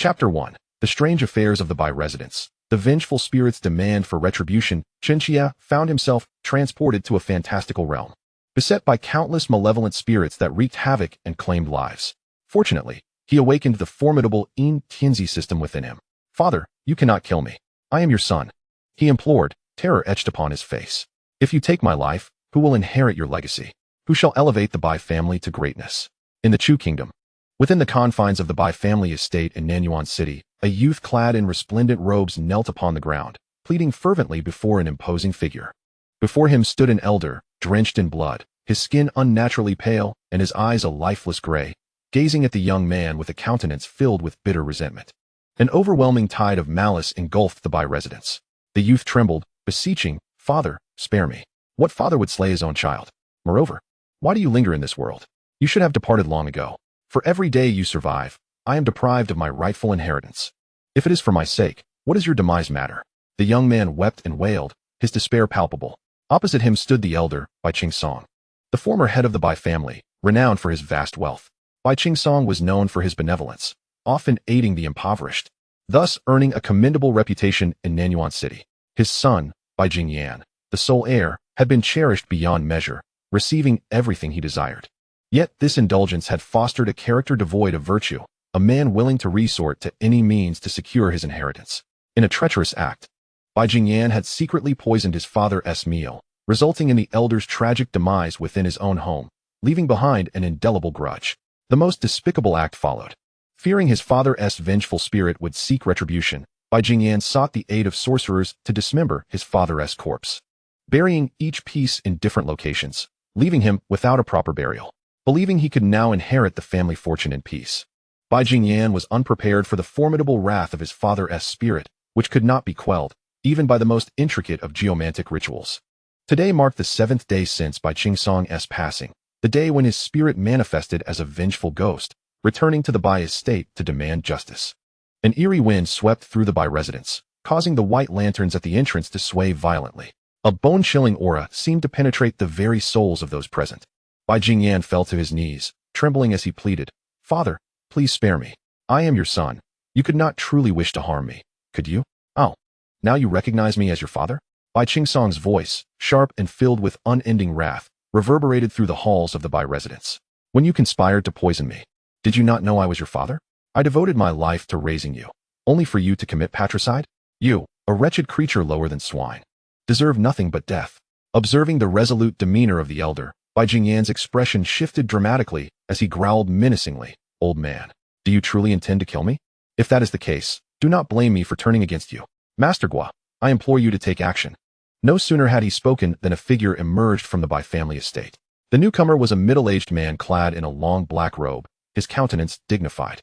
Chapter 1. The Strange Affairs of the Bai Residence. The vengeful spirit's demand for retribution. Chen Qiye found himself transported to a fantastical realm, beset by countless malevolent spirits that wreaked havoc and claimed lives. Fortunately, he awakened the formidable Impermanence system within him. "Father, you cannot kill me. I am your son," he implored, terror etched upon his face. "If you take my life, who will inherit your legacy? Who shall elevate the Bai family to greatness?" In the Chu Kingdom, within the confines of the Bai family estate in Nanyuan City, a youth clad in resplendent robes knelt upon the ground, pleading fervently before an imposing figure. Before him stood an elder, drenched in blood, his skin unnaturally pale and his eyes a lifeless gray, gazing at the young man with a countenance filled with bitter resentment. An overwhelming tide of malice engulfed the Bai residence. The youth trembled, beseeching, "Father, spare me." What father would slay his own child? Moreover, why do you linger in this world? You should have departed long ago. For every day you survive, I am deprived of my rightful inheritance. If it is for my sake, what does your demise matter? The young man wept and wailed, his despair palpable. Opposite him stood the elder, Bai Jingyan, the former head of the Bai family, renowned for his vast wealth. Bai Jingyan was known for his benevolence, often aiding the impoverished, thus earning a commendable reputation in Nanyuan City. His son, Bai Jingyan, the sole heir, had been cherished beyond measure, receiving everything he desired. Yet this indulgence had fostered a character devoid of virtue, a man willing to resort to any means to secure his inheritance. In a treacherous act, Bai Jingyan had secretly poisoned his father's meal, resulting in the elder's tragic demise within his own home, leaving behind an indelible grudge. The most despicable act followed. Fearing his father's vengeful spirit would seek retribution, Bai Jingyan sought the aid of sorcerers to dismember his father's corpse, burying each piece in different locations, leaving him without a proper burial. Believing he could now inherit the family fortune in peace, Bai Jingyan was unprepared for the formidable wrath of his father's spirit, which could not be quelled, even by the most intricate of geomantic rituals. Today marked the 7th day since Bai Jingyan's passing, the day when his spirit manifested as a vengeful ghost, returning to the Bai estate to demand justice. An eerie wind swept through the Bai residence, causing the white lanterns at the entrance to sway violently. A bone-chilling aura seemed to penetrate the very souls of those present. Bai Jingyan fell to his knees, trembling as he pleaded, "Father, please spare me. I am your son. You could not truly wish to harm me, could you? Oh, now you recognize me as your father?" Bai Jingyan's voice, sharp and filled with unending wrath, reverberated through the halls of the Bai residence. "When you conspired to poison me, did you not know I was your father? I devoted my life to raising you, only for you to commit patricide? You, a wretched creature lower than swine, deserve nothing but death." Observing the resolute demeanor of the elder, Bai Jingyan's expression shifted dramatically as he growled menacingly, "Old man, do you truly intend to kill me? If that is the case, do not blame me for turning against you. Master Gua, I implore you to take action." No sooner had he spoken than a figure emerged from the Bai family estate. The newcomer was a middle-aged man clad in a long black robe, his countenance dignified.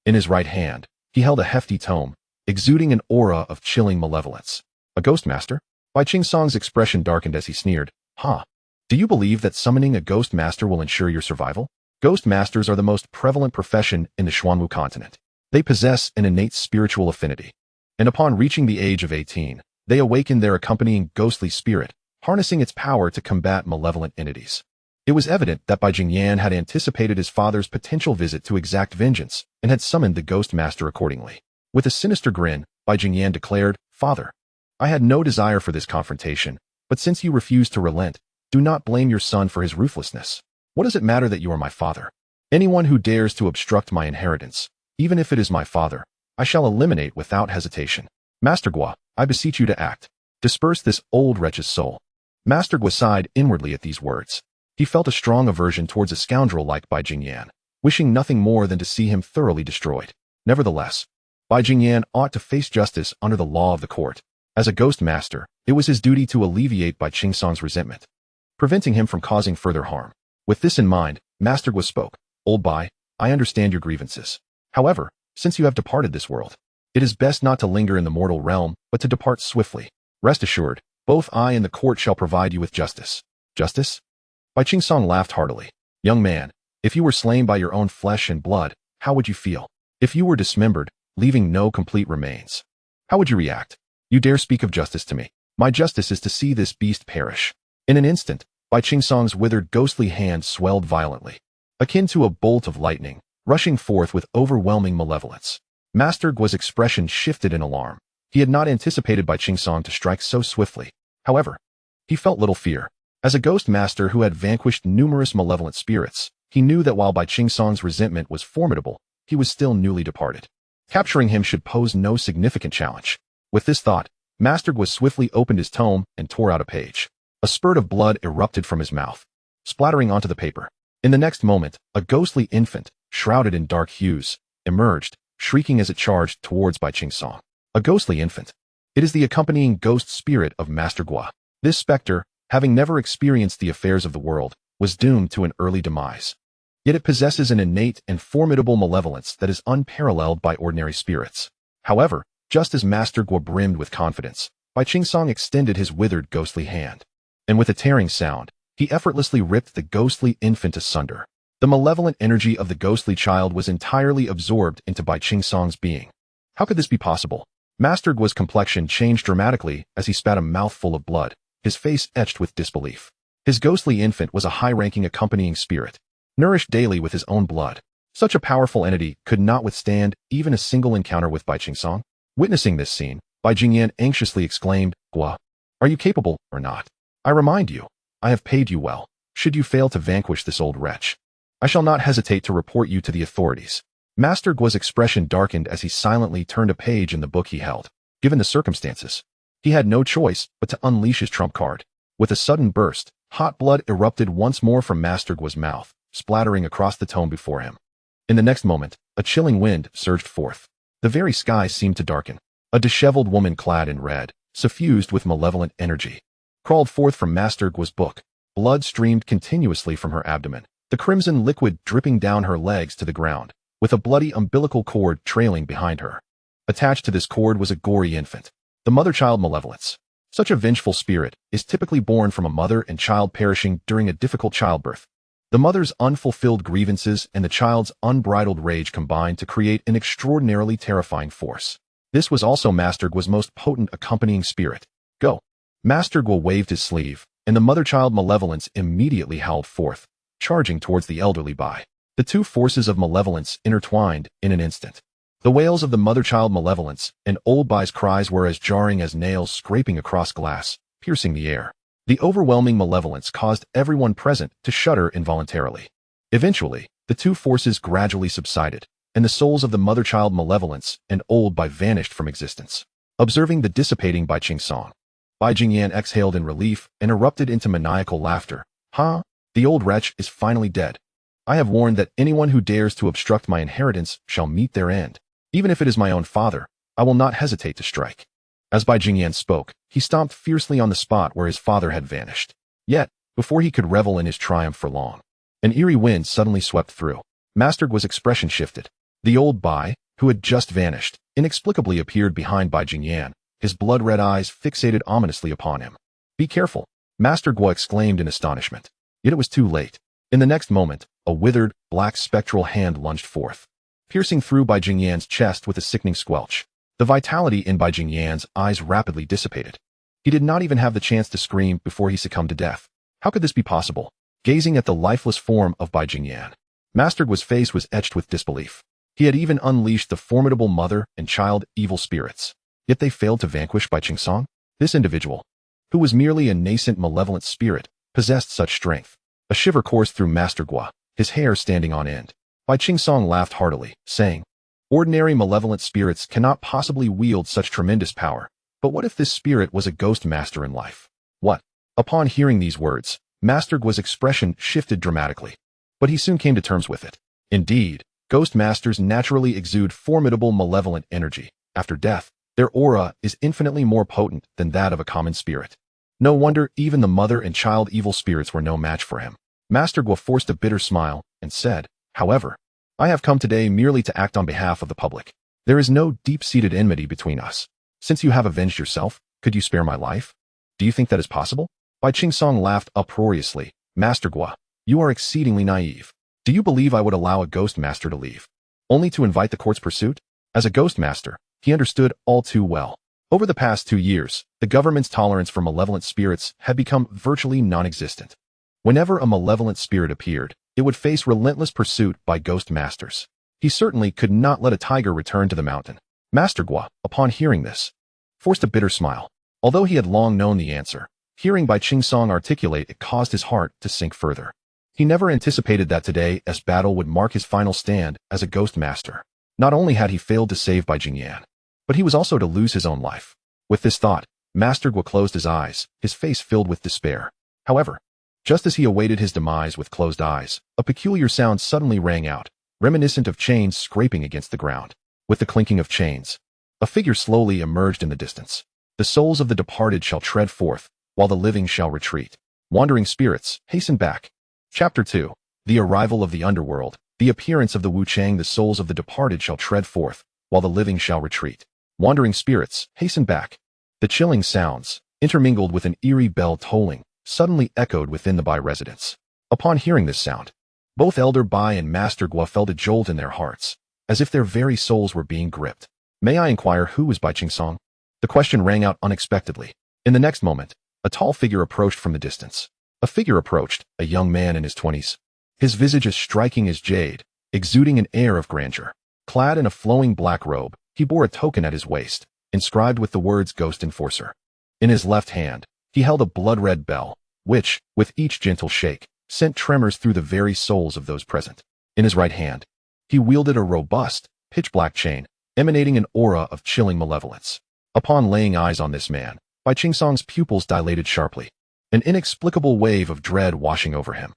In his right hand, he held a hefty tome, exuding an aura of chilling malevolence. "A ghost master?" Bai Jingyan's expression darkened as he sneered, "Huh? Do you believe that summoning a ghost master will ensure your survival? Ghost masters are the most prevalent profession in the Xuanwu continent. They possess an innate spiritual affinity, and upon reaching the age of 18, they awaken their accompanying ghostly spirit, harnessing its power to combat malevolent entities." It was evident that Bai Jingyan had anticipated his father's potential visit to exact vengeance and had summoned the ghost master accordingly. With a sinister grin, Bai Jingyan declared, "Father, I had no desire for this confrontation, but since you refuse to relent, do not blame your son for his ruthlessness. What does it matter that you are my father? Anyone who dares to obstruct my inheritance, even if it is my father, I shall eliminate without hesitation. Master Gua, I beseech you to act. Disperse this old wretch's soul." Master Gua sighed inwardly at these words. He felt a strong aversion towards a scoundrel like Bai Jingyan, wishing nothing more than to see him thoroughly destroyed. Nevertheless, Bai Jingyan ought to face justice under the law of the court. As a ghost master, it was his duty to alleviate Bai Jingyan's resentment, preventing him from causing further harm. With this in mind, Master Gua spoke, "Old Bai, I understand your grievances. However, since you have departed this world, it is best not to linger in the mortal realm, but to depart swiftly. Rest assured, both I and the court shall provide you with justice." "Justice?" Bai Jingyan laughed heartily. "Young man, if you were slain by your own flesh and blood, how would you feel? If you were dismembered, leaving no complete remains, how would you react? You dare speak of justice to me? My justice is to see this beast perish." In an instant, Bai Jingyan's withered ghostly hand swelled violently, akin to a bolt of lightning, rushing forth with overwhelming malevolence. Master Guo's expression shifted in alarm. He had not anticipated Bai Jingyan to strike so swiftly. However, he felt little fear. As a ghost master who had vanquished numerous malevolent spirits, he knew that while Bai Jingyan's resentment was formidable, he was still newly departed. Capturing him should pose no significant challenge. With this thought, Master Guo swiftly opened his tome and tore out a page. A spurt of blood erupted from his mouth, splattering onto the paper. In the next moment, a ghostly infant, shrouded in dark hues, emerged, shrieking as it charged towards Bai Jingyan. A ghostly infant. It is the accompanying ghost spirit of Master Guo. This specter, having never experienced the affairs of the world, was doomed to an early demise. Yet it possesses an innate and formidable malevolence that is unparalleled by ordinary spirits. However, just as Master Guo brimmed with confidence, Bai Jingyan extended his withered ghostly hand. And with a tearing sound, he effortlessly ripped the ghostly infant asunder. The malevolent energy of the ghostly child was entirely absorbed into Bai Jingyan's being. How could this be possible? Master Guo's complexion changed dramatically as he spat a mouthful of blood, his face etched with disbelief. His ghostly infant was a high-ranking accompanying spirit, nourished daily with his own blood. Such a powerful entity could not withstand even a single encounter with Bai Jingyan. Witnessing this scene, Bai Jingyan anxiously exclaimed, "Guo, are you capable or not? I remind you, I have paid you well. Should you fail to vanquish this old wretch, I shall not hesitate to report you to the authorities." Master Guo's expression darkened as he silently turned a page in the book he held. Given the circumstances, he had no choice but to unleash his trump card. With a sudden burst, hot blood erupted once more from Master Guo's mouth, splattering across the tome before him. In the next moment, a chilling wind surged forth. The very sky seemed to darken. A disheveled woman clad in red, suffused with malevolent energy, crawled forth from Master Guo's book. Blood streamed continuously from her abdomen, the crimson liquid dripping down her legs to the ground, with a bloody umbilical cord trailing behind her. Attached to this cord was a gory infant. The mother-child malevolence. Such a vengeful spirit is typically born from a mother and child perishing during a difficult childbirth. The mother's unfulfilled grievances and the child's unbridled rage combined to create an extraordinarily terrifying force. This was also Master Guo's most potent accompanying spirit. Go. Master Guo waved his sleeve, and the mother-child malevolence immediately howled forth, charging towards the elderly Bai. The two forces of malevolence intertwined in an instant. The wails of the mother-child malevolence and old Bai's cries were as jarring as nails scraping across glass, piercing the air. The overwhelming malevolence caused everyone present to shudder involuntarily. Eventually, the two forces gradually subsided, and the souls of the mother-child malevolence and old Bai vanished from existence. Observing the dissipating Bai Jingyan, Bai Jingyan exhaled in relief and erupted into maniacal laughter. "Ha! The old wretch is finally dead. I have warned that anyone who dares to obstruct my inheritance shall meet their end. Even if it is my own father, I will not hesitate to strike." As Bai Jingyan spoke, he stomped fiercely on the spot where his father had vanished. Yet, before he could revel in his triumph for long, an eerie wind suddenly swept through. Master Guo's expression shifted. The old Bai, who had just vanished, inexplicably appeared behind Bai Jingyan, his blood-red eyes fixated ominously upon him. "Be careful," Master Guo exclaimed in astonishment. Yet it was too late. In the next moment, a withered, black spectral hand lunged forth, piercing through Bai Jingyan's chest with a sickening squelch. The vitality in Bai Jingyan's eyes rapidly dissipated. He did not even have the chance to scream before he succumbed to death. How could this be possible? Gazing at the lifeless form of Bai Jingyan, Master Guo's face was etched with disbelief. He had even unleashed the formidable mother and child evil spirits. Yet they failed to vanquish Bai Jingyan. This individual, who was merely a nascent malevolent spirit, possessed such strength. A shiver coursed through Master Guo, his hair standing on end. Bai Jingyan laughed heartily, saying, "Ordinary malevolent spirits cannot possibly wield such tremendous power. But what if this spirit was a ghost master in life? What?" Upon hearing these words, Master Guo's expression shifted dramatically. But he soon came to terms with it. Indeed, ghost masters naturally exude formidable malevolent energy. After death, their aura is infinitely more potent than that of a common spirit. No wonder even the mother and child evil spirits were no match for him. Master Guo forced a bitter smile and said, "However, I have come today merely to act on behalf of the public. There is no deep-seated enmity between us. Since you have avenged yourself, could you spare my life? Do you think that is possible?" Bai Jingyan laughed uproariously. "Master Guo, you are exceedingly naive. Do you believe I would allow a ghost master to leave, only to invite the court's pursuit?" As a ghost master, he understood all too well. Over the past 2 years, the government's tolerance for malevolent spirits had become virtually non-existent. Whenever a malevolent spirit appeared, it would face relentless pursuit by ghost masters. He certainly could not let a tiger return to the mountain. Master Guo, upon hearing this, forced a bitter smile. Although he had long known the answer, hearing Bai Qingsong articulate it caused his heart to sink further. He never anticipated that today's battle would mark his final stand as a ghost master. Not only had he failed to save Bai Jingyan, but he was also to lose his own life. With this thought, Master Guo closed his eyes, his face filled with despair. However, just as he awaited his demise with closed eyes, a peculiar sound suddenly rang out, reminiscent of chains scraping against the ground. With the clinking of chains, a figure slowly emerged in the distance. The souls of the departed shall tread forth, while the living shall retreat. Wandering spirits, hasten back. Chapter 2. The arrival of the Underworld. The appearance of the Wu Chang. The souls of the departed shall tread forth, while the living shall retreat. Wandering spirits, hasten back. The chilling sounds, intermingled with an eerie bell tolling, suddenly echoed within the Bai residence. Upon hearing this sound, both Elder Bai and Master Guo felt a jolt in their hearts, as if their very souls were being gripped. May I inquire who is Bai Qingsong? The question rang out unexpectedly. In the next moment, a tall figure approached from the distance. A young man in his 20s. His visage as striking as jade, exuding an air of grandeur. Clad in a flowing black robe, he bore a token at his waist, inscribed with the words Ghost Enforcer. In his left hand, he held a blood-red bell, which, with each gentle shake, sent tremors through the very souls of those present. In his right hand, he wielded a robust, pitch-black chain, emanating an aura of chilling malevolence. Upon laying eyes on this man, Bai Qingsong's pupils dilated sharply, an inexplicable wave of dread washing over him.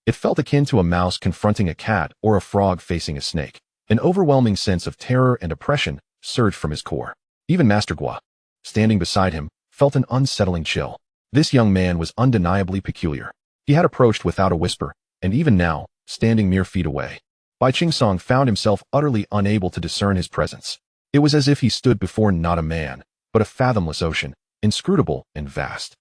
It felt akin to a mouse confronting a cat or a frog facing a snake. An overwhelming sense of terror and oppression surged from his core. Even Master Guo, standing beside him, felt an unsettling chill. This young man was undeniably peculiar. He had approached without a whisper, and even now, standing mere feet away, Bai Qingsong found himself utterly unable to discern his presence. It was as if he stood before not a man, but a fathomless ocean, inscrutable and vast.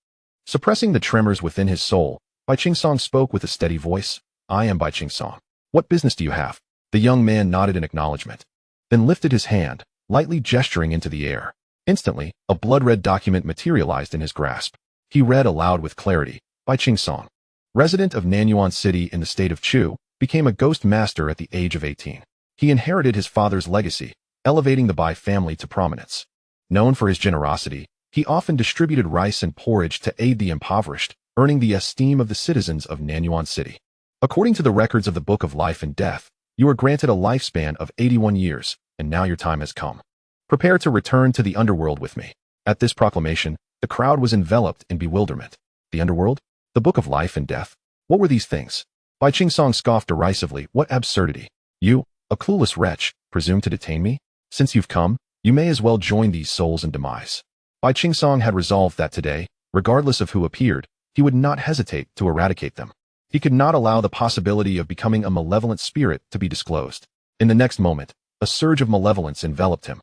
Suppressing the tremors within his soul, Bai Qingsong spoke with a steady voice. I am Bai Qingsong. What business do you have? The young man nodded in acknowledgement, then lifted his hand, lightly gesturing into the air. Instantly, a blood-red document materialized in his grasp. He read aloud with clarity. Bai Qingsong, resident of Nanyuan City in the state of Chu, became a ghost master at the age of 18. He inherited his father's legacy, elevating the Bai family to prominence. Known for his generosity, he often distributed rice and porridge to aid the impoverished, earning the esteem of the citizens of Nanyuan City. According to the records of the Book of Life and Death, you were granted a lifespan of 81 years, and now your time has come. Prepare to return to the Underworld with me. At this proclamation, the crowd was enveloped in bewilderment. The Underworld? The Book of Life and Death? What were these things? Bai Qingsong scoffed derisively. What absurdity! You, a clueless wretch, presume to detain me? Since you've come, you may as well join these souls in demise. Bai Qingsong had resolved that today, regardless of who appeared, he would not hesitate to eradicate them. He could not allow the possibility of becoming a malevolent spirit to be disclosed. In the next moment, a surge of malevolence enveloped him,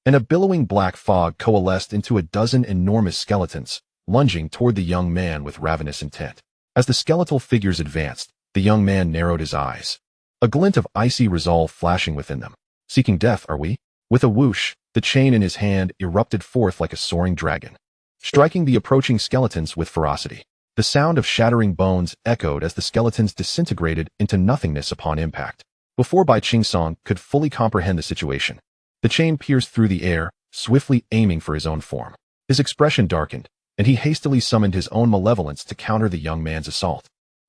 and a billowing black fog coalesced into a dozen enormous skeletons, lunging toward the young man with ravenous intent. As the skeletal figures advanced, the young man narrowed his eyes, a glint of icy resolve flashing within them. Seeking death, are we? With a whoosh, the chain in his hand erupted forth like a soaring dragon, striking the approaching skeletons with ferocity. The sound of shattering bones echoed as the skeletons disintegrated into nothingness upon impact. Before Bai Qingsong could fully comprehend the situation, the chain pierced through the air, swiftly aiming for his own form. His expression darkened, and he hastily summoned his own malevolence to counter the young man's assault.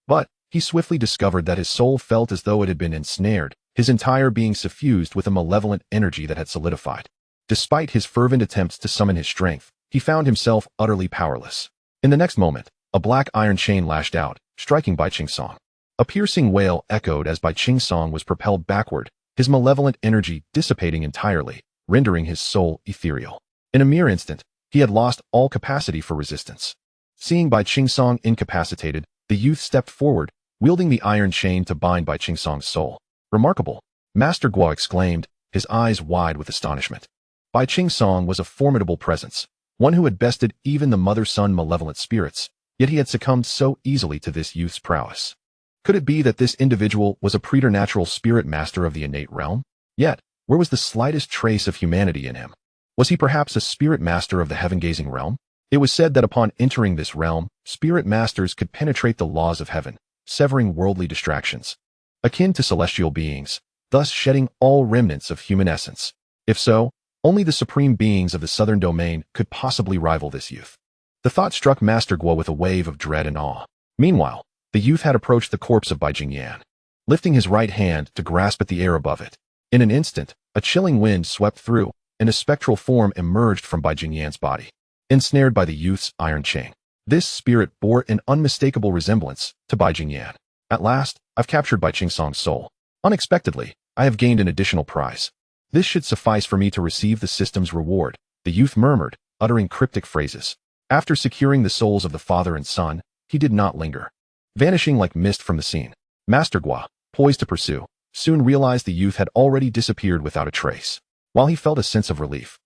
But he swiftly discovered that his soul felt as though it had been ensnared, his entire being suffused with a malevolent energy that had solidified. Despite his fervent attempts to summon his strength, he found himself utterly powerless. In the next moment, a black iron chain lashed out, striking Bai Qingsong. A piercing wail echoed as Bai Qingsong was propelled backward, his malevolent energy dissipating entirely, rendering his soul ethereal. In a mere instant, he had lost all capacity for resistance. Seeing Bai Qingsong incapacitated, the youth stepped forward, wielding the iron chain to bind Bai Qingsong's soul. Remarkable! Master Guo exclaimed, his eyes wide with astonishment. Bai Qingsong was a formidable presence, one who had bested even the mother-son malevolent spirits, yet he had succumbed so easily to this youth's prowess. Could it be that this individual was a preternatural spirit master of the innate realm? Yet, where was the slightest trace of humanity in him? Was he perhaps a spirit master of the heaven-gazing realm? It was said that upon entering this realm, spirit masters could penetrate the laws of heaven, severing worldly distractions. Akin to celestial beings, thus shedding all remnants of human essence. If so, only the supreme beings of the southern domain could possibly rival this youth. The thought struck Master Guo with a wave of dread and awe. Meanwhile, the youth had approached the corpse of Bai Jingyan, lifting his right hand to grasp at the air above it. In an instant, a chilling wind swept through, and a spectral form emerged from Bai Jingyan's body, ensnared by the youth's iron chain. This spirit bore an unmistakable resemblance to Bai Jingyan. At last, I've captured Bai Qingsong's soul. Unexpectedly, I have gained an additional prize. This should suffice for me to receive the system's reward, the youth murmured, uttering cryptic phrases. After securing the souls of the father and son, he did not linger. Vanishing like mist from the scene, Master Guo, poised to pursue, soon realized the youth had already disappeared without a trace. While he felt a sense of relief,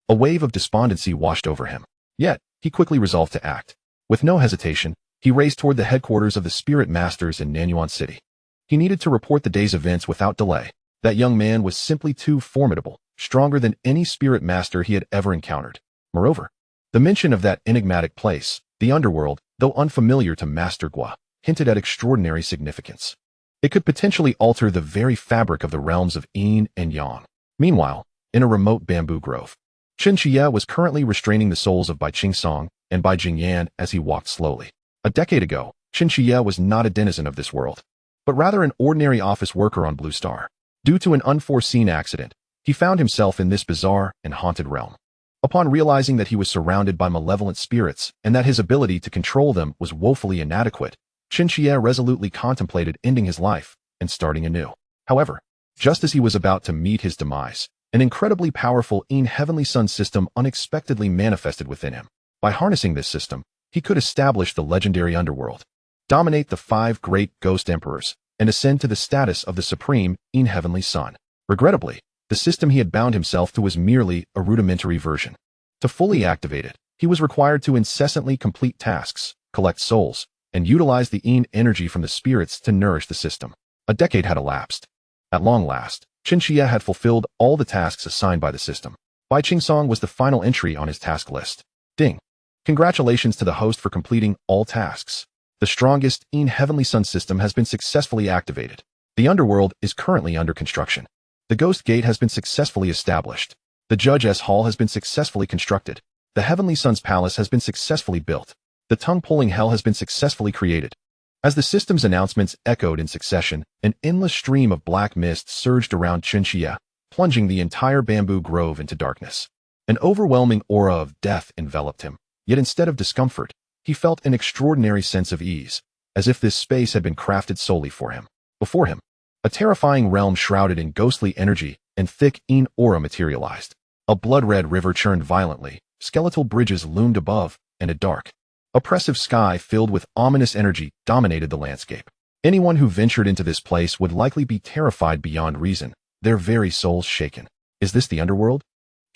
a wave of despondency washed over him. Yet, he quickly resolved to act. With no hesitation, he raced toward the headquarters of the Spirit Masters in Nanyuan City. He needed to report the day's events without delay. That young man was simply too formidable, stronger than any Spirit Master he had ever encountered. Moreover, the mention of that enigmatic place, the Underworld, though unfamiliar to Master Guo, hinted at extraordinary significance. It could potentially alter the very fabric of the realms of Yin and Yang. Meanwhile, in a remote bamboo grove, Chen Qiye was currently restraining the souls of Bai Qingsong and Bai Jingyan as he walked slowly. A decade ago, Chen Qiye was not a denizen of this world, but rather an ordinary office worker on Blue Star. Due to an unforeseen accident, he found himself in this bizarre and haunted realm. Upon realizing that he was surrounded by malevolent spirits and that his ability to control them was woefully inadequate, Chen Qiye resolutely contemplated ending his life and starting anew. However, just as he was about to meet his demise, an incredibly powerful Yin Heavenly Sun system unexpectedly manifested within him. By harnessing this system, he could establish the legendary Underworld, dominate the 5 great ghost emperors, and ascend to the status of the Supreme Yin Heavenly Sun. Regrettably, the system he had bound himself to was merely a rudimentary version. To fully activate it, he was required to incessantly complete tasks, collect souls, and utilize the Yin energy from the spirits to nourish the system. A decade had elapsed. At long last, Chen Qiye had fulfilled all the tasks assigned by the system. Bai Qingsong was the final entry on his task list. Ding! Congratulations to the host for completing all tasks. The strongest Yin Heavenly Sun system has been successfully activated. The Underworld is currently under construction. The Ghost Gate has been successfully established. The Judge's Hall has been successfully constructed. The Heavenly Sun's Palace has been successfully built. The tongue-pulling hell has been successfully created. As the system's announcements echoed in succession, an endless stream of black mist surged around Chen Qiye, plunging the entire bamboo grove into darkness. An overwhelming aura of death enveloped him, yet instead of discomfort, he felt an extraordinary sense of ease, as if this space had been crafted solely for him. Before him, a terrifying realm shrouded in ghostly energy and thick Yin aura materialized. A blood-red river churned violently, skeletal bridges loomed above, and a dark, oppressive sky filled with ominous energy dominated the landscape. Anyone who ventured into this place would likely be terrified beyond reason, their very souls shaken. Is this the Underworld?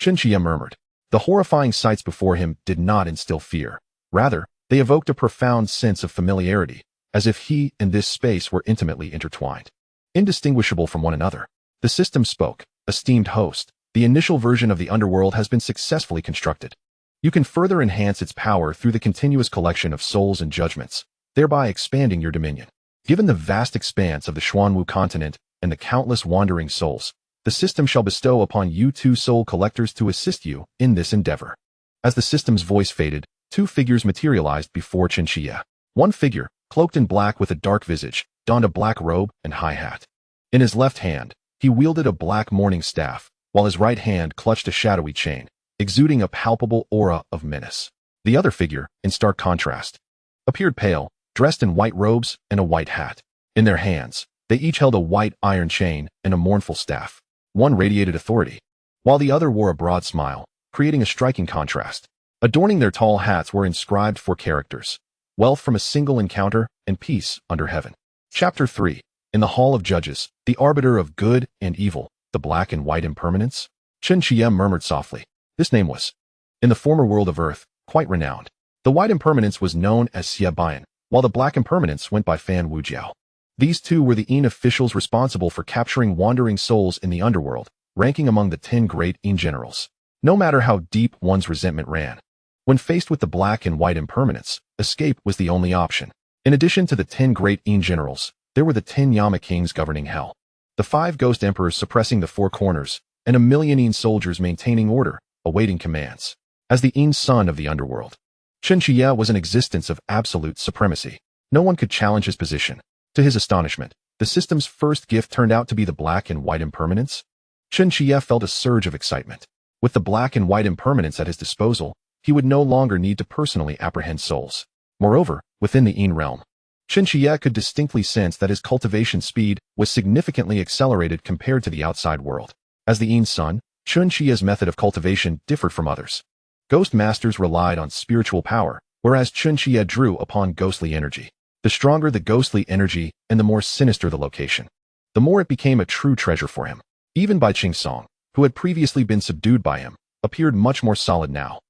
Chen Qiye murmured. The horrifying sights before him did not instill fear. Rather, they evoked a profound sense of familiarity, as if he and this space were intimately intertwined, indistinguishable from one another. The system spoke. Esteemed host, the initial version of the Underworld has been successfully constructed. You can further enhance its power through the continuous collection of souls and judgments, thereby expanding your dominion. Given the vast expanse of the Xuanwu continent and the countless wandering souls, the system shall bestow upon you 2 soul collectors to assist you in this endeavor. As the system's voice faded, 2 figures materialized before Chen Qiye. One figure, cloaked in black with a dark visage, donned a black robe and high hat. In his left hand, he wielded a black mourning staff, while his right hand clutched a shadowy chain, exuding a palpable aura of menace. The other figure, in stark contrast, appeared pale, dressed in white robes and a white hat. In their hands, they each held a white iron chain and a mournful staff. One radiated authority, while the other wore a broad smile, creating a striking contrast. Adorning their tall hats were inscribed 4 characters: wealth from a single encounter and peace under heaven. Chapter 3. In the Hall of Judges, the arbiter of good and evil, the black and white impermanence. Chen Qiye murmured softly. This name was, in the former world of Earth, quite renowned. The white impermanence was known as Xie Bian, while the black impermanence went by Fan Wujiao. These 2 were the Yin officials responsible for capturing wandering souls in the Underworld, ranking among the 10 great Yin generals. No matter how deep one's resentment ran, when faced with the black and white impermanence, escape was the only option. In addition to the 10 great Yin generals, there were the 10 Yama kings governing hell. the 5 ghost emperors suppressing the 4 corners, and a million Yin soldiers maintaining order, awaiting commands. As the Yin son of the Underworld, Chen Qiye was an existence of absolute supremacy. No one could challenge his position. To his astonishment, the system's first gift turned out to be the black and white impermanence. Chen Qiye felt a surge of excitement. With the black and white impermanence at his disposal, he would no longer need to personally apprehend souls. Moreover, within the Yin realm, Chen Qiye could distinctly sense that his cultivation speed was significantly accelerated compared to the outside world. As the Yin son, Chen Qiye's method of cultivation differed from others. Ghost masters relied on spiritual power, whereas Chen Qiye drew upon ghostly energy. The stronger the ghostly energy and the more sinister the location, the more it became a true treasure for him. Even Bai Jingyan, who had previously been subdued by him, appeared much more solid now,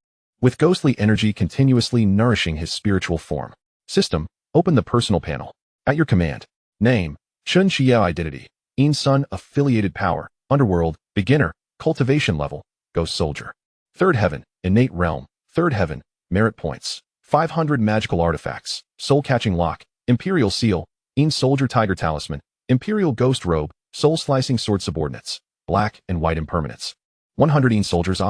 with ghostly energy continuously nourishing his spiritual form. System, open the personal panel. At your command. Name, Chen Qiye. Identity, Yin Sun. Affiliated power, Underworld. Beginner, cultivation level, Ghost Soldier. Third Heaven, Innate Realm. Third Heaven, Merit Points. 500 Magical Artifacts, Soul-Catching Lock, Imperial Seal, Yin Soldier. Tiger Talisman, Imperial Ghost Robe, Soul-Slicing Sword. Subordinates, Black and White Impermanence. 100 Yin Soldiers.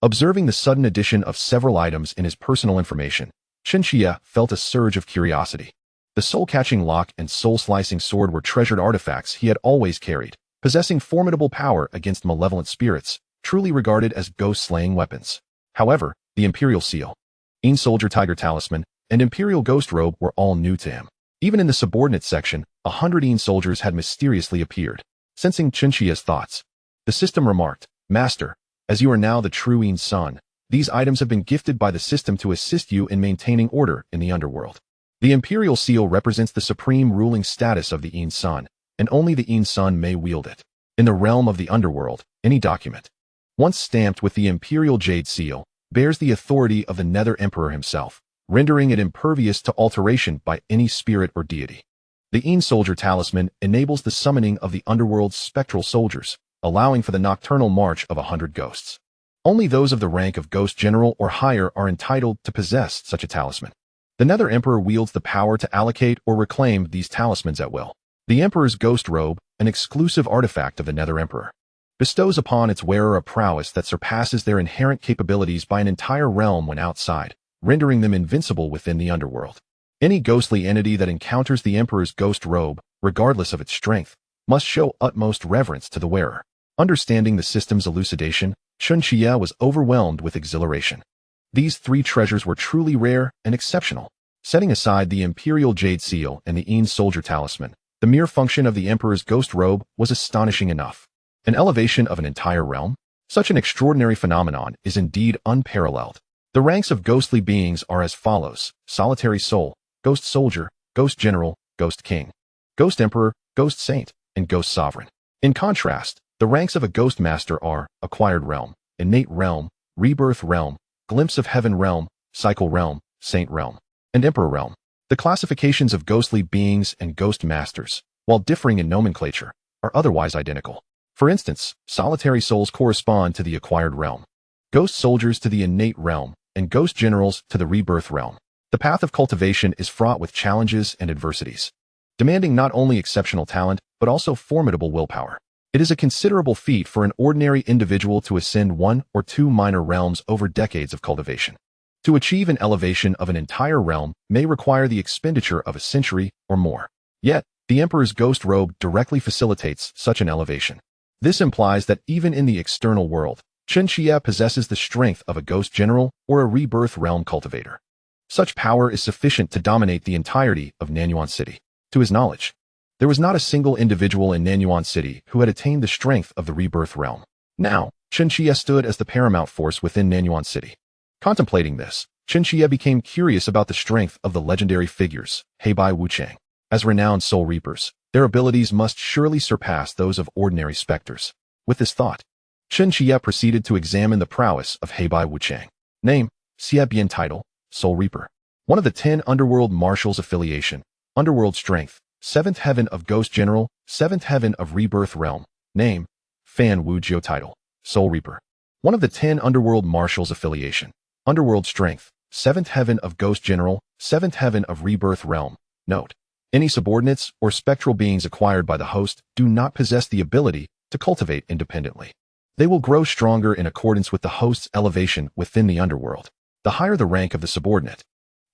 Observing the sudden addition of several items in his personal information, Chen Qiye felt a surge of curiosity. The Soul-Catching Lock and Soul-Slicing Sword were treasured artifacts he had always carried, possessing formidable power against malevolent spirits, truly regarded as ghost-slaying weapons. However, the Imperial Seal, Yin Soldier. Tiger Talisman, and Imperial Ghost Robe were all new to him. Even in the subordinate section, 100 Yin soldiers had mysteriously appeared. Sensing Chen Qiye's thoughts, the system remarked, Master, as you are now the true Yin son, these items have been gifted by the system to assist you in maintaining order in the Underworld. The Imperial Seal represents the supreme ruling status of the Yin son, and only the Yin son may wield it. In the realm of the Underworld, any document, once stamped with the Imperial Jade Seal, bears the authority of the Nether Emperor himself, rendering it impervious to alteration by any spirit or deity. The Yin Soldier Talisman enables the summoning of the Underworld's spectral soldiers, allowing for the nocturnal march of 100 ghosts. Only those of the rank of Ghost General or higher are entitled to possess such a talisman. The Nether Emperor wields the power to allocate or reclaim these talismans at will. The Emperor's Ghost Robe, an exclusive artifact of the Nether Emperor, bestows upon its wearer a prowess that surpasses their inherent capabilities by an entire realm when outside, rendering them invincible within the Underworld. Any ghostly entity that encounters the Emperor's Ghost Robe, regardless of its strength, must show utmost reverence to the wearer. Understanding the system's elucidation, Chen Qiye was overwhelmed with exhilaration. These 3 treasures were truly rare and exceptional. Setting aside the Imperial Jade Seal and the Yin Soldier Talisman, the mere function of the Emperor's Ghost Robe was astonishing enough. An elevation of an entire realm? Such an extraordinary phenomenon is indeed unparalleled. The ranks of ghostly beings are as follows: Solitary Soul, Ghost Soldier, Ghost General, Ghost King, Ghost Emperor, Ghost Saint, and Ghost Sovereign. In contrast, the ranks of a Ghost Master are Acquired Realm, Innate Realm, Rebirth Realm, Glimpse of Heaven Realm, Cycle Realm, Saint Realm, and Emperor Realm. The classifications of ghostly beings and Ghost Masters, while differing in nomenclature, are otherwise identical. For instance, Solitary Souls correspond to the Acquired Realm, Ghost Soldiers to the Innate Realm, and Ghost Generals to the Rebirth Realm. The path of cultivation is fraught with challenges and adversities, demanding not only exceptional talent, but also formidable willpower. It is a considerable feat for an ordinary individual to ascend 1 or 2 minor realms over decades of cultivation. To achieve an elevation of an entire realm may require the expenditure of a century or more. Yet, the Emperor's Ghost Robe directly facilitates such an elevation. This implies that even in the external world, Chen Qiye possesses the strength of a Ghost General or a Rebirth Realm cultivator. Such power is sufficient to dominate the entirety of Nanyuan City. To his knowledge, there was not a single individual in Nanyuan City who had attained the strength of the Rebirth Realm. Now, Chen Qiye stood as the paramount force within Nanyuan City. Contemplating this, Chen Qiye became curious about the strength of the legendary figures, Bai Wuchang. As renowned soul reapers, their abilities must surely surpass those of ordinary specters. With this thought, Chen Qiye proceeded to examine the prowess of Bai Wuchang. Name, Xie Bian. Title, Soul Reaper. One of the 10 Underworld Marshals. Affiliation, Underworld Strength, 7th Heaven of Ghost General, 7th Heaven of Rebirth Realm. Name, Fan Wujiu. Title, Soul Reaper. One of the 10 Underworld Marshals. Affiliation, Underworld Strength, 7th Heaven of Ghost General, 7th Heaven of Rebirth Realm. Note, Any subordinates or spectral beings acquired by the host do not possess the ability to cultivate independently. They will grow stronger in accordance with the host's elevation within the underworld. The higher the rank of the subordinate,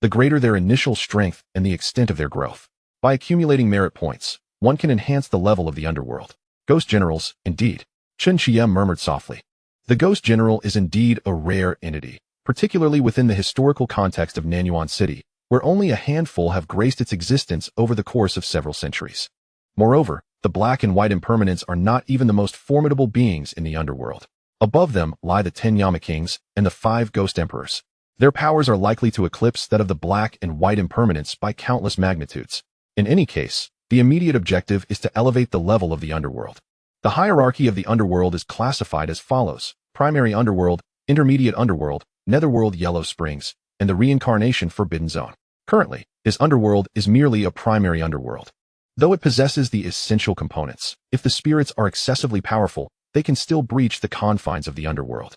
the greater their initial strength and the extent of their growth. By accumulating merit points, one can enhance the level of the underworld. Ghost generals, indeed. Chen Qiye murmured softly. The ghost general is indeed a rare entity, particularly within the historical context of Nanyuan City, where only a handful have graced its existence over the course of several centuries. Moreover, the black and white impermanents are not even the most formidable beings in the underworld. Above them lie the 10 Yama Kings and the 5 Ghost Emperors. Their powers are likely to eclipse that of the black and white impermanents by countless magnitudes. In any case, the immediate objective is to elevate the level of the underworld. The hierarchy of the underworld is classified as follows: primary underworld, intermediate underworld, netherworld Yellow Springs, and the reincarnation Forbidden Zone. Currently, this underworld is merely a primary underworld. Though it possesses the essential components, if the spirits are excessively powerful, they can still breach the confines of the underworld.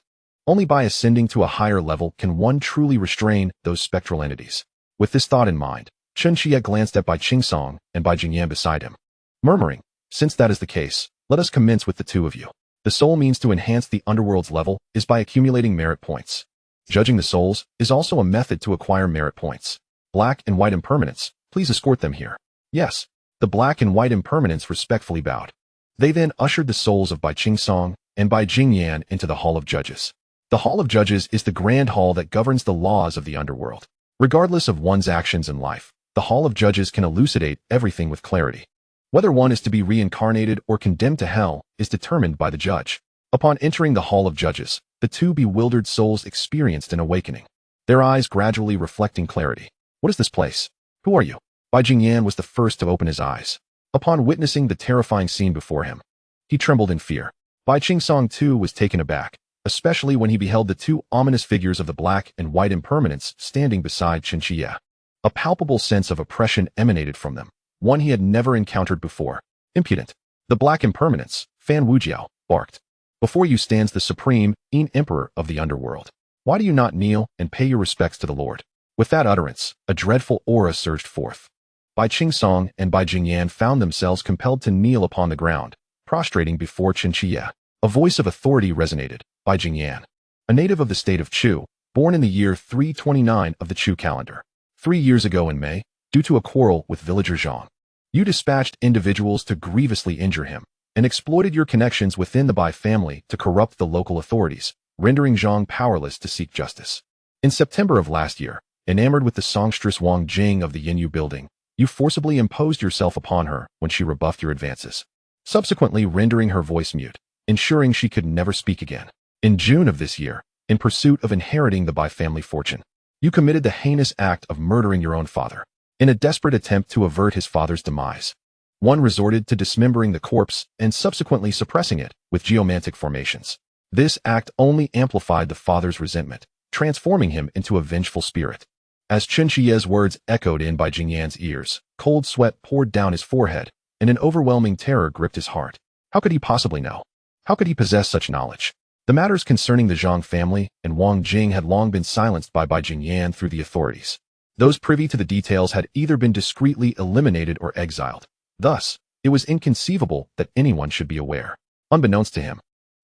Only by ascending to a higher level can one truly restrain those spectral entities. With this thought in mind, Chen Qiye glanced at Bai Jingyan and Bai Jingyan beside him, murmuring, "Since that is the case, let us commence with the two of you. The sole means to enhance the underworld's level is by accumulating merit points. Judging the souls is also a method to acquire merit points. Black and white impermanents, please escort them here." Yes. The black and white impermanents respectfully bowed. They then ushered the souls of Bai Jingyan and Bai Jingyan into the Hall of Judges. The Hall of Judges is the grand hall that governs the laws of the underworld. Regardless of one's actions in life, the Hall of Judges can elucidate everything with clarity. Whether one is to be reincarnated or condemned to hell is determined by the judge. Upon entering the Hall of Judges, the two bewildered souls experienced an awakening, their eyes gradually reflecting clarity. What is this place? Who are you? Bai Jingyan was the first to open his eyes. Upon witnessing the terrifying scene before him, he trembled in fear. Bai Jingyan too was taken aback, especially when he beheld the two ominous figures of the black and white impermanents standing beside Chen Qiye. A palpable sense of oppression emanated from them, one he had never encountered before. Impudent! The black impermanents, Fan Wujiao, barked. Before you stands the Supreme Yin Emperor of the Underworld. Why do you not kneel and pay your respects to the Lord? With that utterance, a dreadful aura surged forth. Bai Jingyan and Bai Jingyan found themselves compelled to kneel upon the ground, prostrating before Chen Qiye. A voice of authority resonated. Bai Jingyan, a native of the state of Chu, born in the year 329 of the Chu calendar. 3 years ago in May, due to a quarrel with villager Zhang, you dispatched individuals to grievously injure him, and exploited your connections within the Bai family to corrupt the local authorities, rendering Zhang powerless to seek justice. In September of last year, enamored with the songstress Wang Jing of the Yinyu building, you forcibly imposed yourself upon her when she rebuffed your advances, subsequently rendering her voice mute, ensuring she could never speak again. In June of this year, in pursuit of inheriting the Bai family fortune, you committed the heinous act of murdering your own father. In a desperate attempt to avert his father's demise, one resorted to dismembering the corpse and subsequently suppressing it with geomantic formations. This act only amplified the father's resentment, transforming him into a vengeful spirit. As Chen Qiye's words echoed in Bai Jingyan's ears, cold sweat poured down his forehead, and an overwhelming terror gripped his heart. How could he possibly know? How could he possess such knowledge? The matters concerning the Zhang family and Wang Jing had long been silenced by Bai Jingyan through the authorities. Those privy to the details had either been discreetly eliminated or exiled. Thus, it was inconceivable that anyone should be aware. Unbeknownst to him,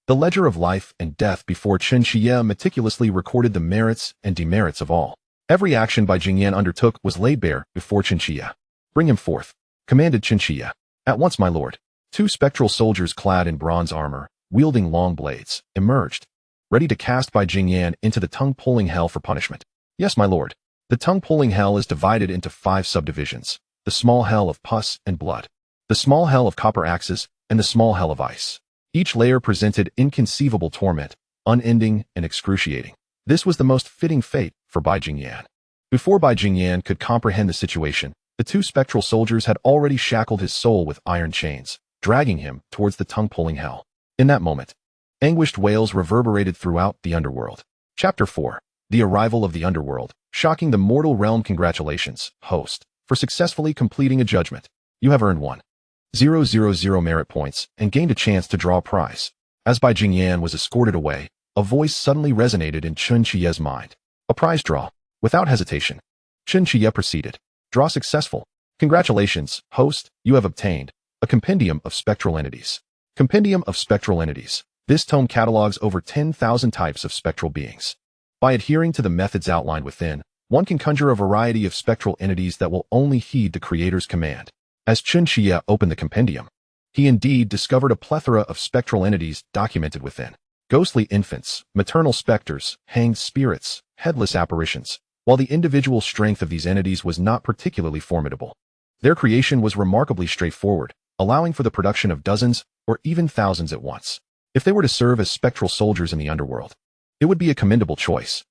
the ledger of life and death before Chen Qiye meticulously recorded the merits and demerits of all. Every action Bai Jingyan undertook was laid bare before Chen Qiye. "Bring him forth," commanded Chen Qiye. "At once, my lord." 2 spectral soldiers clad in bronze armor, wielding long blades, emerged, ready to cast Bai Jingyan into the tongue-pulling hell for punishment. "Yes, my lord." The tongue-pulling hell is divided into 5 subdivisions: the small hell of pus and blood, the small hell of copper axes, and the small hell of ice. Each layer presented inconceivable torment, unending and excruciating. This was the most fitting fate for Bai Jingyan. Before Bai Jingyan could comprehend the situation, the 2 spectral soldiers had already shackled his soul with iron chains, dragging him towards the tongue-pulling hell. In that moment, anguished wails reverberated throughout the underworld. Chapter 4. The Arrival of the Underworld. Shocking the mortal realm. Congratulations, host, for successfully completing a judgment. You have earned 1,000 merit points and gained a chance to draw a prize. As Bai Jingyan was escorted away, a voice suddenly resonated in Chen Qiye's mind. A prize draw. Without hesitation, Chen Qiye proceeded. Draw successful. Congratulations, host, you have obtained a compendium of spectral entities. Compendium of spectral entities. This tome catalogs over 10,000 types of spectral beings. By adhering to the methods outlined within, one can conjure a variety of spectral entities that will only heed the Creator's command. As Chen Qiye opened the compendium, he indeed discovered a plethora of spectral entities documented within. Ghostly infants, maternal specters, hanged spirits, headless apparitions. While the individual strength of these entities was not particularly formidable, their creation was remarkably straightforward, allowing for the production of dozens or even thousands at once. If they were to serve as spectral soldiers in the underworld, it would be a commendable choice,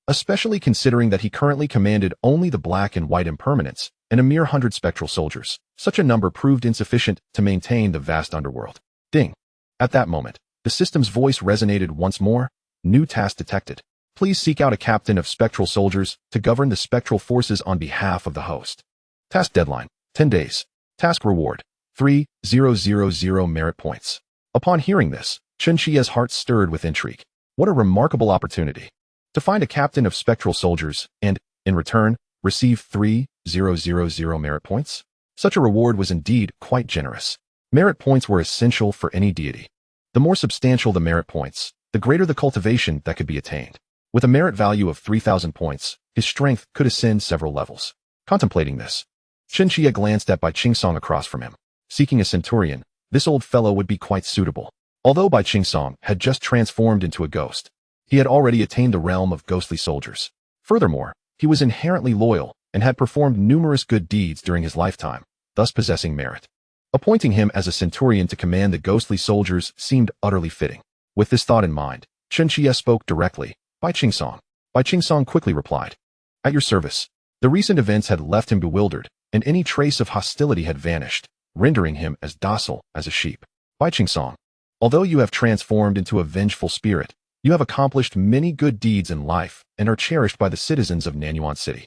especially considering that he currently commanded only the black and white impermanence and a mere 100 spectral soldiers. Such a number proved insufficient to maintain the vast underworld. Ding! At that moment, the system's voice resonated once more. New task detected. Please seek out a captain of spectral soldiers to govern the spectral forces on behalf of the host. Task deadline, 10 days. Task reward, 3,000 merit points. Upon hearing this, Chen Qiye's heart stirred with intrigue. What a remarkable opportunity to find a captain of spectral soldiers and, in return, receive 3,000 merit points. Such a reward was indeed quite generous. Merit points were essential for any deity. The more substantial the merit points, the greater the cultivation that could be attained. With a merit value of 3,000 points, his strength could ascend several levels. Contemplating this, Chen Qiye glanced at Bai Jingyan across from him. Seeking a centurion, this old fellow would be quite suitable. Although Bai Jingyan had just transformed into a ghost, he had already attained the realm of ghostly soldiers. Furthermore, he was inherently loyal and had performed numerous good deeds during his lifetime, thus possessing merit. Appointing him as a centurion to command the ghostly soldiers seemed utterly fitting. With this thought in mind, Chen Qiye spoke directly. Bai Jingyan. Bai Jingyan quickly replied. At your service. The recent events had left him bewildered, and any trace of hostility had vanished, rendering him as docile as a sheep. Bai Jingyan. Although you have transformed into a vengeful spirit, you have accomplished many good deeds in life and are cherished by the citizens of Nanyuan City.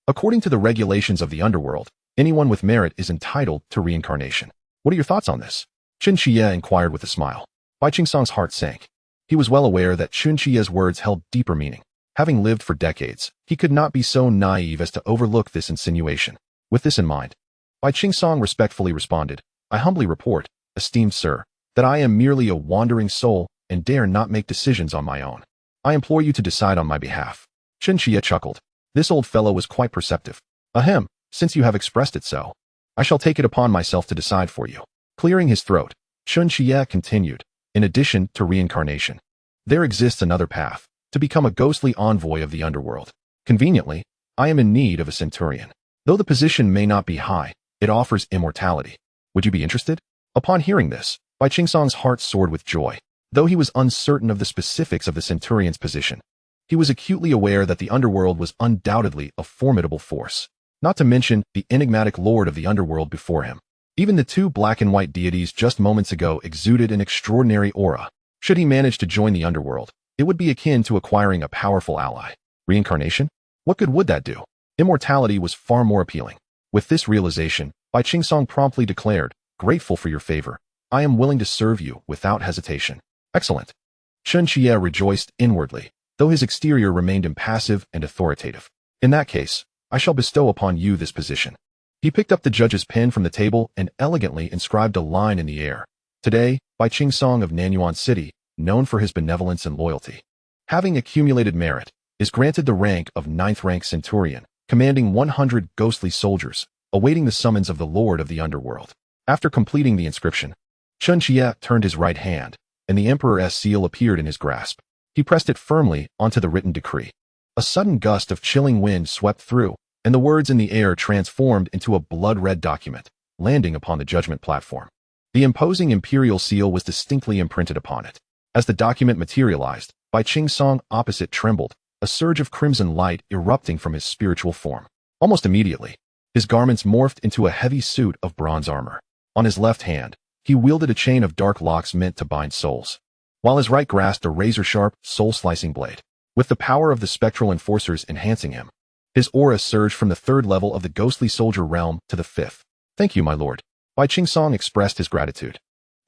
According to the regulations of the Underworld, anyone with merit is entitled to reincarnation. What are your thoughts on this? Chen Qiye inquired with a smile. Bai Jingyan's heart sank. He was well aware that Chen Qiye's words held deeper meaning. Having lived for decades, he could not be so naive as to overlook this insinuation. With this in mind, Bai Jingyan respectfully responded, I humbly report, esteemed sir, that I am merely a wandering soul and dare not make decisions on my own. I implore you to decide on my behalf. Chen Qiye chuckled. This old fellow was quite perceptive. Ahem, since you have expressed it so, I shall take it upon myself to decide for you. Clearing his throat, Chen Qiye continued, in addition to reincarnation, there exists another path, to become a ghostly envoy of the underworld. Conveniently, I am in need of a centurion. Though the position may not be high, it offers immortality. Would you be interested? Upon hearing this, Bai Jingyan's heart soared with joy. Though he was uncertain of the specifics of the centurion's position, he was acutely aware that the underworld was undoubtedly a formidable force, not to mention the enigmatic lord of the underworld before him. Even the two black and white deities just moments ago exuded an extraordinary aura. Should he manage to join the underworld, it would be akin to acquiring a powerful ally. Reincarnation? What good would that do? Immortality was far more appealing. With this realization, Bai Jingyan promptly declared, grateful for your favor, I am willing to serve you without hesitation. Excellent. Chen Qiye rejoiced inwardly, though his exterior remained impassive and authoritative. In that case, I shall bestow upon you this position. He picked up the judge's pen from the table and elegantly inscribed a line in the air. Today, Bai Jingyan of Nanyuan City, known for his benevolence and loyalty, having accumulated merit, is granted the rank of 9th rank centurion, commanding 100 ghostly soldiers, awaiting the summons of the Lord of the Underworld. After completing the inscription, Chen Qiye turned his right hand, and the Emperor's seal appeared in his grasp. He pressed it firmly onto the written decree. A sudden gust of chilling wind swept through, and the words in the air transformed into a blood-red document, landing upon the judgment platform. The imposing imperial seal was distinctly imprinted upon it. As the document materialized, Bai Jingyan opposite trembled, a surge of crimson light erupting from his spiritual form. Almost immediately, his garments morphed into a heavy suit of bronze armor. On his left hand, he wielded a chain of dark locks meant to bind souls, while his right grasped a razor-sharp, soul-slicing blade. With the power of the spectral enforcers enhancing him, his aura surged from the 3rd level of the ghostly soldier realm to the 5th. Thank you, my lord. Bai Jingyan expressed his gratitude,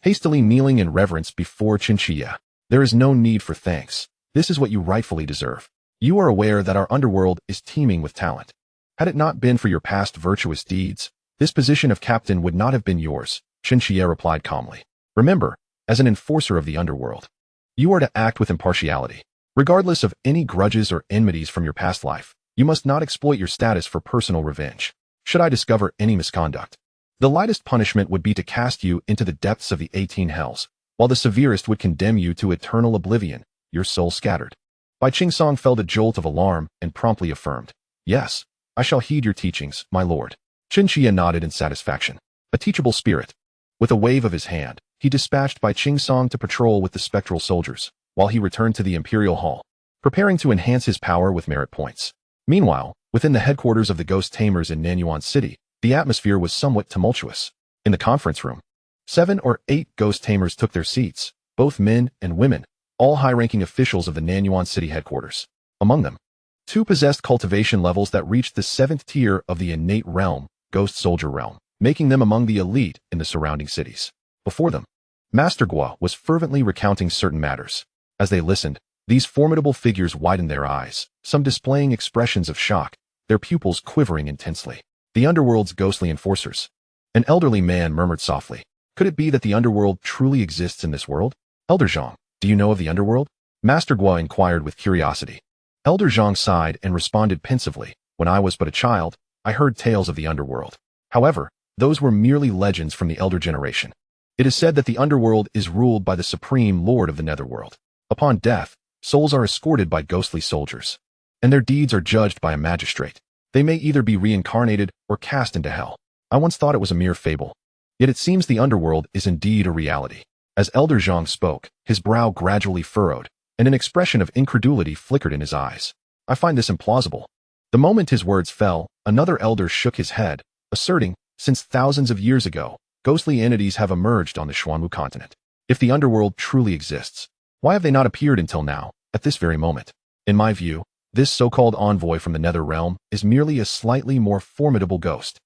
hastily kneeling in reverence before Chen Qiye. There is no need for thanks. This is what you rightfully deserve. You are aware that our underworld is teeming with talent. Had it not been for your past virtuous deeds, this position of captain would not have been yours, Chen Qiye replied calmly. Remember, as an enforcer of the underworld, you are to act with impartiality. Regardless of any grudges or enmities from your past life, you must not exploit your status for personal revenge. Should I discover any misconduct, the lightest punishment would be to cast you into the depths of the 18 hells, while the severest would condemn you to eternal oblivion, your soul scattered. Bai Jingyan felt a jolt of alarm and promptly affirmed, "Yes, I shall heed your teachings, my lord." Chen Qiye nodded in satisfaction. A teachable spirit. With a wave of his hand, he dispatched Bai Jingyan to patrol with the spectral soldiers, while he returned to the Imperial Hall, preparing to enhance his power with merit points. Meanwhile, within the headquarters of the ghost tamers in Nanyuan City, the atmosphere was somewhat tumultuous. In the conference room, 7 or 8 ghost tamers took their seats, both men and women, all high-ranking officials of the Nanyuan City headquarters. Among them, 2 possessed cultivation levels that reached the 7th tier of the innate realm, ghost soldier realm, making them among the elite in the surrounding cities. Before them, Master Guo was fervently recounting certain matters. As they listened, these formidable figures widened their eyes, some displaying expressions of shock, their pupils quivering intensely. The underworld's ghostly enforcers. An elderly man murmured softly, "Could it be that the underworld truly exists in this world?" "Elder Zhang, do you know of the underworld?" Master Guo inquired with curiosity. Elder Zhang sighed and responded pensively, "When I was but a child, I heard tales of the underworld. However, those were merely legends from the elder generation. It is said that the underworld is ruled by the Supreme Lord of the netherworld. Upon death, souls are escorted by ghostly soldiers, and their deeds are judged by a magistrate. They may either be reincarnated or cast into hell. I once thought it was a mere fable. Yet it seems the underworld is indeed a reality." As Elder Zhang spoke, his brow gradually furrowed, and an expression of incredulity flickered in his eyes. "I find this implausible." The moment his words fell, another elder shook his head, asserting, "Since thousands of years ago, ghostly entities have emerged on the Xuanwu continent. If the underworld truly exists, why have they not appeared until now, at this very moment? In my view, this so-called envoy from the nether realm is merely a slightly more formidable ghost.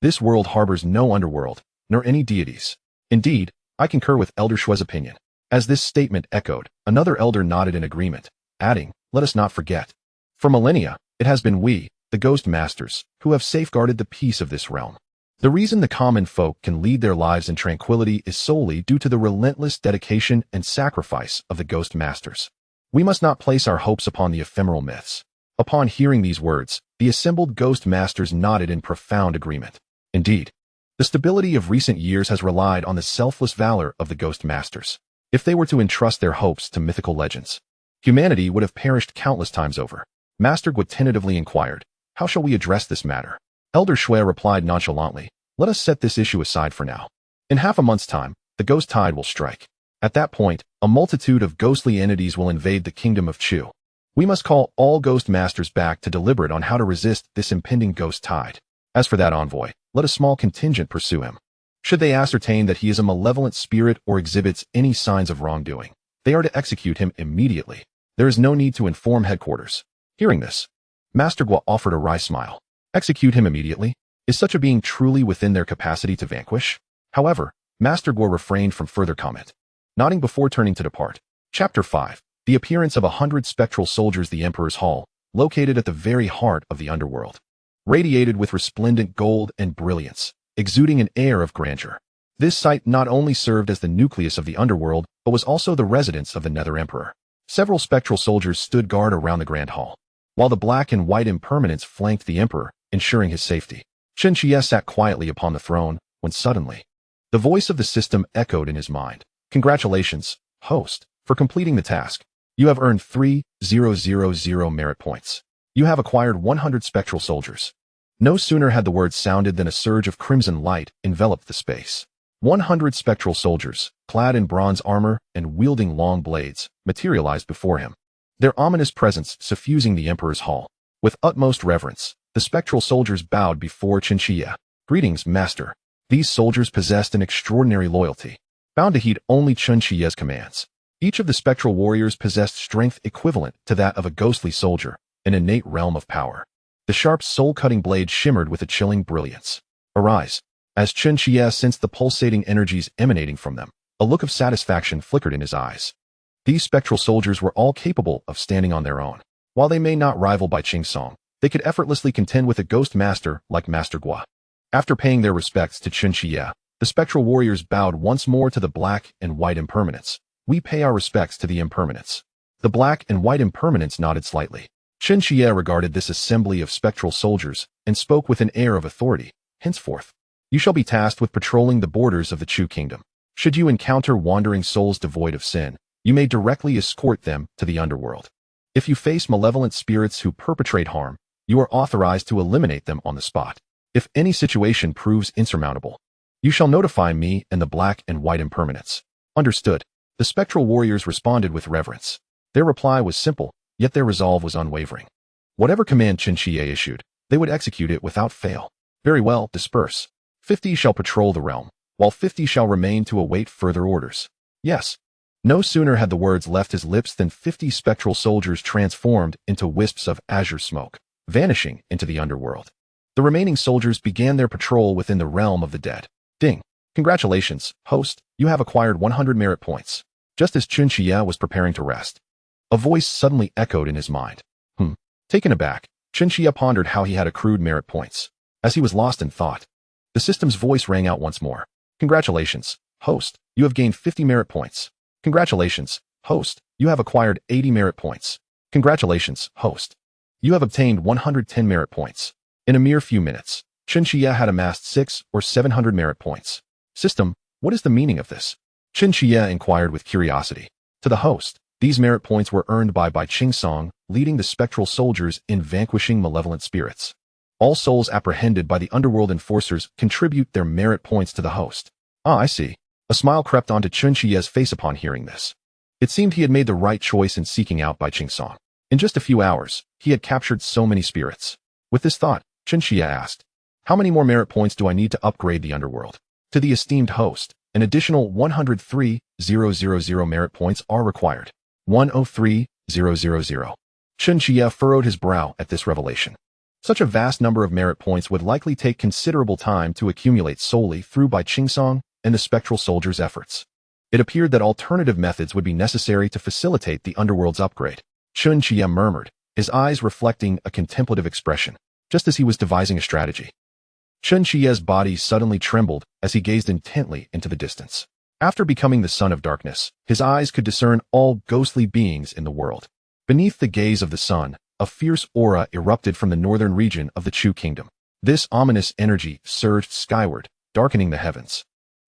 This world harbors no underworld, nor any deities. Indeed, I concur with Elder Shue's opinion." As this statement echoed, another elder nodded in agreement, adding, "Let us not forget. For millennia, it has been we, the ghost masters, who have safeguarded the peace of this realm. The reason the common folk can lead their lives in tranquility is solely due to the relentless dedication and sacrifice of the ghost masters. We must not place our hopes upon the ephemeral myths." Upon hearing these words, the assembled ghost masters nodded in profound agreement. Indeed, the stability of recent years has relied on the selfless valor of the ghost masters. If they were to entrust their hopes to mythical legends, humanity would have perished countless times over. Master Guo tentatively inquired, "How shall we address this matter?" Elder Shui replied nonchalantly, "Let us set this issue aside for now. In half a month's time, the ghost tide will strike. At that point, a multitude of ghostly entities will invade the kingdom of Chu. We must call all ghost masters back to deliberate on how to resist this impending ghost tide. As for that envoy, let a small contingent pursue him. Should they ascertain that he is a malevolent spirit or exhibits any signs of wrongdoing, they are to execute him immediately. There is no need to inform headquarters." Hearing this, Master Guo offered a wry smile. Execute him immediately? Is such a being truly within their capacity to vanquish? However, Master Guo refrained from further comment, nodding before turning to depart. Chapter 5. The appearance of 100 spectral soldiers. The Emperor's Hall, located at the very heart of the underworld, radiated with resplendent gold and brilliance, exuding an air of grandeur. This site not only served as the nucleus of the underworld, but was also the residence of the Nether Emperor. Several spectral soldiers stood guard around the Grand Hall, while the black and white Impermanence flanked the Emperor, ensuring his safety. Chen Qiye sat quietly upon the throne, when suddenly, the voice of the system echoed in his mind. "Congratulations, host, for completing the task. You have earned 3,000 merit points. You have acquired 100 spectral soldiers." No sooner had the words sounded than a surge of crimson light enveloped the space. 100 spectral soldiers, clad in bronze armor and wielding long blades, materialized before him, their ominous presence suffusing the Emperor's hall. With utmost reverence, the spectral soldiers bowed before Chen Qiye. "Greetings, master." These soldiers possessed an extraordinary loyalty, bound to heed only Chen Qiye's commands. Each of the spectral warriors possessed strength equivalent to that of a ghostly soldier, an innate realm of power. The sharp soul-cutting blade shimmered with a chilling brilliance. "Arise." As Chen Qiye sensed the pulsating energies emanating from them, a look of satisfaction flickered in his eyes. These spectral soldiers were all capable of standing on their own. While they may not rival Bai Jingyan, They could effortlessly contend with a ghost master like Master Gua. After paying their respects to Chen Qiye, the spectral warriors bowed once more to the black and white impermanence. We pay our respects to the impermanence. The black and white impermanence nodded slightly. Chen Qiye regarded this assembly of spectral soldiers and spoke with an air of authority. Henceforth, you shall be tasked with patrolling the borders of the Chu kingdom. Should you encounter wandering souls devoid of sin, you may directly escort them to the underworld. If you face malevolent spirits who perpetrate harm, you are authorized to eliminate them on the spot. If any situation proves insurmountable, you shall notify me and the black and white impermanence. Understood. The spectral warriors responded with reverence. Their reply was simple, yet their resolve was unwavering. Whatever command Chen Qiye issued, they would execute it without fail. Very well, disperse. 50 shall patrol the realm, while 50 shall remain to await further orders. Yes. No sooner had the words left his lips than 50 spectral soldiers transformed into wisps of azure smoke, vanishing into the underworld. The remaining soldiers began their patrol within the realm of the dead. Ding. Congratulations, host, you have acquired 100 merit points. Just as Chen Qiye was preparing to rest, a voice suddenly echoed in his mind. Taken aback, Chen Qiye pondered how he had accrued merit points. As he was lost in thought, the system's voice rang out once more. Congratulations, host, you have gained 50 merit points. Congratulations, host, you have acquired 80 merit points. Congratulations, host. You have obtained 110 merit points. In a mere few minutes, Chen Qiye had amassed 600 or 700 merit points. System, what is the meaning of this? Chen Qiye inquired with curiosity. To the host, these merit points were earned by Bai Jingyan, leading the spectral soldiers in vanquishing malevolent spirits. All souls apprehended by the Underworld enforcers contribute their merit points to the host. Ah, I see. A smile crept onto Chen Qiye's face upon hearing this. It seemed he had made the right choice in seeking out Bai Jingyan. In just a few hours, he had captured so many spirits. With this thought, Chen Qiye asked, how many more merit points do I need to upgrade the Underworld? To the esteemed host, an additional 103,000 merit points are required. 103,000. Chen Qiye furrowed his brow at this revelation. Such a vast number of merit points would likely take considerable time to accumulate solely through Bai Jingyan and the spectral soldiers' efforts. It appeared that alternative methods would be necessary to facilitate the Underworld's upgrade. Chen Qiye murmured, his eyes reflecting a contemplative expression, just as he was devising a strategy. Chen Qiye's body suddenly trembled as he gazed intently into the distance. After becoming the son of darkness, his eyes could discern all ghostly beings in the world. Beneath the gaze of the sun, a fierce aura erupted from the northern region of the Chu kingdom. This ominous energy surged skyward, darkening the heavens.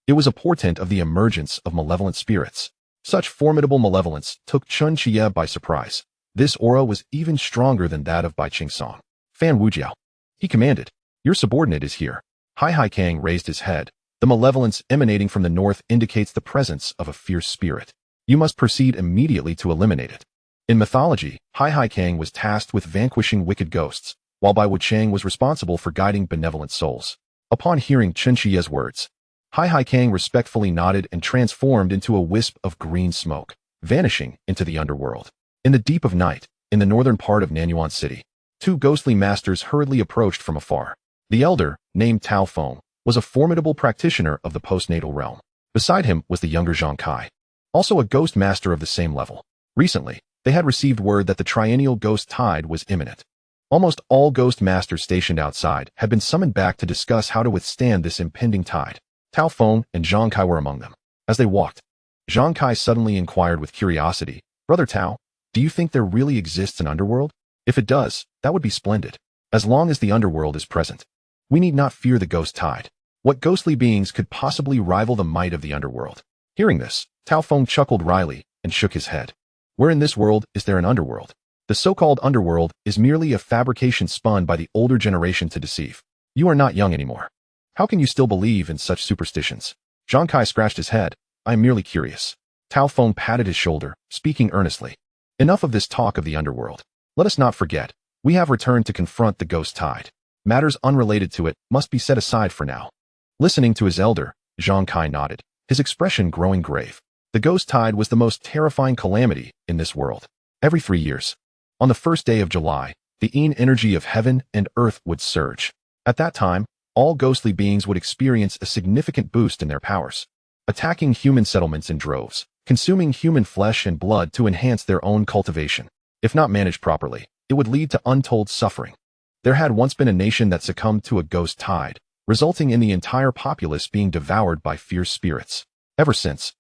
It was a portent of the emergence of malevolent spirits. Such formidable malevolence took Chen Qiye by surprise. This aura was even stronger than that of Bai Jingyan. Fan Wujiao. He commanded, your subordinate is here. Hai Kang raised his head. The malevolence emanating from the north indicates the presence of a fierce spirit. You must proceed immediately to eliminate it. In mythology, Hai Kang was tasked with vanquishing wicked ghosts, while Bai Wuchang was responsible for guiding benevolent souls. Upon hearing Chen Qiye's words, Hai Kang respectfully nodded and transformed into a wisp of green smoke, vanishing into the underworld. In the deep of night, in the northern part of Nanyuan City, two ghostly masters hurriedly approached from afar. The elder, named Tao Feng, was a formidable practitioner of the postnatal realm. Beside him was the younger Zhang Kai, also a ghost master of the same level. Recently, they had received word that the triennial ghost tide was imminent. Almost all ghost masters stationed outside had been summoned back to discuss how to withstand this impending tide. Tao Feng and Zhang Kai were among them. As they walked, Zhang Kai suddenly inquired with curiosity, Brother Tao, do you think there really exists an underworld? If it does, that would be splendid. As long as the underworld is present, we need not fear the ghost tide. What ghostly beings could possibly rival the might of the underworld? Hearing this, Tao Feng chuckled wryly and shook his head. Where in this world is there an underworld? The so-called underworld is merely a fabrication spun by the older generation to deceive. You are not young anymore. How can you still believe in such superstitions? Zhang Kai scratched his head. I am merely curious. Tao Feng patted his shoulder, speaking earnestly. Enough of this talk of the underworld. Let us not forget, we have returned to confront the ghost tide. Matters unrelated to it must be set aside for now. Listening to his elder, Zhang Kai nodded, his expression growing grave. The ghost tide was the most terrifying calamity in this world. Every 3 years, on the first day of July, the yin energy of heaven and earth would surge. At that time, all ghostly beings would experience a significant boost in their powers, attacking human settlements in droves, consuming human flesh and blood to enhance their own cultivation. If not managed properly, it would lead to untold suffering. There had once been a nation that succumbed to a ghost tide, resulting in the entire populace being devoured by fierce spirits. Ever since,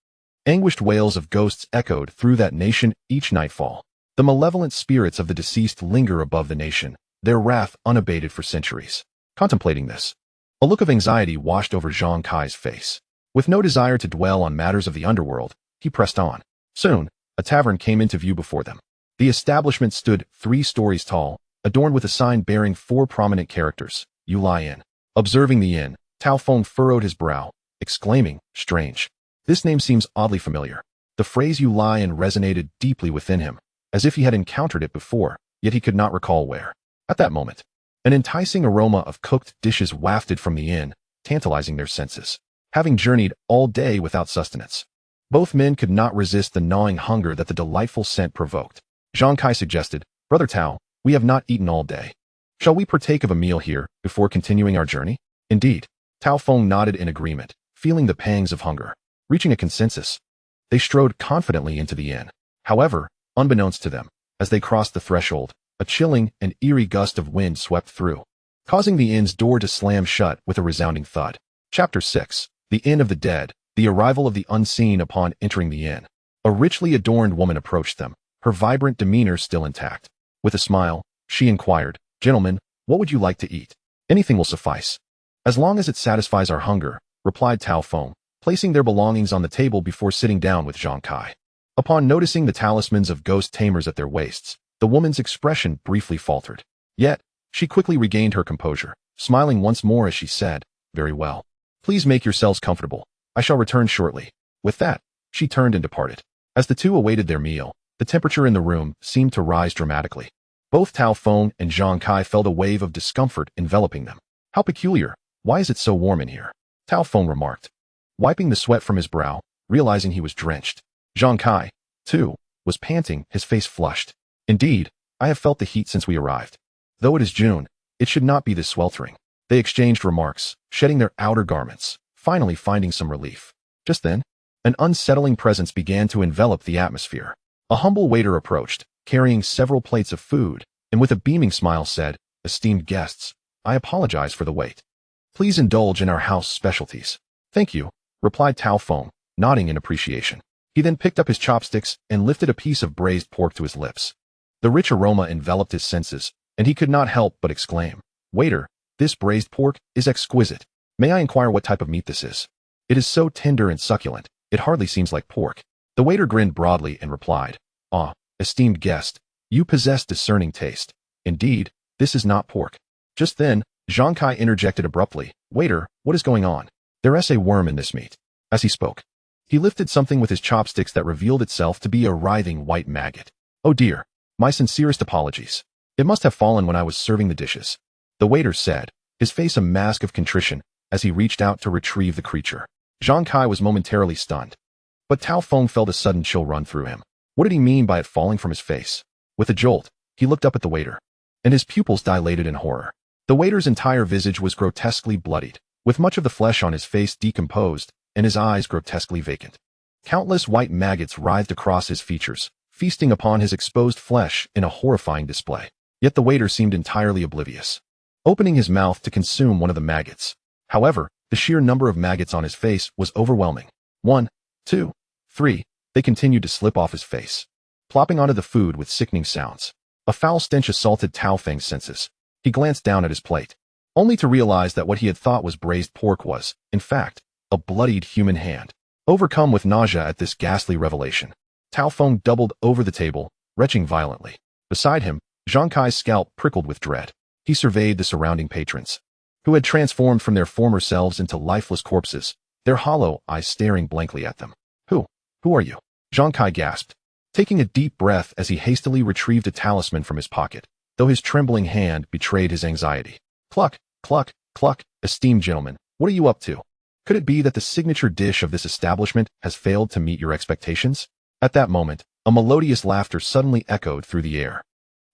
anguished wails of ghosts echoed through that nation each nightfall. The malevolent spirits of the deceased linger above the nation, their wrath unabated for centuries. Contemplating this, a look of anxiety washed over Chen Qiye's face. With no desire to dwell on matters of the underworld, he pressed on. Soon, a tavern came into view before them. The establishment stood 3 stories tall, adorned with a sign bearing 4 prominent characters, "You lie in." Observing the inn, Tao Feng furrowed his brow, exclaiming, "Strange. This name seems oddly familiar." The phrase "you lie in" resonated deeply within him, as if he had encountered it before, yet he could not recall where. At that moment, an enticing aroma of cooked dishes wafted from the inn, tantalizing their senses. Having journeyed all day without sustenance, both men could not resist the gnawing hunger that the delightful scent provoked. Chen Qiye suggested, "Brother Tao, we have not eaten all day. Shall we partake of a meal here before continuing our journey?" Indeed, Tao Feng nodded in agreement, feeling the pangs of hunger. Reaching a consensus, they strode confidently into the inn. However, unbeknownst to them, as they crossed the threshold, a chilling and eerie gust of wind swept through, causing the inn's door to slam shut with a resounding thud. Chapter 6. The Inn of the Dead. The arrival of the unseen. Upon entering the inn, a richly adorned woman approached them, her vibrant demeanor still intact. With a smile, she inquired, "Gentlemen, what would you like to eat?" "Anything will suffice, as long as it satisfies our hunger," replied Tao Feng, placing their belongings on the table before sitting down with Chen Qiye. Upon noticing the talismans of ghost tamers at their waists, the woman's expression briefly faltered. Yet, she quickly regained her composure, smiling once more as she said, "Very well. Please make yourselves comfortable. I shall return shortly." With that, she turned and departed. As the two awaited their meal, the temperature in the room seemed to rise dramatically. Both Tao Feng and Chen Qiye felt a wave of discomfort enveloping them. "How peculiar. Why is it so warm in here?" Tao Feng remarked, wiping the sweat from his brow, realizing he was drenched. Chen Qiye, too, was panting, his face flushed. "Indeed, I have felt the heat since we arrived. Though it is June, it should not be this sweltering." They exchanged remarks, shedding their outer garments, finally finding some relief. Just then, an unsettling presence began to envelop the atmosphere. A humble waiter approached, carrying several plates of food, and with a beaming smile said, "Esteemed guests, I apologize for the wait. Please indulge in our house specialties." "Thank you," replied Tao Feng, nodding in appreciation. He then picked up his chopsticks and lifted a piece of braised pork to his lips. The rich aroma enveloped his senses, and he could not help but exclaim, "Waiter, this braised pork is exquisite. May I inquire what type of meat this is? It is so tender and succulent, it hardly seems like pork." The waiter grinned broadly and replied, "Ah, esteemed guest, you possess discerning taste. Indeed, this is not pork." Just then, Chen Qiye interjected abruptly, "Waiter, what is going on? There is a worm in this meat." As he spoke, he lifted something with his chopsticks that revealed itself to be a writhing white maggot. "Oh dear, my sincerest apologies. It must have fallen when I was serving the dishes," the waiter said, his face a mask of contrition as he reached out to retrieve the creature. Chen Qiye was momentarily stunned, but Tao Feng felt a sudden chill run through him. What did he mean by it falling from his face? With a jolt, he looked up at the waiter, and his pupils dilated in horror. The waiter's entire visage was grotesquely bloodied, with much of the flesh on his face decomposed, and his eyes grotesquely vacant. Countless white maggots writhed across his features, feasting upon his exposed flesh in a horrifying display. Yet the waiter seemed entirely oblivious, opening his mouth to consume one of the maggots. However, the sheer number of maggots on his face was overwhelming. 1, 2, 3, they continued to slip off his face, plopping onto the food with sickening sounds. A foul stench assaulted Tao Feng's senses. He glanced down at his plate, only to realize that what he had thought was braised pork was, in fact, a bloodied human hand. Overcome with nausea at this ghastly revelation, Tao Feng doubled over the table, retching violently. Beside him, Chen Qiye's scalp prickled with dread. He surveyed the surrounding patrons, who had transformed from their former selves into lifeless corpses, their hollow eyes staring blankly at them. Who are you?" Chen Qiye gasped, taking a deep breath as he hastily retrieved a talisman from his pocket, though his trembling hand betrayed his anxiety. "Cluck, cluck, cluck, esteemed gentlemen, what are you up to? Could it be that the signature dish of this establishment has failed to meet your expectations?" At that moment, a melodious laughter suddenly echoed through the air.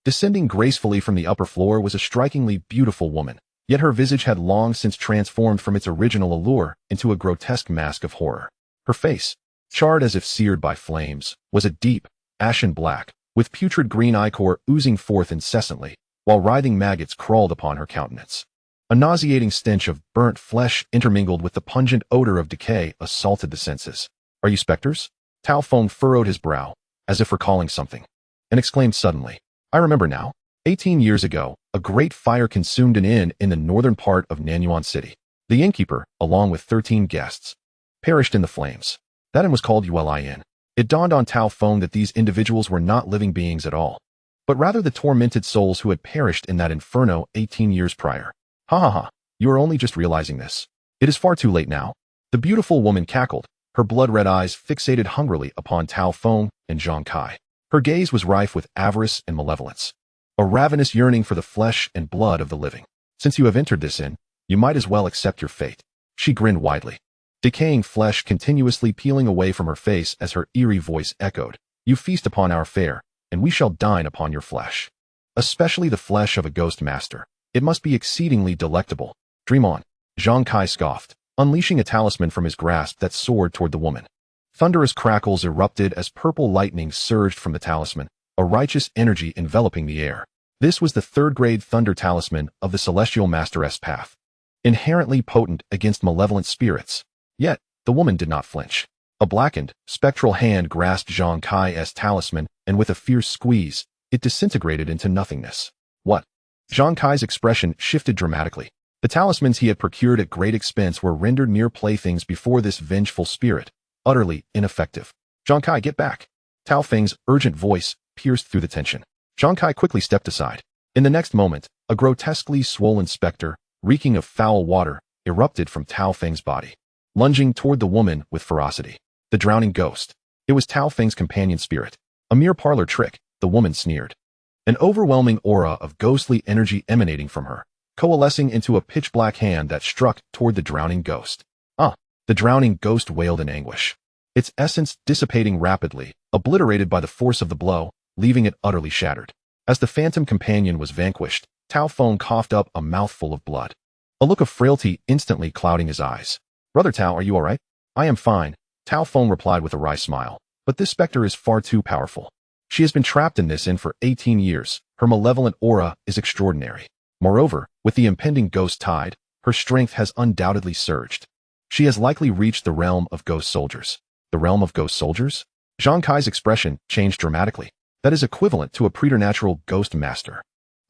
Descending gracefully from the upper floor was a strikingly beautiful woman, yet her visage had long since transformed from its original allure into a grotesque mask of horror. Her face, charred as if seared by flames, was a deep, ashen black, with putrid green ichor oozing forth incessantly, while writhing maggots crawled upon her countenance. A nauseating stench of burnt flesh intermingled with the pungent odor of decay assaulted the senses. "Are you specters?" Tao Feng furrowed his brow, as if recalling something, and exclaimed suddenly, "I remember now. 18 years ago, a great fire consumed an inn in the northern part of Nanyuan City. The innkeeper, along with 13 guests, perished in the flames. That inn was called Yin. It dawned on Tao Feng that these individuals were not living beings at all, but rather the tormented souls who had perished in that inferno 18 years prior. Ha ha ha, you are only just realizing this. It is far too late now." The beautiful woman cackled, her blood-red eyes fixated hungrily upon Tao Feng and Chen Qiye. Her gaze was rife with avarice and malevolence, a ravenous yearning for the flesh and blood of the living. "Since you have entered this inn, you might as well accept your fate." She grinned widely, decaying flesh continuously peeling away from her face as her eerie voice echoed, "You feast upon our fare, and we shall dine upon your flesh. Especially the flesh of a ghost master. It must be exceedingly delectable. Dream on." Chen Qiye scoffed, unleashing a talisman from his grasp that soared toward the woman. Thunderous crackles erupted as purple lightning surged from the talisman, a righteous energy enveloping the air. This was the third-grade thunder talisman of the celestial master's path, inherently potent against malevolent spirits. Yet, the woman did not flinch. A blackened, spectral hand grasped Chen Qiye's talisman, and with a fierce squeeze, it disintegrated into nothingness. "What?" Chen Qiye's expression shifted dramatically. The talismans he had procured at great expense were rendered mere playthings before this vengeful spirit, utterly ineffective. "Chen Qiye, get back!" Tao Feng's urgent voice pierced through the tension. Chen Qiye quickly stepped aside. In the next moment, a grotesquely swollen specter, reeking of foul water, erupted from Tao Feng's body, lunging toward the woman with ferocity. The drowning ghost. It was Tao Feng's companion spirit. "A mere parlor trick," the woman sneered. An overwhelming aura of ghostly energy emanating from her, coalescing into a pitch-black hand that struck toward the drowning ghost. "Ah!" The drowning ghost wailed in anguish, its essence dissipating rapidly, obliterated by the force of the blow, leaving it utterly shattered. As the phantom companion was vanquished, Tao Feng coughed up a mouthful of blood, a look of frailty instantly clouding his eyes. "Brother Tao, are you all right?" "I am fine," Tao Feng replied with a wry smile. "But this specter is far too powerful. She has been trapped in this inn for 18 years. Her malevolent aura is extraordinary. Moreover, with the impending ghost tide, her strength has undoubtedly surged. She has likely reached the realm of ghost soldiers." "The realm of ghost soldiers?" Chen Qiye's expression changed dramatically. "That is equivalent to a preternatural ghost master.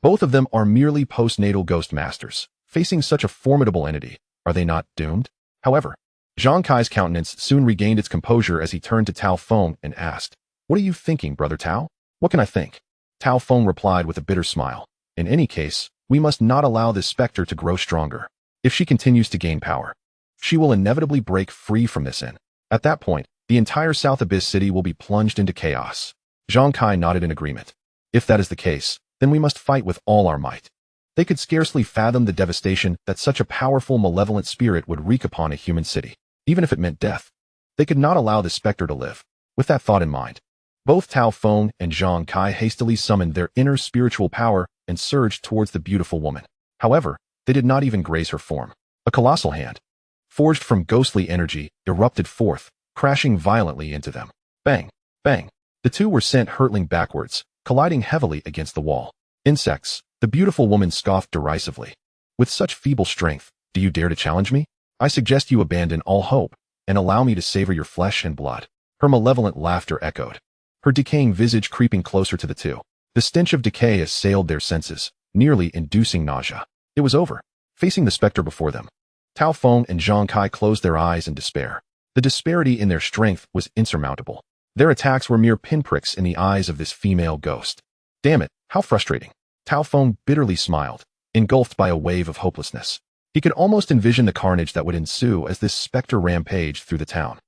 Both of them are merely postnatal ghost masters. Facing such a formidable entity, are they not doomed?" However, Chen Qiye's countenance soon regained its composure as he turned to Tao Feng and asked, "What are you thinking, Brother Tao?" "What can I think?" Tao Feng replied with a bitter smile. "In any case, we must not allow this specter to grow stronger. If she continues to gain power, she will inevitably break free from this inn. At that point, the entire South Abyss city will be plunged into chaos." Chen Qiye nodded in agreement. "If that is the case, then we must fight with all our might." They could scarcely fathom the devastation that such a powerful malevolent spirit would wreak upon a human city, even if it meant death. They could not allow this specter to live. With that thought in mind, both Tao Feng and Chen Qiye hastily summoned their inner spiritual power and surged towards the beautiful woman. However, they did not even graze her form. A colossal hand, forged from ghostly energy, erupted forth, crashing violently into them. Bang! Bang! The two were sent hurtling backwards, colliding heavily against the wall. "Insects," the beautiful woman scoffed derisively. "With such feeble strength, do you dare to challenge me? I suggest you abandon all hope, and allow me to savor your flesh and blood." Her malevolent laughter echoed, her decaying visage creeping closer to the two. The stench of decay assailed their senses, nearly inducing nausea. It was over. Facing the specter before them, Tao Feng and Chen Qiye closed their eyes in despair. The disparity in their strength was insurmountable. Their attacks were mere pinpricks in the eyes of this female ghost. Damn it, how frustrating. Tao Feng bitterly smiled, engulfed by a wave of hopelessness. He could almost envision the carnage that would ensue as this specter rampaged through the town.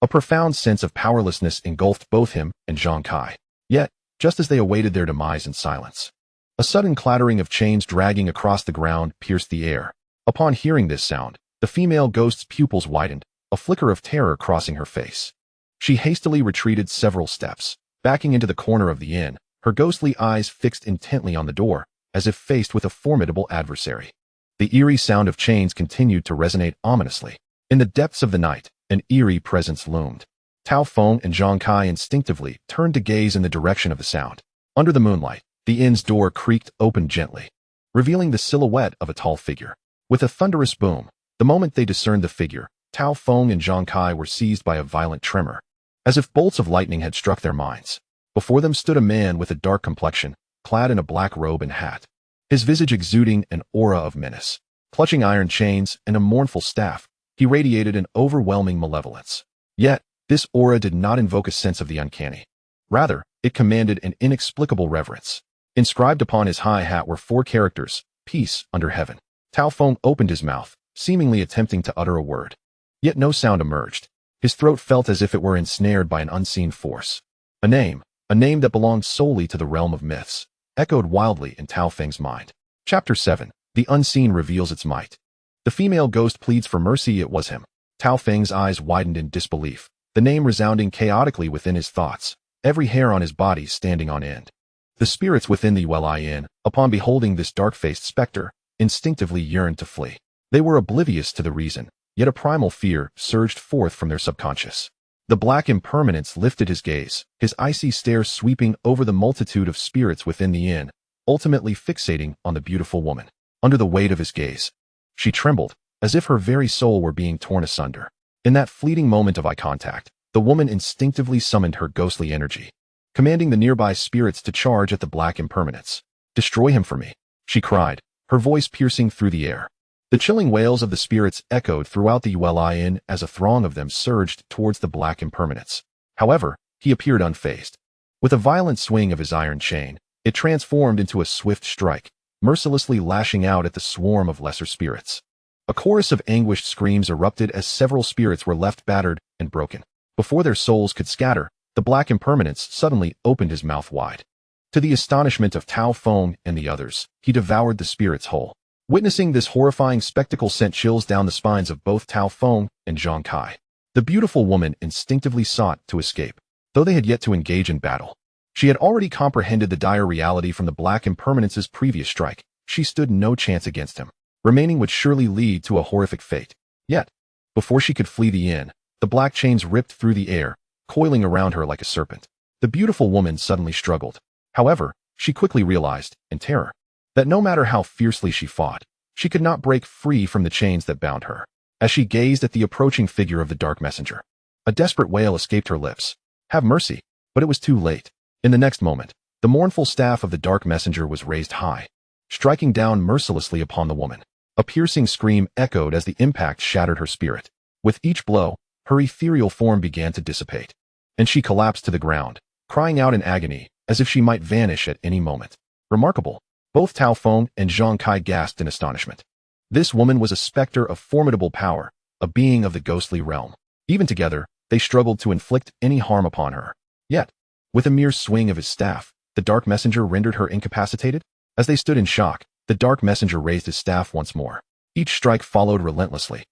A profound sense of powerlessness engulfed both him and Chen Qiye. Yet, just as they awaited their demise in silence, a sudden clattering of chains dragging across the ground pierced the air. Upon hearing this sound, the female ghost's pupils widened, a flicker of terror crossing her face. She hastily retreated several steps, backing into the corner of the inn, her ghostly eyes fixed intently on the door, as if faced with a formidable adversary. The eerie sound of chains continued to resonate ominously. In the depths of the night, an eerie presence loomed. Tao Feng and Chen Qiye instinctively turned to gaze in the direction of the sound. Under the moonlight, The inn's door creaked open gently, revealing the silhouette of a tall figure. With a thunderous boom, the moment they discerned the figure, Tao Feng and Zhang Kai were seized by a violent tremor, as if bolts of lightning had struck their minds. Before them stood a man with a dark complexion, clad in a black robe and hat, his visage exuding an aura of menace. Clutching iron chains and a mournful staff, he radiated an overwhelming malevolence. Yet, this aura did not invoke a sense of the uncanny. Rather, it commanded an inexplicable reverence. Inscribed upon his high hat were 4 characters: peace under heaven. Tao Feng opened his mouth, seemingly attempting to utter a word. Yet no sound emerged. His throat felt as if it were ensnared by an unseen force. A name that belonged solely to the realm of myths, echoed wildly in Tao Feng's mind. Chapter 7. The unseen reveals its might. The female ghost pleads for mercy. It was him. Tao Feng's eyes widened in disbelief, the name resounding chaotically within his thoughts, every hair on his body standing on end. The spirits within the Yueli Inn, upon beholding this dark-faced specter, instinctively yearned to flee. They were oblivious to the reason, yet a primal fear surged forth from their subconscious. The black Impermanence lifted his gaze, his icy stare sweeping over the multitude of spirits within the inn, ultimately fixating on the beautiful woman. Under the weight of his gaze, she trembled, as if her very soul were being torn asunder. In that fleeting moment of eye contact, the woman instinctively summoned her ghostly energy, commanding the nearby spirits to charge at the black Impermanence. "Destroy him for me," she cried, her voice piercing through the air. The chilling wails of the spirits echoed throughout the Yueli Inn as a throng of them surged towards the black Impermanence. However, he appeared unfazed. With a violent swing of his iron chain, it transformed into a swift strike, mercilessly lashing out at the swarm of lesser spirits. A chorus of anguished screams erupted as several spirits were left battered and broken. Before their souls could scatter, the black Impermanence suddenly opened his mouth wide. To the astonishment of Tao Feng and the others, he devoured the spirits whole. Witnessing this horrifying spectacle sent chills down the spines of both Tao Feng and Zhang Kai. The beautiful woman instinctively sought to escape, though they had yet to engage in battle. She had already comprehended the dire reality from the black Impermanence's previous strike. She stood no chance against him. Remaining would surely lead to a horrific fate. Yet, before she could flee the inn, the black chains ripped through the air, coiling around her like a serpent. The beautiful woman suddenly struggled. However, she quickly realized, in terror, that no matter how fiercely she fought, she could not break free from the chains that bound her. As she gazed at the approaching figure of the dark messenger, a desperate wail escaped her lips. "Have mercy," but it was too late. In the next moment, the mournful staff of the dark messenger was raised high, striking down mercilessly upon the woman. A piercing scream echoed as the impact shattered her spirit. With each blow, her ethereal form began to dissipate, and she collapsed to the ground, crying out in agony, as if she might vanish at any moment. Remarkable. Both Tao Feng and Zhang Kai gasped in astonishment. This woman was a specter of formidable power, a being of the ghostly realm. Even together, they struggled to inflict any harm upon her. Yet, with a mere swing of his staff, the dark messenger rendered her incapacitated. As they stood in shock, the dark messenger raised his staff once more. Each strike followed relentlessly,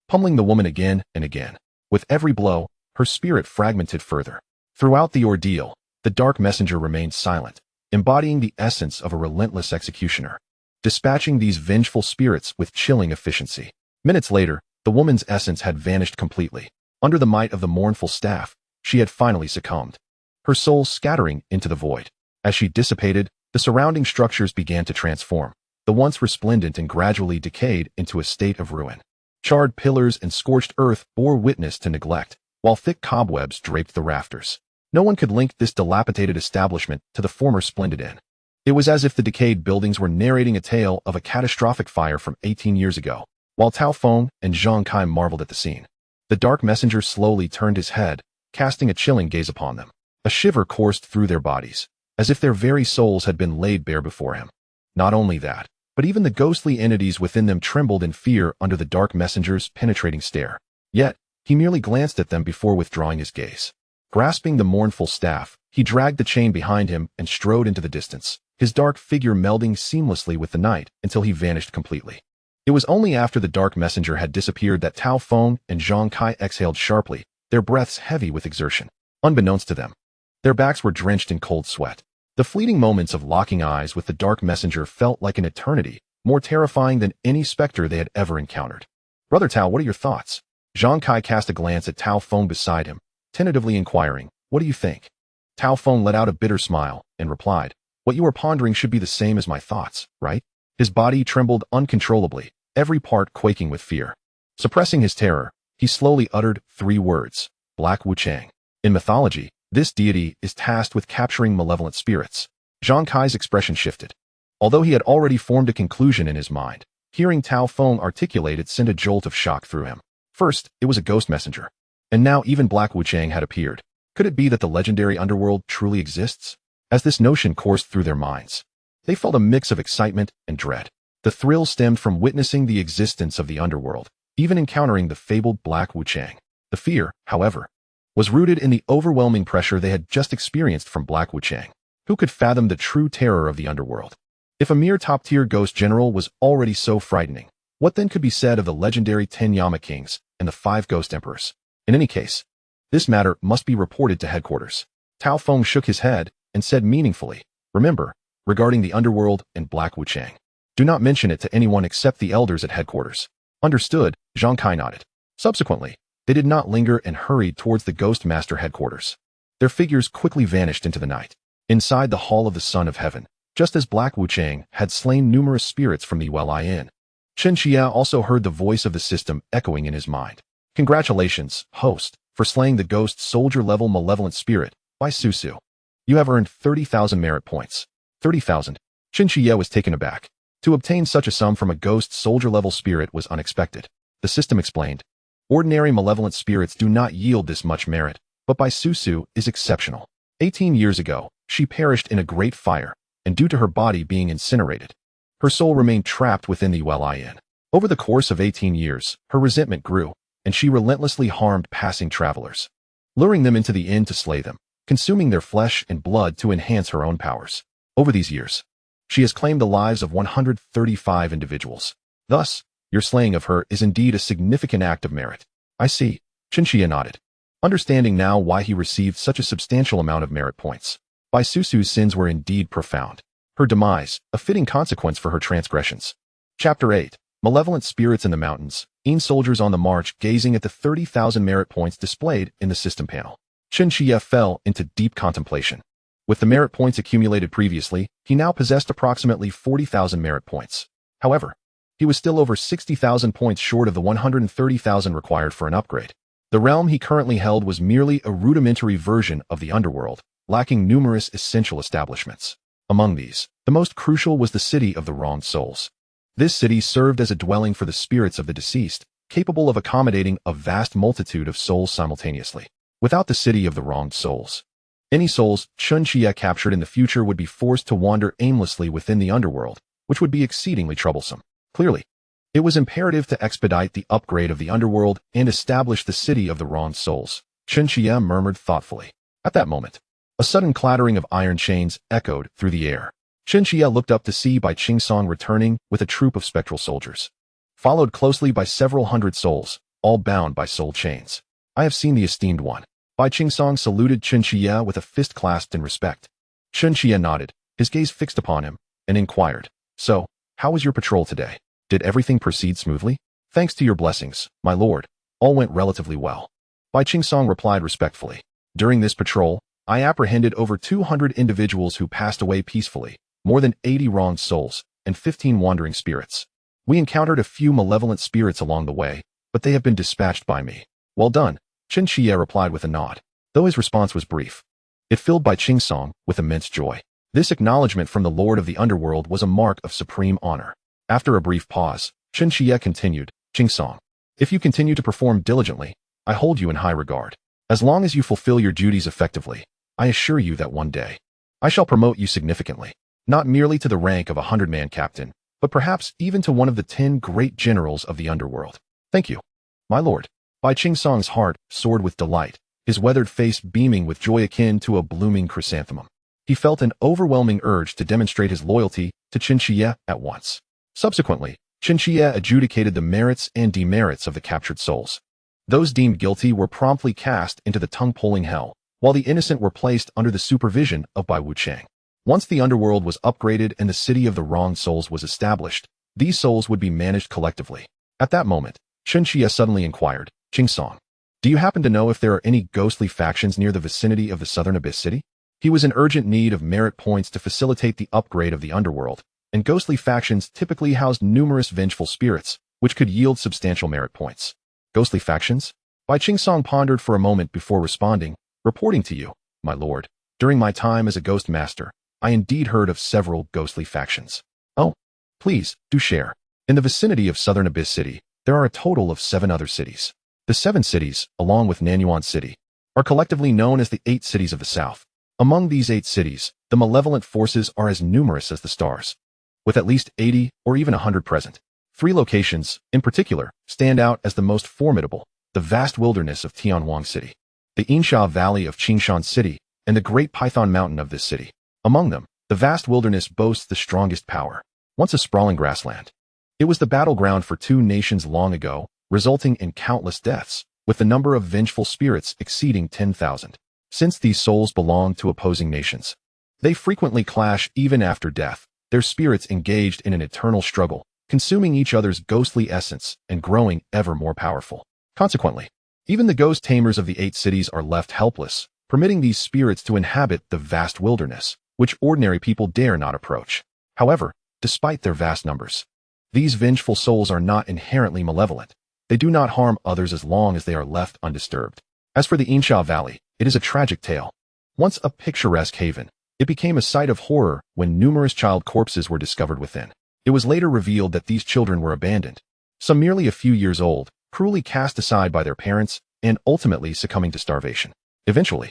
pummeling the woman again and again. With every blow, her spirit fragmented further. Throughout the ordeal, the dark messenger remained silent, embodying the essence of a relentless executioner, dispatching these vengeful spirits with chilling efficiency. Minutes later, the woman's essence had vanished completely. Under the might of the mournful staff, she had finally succumbed, her soul scattering into the void. As she dissipated, the surrounding structures began to transform. The once resplendent and gradually decayed into a state of ruin. Charred pillars and scorched earth bore witness to neglect, while thick cobwebs draped the rafters. No one could link this dilapidated establishment to the former splendid inn. It was as if the decayed buildings were narrating a tale of a catastrophic fire from 18 years ago. While Tao Feng and Zhang Kai marveled at the scene, the dark messenger slowly turned his head, casting a chilling gaze upon them. A shiver coursed through their bodies, as if their very souls had been laid bare before him. Not only that, but even the ghostly entities within them trembled in fear under the dark messenger's penetrating stare. Yet, he merely glanced at them before withdrawing his gaze. Grasping the mournful staff, he dragged the chain behind him and strode into the distance, his dark figure melding seamlessly with the night until he vanished completely. It was only after the dark messenger had disappeared that Tao Feng and Zhang Kai exhaled sharply, their breaths heavy with exertion. Unbeknownst to them, their backs were drenched in cold sweat. The fleeting moments of locking eyes with the dark messenger felt like an eternity, more terrifying than any specter they had ever encountered. "Brother Tao, what are your thoughts?" Zhang Kai cast a glance at Tao Feng beside him, tentatively inquiring, "What do you think?" Tao Feng let out a bitter smile and replied, What you are pondering should be the same as my thoughts, right? His body trembled uncontrollably, every part quaking with fear. Suppressing his terror, he slowly uttered 3 words, Black Wuchang. In mythology, this deity is tasked with capturing malevolent spirits. Zhang Kai's expression shifted. Although he had already formed a conclusion in his mind, hearing Tao Feng articulate it sent a jolt of shock through him. First, it was a ghost messenger. And now even Black Wuchang had appeared. Could it be that the legendary underworld truly exists? As this notion coursed through their minds, they felt a mix of excitement and dread. The thrill stemmed from witnessing the existence of the underworld, even encountering the fabled Black Wuchang. The fear, however, was rooted in the overwhelming pressure they had just experienced from Black Wuchang. Who could fathom the true terror of the underworld? If a mere top-tier ghost general was already so frightening, what then could be said of the legendary 10 Yama Kings and the 5 Ghost Emperors? In any case, this matter must be reported to headquarters. Tao Feng shook his head and said meaningfully, remember, regarding the underworld and Black Wuchang, do not mention it to anyone except the elders at headquarters. Understood, Zhang Kai nodded. Subsequently, they did not linger and hurried towards the Ghost Master headquarters. Their figures quickly vanished into the night. Inside the Hall of the Son of Heaven, just as Black Wuchang had slain numerous spirits from the Welai Inn, Chen Qiye also heard the voice of the system echoing in his mind. Congratulations, host, for slaying the ghost soldier-level malevolent spirit, Bai Susu. You have earned 30,000 merit points. 30,000. Chen Qiye was taken aback. To obtain such a sum from a ghost soldier-level spirit was unexpected. The system explained. Ordinary malevolent spirits do not yield this much merit, but Bai Susu is exceptional. 18 years ago, she perished in a great fire, and due to her body being incinerated, her soul remained trapped within the Welai Inn. Over the course of 18 years, her resentment grew, and she relentlessly harmed passing travelers, luring them into the inn to slay them, consuming their flesh and blood to enhance her own powers. Over these years, she has claimed the lives of 135 individuals. Thus, your slaying of her is indeed a significant act of merit. I see. Chen Qiye nodded, understanding now why he received such a substantial amount of merit points. Bai Susu's sins were indeed profound. Her demise, a fitting consequence for her transgressions. Chapter 8. Malevolent Spirits in the Mountains. Soldiers on the march gazing at the 30,000 merit points displayed in the system panel. Chen Qiye fell into deep contemplation. With the merit points accumulated previously, he now possessed approximately 40,000 merit points. However, he was still over 60,000 points short of the 130,000 required for an upgrade. The realm he currently held was merely a rudimentary version of the underworld, lacking numerous essential establishments. Among these, the most crucial was the City of the Wronged Souls. This city served as a dwelling for the spirits of the deceased, capable of accommodating a vast multitude of souls simultaneously. Without the City of the Wronged Souls, any souls Chen Qiye captured in the future would be forced to wander aimlessly within the underworld, which would be exceedingly troublesome. Clearly, it was imperative to expedite the upgrade of the underworld and establish the City of the Wronged Souls. Chen Qiye murmured thoughtfully. At that moment, a sudden clattering of iron chains echoed through the air. Chen Qiye looked up to see Bai Jingyan returning with a troop of spectral soldiers, followed closely by several hundred souls, all bound by soul chains. I have seen the esteemed one. Bai Jingyan saluted Chen Qiye with a fist clasped in respect. Chen Qiye nodded, his gaze fixed upon him, and inquired, So, how was your patrol today? Did everything proceed smoothly? Thanks to your blessings, my lord, all went relatively well. Bai Jingyan replied respectfully. During this patrol, I apprehended over 200 individuals who passed away peacefully, more than 80 wronged souls, and 15 wandering spirits. We encountered a few malevolent spirits along the way, but they have been dispatched by me. Well done, Chen Qiye replied with a nod. Though his response was brief, it filled Bai Jingyan with immense joy. This acknowledgement from the Lord of the Underworld was a mark of supreme honor. After a brief pause, Chen Qiye continued, Jingyan, if you continue to perform diligently, I hold you in high regard. As long as you fulfill your duties effectively, I assure you that one day, I shall promote you significantly, not merely to the rank of a 100-man captain, but perhaps even to one of the 10 great generals of the underworld. Thank you, my lord. Bai Jingyan's heart soared with delight, his weathered face beaming with joy akin to a blooming chrysanthemum. He felt an overwhelming urge to demonstrate his loyalty to Chen Qiye at once. Subsequently, Chen Qiye adjudicated the merits and demerits of the captured souls. Those deemed guilty were promptly cast into the tongue-pulling hell, while the innocent were placed under the supervision of Bai Wuchang. Once the underworld was upgraded and the City of the Wronged Souls was established, these souls would be managed collectively. At that moment, Chen Qiye suddenly inquired, Jingyan, do you happen to know if there are any ghostly factions near the vicinity of the Southern Abyss City? He was in urgent need of merit points to facilitate the upgrade of the underworld, and ghostly factions typically housed numerous vengeful spirits, which could yield substantial merit points. Ghostly factions? Bai Jingyan pondered for a moment before responding, reporting to you, my lord. During my time as a ghost master, I indeed heard of several ghostly factions. Oh, please, do share. In the vicinity of Southern Abyss City, there are a total of 7 other cities. The 7 cities, along with Nanyuan City, are collectively known as the 8 cities of the South. Among these 8 cities, the malevolent forces are as numerous as the stars, with at least 80 or even 100 present. 3 locations, in particular, stand out as the most formidable: the vast wilderness of Nanyuan City, the Insha Valley of Qingshan City, and the Great Python Mountain of this city. Among them, the vast wilderness boasts the strongest power. Once a sprawling grassland, it was the battleground for 2 nations long ago, resulting in countless deaths, with the number of vengeful spirits exceeding 10,000. Since these souls belong to opposing nations, they frequently clash even after death, their spirits engaged in an eternal struggle, consuming each other's ghostly essence and growing ever more powerful. Consequently, even the ghost tamers of the 8 cities are left helpless, permitting these spirits to inhabit the vast wilderness, which ordinary people dare not approach. However, despite their vast numbers, these vengeful souls are not inherently malevolent. They do not harm others as long as they are left undisturbed. As for the Insha Valley, it is a tragic tale. Once a picturesque haven, it became a sight of horror when numerous child corpses were discovered within. It was later revealed that these children were abandoned, some merely a few years old, cruelly cast aside by their parents, and ultimately succumbing to starvation. Eventually,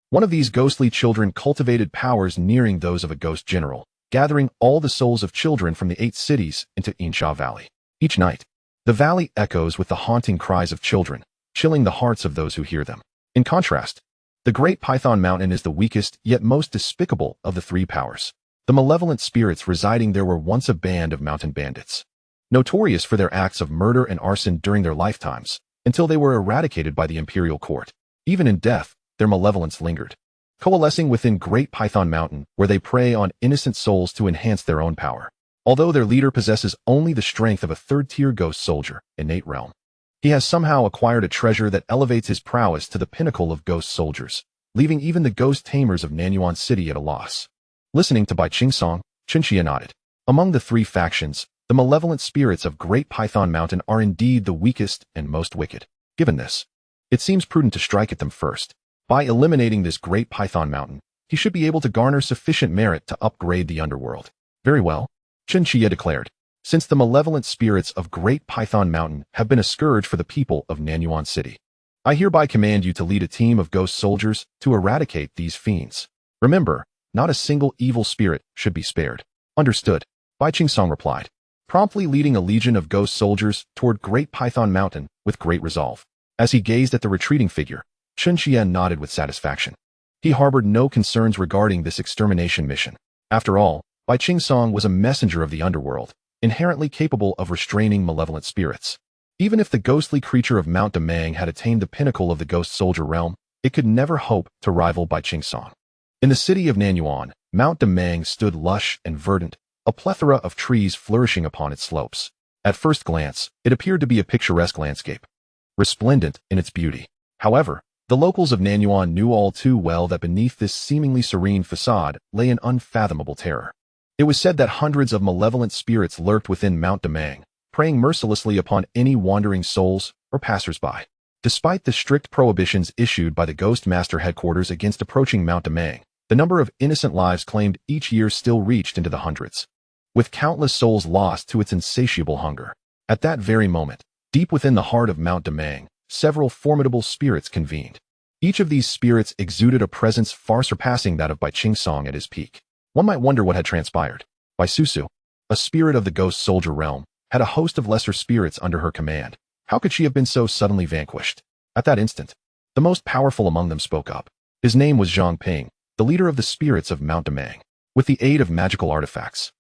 one of these ghostly children cultivated powers nearing those of a ghost general, gathering all the souls of children from the 8 cities into Insha Valley. Each night, the valley echoes with the haunting cries of children, chilling the hearts of those who hear them. In contrast, the Great Python Mountain is the weakest yet most despicable of the 3 powers. The malevolent spirits residing there were once a band of mountain bandits, notorious for their acts of murder and arson during their lifetimes, until they were eradicated by the imperial court. Even in death, their malevolence lingered, coalescing within Great Python Mountain, where they prey on innocent souls to enhance their own power. Although their leader possesses only the strength of a 3rd-tier ghost soldier, innate realm, he has somehow acquired a treasure that elevates his prowess to the pinnacle of ghost soldiers, leaving even the ghost tamers of Nanyuan City at a loss. Listening to Bai Jingyan, Chen Qiye nodded. Among the 3 factions, the malevolent spirits of Great Python Mountain are indeed the weakest and most wicked. Given this, it seems prudent to strike at them first. By eliminating this Great Python Mountain, he should be able to garner sufficient merit to upgrade the underworld. Very well, Chen Qiye declared. Since the malevolent spirits of Great Python Mountain have been a scourge for the people of Nanyuan City, I hereby command you to lead a team of ghost soldiers to eradicate these fiends. Remember, not a single evil spirit should be spared. Understood, Bai Jingyan replied, promptly leading a legion of ghost soldiers toward Great Python Mountain with great resolve. As he gazed at the retreating figure, Chen Qiye nodded with satisfaction. He harbored no concerns regarding this extermination mission. After all, Bai Jingyan was a messenger of the underworld, inherently capable of restraining malevolent spirits. Even if the ghostly creature of Mount Demang had attained the pinnacle of the ghost soldier realm, it could never hope to rival Bai Jingyan. In the city of Nanyuan, Mount Demang stood lush and verdant, a plethora of trees flourishing upon its slopes. At first glance, it appeared to be a picturesque landscape, resplendent in its beauty. However, the locals of Nanyuan knew all too well that beneath this seemingly serene facade lay an unfathomable terror. It was said that hundreds of malevolent spirits lurked within Mount Demang, preying mercilessly upon any wandering souls or passers-by. Despite the strict prohibitions issued by the Ghost Master headquarters against approaching Mount Demang, the number of innocent lives claimed each year still reached into the hundreds, with countless souls lost to its insatiable hunger. At that very moment, deep within the heart of Mount Demang, several formidable spirits convened. Each of these spirits exuded a presence far surpassing that of Bai Jingyan at his peak. One might wonder what had transpired. Bai Susu, a spirit of the ghost soldier realm, had a host of lesser spirits under her command. How could she have been so suddenly vanquished? At that instant, the most powerful among them spoke up. His name was Zhang Ping, the leader of the spirits of Mount Demang. With the aid of magical artifacts,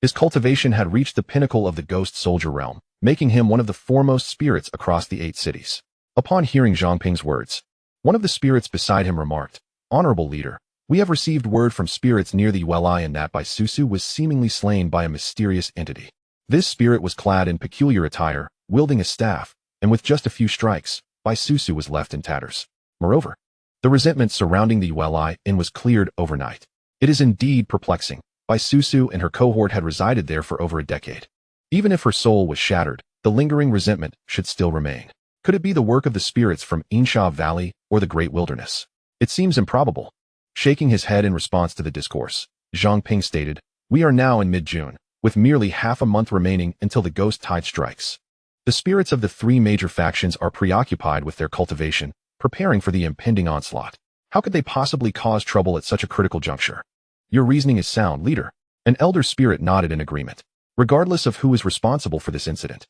his cultivation had reached the pinnacle of the ghost soldier realm, making him one of the foremost spirits across the 8 cities. Upon hearing Zhang Ping's words, one of the spirits beside him remarked, "Honorable leader, we have received word from spirits near the Yuelai that Bai Susu was seemingly slain by a mysterious entity. This spirit was clad in peculiar attire, wielding a staff, and with just a few strikes, Bai Susu was left in tatters. Moreover, The resentment surrounding the Bai Inn was cleared overnight. It is indeed perplexing. Bai Susu and her cohort had resided there for over a decade. Even if her soul was shattered, the lingering resentment should still remain. Could it be the work of the spirits from Insha Valley or the Great Wilderness? It seems improbable. Shaking his head in response to the discourse, Zhang Ping stated, "We are now in mid-June, with merely half a month remaining until the ghost tide strikes. The spirits of the three major factions are preoccupied with their cultivation, preparing for the impending onslaught. How could they possibly cause trouble at such a critical juncture?" "Your reasoning is sound, leader." An elder spirit nodded in agreement. Regardless of who is responsible for this incident,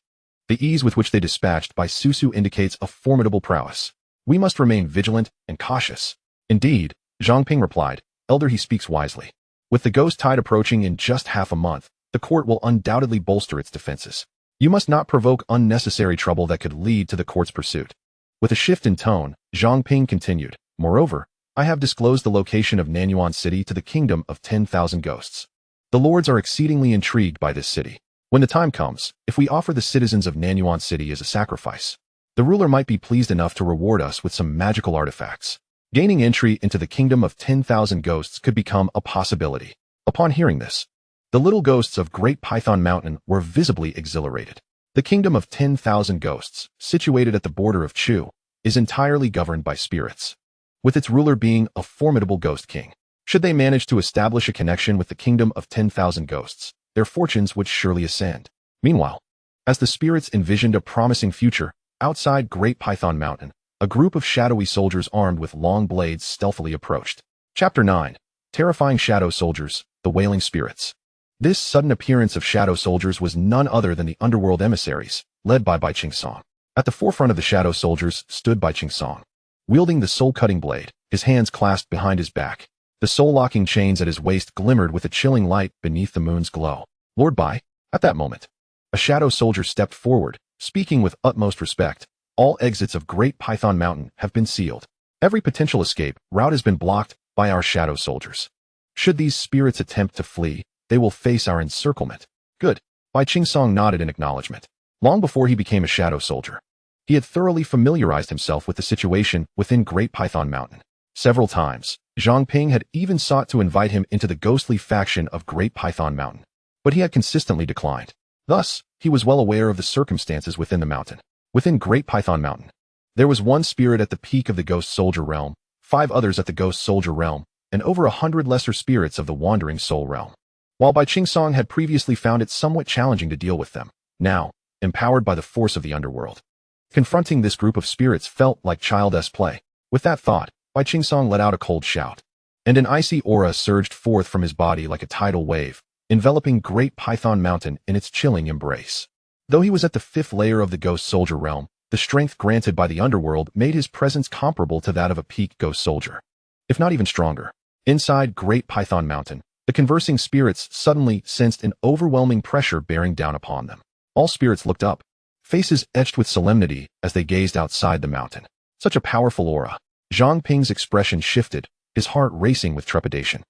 the ease with which they dispatched Bai Susu indicates a formidable prowess. We must remain vigilant and cautious. Indeed, Zhang Ping replied, "Elder, he speaks wisely. With the ghost tide approaching in just half a month, the court will undoubtedly bolster its defenses. You must not provoke unnecessary trouble that could lead to the court's pursuit." With a shift in tone, Zhang Ping continued, "Moreover, I have disclosed the location of Nanyuan City to the kingdom of 10,000 ghosts. The lords are exceedingly intrigued by this city. When the time comes, if we offer the citizens of Nanyuan City as a sacrifice, the ruler might be pleased enough to reward us with some magical artifacts. Gaining entry into the kingdom of 10,000 ghosts could become a possibility." Upon hearing this, the little ghosts of Great Python Mountain were visibly exhilarated. The kingdom of 10,000 ghosts, situated at the border of Chu, is entirely governed by spirits, with its ruler being a formidable ghost king. Should they manage to establish a connection with the kingdom of 10,000 ghosts, their fortunes would surely ascend. Meanwhile, as the spirits envisioned a promising future, outside Great Python Mountain, a group of shadowy soldiers armed with long blades stealthily approached. Chapter 9. Terrifying Shadow Soldiers, the Wailing Spirits. This sudden appearance of shadow soldiers was none other than the Underworld emissaries, led by Bai Jingyan. At the forefront of the shadow soldiers stood Bai Jingyan, wielding the soul-cutting blade, his hands clasped behind his back. The soul-locking chains at his waist glimmered with a chilling light beneath the moon's glow. "Lord Bai." At that moment, a shadow soldier stepped forward, speaking with utmost respect. "All exits of Great Python Mountain have been sealed. Every potential escape route has been blocked by our shadow soldiers. Should these spirits attempt to flee, they will face our encirclement." "Good." Bai Jingyan nodded in acknowledgement. Long before he became a shadow soldier, he had thoroughly familiarized himself with the situation within Great Python Mountain. Several times, Zhang Ping had even sought to invite him into the ghostly faction of Great Python Mountain, but he had consistently declined. Thus, he was well aware of the circumstances within the mountain. Within Great Python Mountain, there was one spirit at the peak of the Ghost Soldier realm, 5 others at the Ghost Soldier realm, and over 100 lesser spirits of the Wandering Soul realm. While Bai Jingyan had previously found it somewhat challenging to deal with them, now, empowered by the force of the Underworld, confronting this group of spirits felt like childish play. With that thought, Bai Jingyan let out a cold shout, and an icy aura surged forth from his body like a tidal wave, enveloping Great Python Mountain in its chilling embrace. Though he was at the 5th layer of the Ghost Soldier realm, the strength granted by the Underworld made his presence comparable to that of a peak Ghost Soldier, if not even stronger. Inside Great Python Mountain, the conversing spirits suddenly sensed an overwhelming pressure bearing down upon them. All spirits looked up, faces etched with solemnity as they gazed outside the mountain. Such a powerful aura. Zhang Ping's expression shifted, his heart racing with trepidation,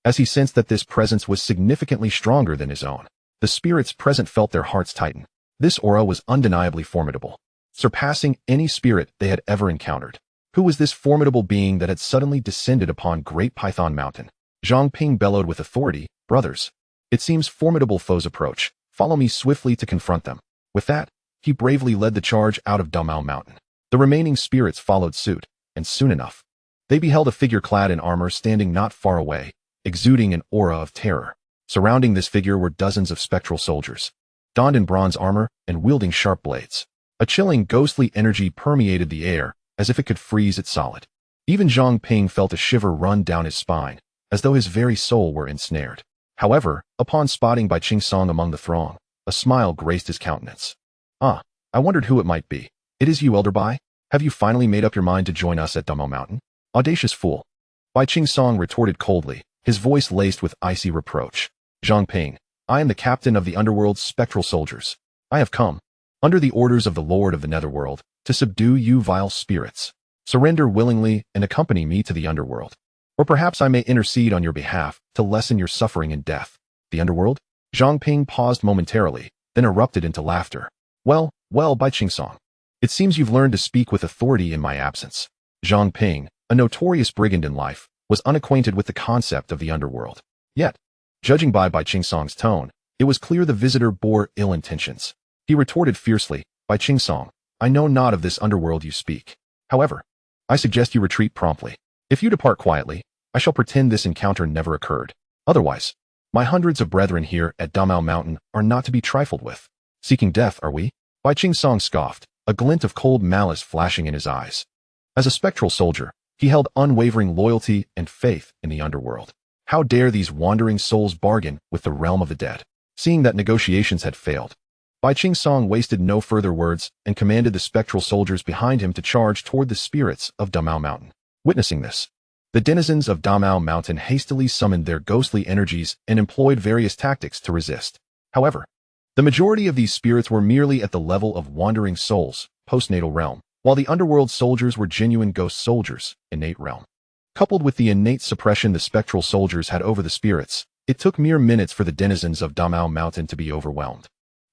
as he sensed that this presence was significantly stronger than his own. The spirits present felt their hearts tighten. This aura was undeniably formidable, surpassing any spirit they had ever encountered. Who was this formidable being that had suddenly descended upon Great Python Mountain? Zhang Ping bellowed with authority, "Brothers, it seems formidable foes approach. Follow me swiftly to confront them." With that, he bravely led the charge out of Dumao Mountain. The remaining spirits followed suit, and soon enough, they beheld a figure clad in armor standing not far away, exuding an aura of terror. Surrounding this figure were dozens of spectral soldiers, donned in bronze armor and wielding sharp blades. A chilling, ghostly energy permeated the air, as if it could freeze it solid. Even Zhang Ping felt a shiver run down his spine, as though his very soul were ensnared. However, upon spotting Bai Jingyan among the throng, a smile graced his countenance. "Ah, I wondered who it might be. It is you, Elder Bai? Have you finally made up your mind to join us at Dumao Mountain?" "Audacious fool." Bai Jingyan retorted coldly, his voice laced with icy reproach. "Zhang Ping, I am the captain of the Underworld's spectral soldiers. I have come, under the orders of the Lord of the Netherworld, to subdue you vile spirits. Surrender willingly and accompany me to the Underworld. Or perhaps I may intercede on your behalf to lessen your suffering and death." "The Underworld?" Zhang Ping paused momentarily, then erupted into laughter. Well, Bai Jingyan, it seems you've learned to speak with authority in my absence." Zhang Ping, a notorious brigand in life, was unacquainted with the concept of the underworld. Yet, judging by Bai Qingsong's tone, it was clear the visitor bore ill intentions. He retorted fiercely, "Bai Qingsong, I know not of this underworld you speak. However, I suggest you retreat promptly. If you depart quietly, I shall pretend this encounter never occurred. Otherwise, my hundreds of brethren here at Damao Mountain are not to be trifled with. Seeking death, are we?" Bai Qingsong scoffed, a glint of cold malice flashing in his eyes. As a spectral soldier, he held unwavering loyalty and faith in the underworld. How dare these wandering souls bargain with the realm of the dead? Seeing that negotiations had failed, Bai Qingsong wasted no further words and commanded the spectral soldiers behind him to charge toward the spirits of Damao Mountain. Witnessing this, the denizens of Damao Mountain hastily summoned their ghostly energies and employed various tactics to resist. However, the majority of these spirits were merely at the level of wandering souls, postnatal realm, while the underworld soldiers were genuine ghost soldiers, innate realm. Coupled with the innate suppression the spectral soldiers had over the spirits, it took mere minutes for the denizens of Damao Mountain to be overwhelmed,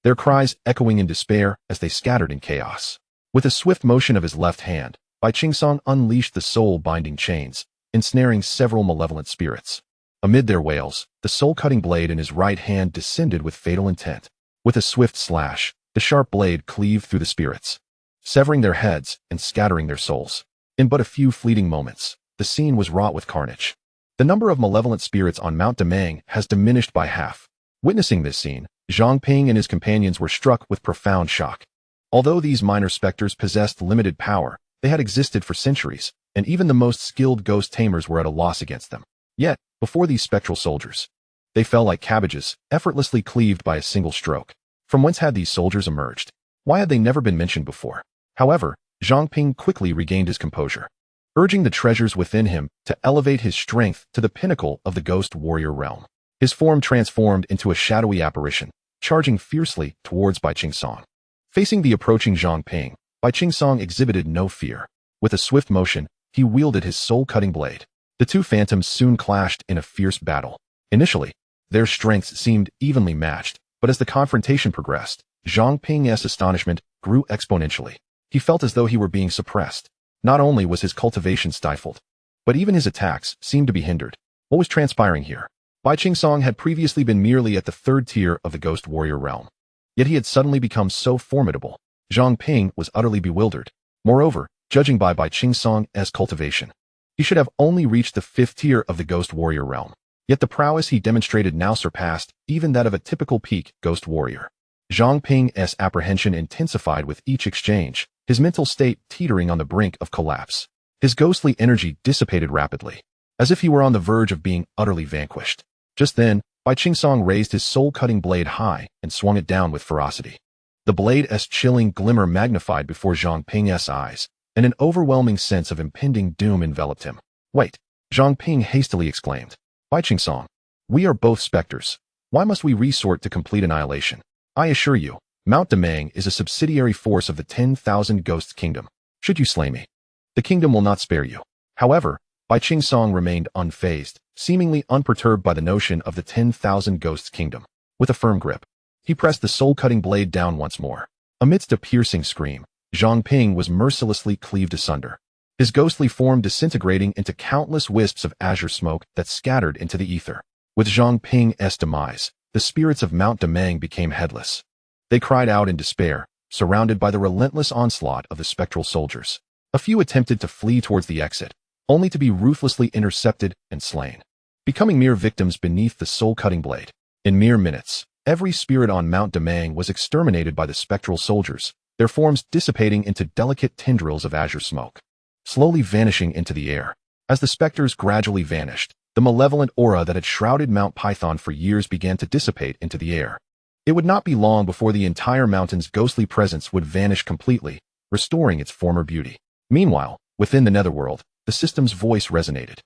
their cries echoing in despair as they scattered in chaos. With a swift motion of his left hand, Bai Qingsong unleashed the soul-binding chains, ensnaring several malevolent spirits. Amid their wails, the soul-cutting blade in his right hand descended with fatal intent. With a swift slash, the sharp blade cleaved through the spirits, severing their heads and scattering their souls. In but a few fleeting moments, the scene was wrought with carnage. The number of malevolent spirits on Mount Teeming has diminished by half. Witnessing this scene, Zhang Ping and his companions were struck with profound shock. Although these minor specters possessed limited power, they had existed for centuries, and even the most skilled ghost tamers were at a loss against them. Yet, before these spectral soldiers, they fell like cabbages, effortlessly cleaved by a single stroke. From whence had these soldiers emerged? Why had they never been mentioned before? However, Zhang Ping quickly regained his composure, urging the treasures within him to elevate his strength to the pinnacle of the ghost warrior realm. His form transformed into a shadowy apparition, charging fiercely towards Bai Qingsong. Facing the approaching Zhang Ping, Bai Qingsong exhibited no fear. With a swift motion, he wielded his soul-cutting blade. The two phantoms soon clashed in a fierce battle. Initially, their strengths seemed evenly matched, but as the confrontation progressed, Zhang Ping's astonishment grew exponentially. He felt as though he were being suppressed. Not only was his cultivation stifled, but even his attacks seemed to be hindered. What was transpiring here? Bai Qingsong had previously been merely at the third tier of the ghost warrior realm. Yet he had suddenly become so formidable. Zhang Ping was utterly bewildered. Moreover, judging by Bai Qingsong's cultivation, he should have only reached the fifth tier of the ghost warrior realm. Yet the prowess he demonstrated now surpassed even that of a typical peak ghost warrior. Zhang Ping's apprehension intensified with each exchange, his mental state teetering on the brink of collapse. His ghostly energy dissipated rapidly, as if he were on the verge of being utterly vanquished. Just then, Bai Qingsong raised his soul-cutting blade high and swung it down with ferocity. The blade's chilling glimmer magnified before Zhang Ping's eyes, and an overwhelming sense of impending doom enveloped him. "Wait," Zhang Ping hastily exclaimed. "Bai Qingsong, we are both specters. Why must we resort to complete annihilation? I assure you, Mount Teeming is a subsidiary force of the 10,000 Ghosts Kingdom. Should you slay me, the kingdom will not spare you." However, Bai Qingsong remained unfazed, seemingly unperturbed by the notion of the 10,000 Ghosts Kingdom. With a firm grip, he pressed the soul-cutting blade down once more. Amidst a piercing scream, Zhang Ping was mercilessly cleaved asunder, his ghostly form disintegrating into countless wisps of azure smoke that scattered into the ether. With Zhang Ping's demise, the spirits of Mount Teeming became headless. They cried out in despair, surrounded by the relentless onslaught of the spectral soldiers. A few attempted to flee towards the exit, only to be ruthlessly intercepted and slain, becoming mere victims beneath the soul-cutting blade. In mere minutes, every spirit on Mount Teeming was exterminated by the spectral soldiers, their forms dissipating into delicate tendrils of azure smoke, slowly vanishing into the air. As the specters gradually vanished, the malevolent aura that had shrouded Mount Python for years began to dissipate into the air. It would not be long before the entire mountain's ghostly presence would vanish completely, restoring its former beauty. Meanwhile, within the netherworld, the system's voice resonated,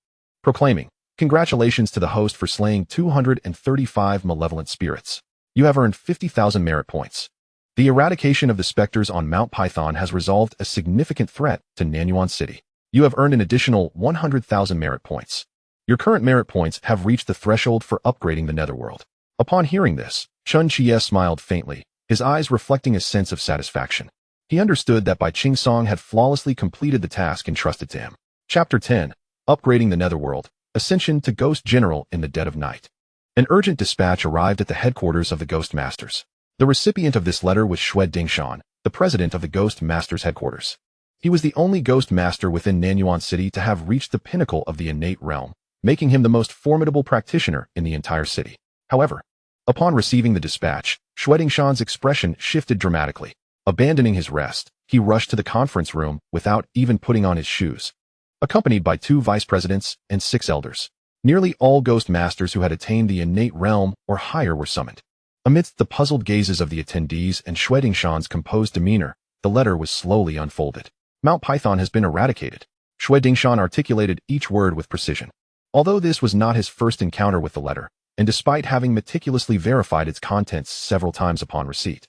proclaiming, "Congratulations to the host for slaying 235 malevolent spirits. You have earned 50,000 merit points. The eradication of the specters on Mount Python has resolved a significant threat to Nanyuan City. You have earned an additional 100,000 merit points. Your current merit points have reached the threshold for upgrading the netherworld." Upon hearing this, Chen Qiye smiled faintly, his eyes reflecting a sense of satisfaction. He understood that Bai Qingsong had flawlessly completed the task entrusted to him. Chapter 10. Upgrading the Netherworld. Ascension to Ghost General in the Dead of Night. An urgent dispatch arrived at the headquarters of the Ghost Masters. The recipient of this letter was Shui Dingshan, the president of the Ghost Masters headquarters. He was the only Ghost Master within Nanyuan City to have reached the pinnacle of the innate realm, making him the most formidable practitioner in the entire city. However, upon receiving the dispatch, Shui Dingshan's expression shifted dramatically. Abandoning his rest, he rushed to the conference room without even putting on his shoes, accompanied by 2 vice presidents and 6 elders. Nearly all Ghost Masters who had attained the innate realm or higher were summoned. Amidst the puzzled gazes of the attendees and Shui Dingshan's composed demeanor, the letter was slowly unfolded. Mount Python has been eradicated. Shui Dingshan articulated each word with precision. Although this was not his first encounter with the letter, and despite having meticulously verified its contents several times upon receipt,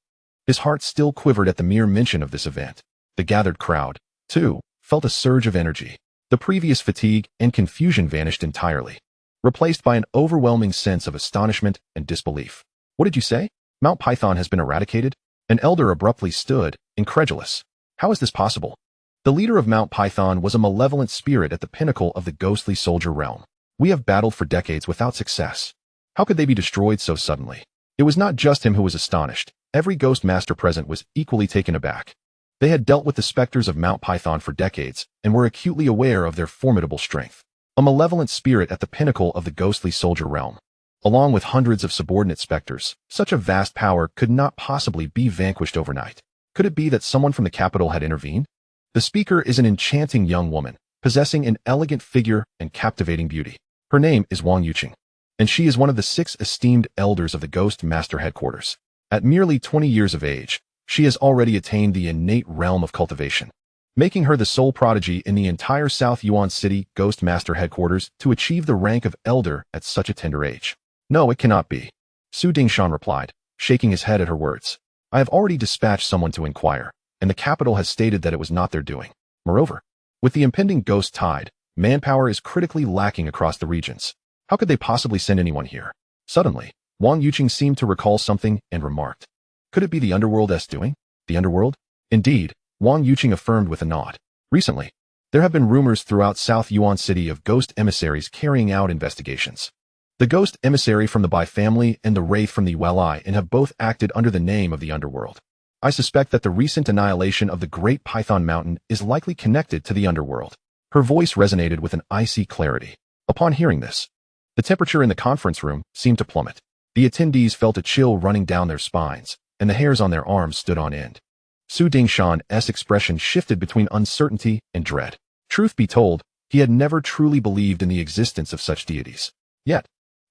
his heart still quivered at the mere mention of this event. The gathered crowd, too, felt a surge of energy. The previous fatigue and confusion vanished entirely, replaced by an overwhelming sense of astonishment and disbelief. What did you say? Mount Python has been eradicated? An elder abruptly stood, incredulous. How is this possible? The leader of Mount Python was a malevolent spirit at the pinnacle of the ghostly soldier realm. We have battled for decades without success. How could they be destroyed so suddenly? It was not just him who was astonished. Every Ghost Master present was equally taken aback. They had dealt with the specters of Mount Python for decades and were acutely aware of their formidable strength. A malevolent spirit at the pinnacle of the ghostly soldier realm. Along with hundreds of subordinate specters, such a vast power could not possibly be vanquished overnight. Could it be that someone from the capital had intervened? The speaker is an enchanting young woman, possessing an elegant figure and captivating beauty. Her name is Wang Yuqing, and she is one of the 6 esteemed elders of the Ghost Master headquarters. At merely 20 years of age, she has already attained the innate realm of cultivation, making her the sole prodigy in the entire South Yuan City Ghost Master headquarters to achieve the rank of elder at such a tender age. No, it cannot be. Su Dingshan replied, shaking his head at her words. I have already dispatched someone to inquire, and the capital has stated that it was not their doing. Moreover, with the impending ghost tide, manpower is critically lacking across the regions. How could they possibly send anyone here? Suddenly, Wang Yuqing seemed to recall something and remarked. Could it be the Underworld's doing? The Underworld? Indeed, Wang Yuqing affirmed with a nod. Recently, there have been rumors throughout South Yuan City of ghost emissaries carrying out investigations. The ghost emissary from the Bai family and the wraith from the Wei and have both acted under the name of the Underworld. I suspect that the recent annihilation of the Great Python Mountain is likely connected to the Underworld. Her voice resonated with an icy clarity. Upon hearing this, the temperature in the conference room seemed to plummet. The attendees felt a chill running down their spines, and the hairs on their arms stood on end. Su Dingshan's expression shifted between uncertainty and dread. Truth be told, he had never truly believed in the existence of such deities. Yet,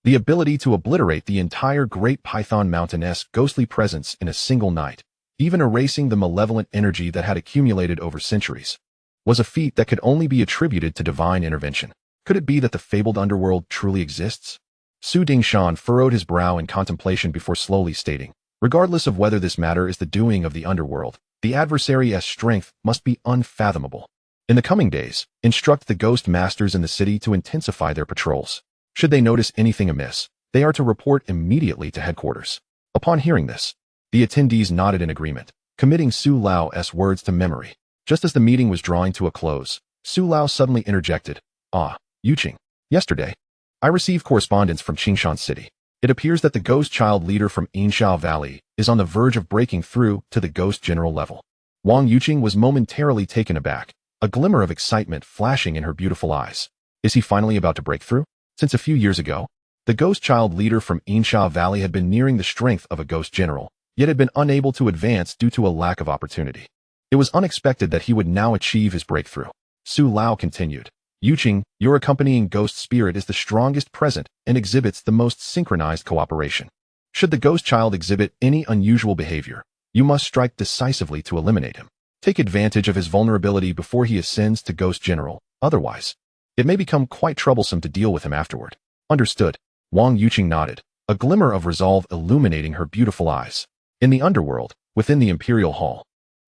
the ability to obliterate the entire Great Python Mountain-esque ghostly presence in a single night, even erasing the malevolent energy that had accumulated over centuries, was a feat that could only be attributed to divine intervention. Could it be that the fabled Underworld truly exists? Su Dingshan furrowed his brow in contemplation before slowly stating, regardless of whether this matter is the doing of the Underworld, the adversary's strength must be unfathomable. In the coming days, instruct the Ghost Masters in the city to intensify their patrols. Should they notice anything amiss, they are to report immediately to headquarters. Upon hearing this, the attendees nodded in agreement, committing Su Lao's words to memory. Just as the meeting was drawing to a close, Su Lao suddenly interjected, Yuqing, yesterday, I received correspondence from Qingshan City. It appears that the ghost child leader from Yinsha Valley is on the verge of breaking through to the ghost general level. Wang Yuqing was momentarily taken aback, a glimmer of excitement flashing in her beautiful eyes. Is he finally about to break through? Since a few years ago, the ghost child leader from Yinsha Valley had been nearing the strength of a ghost general, yet had been unable to advance due to a lack of opportunity. It was unexpected that he would now achieve his breakthrough. Su Lao continued, Yuqing, your accompanying ghost spirit is the strongest present and exhibits the most synchronized cooperation. Should the ghost child exhibit any unusual behavior, you must strike decisively to eliminate him. Take advantage of his vulnerability before he ascends to ghost general, otherwise, it may become quite troublesome to deal with him afterward. Understood. Wang Yuqing nodded, a glimmer of resolve illuminating her beautiful eyes. In the Underworld, within the Imperial Hall,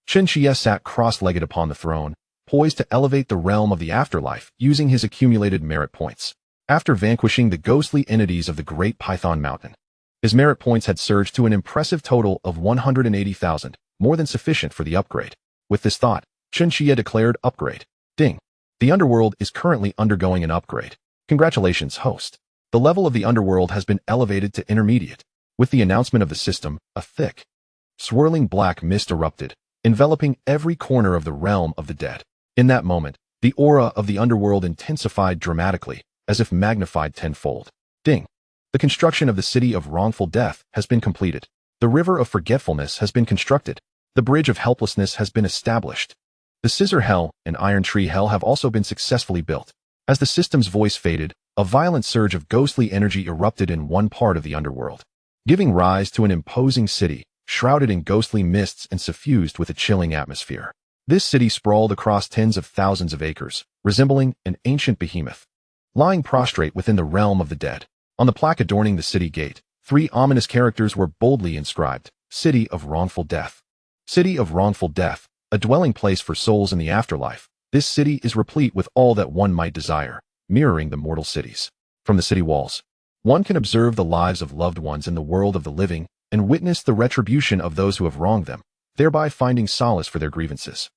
Chen Qiye sat cross-legged upon the throne, poised to elevate the realm of the afterlife using his accumulated merit points. After vanquishing the ghostly entities of the Great Python Mountain, his merit points had surged to an impressive total of 180,000, more than sufficient for the upgrade. With this thought, Chen Qiye declared upgrade. Ding. The Underworld is currently undergoing an upgrade. Congratulations, host. The level of the Underworld has been elevated to intermediate. With the announcement of the system, a thick, swirling black mist erupted, enveloping every corner of the realm of the dead. In that moment, the aura of the Underworld intensified dramatically, as if magnified tenfold. Ding! The construction of the city of wrongful death has been completed. The river of forgetfulness has been constructed. The bridge of helplessness has been established. The Scissor Hell and Iron Tree Hell have also been successfully built. As the system's voice faded, a violent surge of ghostly energy erupted in one part of the Underworld, giving rise to an imposing city, shrouded in ghostly mists and suffused with a chilling atmosphere. This city sprawled across tens of thousands of acres, resembling an ancient behemoth, lying prostrate within the realm of the dead. On the plaque adorning the city gate, 3 ominous characters were boldly inscribed: City of Wrongful Death. City of Wrongful Death, a dwelling place for souls in the afterlife. This city is replete with all that one might desire, mirroring the mortal cities. From the city walls, one can observe the lives of loved ones in the world of the living and witness the retribution of those who have wronged them, thereby finding solace for their grievances.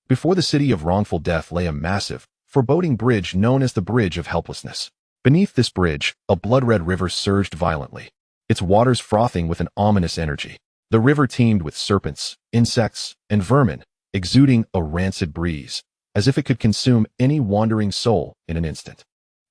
Before the city of wrongful death lay a massive, foreboding bridge known as the Bridge of Helplessness. Beneath this bridge, a blood-red river surged violently, its waters frothing with an ominous energy. The river teemed with serpents, insects, and vermin, exuding a rancid breeze, as if it could consume any wandering soul in an instant.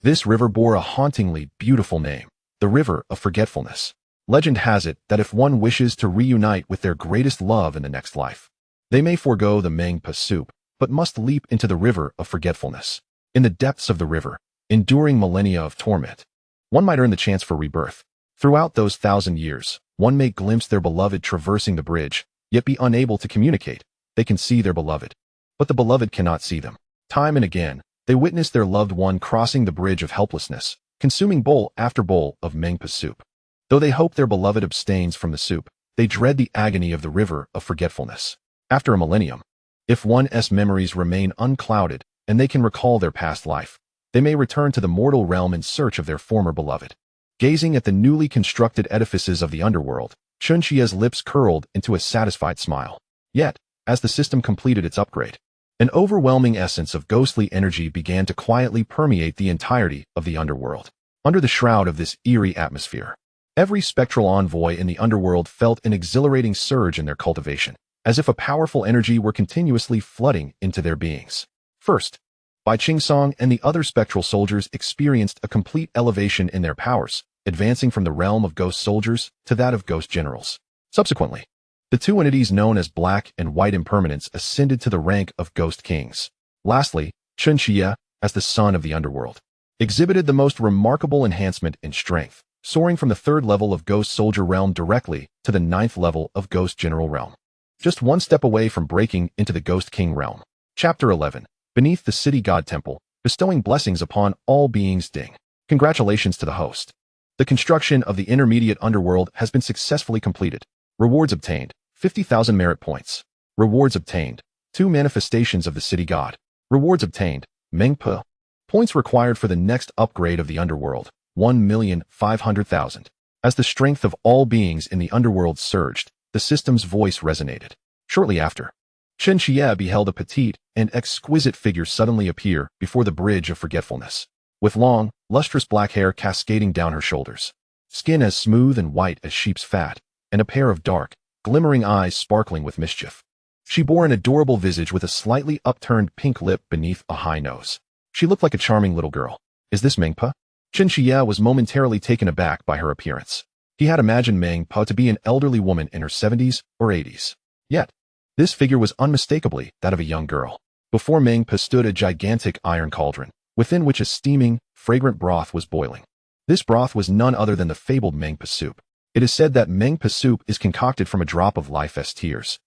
This river bore a hauntingly beautiful name, the River of Forgetfulness. Legend has it that if one wishes to reunite with their greatest love in the next life, they may forego the Mengpa soup, but must leap into the River of Forgetfulness. In the depths of the river, enduring millennia of torment, one might earn the chance for rebirth. Throughout those 1,000 years, one may glimpse their beloved traversing the bridge, yet be unable to communicate. They can see their beloved, but the beloved cannot see them. Time and again, they witness their loved one crossing the bridge of helplessness, consuming bowl after bowl of Mengpa soup. Though they hope their beloved abstains from the soup, they dread the agony of the River of Forgetfulness. After a millennium, if one's memories remain unclouded and they can recall their past life, they may return to the mortal realm in search of their former beloved. Gazing at the newly constructed edifices of the Underworld, Chen Qiye's lips curled into a satisfied smile. Yet, as the system completed its upgrade, an overwhelming essence of ghostly energy began to quietly permeate the entirety of the Underworld. Under the shroud of this eerie atmosphere, every spectral envoy in the Underworld felt an exhilarating surge in their cultivation, as if a powerful energy were continuously flooding into their beings. First, Bai Jingyan and the other spectral soldiers experienced a complete elevation in their powers, advancing from the realm of ghost soldiers to that of ghost generals. Subsequently, the 2 entities known as Black and White Impermanence ascended to the rank of ghost kings. Lastly, Chen Qiye, as the son of the Underworld, exhibited the most remarkable enhancement in strength, soaring from the 3rd level of ghost soldier realm directly to the 9th level of ghost general realm, just one step away from breaking into the ghost king realm. Chapter 11. Beneath the City God Temple, bestowing blessings upon all beings. Ding. Congratulations to the host. The construction of the intermediate Underworld has been successfully completed. Rewards obtained: 50,000 merit points. Rewards obtained: 2 manifestations of the City God. Rewards obtained: Mengpa. Points required for the next upgrade of the Underworld: 1,500,000. As the strength of all beings in the Underworld surged, the system's voice resonated. Shortly after, Chen Qiye beheld a petite and exquisite figure suddenly appear before the Bridge of Forgetfulness, with long, lustrous black hair cascading down her shoulders, skin as smooth and white as sheep's fat, and a pair of dark, glimmering eyes sparkling with mischief. She bore an adorable visage with a slightly upturned pink lip beneath a high nose. She looked like a charming little girl. Is this Mengpa? Chen Qiye was momentarily taken aback by her appearance. He had imagined Mengpa to be an elderly woman in her 70s or 80s. Yet, this figure was unmistakably that of a young girl. Before Mengpa stood a gigantic iron cauldron, within which a steaming, fragrant broth was boiling. This broth was none other than the fabled Mengpa soup. It is said that Mengpa soup is concocted from a drop of life's tears,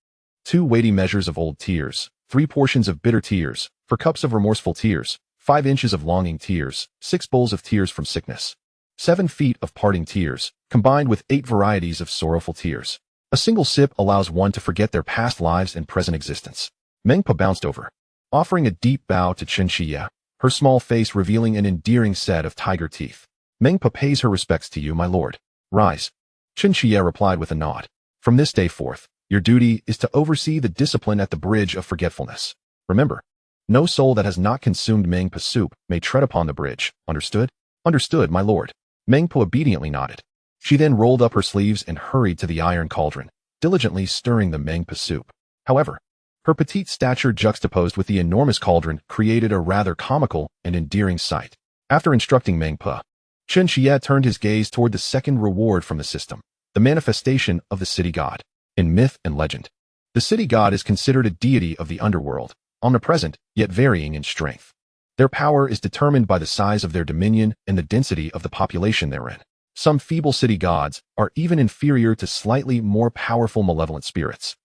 2 weighty measures of old tears, 3 portions of bitter tears, 4 cups of remorseful tears, 5 inches of longing tears, 6 bowls of tears from sickness, 7 feet of parting tears, combined with 8 varieties of sorrowful tears. A single sip allows one to forget their past lives and present existence. Mengpa bounced over, offering a deep bow to Chen Qiye, her small face revealing an endearing set of tiger teeth. Mengpa pays her respects to you, my lord. Rise. Chen Qiye replied with a nod. From this day forth, your duty is to oversee the discipline at the Bridge of Forgetfulness. Remember, No soul that has not consumed Mengpa soup may tread upon the bridge. Understood? Understood, my lord. Mengpa obediently nodded. She then rolled up her sleeves and hurried to the iron cauldron, diligently stirring the Mengpa soup. However, her petite stature juxtaposed with the enormous cauldron created a rather comical and endearing sight. After instructing Mengpa, Chen Qiye turned his gaze toward the second reward from the system, the manifestation of the city god. In myth and legend, the city god is considered a deity of the underworld, omnipresent yet varying in strength. Their power is determined by the size of their dominion and the density of the population therein. Some feeble city gods are even inferior to slightly more powerful malevolent spirits.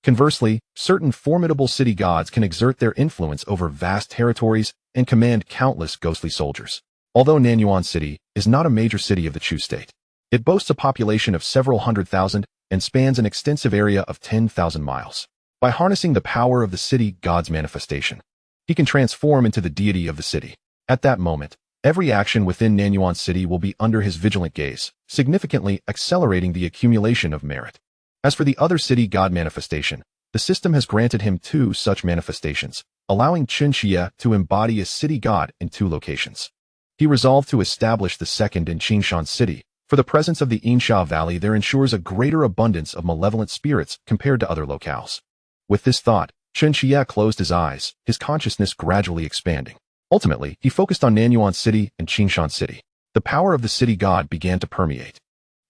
Conversely, certain formidable city gods can exert their influence over vast territories and command countless ghostly soldiers. Although Nanyuan City is not a major city of the Chu state, it boasts a population of several 100,000 and spans an extensive area of 10,000 miles. By harnessing the power of the city god's manifestation, he can transform into the deity of the city. At that moment, every action within Nanyuan City will be under his vigilant gaze, significantly accelerating the accumulation of merit. As for the other city god manifestation, the system has granted him 2 such manifestations, allowing Chen Qiye to embody a city god in 2 locations. He resolved to establish the second in Qingshan City, for the presence of the Yinsha Valley there ensures a greater abundance of malevolent spirits compared to other locales. With this thought, Chen Qiye closed his eyes, his consciousness gradually expanding. Ultimately, he focused on Nanyuan City and Qingshan City. The power of the city god began to permeate.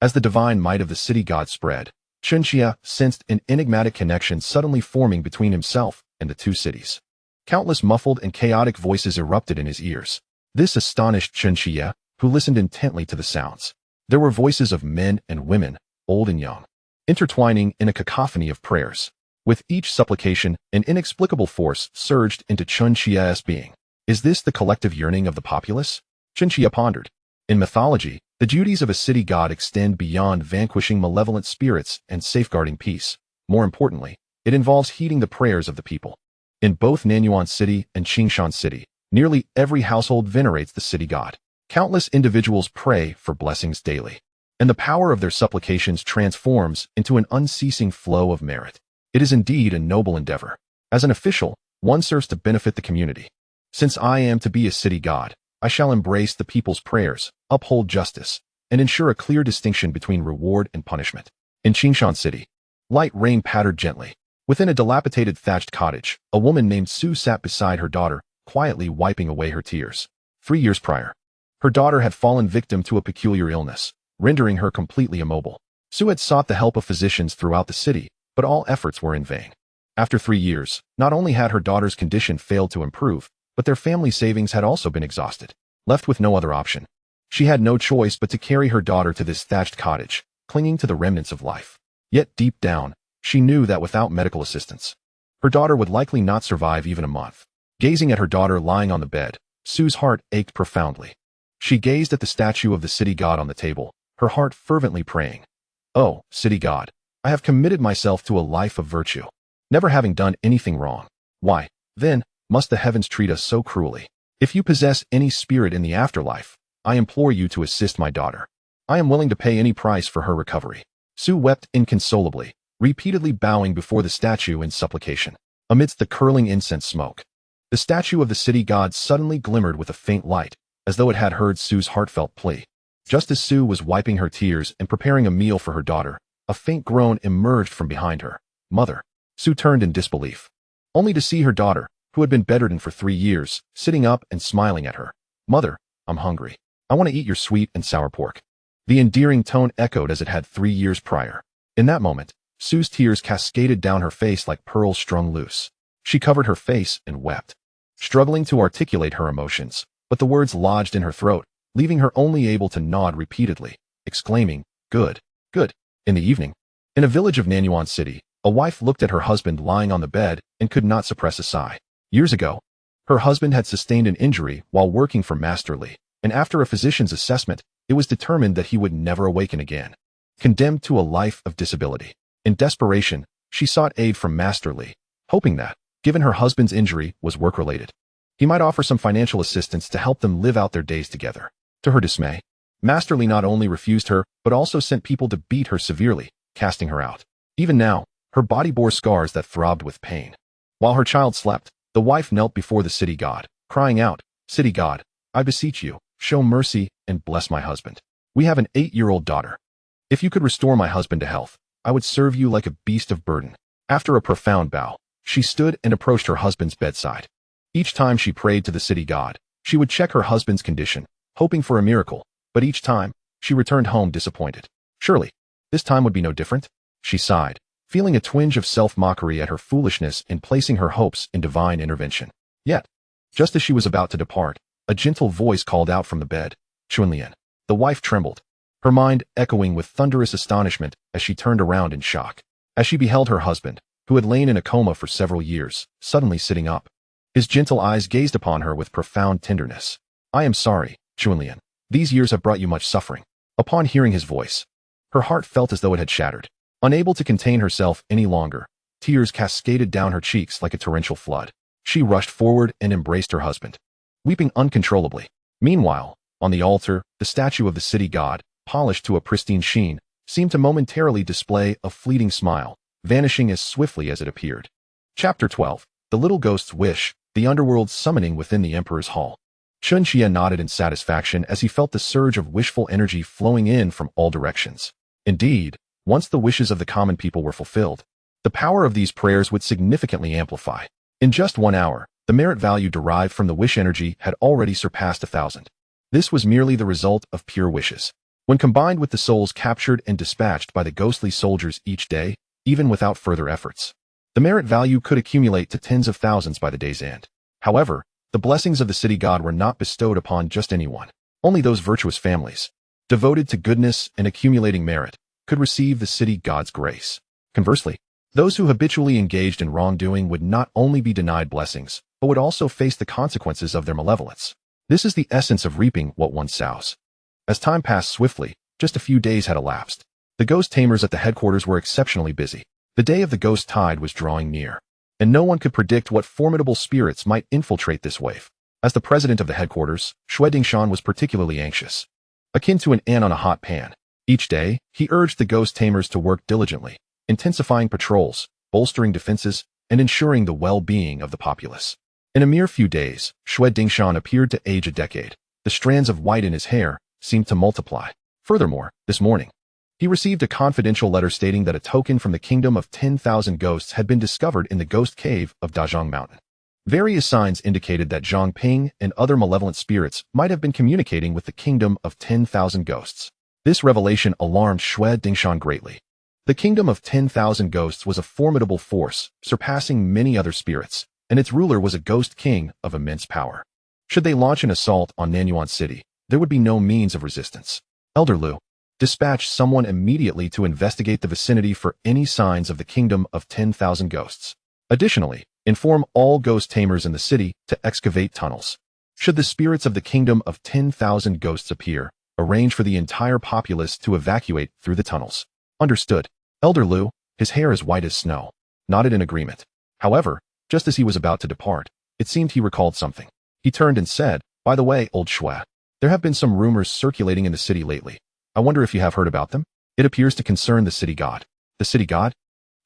As the divine might of the city god spread, Chen Qiye sensed an enigmatic connection suddenly forming between himself and the 2 cities. Countless muffled and chaotic voices erupted in his ears. This astonished Chen Qiye, who listened intently to the sounds. There were voices of men and women, old and young, intertwining in a cacophony of prayers. With each supplication, an inexplicable force surged into Chen Qiye's being. Is this the collective yearning of the populace? Chen Qiye pondered. In mythology, the duties of a city god extend beyond vanquishing malevolent spirits and safeguarding peace. More importantly, it involves heeding the prayers of the people. In both Nanyuan City and Qingshan City, nearly every household venerates the city god. Countless individuals pray for blessings daily, and the power of their supplications transforms into an unceasing flow of merit. It is indeed a noble endeavor. As an official, one serves to benefit the community. Since I am to be a city god, I shall embrace the people's prayers, uphold justice, and ensure a clear distinction between reward and punishment. In Qingshan City, light rain pattered gently. Within a dilapidated thatched cottage, a woman named Su sat beside her daughter, quietly wiping away her tears. 3 years prior, her daughter had fallen victim to a peculiar illness, rendering her completely immobile. Su had sought the help of physicians throughout the city, but all efforts were in vain. After 3 years, not only had her daughter's condition failed to improve, but their family savings had also been exhausted. Left with no other option, she had no choice but to carry her daughter to this thatched cottage, clinging to the remnants of life. Yet deep down, she knew that without medical assistance, her daughter would likely not survive even a month. Gazing at her daughter lying on the bed, Su's heart ached profoundly. She gazed at the statue of the city god on the table, her heart fervently praying, "Oh, city god, I have committed myself to a life of virtue, never having done anything wrong. Why, then, must the heavens treat us so cruelly? If you possess any spirit in the afterlife, I implore you to assist my daughter. I am willing to pay any price for her recovery." Su wept inconsolably, repeatedly bowing before the statue in supplication. Amidst the curling incense smoke, the statue of the city god suddenly glimmered with a faint light, as though it had heard Su's heartfelt plea. Just as Su was wiping her tears and preparing a meal for her daughter, a faint groan emerged from behind her. "Mother." Su turned in disbelief, only to see her daughter, who had been bedridden for 3 years, sitting up and smiling at her. "Mother, I'm hungry. I want to eat your sweet and sour pork." The endearing tone echoed as it had 3 years prior. In that moment, Su's tears cascaded down her face like pearls strung loose. She covered her face and wept, struggling to articulate her emotions, but the words lodged in her throat, leaving her only able to nod repeatedly, exclaiming, "Good, good." In the evening, in a village of Nanyuan City, a wife looked at her husband lying on the bed and could not suppress a sigh. Years ago, her husband had sustained an injury while working for Master Li, and after a physician's assessment, it was determined that he would never awaken again, condemned to a life of disability. In desperation, she sought aid from Master Li, hoping that, given her husband's injury was work-related, he might offer some financial assistance to help them live out their days together. To her dismay, Master Li not only refused her, but also sent people to beat her severely, casting her out. Even now, her body bore scars that throbbed with pain. While her child slept, The wife knelt before the city god, crying out, "City god, I beseech you, show mercy and bless my husband. We have an 8-year-old daughter. If you could restore my husband to health, I would serve you like a beast of burden." After a profound bow, she stood and approached her husband's bedside. Each time she prayed to the city god, she would check her husband's condition, hoping for a miracle, but each time, she returned home disappointed. Surely, this time would be no different? She sighed, feeling a twinge of self-mockery at her foolishness in placing her hopes in divine intervention. Yet, just as she was about to depart, a gentle voice called out from the bed, "Chunlian." The wife trembled, her mind echoing with thunderous astonishment as she turned around in shock. As she beheld her husband, who had lain in a coma for several years, suddenly sitting up. His gentle eyes gazed upon her with profound tenderness. "I am sorry, Chunlian. These years have brought you much suffering." Upon hearing his voice, her heart felt as though it had shattered. Unable to contain herself any longer, tears cascaded down her cheeks like a torrential flood. She rushed forward and embraced her husband, weeping uncontrollably. Meanwhile, on the altar, the statue of the city god, polished to a pristine sheen, seemed to momentarily display a fleeting smile, vanishing as swiftly as it appeared. Chapter 12. The Little Ghost's Wish, the Underworld Summoning Within the Emperor's Hall. Chen Qiye nodded in satisfaction as he felt the surge of wishful energy flowing in from all directions. Indeed, once the wishes of the common people were fulfilled, the power of these prayers would significantly amplify. In just 1 hour, the merit value derived from the wish energy had already surpassed 1,000. This was merely the result of pure wishes. When combined with the souls captured and dispatched by the ghostly soldiers each day, even without further efforts, the merit value could accumulate to tens of thousands by the day's end. However, the blessings of the city god were not bestowed upon just anyone. Only those virtuous families, devoted to goodness and accumulating merit, could receive the city god's grace. Conversely, those who habitually engaged in wrongdoing would not only be denied blessings, but would also face the consequences of their malevolence. This is the essence of reaping what one sows. As time passed swiftly, just a few days had elapsed. The ghost tamers at the headquarters were exceptionally busy. The day of the ghost tide was drawing near, and no one could predict what formidable spirits might infiltrate this wave. As the president of the headquarters, Shui Dingshan was particularly anxious. Akin to an ant on a hot pan, each day, he urged the ghost tamers to work diligently, intensifying patrols, bolstering defenses, and ensuring the well-being of the populace. In a mere few days, Shui Dingshan appeared to age a decade. The strands of white in his hair seemed to multiply. Furthermore, this morning, he received a confidential letter stating that a token from the kingdom of 10,000 ghosts had been discovered in the ghost cave of Dazhong Mountain. Various signs indicated that Zhang Ping and other malevolent spirits might have been communicating with the kingdom of 10,000 ghosts. This revelation alarmed Shui Dingshan greatly. The kingdom of 10,000 ghosts was a formidable force, surpassing many other spirits, and its ruler was a ghost king of immense power. Should they launch an assault on Nanyuan City, there would be no means of resistance. Elder Lu, dispatch someone immediately to investigate the vicinity for any signs of the kingdom of 10,000 ghosts. Additionally, inform all ghost tamers in the city to excavate tunnels. Should the spirits of the kingdom of 10,000 ghosts appear, arrange for the entire populace to evacuate through the tunnels. Understood. Elder Lu, his hair as white as snow, nodded in agreement. However, just as he was about to depart, it seemed he recalled something. He turned and said, "By the way, old Shui, there have been some rumors circulating in the city lately. I wonder if you have heard about them? It appears to concern the city god." "The city god?"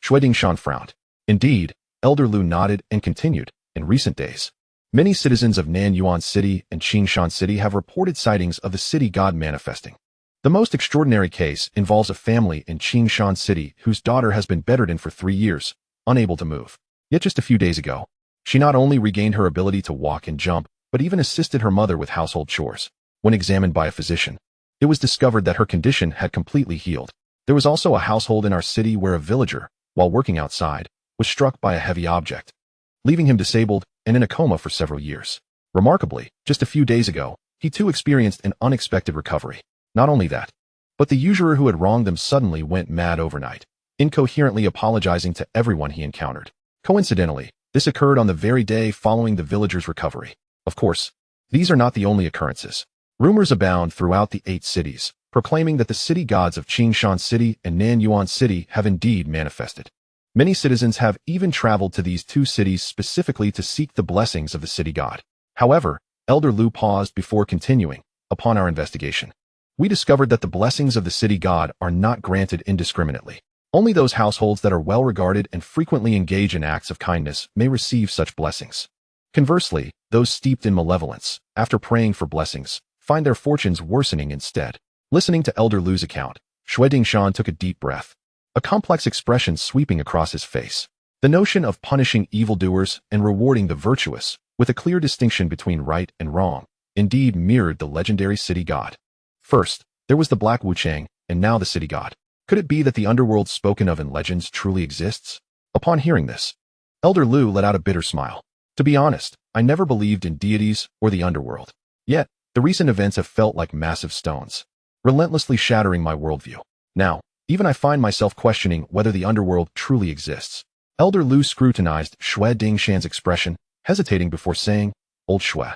Shui Dingshan frowned. Indeed, Elder Lu nodded and continued. In recent days, many citizens of Nanyuan City and Qingshan City have reported sightings of the city god manifesting. The most extraordinary case involves a family in Qingshan City whose daughter has been bedridden for 3 years, unable to move. Yet just a few days ago, she not only regained her ability to walk and jump, but even assisted her mother with household chores. When examined by a physician, it was discovered that her condition had completely healed. There was also a household in our city where a villager, while working outside, was struck by a heavy object, leaving him disabled and in a coma for several years. Remarkably, just a few days ago, he too experienced an unexpected recovery. Not only that, but the usurer who had wronged them suddenly went mad overnight, incoherently apologizing to everyone he encountered. Coincidentally, this occurred on the very day following the villager's recovery. Of course, these are not the only occurrences. Rumors abound throughout the 8 cities, proclaiming that the city gods of Qingshan City and Nanyuan City have indeed manifested. Many citizens have even traveled to these 2 cities specifically to seek the blessings of the city god. However, Elder Lu paused before continuing. Upon our investigation, we discovered that the blessings of the city god are not granted indiscriminately. Only those households that are well regarded and frequently engage in acts of kindness may receive such blessings. Conversely, those steeped in malevolence, after praying for blessings, find their fortunes worsening instead. Listening to Elder Lu's account, Shui Dingshan took a deep breath, a complex expression sweeping across his face. The notion of punishing evildoers and rewarding the virtuous, with a clear distinction between right and wrong, indeed mirrored the legendary city god. First, there was the Black Wuchang, and now the city god. Could it be that the underworld spoken of in legends truly exists? Upon hearing this, Elder Lu let out a bitter smile. To be honest, I never believed in deities or the underworld. Yet, the recent events have felt like massive stones, relentlessly shattering my worldview. Now, even I find myself questioning whether the underworld truly exists. Elder Lu scrutinized Shui Dingshan's expression, hesitating before saying, Old Shui,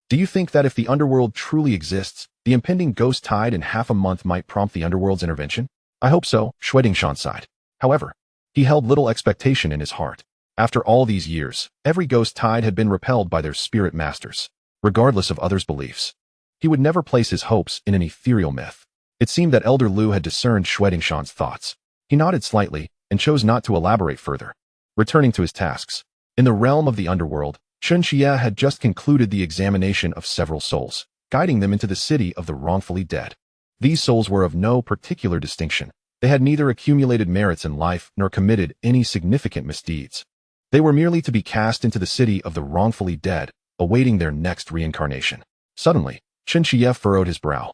do you think that if the underworld truly exists, the impending ghost tide in half a month might prompt the underworld's intervention? I hope so, Shui Dingshan sighed. However, he held little expectation in his heart. After all these years, every ghost tide had been repelled by their spirit masters, regardless of others' beliefs. He would never place his hopes in an ethereal myth. It seemed that Elder Lu had discerned Shui Dingshan's thoughts. He nodded slightly and chose not to elaborate further. Returning to his tasks, in the realm of the underworld, Chen Qiye had just concluded the examination of several souls, guiding them into the city of the wrongfully dead. These souls were of no particular distinction. They had neither accumulated merits in life nor committed any significant misdeeds. They were merely to be cast into the city of the wrongfully dead, awaiting their next reincarnation. Suddenly, Chen Qiye furrowed his brow,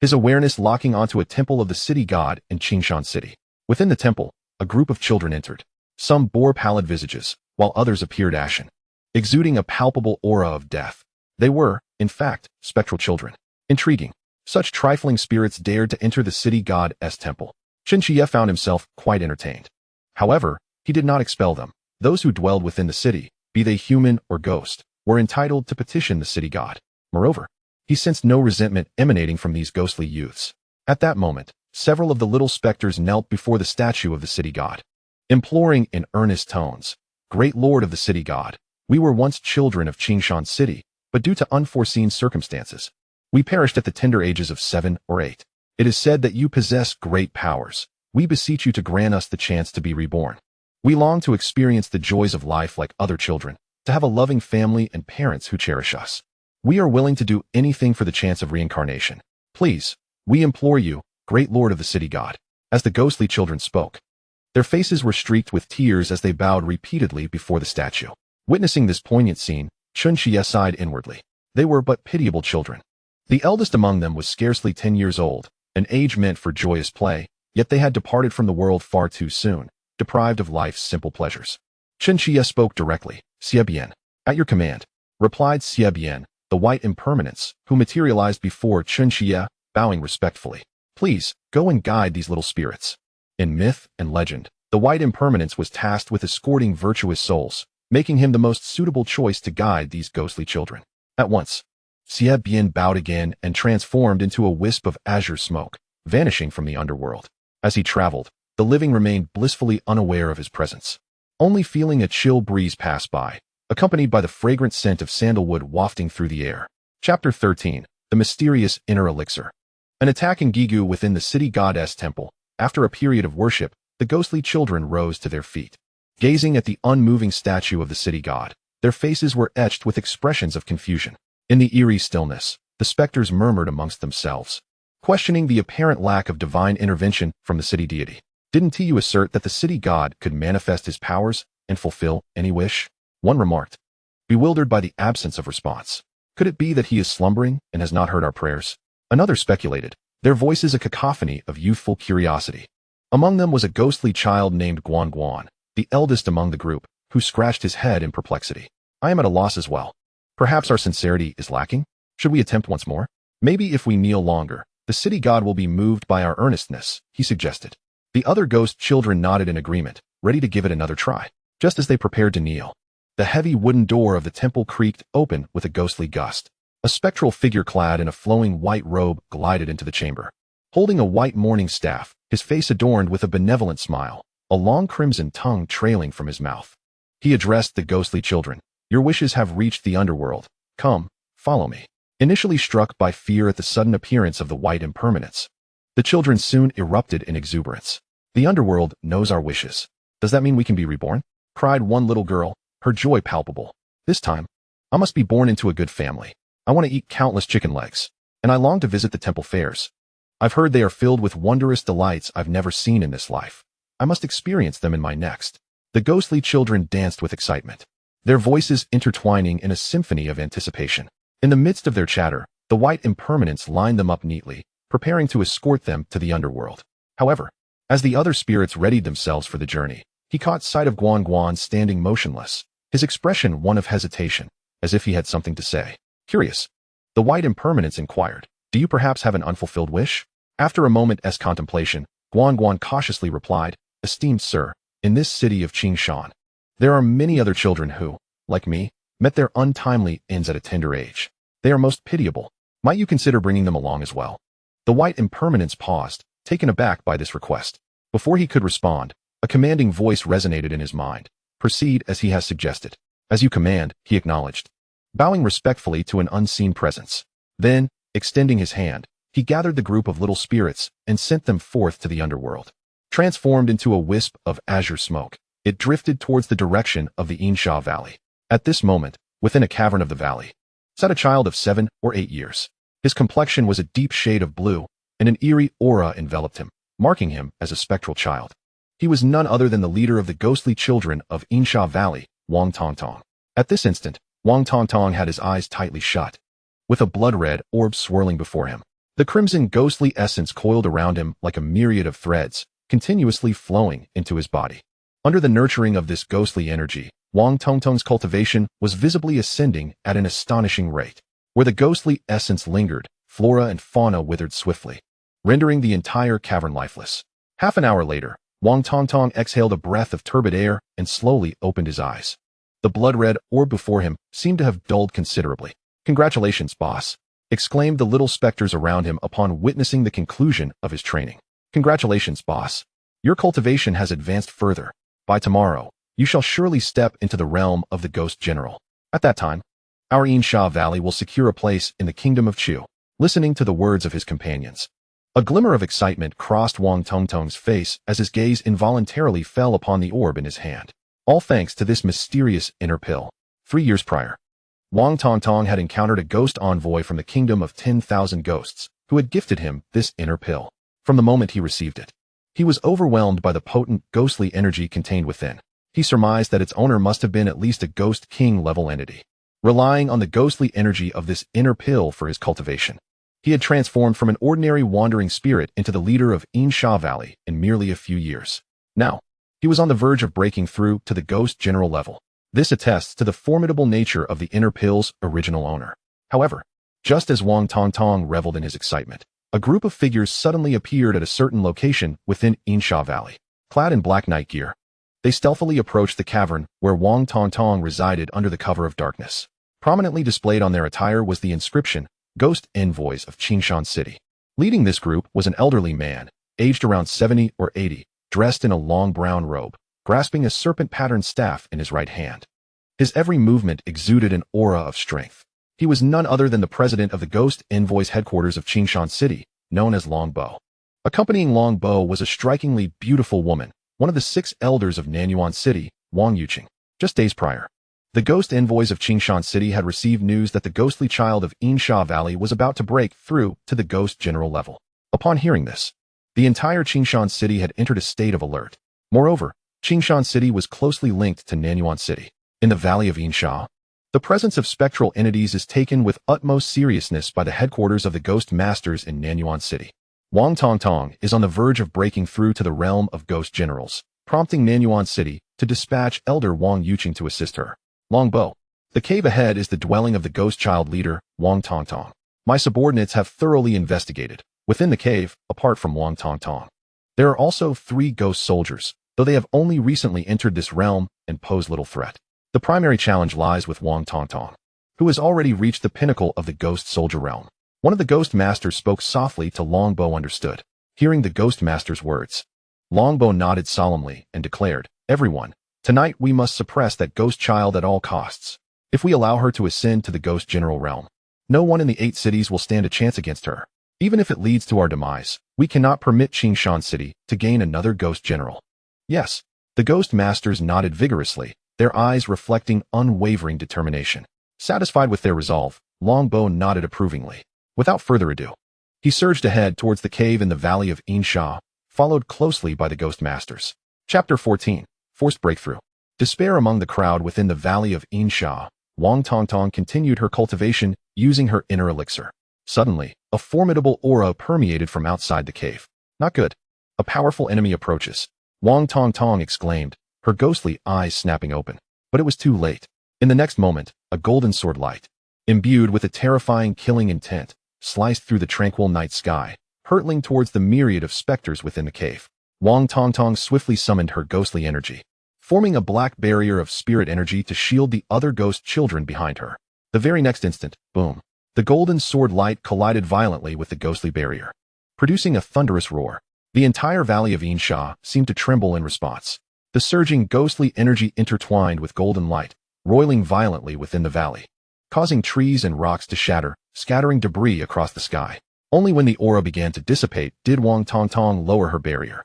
his awareness locking onto a temple of the city god in Qingshan City. Within the temple, a group of children entered. Some bore pallid visages, while others appeared ashen, exuding a palpable aura of death. They were, in fact, spectral children. Intriguing. Such trifling spirits dared to enter the city god's temple. Chen Qiye found himself quite entertained. However, he did not expel them. Those who dwelled within the city, be they human or ghost, were entitled to petition the city god. Moreover, he sensed no resentment emanating from these ghostly youths. At that moment, several of the little specters knelt before the statue of the city god, imploring in earnest tones, Great Lord of the city god, we were once children of Qingshan City, but due to unforeseen circumstances, we perished at the tender ages of 7 or 8. It is said that you possess great powers. We beseech you to grant us the chance to be reborn. We long to experience the joys of life like other children, to have a loving family and parents who cherish us. We are willing to do anything for the chance of reincarnation. Please, we implore you, Great Lord of the city god. As the ghostly children spoke, their faces were streaked with tears as they bowed repeatedly before the statue. Witnessing this poignant scene, Chen Qiye sighed inwardly. They were but pitiable children. The eldest among them was scarcely 10 years old, an age meant for joyous play, yet they had departed from the world far too soon, deprived of life's simple pleasures. Chen Qiye spoke directly. Xie Bian. At your command, replied Xie Bian, the white impermanence, who materialized before Chen Qiye, bowing respectfully. Please, go and guide these little spirits. In myth and legend, the white impermanence was tasked with escorting virtuous souls, making him the most suitable choice to guide these ghostly children. At once, Xie Bian bowed again and transformed into a wisp of azure smoke, vanishing from the underworld. As he traveled, the living remained blissfully unaware of his presence, only feeling a chill breeze pass by, accompanied by the fragrant scent of sandalwood wafting through the air. Chapter 13. The Mysterious Inner Elixir. An attack in Gigu within the city god's temple. After a period of worship, the ghostly children rose to their feet. Gazing at the unmoving statue of the city god, their faces were etched with expressions of confusion. In the eerie stillness, the specters murmured amongst themselves, questioning the apparent lack of divine intervention from the city deity. Didn't you assert that the city god could manifest his powers and fulfill any wish? One remarked, bewildered by the absence of response. Could it be that he is slumbering and has not heard our prayers? Another speculated, their voices a cacophony of youthful curiosity. Among them was a ghostly child named Guan Guan, the eldest among the group, who scratched his head in perplexity. I am at a loss as well. Perhaps our sincerity is lacking? Should we attempt once more? Maybe if we kneel longer, the city god will be moved by our earnestness, he suggested. The other ghost children nodded in agreement, ready to give it another try. Just as they prepared to kneel, the heavy wooden door of the temple creaked open with a ghostly gust. A spectral figure clad in a flowing white robe glided into the chamber. Holding a white mourning staff, his face adorned with a benevolent smile, a long crimson tongue trailing from his mouth, he addressed the ghostly children. Your wishes have reached the underworld. Come, follow me. Initially struck by fear at the sudden appearance of the white impermanence, the children soon erupted in exuberance. The underworld knows our wishes. Does that mean we can be reborn? Cried one little girl, her joy palpable. This time, I must be born into a good family. I want to eat countless chicken legs. And I long to visit the temple fairs. I've heard they are filled with wondrous delights I've never seen in this life. I must experience them in my next. The ghostly children danced with excitement, their voices intertwining in a symphony of anticipation. In the midst of their chatter, the white impermanence lined them up neatly, preparing to escort them to the underworld. However, as the other spirits readied themselves for the journey, he caught sight of Guan Guan standing motionless, his expression one of hesitation, as if he had something to say. Curious, the white impermanence inquired, "Do you perhaps have an unfulfilled wish?" After a moment's contemplation, Guan Guan cautiously replied, "Esteemed sir, in this city of Qingshan, there are many other children who, like me, met their untimely ends at a tender age. They are most pitiable. Might you consider bringing them along as well?" The white impermanence paused, taken aback by this request. Before he could respond, a commanding voice resonated in his mind. "Proceed as he has suggested." "As you command," he acknowledged, bowing respectfully to an unseen presence. Then, extending his hand, he gathered the group of little spirits and sent them forth to the underworld. Transformed into a wisp of azure smoke, it drifted towards the direction of the Insha Valley. At this moment, within a cavern of the valley, sat a child of 7 or 8 years. His complexion was a deep shade of blue, and an eerie aura enveloped him, marking him as a spectral child. He was none other than the leader of the ghostly children of Insha Valley, Wang Tongtong. At this instant, Wang Tongtong had his eyes tightly shut, with a blood-red orb swirling before him. The crimson ghostly essence coiled around him like a myriad of threads, continuously flowing into his body. Under the nurturing of this ghostly energy, Wang Tongtong's cultivation was visibly ascending at an astonishing rate. Where the ghostly essence lingered, flora and fauna withered swiftly, rendering the entire cavern lifeless. Half an hour later, Wang Tongtong exhaled a breath of turbid air and slowly opened his eyes. The blood-red orb before him seemed to have dulled considerably. "Congratulations, boss," exclaimed the little specters around him upon witnessing the conclusion of his training. "Congratulations, boss. Your cultivation has advanced further. By tomorrow, you shall surely step into the realm of the Ghost General. At that time, our Insha Valley will secure a place in the kingdom of Chu." Listening to the words of his companions, a glimmer of excitement crossed Wang Tongtong's face as his gaze involuntarily fell upon the orb in his hand. All thanks to this mysterious inner pill. 3 years prior, Wang Tongtong had encountered a ghost envoy from the kingdom of 10,000 ghosts, who had gifted him this inner pill. From the moment he received it, he was overwhelmed by the potent ghostly energy contained within. He surmised that its owner must have been at least a ghost king-level entity. Relying on the ghostly energy of this inner pill for his cultivation, he had transformed from an ordinary wandering spirit into the leader of Insha Valley in merely a few years. Now, he was on the verge of breaking through to the Ghost General level. This attests to the formidable nature of the inner pill's original owner. However, just as Wang Tongtong reveled in his excitement, a group of figures suddenly appeared at a certain location within Insha Valley. Clad in black night gear, they stealthily approached the cavern where Wang Tongtong resided under the cover of darkness. Prominently displayed on their attire was the inscription, "Ghost Envoys of Qingshan City." Leading this group was an elderly man, aged around 70 or 80, dressed in a long brown robe, grasping a serpent-patterned staff in his right hand. His every movement exuded an aura of strength. He was none other than the president of the Ghost Envoys headquarters of Qingshan City, known as Long Bo. Accompanying Long Bo was a strikingly beautiful woman, one of the 6 elders of Nanyuan City, Wang Yuqing. Just days prior, the Ghost Envoys of Qingshan City had received news that the ghostly child of Insha Valley was about to break through to the Ghost General level. Upon hearing this, the entire Qingshan City had entered a state of alert. Moreover, Qingshan City was closely linked to Nanyuan City. In the Valley of Insha, the presence of spectral entities is taken with utmost seriousness by the headquarters of the Ghost Masters in Nanyuan City. Wang Tongtong is on the verge of breaking through to the realm of Ghost Generals, prompting Nanyuan City to dispatch Elder Wang Yuqing to assist her. Long Bo. The cave ahead is the dwelling of the ghost child leader, Wang Tongtong. My subordinates have thoroughly investigated. Within the cave, apart from Wang Tongtong, there are also 3 ghost soldiers, though they have only recently entered this realm and pose little threat. The primary challenge lies with Wang Tongtong, who has already reached the pinnacle of the ghost soldier realm. One of the ghost masters spoke softly to Long Bo understood. Hearing the ghost master's words, Long Bo nodded solemnly and declared, "Everyone, tonight we must suppress that ghost child at all costs. If we allow her to ascend to the ghost general realm, no one in the 8 cities will stand a chance against her. Even if it leads to our demise, we cannot permit Qingshan City to gain another ghost general." Yes, the ghost masters nodded vigorously, their eyes reflecting unwavering determination. Satisfied with their resolve, Longbow nodded approvingly. Without further ado, he surged ahead towards the cave in the valley of Insha, followed closely by the Ghost Masters. Chapter 14. Forced Breakthrough. Despair among the crowd within the valley of Insha, Wang Tongtong continued her cultivation using her inner elixir. Suddenly, a formidable aura permeated from outside the cave. Not good. A powerful enemy approaches. Wang Tongtong exclaimed, her ghostly eyes snapping open. But it was too late. In the next moment, a golden sword light, imbued with a terrifying killing intent, sliced through the tranquil night sky, hurtling towards the myriad of specters within the cave. Wang Tongtong swiftly summoned her ghostly energy, forming a black barrier of spirit energy to shield the other ghost children behind her. The very next instant, boom, the golden sword light collided violently with the ghostly barrier, producing a thunderous roar. The entire valley of Insha seemed to tremble in response. The surging ghostly energy intertwined with golden light, roiling violently within the valley, causing trees and rocks to shatter, scattering debris across the sky. Only when the aura began to dissipate did Wang Tongtong lower her barrier,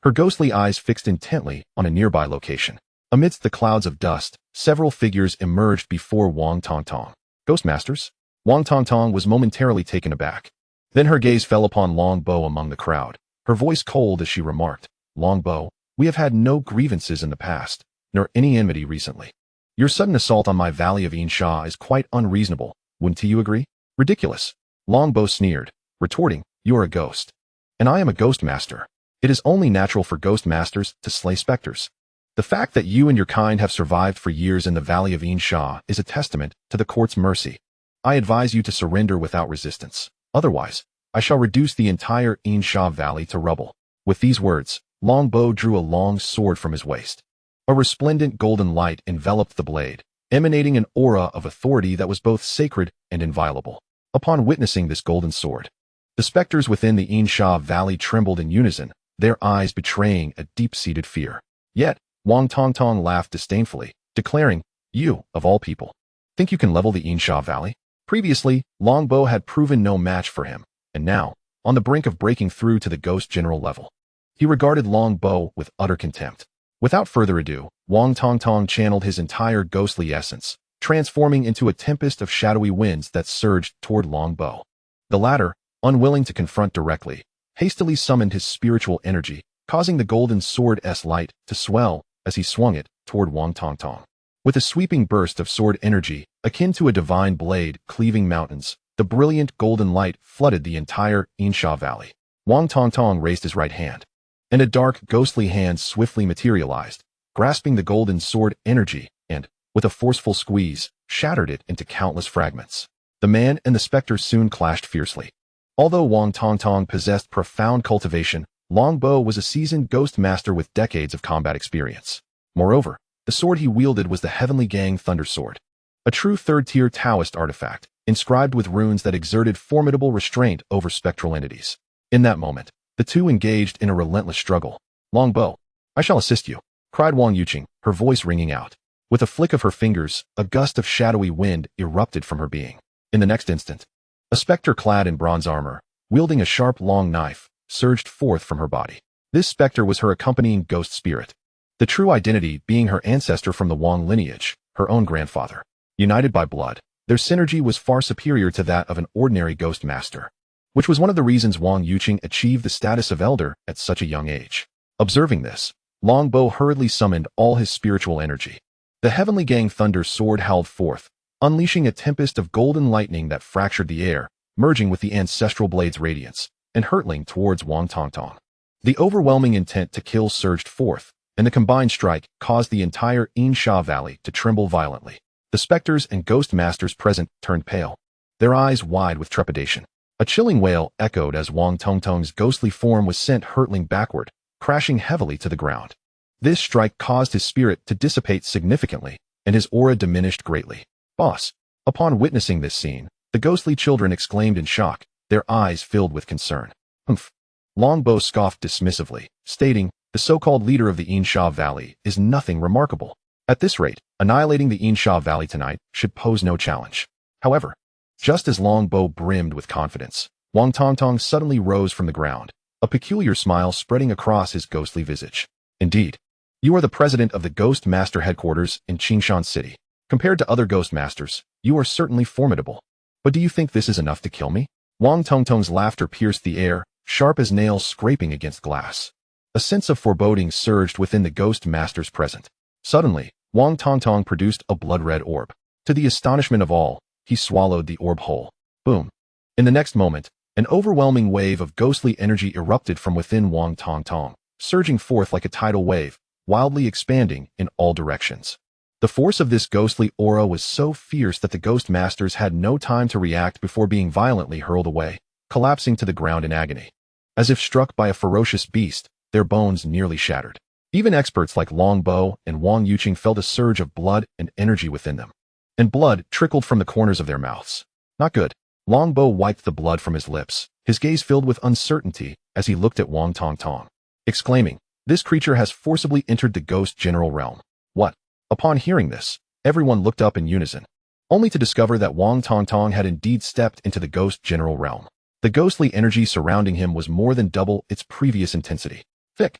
her ghostly eyes fixed intently on a nearby location. Amidst the clouds of dust, several figures emerged before Wang Tongtong. Ghostmasters? Wang Tongtong was momentarily taken aback. Then her gaze fell upon Longbow among the crowd, her voice cold as she remarked, Longbow, we have had no grievances in the past, nor any enmity recently. Your sudden assault on my valley of Insha is quite unreasonable, wouldn't you agree? Ridiculous. Longbow sneered, retorting, you are a ghost. And I am a ghost master. It is only natural for ghost masters to slay specters. The fact that you and your kind have survived for years in the valley of Insha is a testament to the court's mercy. I advise you to surrender without resistance. Otherwise, I shall reduce the entire Insha valley to rubble. With these words, Longbow drew a long sword from his waist. A resplendent golden light enveloped the blade, emanating an aura of authority that was both sacred and inviolable. Upon witnessing this golden sword, the specters within the Insha valley trembled in unison, their eyes betraying a deep-seated fear. Yet, Wang Tongtong laughed disdainfully, declaring, you, of all people, think you can level the Insha valley? Previously, Longbow had proven no match for him, and now, on the brink of breaking through to the ghost general level, he regarded Longbow with utter contempt. Without further ado, Wang Tongtong channeled his entire ghostly essence, transforming into a tempest of shadowy winds that surged toward Longbow. The latter, unwilling to confront directly, hastily summoned his spiritual energy, causing the golden sword's light to swell as he swung it toward Wang Tongtong. With a sweeping burst of sword energy, akin to a divine blade cleaving mountains, the brilliant golden light flooded the entire Insha valley. Wang Tongtong raised his right hand, and a dark, ghostly hand swiftly materialized, grasping the golden sword energy and, with a forceful squeeze, shattered it into countless fragments. The man and the specter soon clashed fiercely. Although Wang Tongtong possessed profound cultivation, Longbow was a seasoned ghost master with decades of combat experience. Moreover, the sword he wielded was the Heavenly Gang Thunder Sword, a true third-tier Taoist artifact, inscribed with runes that exerted formidable restraint over spectral entities. In that moment, the two engaged in a relentless struggle. Longbow, I shall assist you, cried Wang Yuqing, her voice ringing out. With a flick of her fingers, a gust of shadowy wind erupted from her being. In the next instant, a specter clad in bronze armor, wielding a sharp long knife, surged forth from her body. This specter was her accompanying ghost spirit, the true identity being her ancestor from the Wang lineage, her own grandfather. United by blood, their synergy was far superior to that of an ordinary ghost master, which was one of the reasons Wang Yuqing achieved the status of elder at such a young age. Observing this, Longbow hurriedly summoned all his spiritual energy. The Heavenly Gang Thunder Sword howled forth, unleashing a tempest of golden lightning that fractured the air, merging with the ancestral blade's radiance, and hurtling towards Wang Tongtong. The overwhelming intent to kill surged forth, and the combined strike caused the entire Insha Valley to tremble violently. The specters and ghost masters present turned pale, their eyes wide with trepidation. A chilling wail echoed as Wang Tongtong's ghostly form was sent hurtling backward, crashing heavily to the ground. This strike caused his spirit to dissipate significantly, and his aura diminished greatly. Boss. Upon witnessing this scene, the ghostly children exclaimed in shock, their eyes filled with concern. Humph. Longbow scoffed dismissively, stating, the so-called leader of the Insha Valley is nothing remarkable. At this rate, annihilating the Insha Valley tonight should pose no challenge. However, just as Longbow brimmed with confidence, Wang Tongtong suddenly rose from the ground, a peculiar smile spreading across his ghostly visage. Indeed, you are the president of the Ghost Master headquarters in Qingshan City. Compared to other ghost masters, you are certainly formidable. But do you think this is enough to kill me? Wang Tongtong's laughter pierced the air, sharp as nails scraping against glass. A sense of foreboding surged within the ghost masters present. Suddenly, Wang Tongtong produced a blood-red orb. To the astonishment of all, he swallowed the orb whole. Boom. In the next moment, an overwhelming wave of ghostly energy erupted from within Wang Tongtong, surging forth like a tidal wave, wildly expanding in all directions. The force of this ghostly aura was so fierce that the ghost masters had no time to react before being violently hurled away, collapsing to the ground in agony. As if struck by a ferocious beast, their bones nearly shattered. Even experts like Long Bo and Wang Yuqing felt a surge of blood and energy within them. And blood trickled from the corners of their mouths. Not good. Long Bo wiped the blood from his lips, his gaze filled with uncertainty as he looked at Wang Tongtong, exclaiming, "This creature has forcibly entered the ghost general realm." What? Upon hearing this, everyone looked up in unison, only to discover that Wang Tongtong had indeed stepped into the ghost general realm. The ghostly energy surrounding him was more than double its previous intensity. Thick,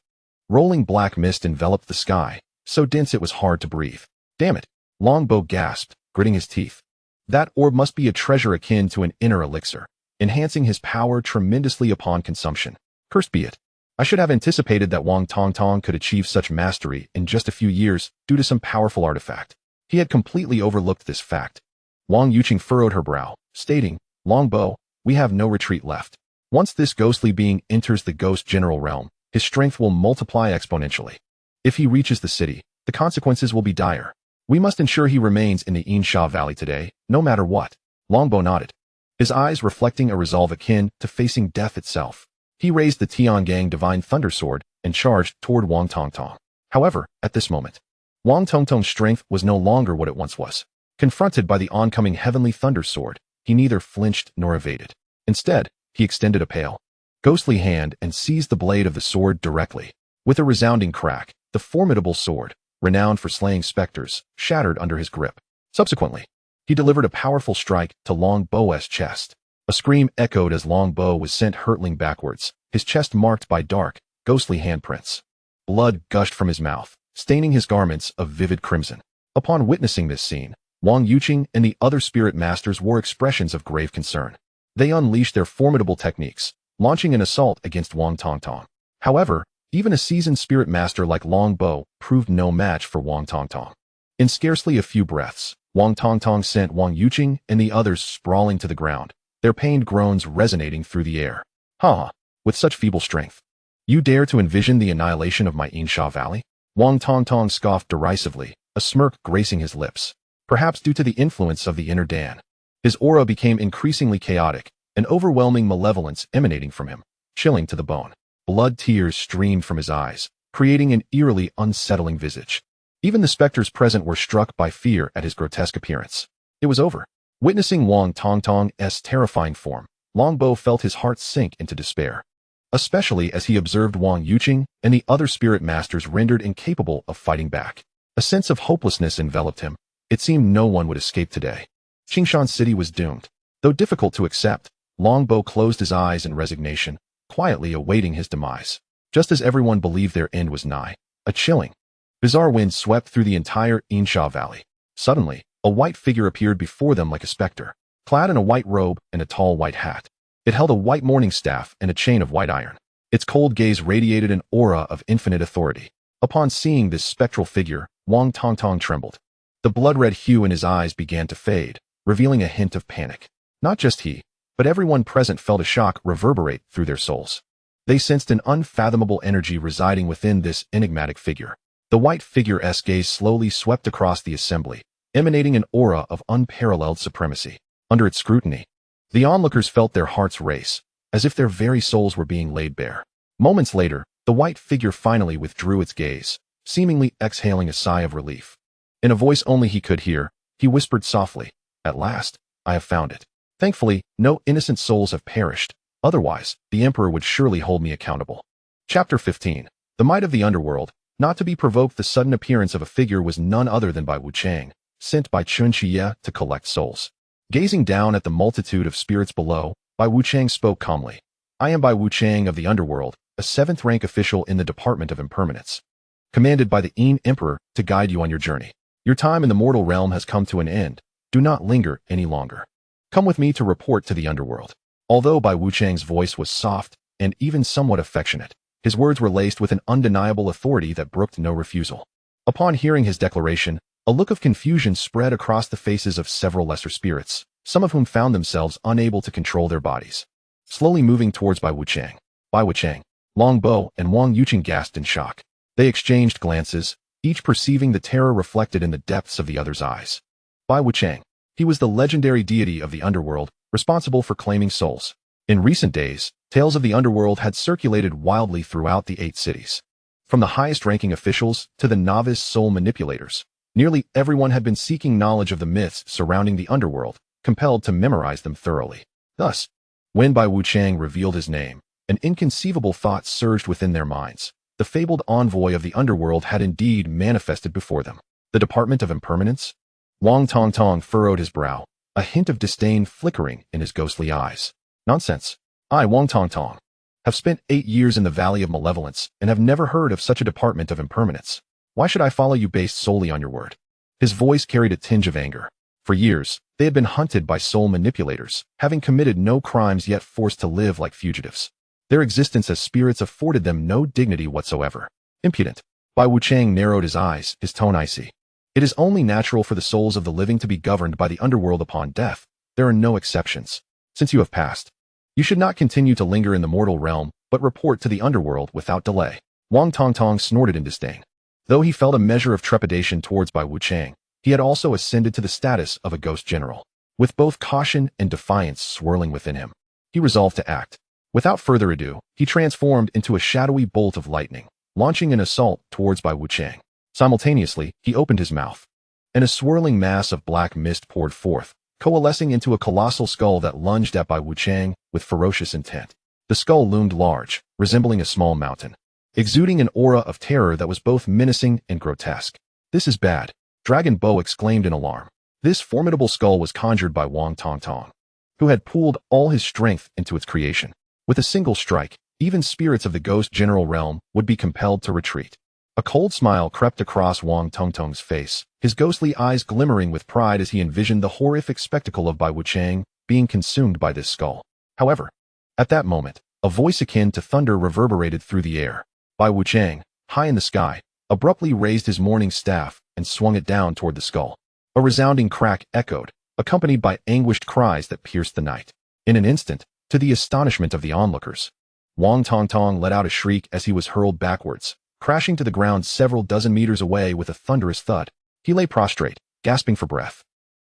rolling black mist enveloped the sky, so dense it was hard to breathe. Damn it, Long Bo gasped, gritting his teeth. That orb must be a treasure akin to an inner elixir, enhancing his power tremendously upon consumption. Cursed be it. I should have anticipated that Wang Tongtong could achieve such mastery in just a few years due to some powerful artifact. He had completely overlooked this fact. Wang Yuqing furrowed her brow, stating, "Long Bo, we have no retreat left. Once this ghostly being enters the ghost general realm, his strength will multiply exponentially. If he reaches the city, the consequences will be dire. We must ensure he remains in the Insha Valley today, no matter what." Long Bo nodded, his eyes reflecting a resolve akin to facing death itself. He raised the Tiangang Divine Thunder Sword and charged toward Wang Tongtong. However, at this moment, Wang Tongtong's strength was no longer what it once was. Confronted by the oncoming Heavenly Thunder Sword, he neither flinched nor evaded. Instead, he extended a pale, ghostly hand and seized the blade of the sword directly. With a resounding crack, the formidable sword, renowned for slaying specters, shattered under his grip. Subsequently, he delivered a powerful strike to Long Bo's chest. A scream echoed as Long Bo was sent hurtling backwards, his chest marked by dark, ghostly handprints. Blood gushed from his mouth, staining his garments of vivid crimson. Upon witnessing this scene, Wang Yuqing and the other spirit masters wore expressions of grave concern. They unleashed their formidable techniques, launching an assault against Wang Tongtong. However, even a seasoned spirit master like Long Bo proved no match for Wang Tongtong. In scarcely a few breaths, Wang Tongtong sent Wang Yuqing and the others sprawling to the ground, their pained groans resonating through the air. "Ha! With such feeble strength, you dare to envision the annihilation of my Insha Valley?" Wang Tongtong scoffed derisively, a smirk gracing his lips. Perhaps due to the influence of the inner Dan, his aura became increasingly chaotic, an overwhelming malevolence emanating from him, chilling to the bone. Blood tears streamed from his eyes, creating an eerily unsettling visage. Even the specters present were struck by fear at his grotesque appearance. It was over. Witnessing Wang Tongtong's terrifying form, Long Bo felt his heart sink into despair, especially as he observed Wang Yuqing and the other spirit masters rendered incapable of fighting back. A sense of hopelessness enveloped him. It seemed no one would escape today. Nanyuan City was doomed. Though difficult to accept, Long Bo closed his eyes in resignation, quietly awaiting his demise. Just as everyone believed their end was nigh, a chilling, bizarre wind swept through the entire Insha Valley. Suddenly, a white figure appeared before them like a specter, clad in a white robe and a tall white hat. It held a white morning staff and a chain of white iron. Its cold gaze radiated an aura of infinite authority. Upon seeing this spectral figure, Wang Tongtong trembled. The blood-red hue in his eyes began to fade, revealing a hint of panic. Not just he, but everyone present felt a shock reverberate through their souls. They sensed an unfathomable energy residing within this enigmatic figure. The white figure's gaze slowly swept across the assembly, emanating an aura of unparalleled supremacy. Under its scrutiny, the onlookers felt their hearts race, as if their very souls were being laid bare. Moments later, the white figure finally withdrew its gaze, seemingly exhaling a sigh of relief. In a voice only he could hear, he whispered softly, "At last, I have found it. Thankfully, no innocent souls have perished. Otherwise, the Emperor would surely hold me accountable." Chapter 15. The Might of the Underworld. Not to be provoked, the sudden appearance of a figure was none other than Bai Wuchang, sent by Chen Qiye to collect souls. Gazing down at the multitude of spirits below, Bai Wuchang spoke calmly. "I am Bai Wuchang of the Underworld, a 7th-rank official in the Department of Impermanence, commanded by the Yin Emperor to guide you on your journey. Your time in the mortal realm has come to an end. Do not linger any longer. Come with me to report to the underworld. Although Bai Wuchang's voice was soft and even somewhat affectionate, his words were laced with an undeniable authority that brooked no refusal. Upon hearing his declaration, a look of confusion spread across the faces of several lesser spirits, some of whom found themselves unable to control their bodies. Slowly moving towards Bai Wuchang, Long Bo and Wang Yuqing gasped in shock. They exchanged glances, each perceiving the terror reflected in the depths of the other's eyes. Bai Wuchang. He was the legendary deity of the underworld, responsible for claiming souls. In recent days, tales of the underworld had circulated wildly throughout the 8 cities. From the highest-ranking officials to the novice soul manipulators, nearly everyone had been seeking knowledge of the myths surrounding the underworld, compelled to memorize them thoroughly. Thus, when Bai Wuchang revealed his name, an inconceivable thought surged within their minds. The fabled envoy of the underworld had indeed manifested before them. The Department of Impermanence? Wang Tongtong furrowed his brow, a hint of disdain flickering in his ghostly eyes. Nonsense. I, Wang Tongtong, have spent 8 years in the Valley of Malevolence and have never heard of such a Department of Impermanence. Why should I follow you based solely on your word? His voice carried a tinge of anger. For years, they had been hunted by soul manipulators, having committed no crimes yet forced to live like fugitives. Their existence as spirits afforded them no dignity whatsoever. Impudent. Bai Wuchang narrowed his eyes, his tone icy. It is only natural for the souls of the living to be governed by the underworld upon death. There are no exceptions. Since you have passed, you should not continue to linger in the mortal realm, but report to the underworld without delay. Wang Tongtong snorted in disdain. Though he felt a measure of trepidation towards Bai Wuchang, he had also ascended to the status of a ghost general. With both caution and defiance swirling within him, he resolved to act. Without further ado, he transformed into a shadowy bolt of lightning, launching an assault towards Bai Wuchang. Simultaneously, he opened his mouth, and a swirling mass of black mist poured forth, coalescing into a colossal skull that lunged at Bai Wuchang with ferocious intent. The skull loomed large, resembling a small mountain, exuding an aura of terror that was both menacing and grotesque. This is bad, Dragon Bo exclaimed in alarm. This formidable skull was conjured by Wang Tongtong, who had pooled all his strength into its creation. With a single strike, even spirits of the ghost general realm would be compelled to retreat. A cold smile crept across Wang Tongtong's face, his ghostly eyes glimmering with pride as he envisioned the horrific spectacle of Bai Wuchang being consumed by this skull. However, at that moment, a voice akin to thunder reverberated through the air. Bai Wuchang, high in the sky, abruptly raised his morning staff and swung it down toward the skull. A resounding crack echoed, accompanied by anguished cries that pierced the night. In an instant, to the astonishment of the onlookers, Wang Tongtong let out a shriek as he was hurled backwards, crashing to the ground several dozen meters away with a thunderous thud. He lay prostrate, gasping for breath,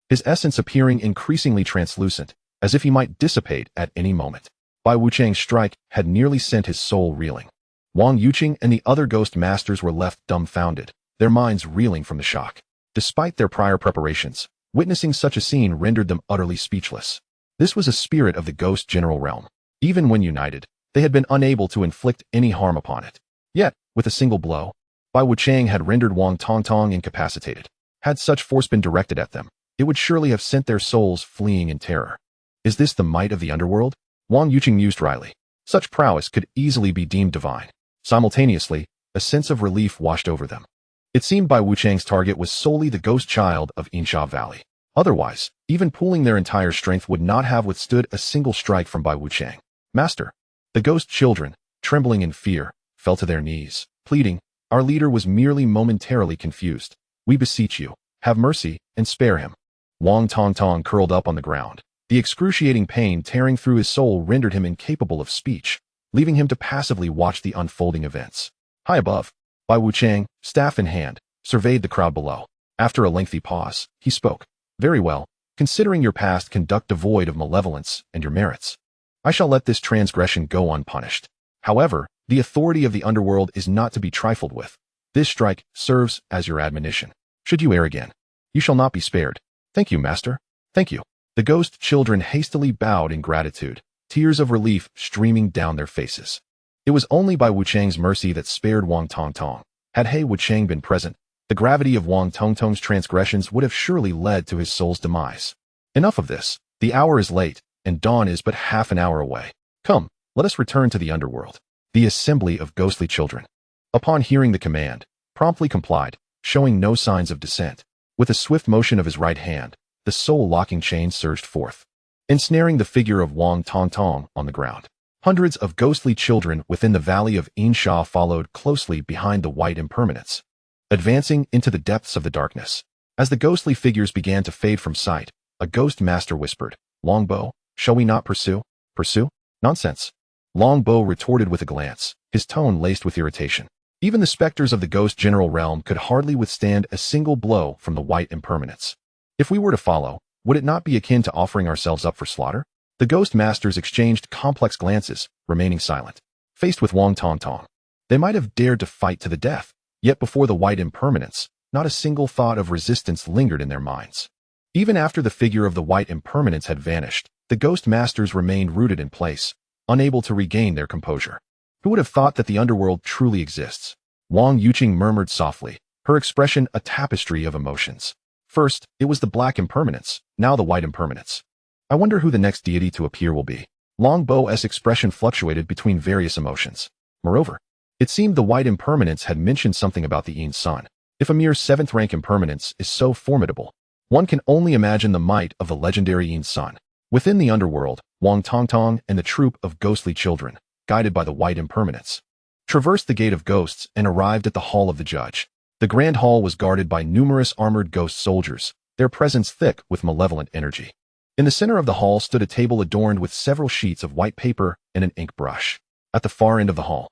his essence appearing increasingly translucent, as if he might dissipate at any moment. Bai Wuchang's strike had nearly sent his soul reeling. Wang Yuqing and the other ghost masters were left dumbfounded, their minds reeling from the shock. Despite their prior preparations, witnessing such a scene rendered them utterly speechless. This was a spirit of the ghost general realm. Even when united, they had been unable to inflict any harm upon it. Yet, with a single blow, Bai Wuchang had rendered Wang Tongtong incapacitated. Had such force been directed at them, it would surely have sent their souls fleeing in terror. Is this the might of the underworld? Wang Yuqing mused wryly. Such prowess could easily be deemed divine. Simultaneously, a sense of relief washed over them. It seemed Bai Wuchang's target was solely the ghost child of Insha Valley. Otherwise, even pooling their entire strength would not have withstood a single strike from Bai Wuchang. Master. The ghost children, trembling in fear, fell to their knees, pleading, "Our leader was merely momentarily confused. We beseech you, have mercy and spare him." Wang Tongtong curled up on the ground. The excruciating pain tearing through his soul rendered him incapable of speech, leaving him to passively watch the unfolding events. High above, Bai Wuchang, staff in hand, surveyed the crowd below. After a lengthy pause, he spoke. "Very well, considering your past conduct devoid of malevolence and your merits, I shall let this transgression go unpunished. However, the authority of the underworld is not to be trifled with. This strike serves as your admonition. Should you err again, you shall not be spared." "Thank you, master. Thank you." The ghost children hastily bowed in gratitude, tears of relief streaming down their faces. It was only Bai Wuchang's mercy that spared Wang Tongtong. Had Bai Wuchang been present, the gravity of Wang Tongtong's transgressions would have surely led to his soul's demise. Enough of this. The hour is late, and dawn is but half an hour away. Come, let us return to the underworld. The assembly of ghostly children, upon hearing the command, promptly complied, showing no signs of dissent. With a swift motion of his right hand, the soul-locking chain surged forth, ensnaring the figure of Wang Tongtong on the ground. Hundreds of ghostly children within the valley of Yinsha followed closely behind the white impermanence, advancing into the depths of the darkness. As the ghostly figures began to fade from sight, a ghost master whispered, "Longbow, shall we not pursue?" "Pursue? Nonsense." Longbow retorted with a glance, his tone laced with irritation. Even the specters of the ghost general realm could hardly withstand a single blow from the white impermanence. If we were to follow, would it not be akin to offering ourselves up for slaughter? The ghost masters exchanged complex glances, remaining silent. Faced with Wang Tongtong, they might have dared to fight to the death, yet before the white impermanence, not a single thought of resistance lingered in their minds. Even after the figure of the white impermanence had vanished, the ghost masters remained rooted in place, unable to regain their composure. Who would have thought that the underworld truly exists? Wang Yuqing murmured softly, her expression a tapestry of emotions. First, it was the black impermanence, now the white impermanence. I wonder who the next deity to appear will be. Longbow's expression fluctuated between various emotions. Moreover, it seemed the white impermanence had mentioned something about the Yin Sun. If a mere 7th rank impermanence is so formidable, one can only imagine the might of the legendary Yin Sun. Within the underworld, Wang Tongtong and the troop of ghostly children, guided by the white impermanence, traversed the gate of ghosts and arrived at the hall of the judge. The grand hall was guarded by numerous armored ghost soldiers, their presence thick with malevolent energy. In the center of the hall stood a table adorned with several sheets of white paper and an ink brush. At the far end of the hall,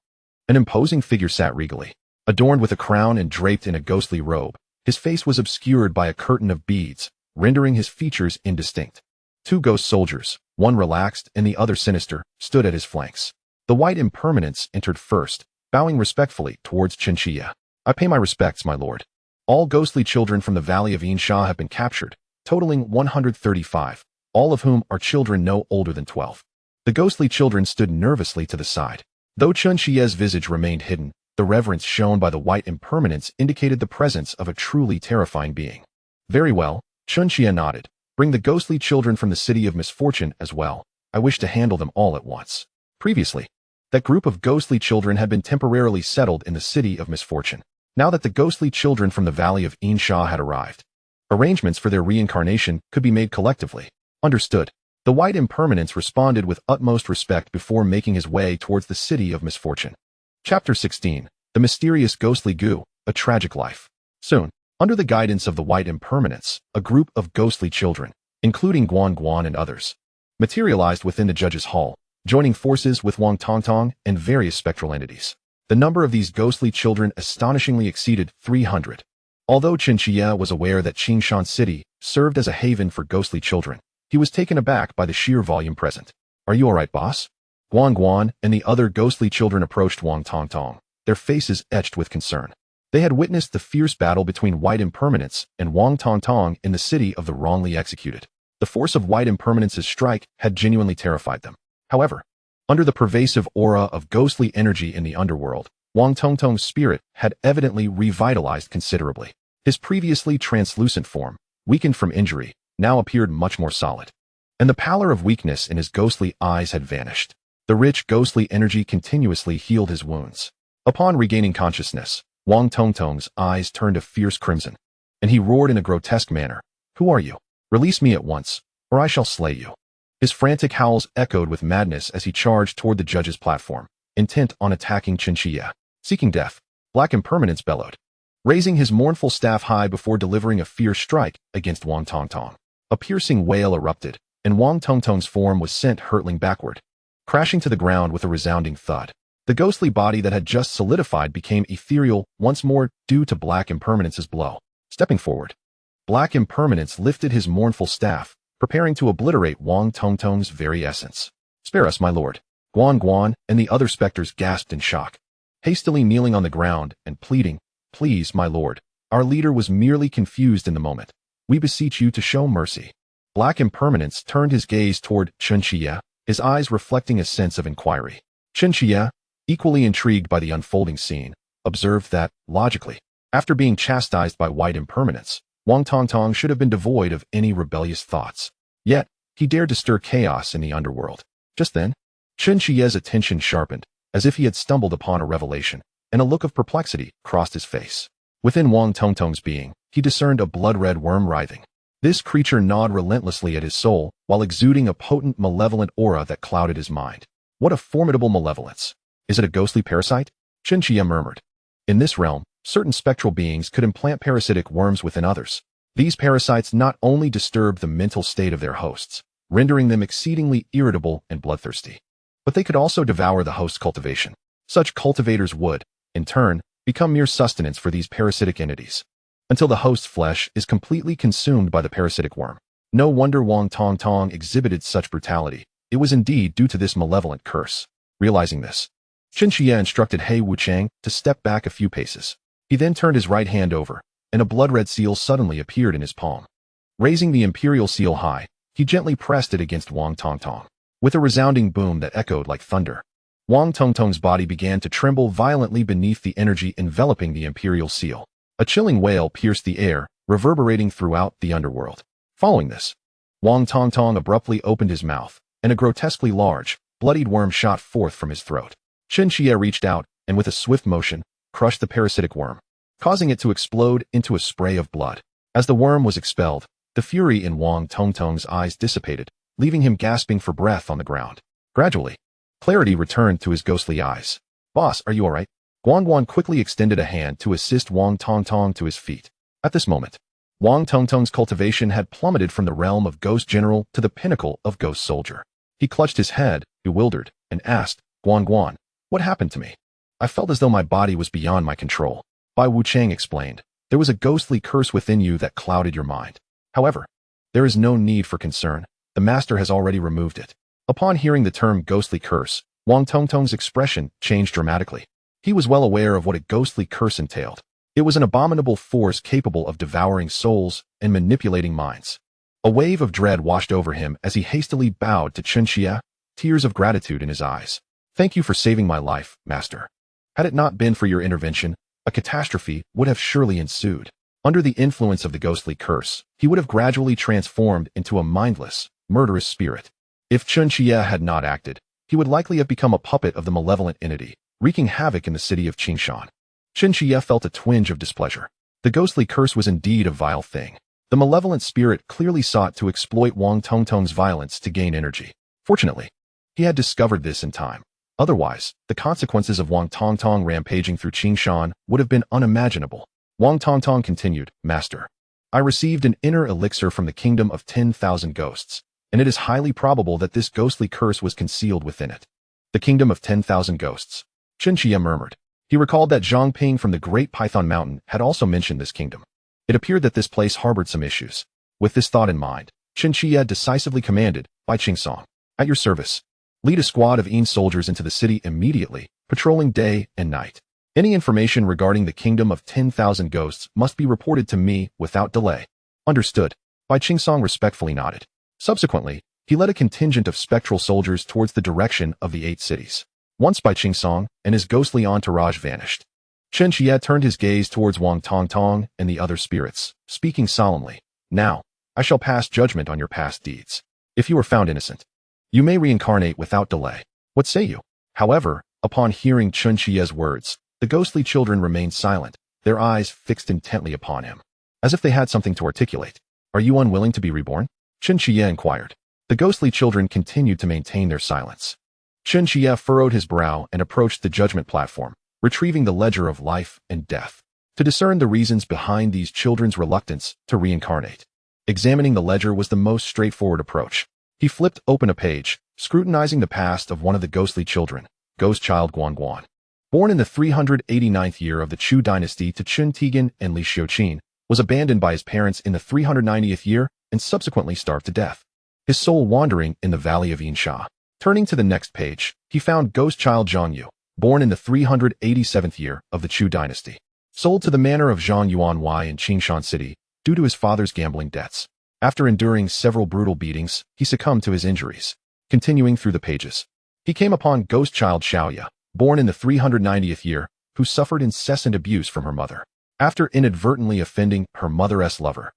an imposing figure sat regally, adorned with a crown and draped in a ghostly robe. His face was obscured by a curtain of beads, rendering his features indistinct. 2 ghost soldiers, one relaxed and the other sinister, stood at his flanks. The white impermanence entered first, bowing respectfully towards Chen Qiye. "I pay my respects, my lord. All ghostly children from the valley of Yinsha have been captured, totaling 135, all of whom are children no older than 12. The ghostly children stood nervously to the side. Though Chen Qiye's visage remained hidden, the reverence shown by the white impermanence indicated the presence of a truly terrifying being. "Very well," Chen Qiye nodded. "Bring the ghostly children from the city of misfortune as well. I wish to handle them all at once." Previously, that group of ghostly children had been temporarily settled in the city of misfortune. Now that the ghostly children from the valley of Yinsha had arrived, arrangements for their reincarnation could be made collectively. Understood. The white impermanence responded with utmost respect before making his way towards the city of misfortune. Chapter 16. The Mysterious Ghostly Goo, A Tragic Life. Soon, under the guidance of the white impermanence, a group of ghostly children, including Guan Guan and others, materialized within the judge's hall, joining forces with Wang Tongtong and various spectral entities. The number of these ghostly children astonishingly exceeded 300. Although Chen Qiye was aware that Nanyuan City served as a haven for ghostly children, he was taken aback by the sheer volume present. "Are you all right, boss?" Guan Guan and the other ghostly children approached Wang Tongtong, their faces etched with concern. They had witnessed the fierce battle between white impermanence and Wang Tongtong in the city of the wrongly executed. The force of white impermanence's strike had genuinely terrified them. However, under the pervasive aura of ghostly energy in the underworld, Wang Tongtong's spirit had evidently revitalized considerably. His previously translucent form, weakened from injury, now appeared much more solid, and the pallor of weakness in his ghostly eyes had vanished. The rich ghostly energy continuously healed his wounds. Upon regaining consciousness, Wang Tongtong's eyes turned a fierce crimson, and he roared in a grotesque manner, "Who are you? Release me at once, or I shall slay you." His frantic howls echoed with madness as he charged toward the judge's platform, intent on attacking Chen Qiye. Seeking death, Black Impermanence bellowed, raising his mournful staff high before delivering a fierce strike against Wang Tongtong. A piercing wail erupted, and Wang Tongtong's form was sent hurtling backward, crashing to the ground with a resounding thud. The ghostly body that had just solidified became ethereal once more due to Black Impermanence's blow. Stepping forward, Black Impermanence lifted his mournful staff, preparing to obliterate Wang Tongtong's very essence. "Spare us, my lord." Guan Guan and the other specters gasped in shock, hastily kneeling on the ground and pleading, "Please, my lord, our leader was merely confused in the moment. We beseech you to show mercy." Black Impermanence turned his gaze toward Chen Qiye, his eyes reflecting a sense of inquiry. Chen Qiye, equally intrigued by the unfolding scene, observed that, logically, after being chastised by white impermanence, Wang Tongtong should have been devoid of any rebellious thoughts. Yet, he dared to stir chaos in the underworld. Just then, Chen Qiye's attention sharpened, as if he had stumbled upon a revelation, and a look of perplexity crossed his face. Within Wang Tongtong's being, he discerned a blood-red worm writhing. This creature gnawed relentlessly at his soul, while exuding a potent, malevolent aura that clouded his mind. What a formidable malevolence! Is it a ghostly parasite? Chen Qiye murmured. In this realm, certain spectral beings could implant parasitic worms within others. These parasites not only disturbed the mental state of their hosts, rendering them exceedingly irritable and bloodthirsty, but they could also devour the host's cultivation. Such cultivators would, in turn, become mere sustenance for these parasitic entities, until the host's flesh is completely consumed by the parasitic worm. No wonder Wang Tongtong exhibited such brutality. It was indeed due to this malevolent curse. Realizing this, Chen Qiye instructed He Wuchang to step back a few paces. He then turned his right hand over, and a blood-red seal suddenly appeared in his palm. Raising the imperial seal high, he gently pressed it against Wang Tongtong. With a resounding boom that echoed like thunder, Wang Tongtong's body began to tremble violently beneath the energy enveloping the imperial seal. A chilling wail pierced the air, reverberating throughout the underworld. Following this, Wang Tongtong abruptly opened his mouth, and a grotesquely large, bloodied worm shot forth from his throat. Chen Qiye reached out, and with a swift motion, crushed the parasitic worm, causing it to explode into a spray of blood. As the worm was expelled, the fury in Wang Tongtong's eyes dissipated, leaving him gasping for breath on the ground. Gradually, clarity returned to his ghostly eyes. "Boss, are you all right?" Guan quickly extended a hand to assist Wang Tongtong to his feet. At this moment, Wang Tongtong's cultivation had plummeted from the realm of ghost general to the pinnacle of ghost soldier. He clutched his head, bewildered, and asked, Guan, what happened to me? I felt as though my body was beyond my control. Bai Wuchang explained, there was a ghostly curse within you that clouded your mind. However, there is no need for concern. The master has already removed it. Upon hearing the term ghostly curse, Wang Tongtong's expression changed dramatically. He was well aware of what a ghostly curse entailed. It was an abominable force capable of devouring souls and manipulating minds. A wave of dread washed over him as he hastily bowed to Chen Qiye, tears of gratitude in his eyes. Thank you for saving my life, master. Had it not been for your intervention, a catastrophe would have surely ensued. Under the influence of the ghostly curse, he would have gradually transformed into a mindless, murderous spirit. If Chen Qiye had not acted, he would likely have become a puppet of the malevolent entity, wreaking havoc in the city of Qingshan. Chen Qiye felt a twinge of displeasure. The ghostly curse was indeed a vile thing. The malevolent spirit clearly sought to exploit Wang Tongtong's violence to gain energy. Fortunately, he had discovered this in time. Otherwise, the consequences of Wang Tongtong rampaging through Qingshan would have been unimaginable. Wang Tongtong continued, Master, I received an inner elixir from the kingdom of 10,000 ghosts, and it is highly probable that this ghostly curse was concealed within it. The kingdom of 10,000 ghosts. Chen Qiye murmured. He recalled that Zhang Ping from the Great Python Mountain had also mentioned this kingdom. It appeared that this place harbored some issues. With this thought in mind, Chen Qiye decisively commanded, Bai Jingyan, at your service. Lead a squad of Yin soldiers into the city immediately, patrolling day and night. Any information regarding the kingdom of 10,000 ghosts must be reported to me without delay. Understood. Bai Jingyan respectfully nodded. Subsequently, he led a contingent of spectral soldiers towards the direction of the 8 cities. Once Bai Jingyan and his ghostly entourage vanished, Chen Qiye turned his gaze towards Wang Tongtong and the other spirits, speaking solemnly. Now, I shall pass judgment on your past deeds. If you are found innocent, you may reincarnate without delay. What say you? However, upon hearing Chen Qiye's words, the ghostly children remained silent, their eyes fixed intently upon him, as if they had something to articulate. Are you unwilling to be reborn? Chen Qiye inquired. The ghostly children continued to maintain their silence. Chen Qiye furrowed his brow and approached the judgment platform, retrieving the ledger of life and death, to discern the reasons behind these children's reluctance to reincarnate. Examining the ledger was the most straightforward approach. He flipped open a page, scrutinizing the past of one of the ghostly children, ghost child Guan. Born in the 389th year of the Chu dynasty to Chen Tigan and Li Xiuqin, was abandoned by his parents in the 390th year and subsequently starved to death. His soul wandering in the valley of Yinsha. Turning to the next page, he found ghost child Zhang Yu, born in the 387th year of the Chu dynasty, sold to the manor of Zhang Yuanwei in Nanyuan City due to his father's gambling debts. After enduring several brutal beatings, he succumbed to his injuries. Continuing through the pages, he came upon ghost child Xiaoya, born in the 390th year, who suffered incessant abuse from her mother. After inadvertently offending her mother's lover,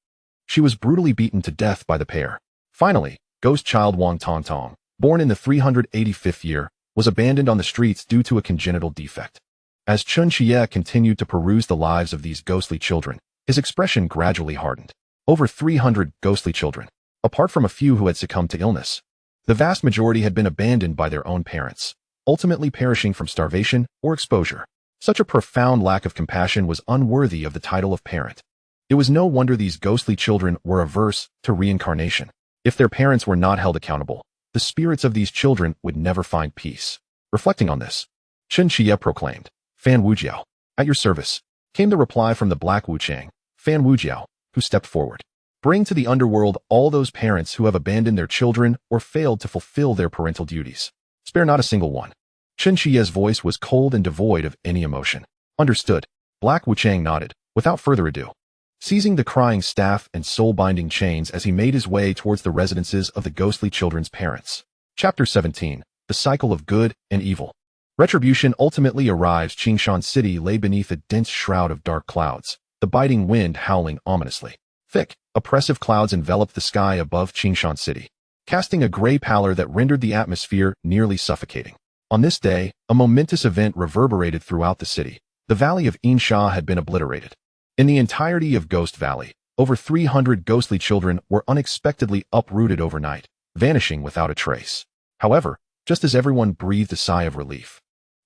she was brutally beaten to death by the pair. Finally, ghost child Wang Tongtong, born in the 385th year, was abandoned on the streets due to a congenital defect. As Chen Qiye continued to peruse the lives of these ghostly children, His expression gradually hardened. Over 300 ghostly children. Apart from a few who had succumbed to illness, the vast majority had been abandoned by their own parents, ultimately perishing from starvation or exposure. Such a profound lack of compassion was unworthy of the title of parent. It was no wonder these ghostly children were averse to reincarnation. If their parents were not held accountable, the spirits of these children would never find peace. Reflecting on this, Chen Qiye proclaimed, Fan Wujiao, at your service, came the reply from the Black Wuchang, Fan Wujiao, who stepped forward. Bring to the underworld all those parents who have abandoned their children or failed to fulfill their parental duties. Spare not a single one. Chen Qiye's voice was cold and devoid of any emotion. Understood. Black Wuchang nodded, without further ado, seizing the crying staff and soul-binding chains as he made his way towards the residences of the ghostly children's parents. Chapter 17. The Cycle of Good and Evil. Retribution ultimately arrives. Nanyuan City lay beneath a dense shroud of dark clouds, the biting wind howling ominously. Thick, oppressive clouds enveloped the sky above Nanyuan City, casting a gray pallor that rendered the atmosphere nearly suffocating. On this day, a momentous event reverberated throughout the city. The valley of Insha had been obliterated. In the entirety of Ghost Valley, over 300 ghostly children were unexpectedly uprooted overnight, vanishing without a trace. However, just as everyone breathed a sigh of relief,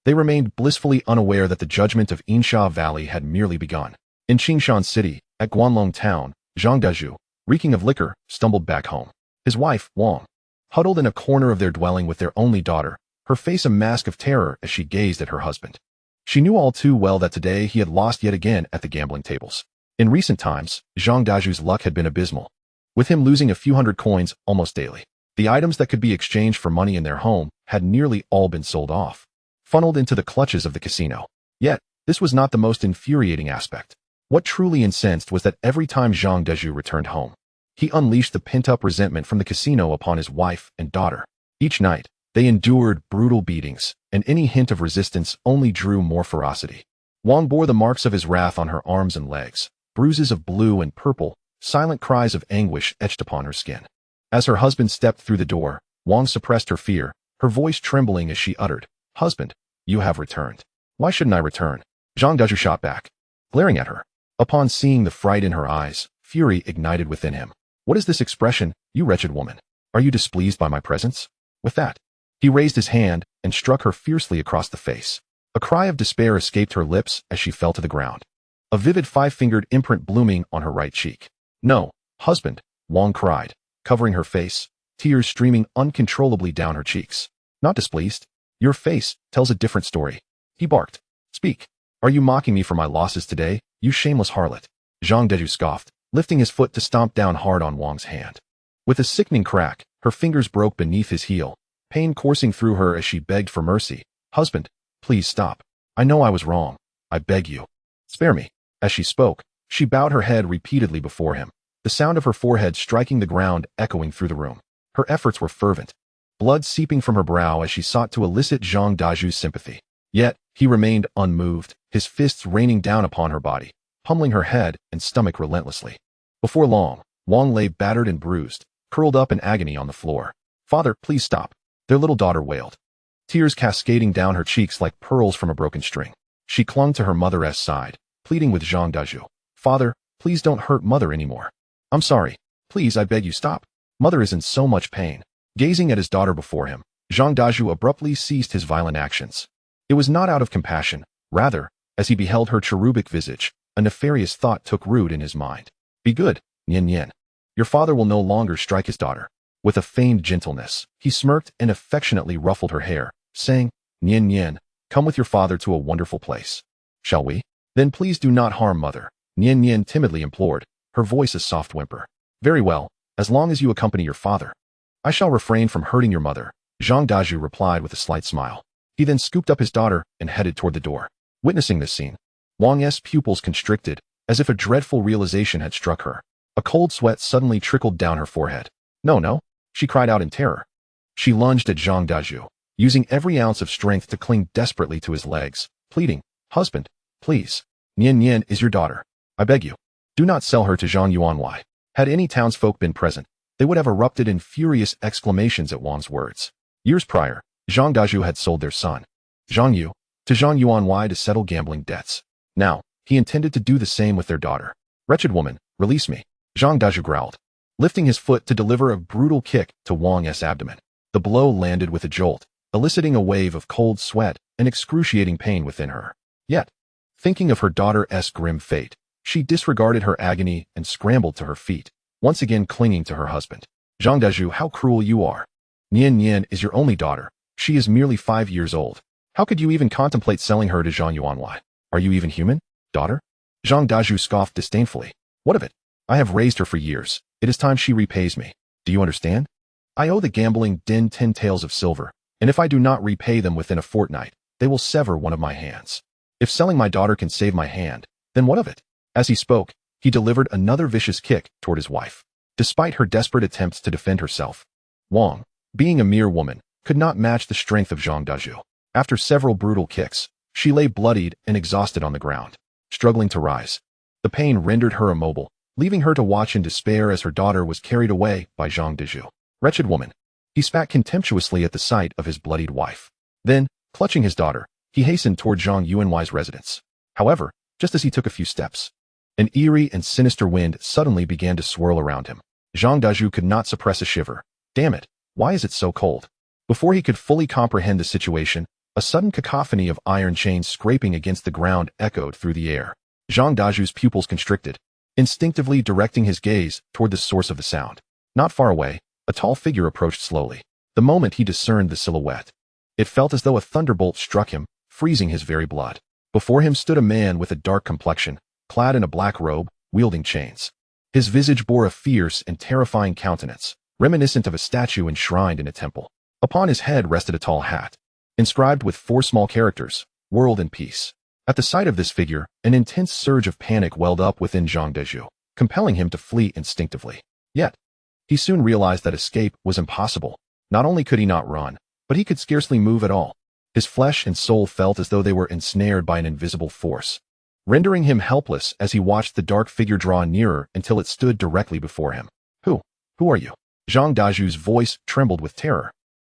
they remained blissfully unaware that the judgment of Insha Valley had merely begun. In Nanyuan City, at Guanlong Town, Zhang Dazhu, reeking of liquor, stumbled back home. His wife, Wang, huddled in a corner of their dwelling with their only daughter, her face a mask of terror as she gazed at her husband. She knew all too well that today he had lost yet again at the gambling tables. In recent times, Zhang Dazhu's luck had been abysmal, with him losing a few hundred coins almost daily. The items that could be exchanged for money in their home had nearly all been sold off, funneled into the clutches of the casino. Yet, this was not the most infuriating aspect. What truly incensed was that every time Zhang Dazhu returned home, he unleashed the pent-up resentment from the casino upon his wife and daughter. Each night, they endured brutal beatings, and any hint of resistance only drew more ferocity. Wang bore the marks of his wrath on her arms and legs, bruises of blue and purple, silent cries of anguish etched upon her skin. As her husband stepped through the door, Wang suppressed her fear, her voice trembling as she uttered, "Husband, you have returned." "Why shouldn't I return?" Zhang Dazhu shot back, glaring at her. Upon seeing the fright in her eyes, fury ignited within him. "What is this expression, you wretched woman? Are you displeased by my presence?" With that, he raised his hand and struck her fiercely across the face. A cry of despair escaped her lips as she fell to the ground, a vivid five-fingered imprint blooming on her right cheek. "No, husband," Wang cried, covering her face, tears streaming uncontrollably down her cheeks. "Not displeased. Your face tells a different story." He barked. "Speak. Are you mocking me for my losses today, you shameless harlot?" Zhang Dazhu scoffed, lifting his foot to stomp down hard on Wang's hand. With a sickening crack, her fingers broke beneath his heel, pain coursing through her as she begged for mercy. "Husband, please stop. I know I was wrong. I beg you. Spare me." As she spoke, she bowed her head repeatedly before him, the sound of her forehead striking the ground echoing through the room. Her efforts were fervent, blood seeping from her brow as she sought to elicit Zhang Dazhu's sympathy. Yet, he remained unmoved, his fists raining down upon her body, pummeling her head and stomach relentlessly. Before long, Wang lay battered and bruised, curled up in agony on the floor. "Father, please stop," their little daughter wailed, tears cascading down her cheeks like pearls from a broken string. She clung to her mother's side, pleading with Zhang Dazhu. "Father, please don't hurt Mother anymore. I'm sorry. Please, I beg you, stop. Mother is in so much pain." Gazing at his daughter before him, Zhang Dazhu abruptly ceased his violent actions. It was not out of compassion, rather, as he beheld her cherubic visage, a nefarious thought took root in his mind. "Be good, Nian. Your father will no longer strike his daughter." With a feigned gentleness, he smirked and affectionately ruffled her hair, saying, "Nian, come with your father to a wonderful place. Shall we?" "Then please do not harm Mother," Nian timidly implored, her voice a soft whimper. "Very well, as long as you accompany your father." "I shall refrain from hurting your mother," Zhang Dazhu replied with a slight smile. He then scooped up his daughter and headed toward the door. Witnessing this scene, Wang's pupils constricted, as if a dreadful realization had struck her. A cold sweat suddenly trickled down her forehead. No, she cried out in terror. She lunged at Zhang Dazhu, using every ounce of strength to cling desperately to his legs, pleading, "Husband, please. Nian is your daughter. I beg you. Do not sell her to Zhang Yuanwei." Had any townsfolk been present, they would have erupted in furious exclamations at Wang's words. Years prior, Zhang Dazhu had sold their son, Zhang Yu, to Zhang Yuanwei to settle gambling debts. Now, he intended to do the same with their daughter. Wretched woman, release me. Zhang Dazhu growled, lifting his foot to deliver a brutal kick to Wang's abdomen. The blow landed with a jolt, eliciting a wave of cold sweat and excruciating pain within her. Yet, thinking of her daughter's grim fate, she disregarded her agony and scrambled to her feet, once again clinging to her husband. Zhang Dazhu, how cruel you are. Nian is your only daughter. She is merely 5 years old. How could you even contemplate selling her to Zhang Yuanwei? Are you even human, daughter? Zhang Dazhu scoffed disdainfully. What of it? I have raised her for years. It is time she repays me. Do you understand? I owe the gambling den 10 taels of silver, and if I do not repay them within a fortnight, they will sever one of my hands. If selling my daughter can save my hand, then what of it? As he spoke, he delivered another vicious kick toward his wife. Despite her desperate attempts to defend herself, Wang, being a mere woman, could not match the strength of Zhang Dazhu. After several brutal kicks, she lay bloodied and exhausted on the ground, struggling to rise. The pain rendered her immobile, leaving her to watch in despair as her daughter was carried away by Zhang Dazhu. Wretched woman. He spat contemptuously at the sight of his bloodied wife. Then, clutching his daughter, he hastened toward Zhang Yuanwei's residence. However, just as he took a few steps, an eerie and sinister wind suddenly began to swirl around him. Zhang Dazhu could not suppress a shiver. Damn it, why is it so cold? Before he could fully comprehend the situation, a sudden cacophony of iron chains scraping against the ground echoed through the air. Zhang Dazhu's pupils constricted, instinctively directing his gaze toward the source of the sound. Not far away, a tall figure approached slowly. The moment he discerned the silhouette, it felt as though a thunderbolt struck him, freezing his very blood. Before him stood a man with a dark complexion, clad in a black robe, wielding chains. His visage bore a fierce and terrifying countenance, reminiscent of a statue enshrined in a temple. Upon his head rested a tall hat, inscribed with 4 small characters, World and Peace. At the sight of this figure, an intense surge of panic welled up within Zhang Dazhu, compelling him to flee instinctively. Yet, he soon realized that escape was impossible. Not only could he not run, but he could scarcely move at all. His flesh and soul felt as though they were ensnared by an invisible force, rendering him helpless as he watched the dark figure draw nearer until it stood directly before him. Who are you? Zhang Dazhu's voice trembled with terror.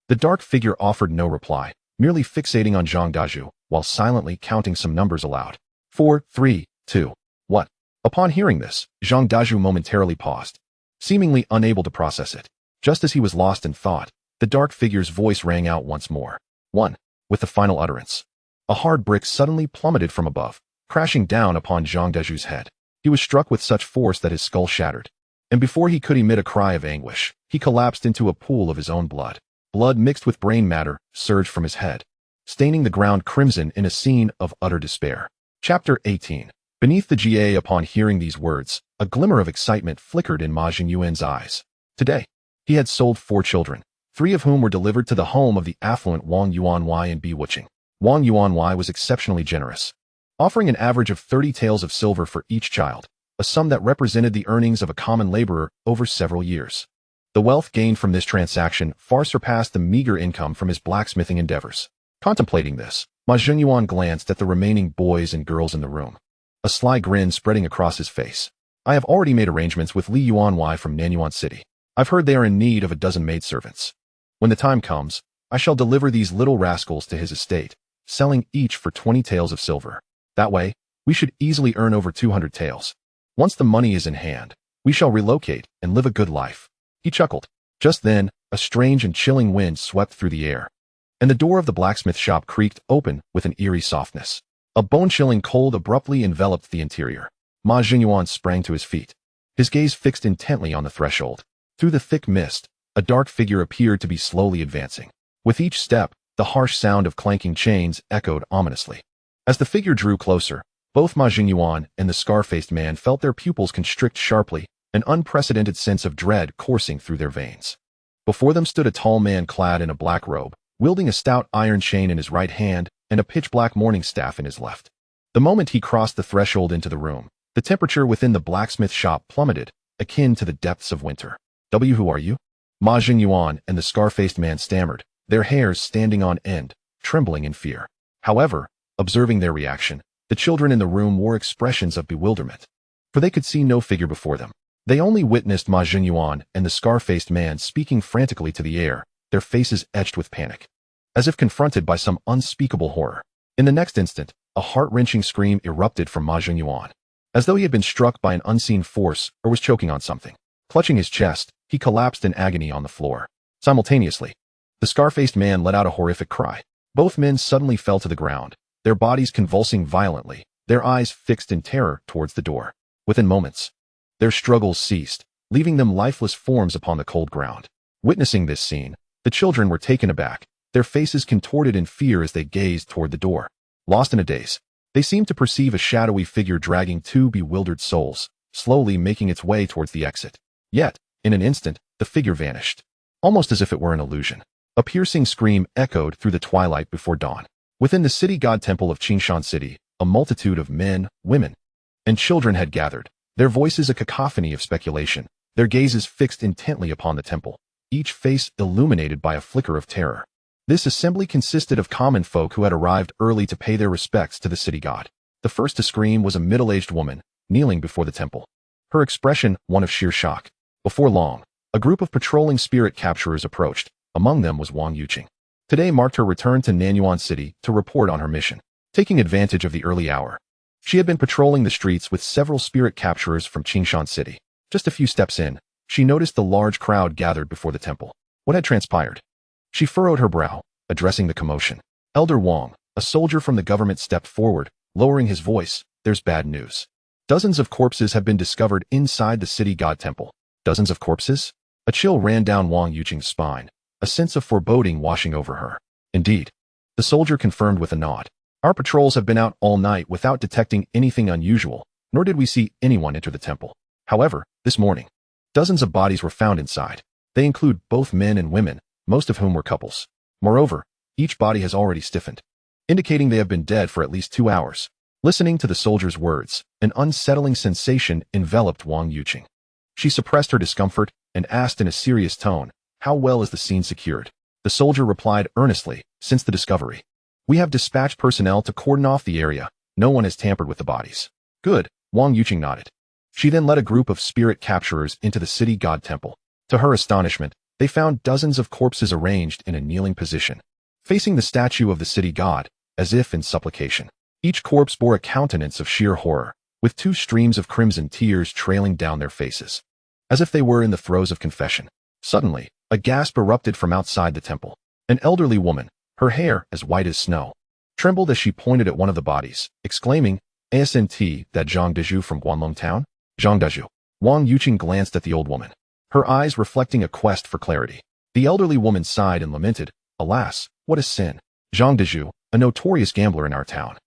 The dark figure offered no reply, merely fixating on Zhang Dazhu, while silently counting some numbers aloud. 4, 3, 2. What? Upon hearing this, Zhang Dazhu momentarily paused, seemingly unable to process it. Just as he was lost in thought, the dark figure's voice rang out once more. 1. With the final utterance, a hard brick suddenly plummeted from above, crashing down upon Zhang Dazhu's head. He was struck with such force that his skull shattered, and before he could emit a cry of anguish, he collapsed into a pool of his own blood. Blood mixed with brain matter surged from his head, staining the ground crimson in a scene of utter despair. Chapter 18. Beneath the Jie, upon hearing these words, a glimmer of excitement flickered in Ma Jingyuan's eyes. Today, he had sold 4 children, 3 of whom were delivered to the home of the affluent Wang Yuanwei in Biwuching. Wang Yuanwei was exceptionally generous, offering an average of 30 taels of silver for each child, a sum that represented the earnings of a common laborer over several years. The wealth gained from this transaction far surpassed the meager income from his blacksmithing endeavors. Contemplating this, Ma Jingyuan glanced at the remaining boys and girls in the room, a sly grin spreading across his face. I have already made arrangements with Li Yuanwei from Nanyuan City. I've heard they are in need of a dozen maidservants. When the time comes, I shall deliver these little rascals to his estate, selling each for 20 taels of silver. That way, we should easily earn over 200 taels. Once the money is in hand, we shall relocate and live a good life. He chuckled. Just then, a strange and chilling wind swept through the air, and the door of the blacksmith shop creaked open with an eerie softness. A bone-chilling cold abruptly enveloped the interior. Ma Jingyuan sprang to his feet, his gaze fixed intently on the threshold. Through the thick mist, a dark figure appeared to be slowly advancing. With each step, the harsh sound of clanking chains echoed ominously. As the figure drew closer, both Ma Jingyuan and the scar-faced man felt their pupils constrict sharply, an unprecedented sense of dread coursing through their veins. Before them stood a tall man clad in a black robe, wielding a stout iron chain in his right hand and a pitch-black morning staff in his left. The moment he crossed the threshold into the room, the temperature within the blacksmith shop plummeted, akin to the depths of winter. Who are you? Ma Jingyuan and the scar-faced man stammered, their hairs standing on end, trembling in fear. However, observing their reaction, the children in the room wore expressions of bewilderment, for they could see no figure before them. They only witnessed Ma Jingyuan and the scar-faced man speaking frantically to the air, their faces etched with panic, as if confronted by some unspeakable horror. In the next instant, a heart-wrenching scream erupted from Ma Jingyuan. as though he had been struck by an unseen force or was choking on something. Clutching his chest, he collapsed in agony on the floor. Simultaneously, the scar-faced man let out a horrific cry. Both men suddenly fell to the ground, their bodies convulsing violently, their eyes fixed in terror towards the door. Within moments, their struggles ceased, leaving them lifeless forms upon the cold ground. Witnessing this scene, the children were taken aback, their faces contorted in fear as they gazed toward the door. Lost in a daze, they seemed to perceive a shadowy figure dragging two bewildered souls, slowly making its way towards the exit. Yet, in an instant, the figure vanished, almost as if it were an illusion. A piercing scream echoed through the twilight before dawn. Within the city god temple of Nanyuan City, a multitude of men, women, and children had gathered, their voices a cacophony of speculation, their gazes fixed intently upon the temple, each face illuminated by a flicker of terror. This assembly consisted of common folk who had arrived early to pay their respects to the city god. The first to scream was a middle-aged woman, kneeling before the temple, her expression one of sheer shock. Before long, a group of patrolling spirit capturers approached. Among them was Wang Yuqing. Today marked her return to Nanyuan City to report on her mission. Taking advantage of the early hour, she had been patrolling the streets with several spirit capturers from Nanyuan City. Just a few steps in, she noticed the large crowd gathered before the temple. What had transpired? She furrowed her brow, addressing the commotion. Elder Wang, a soldier from the government, stepped forward, lowering his voice. There's bad news. Dozens of corpses have been discovered inside the city god temple. Dozens of corpses? A chill ran down Wang Yuqing's spine, a sense of foreboding washing over her. Indeed, the soldier confirmed with a nod. Our patrols have been out all night without detecting anything unusual, nor did we see anyone enter the temple. However, this morning, dozens of bodies were found inside. They include both men and women, most of whom were couples. Moreover, each body has already stiffened, indicating they have been dead for at least 2 hours. Listening to the soldier's words, an unsettling sensation enveloped Wang Yuqing. She suppressed her discomfort and asked in a serious tone, "How well is the scene secured?" The soldier replied earnestly, "Since the discovery, we have dispatched personnel to cordon off the area. No one has tampered with the bodies." "Good," Wang Yuqing nodded. She then led a group of spirit capturers into the city god temple. To her astonishment, they found dozens of corpses arranged in a kneeling position, facing the statue of the city god, as if in supplication. Each corpse bore a countenance of sheer horror, with 2 streams of crimson tears trailing down their faces, as if they were in the throes of confession. Suddenly, a gasp erupted from outside the temple. An elderly woman, her hair as white as snow, trembled as she pointed at one of the bodies, exclaiming, "Asnt, that Zhang Dezhu from Guanlong town?" Zhang Dezhu. Wang Yuqing glanced at the old woman, her eyes reflecting a quest for clarity. The elderly woman sighed and lamented, "Alas, what a sin. Zhang Dezhu, a notorious gambler in our town,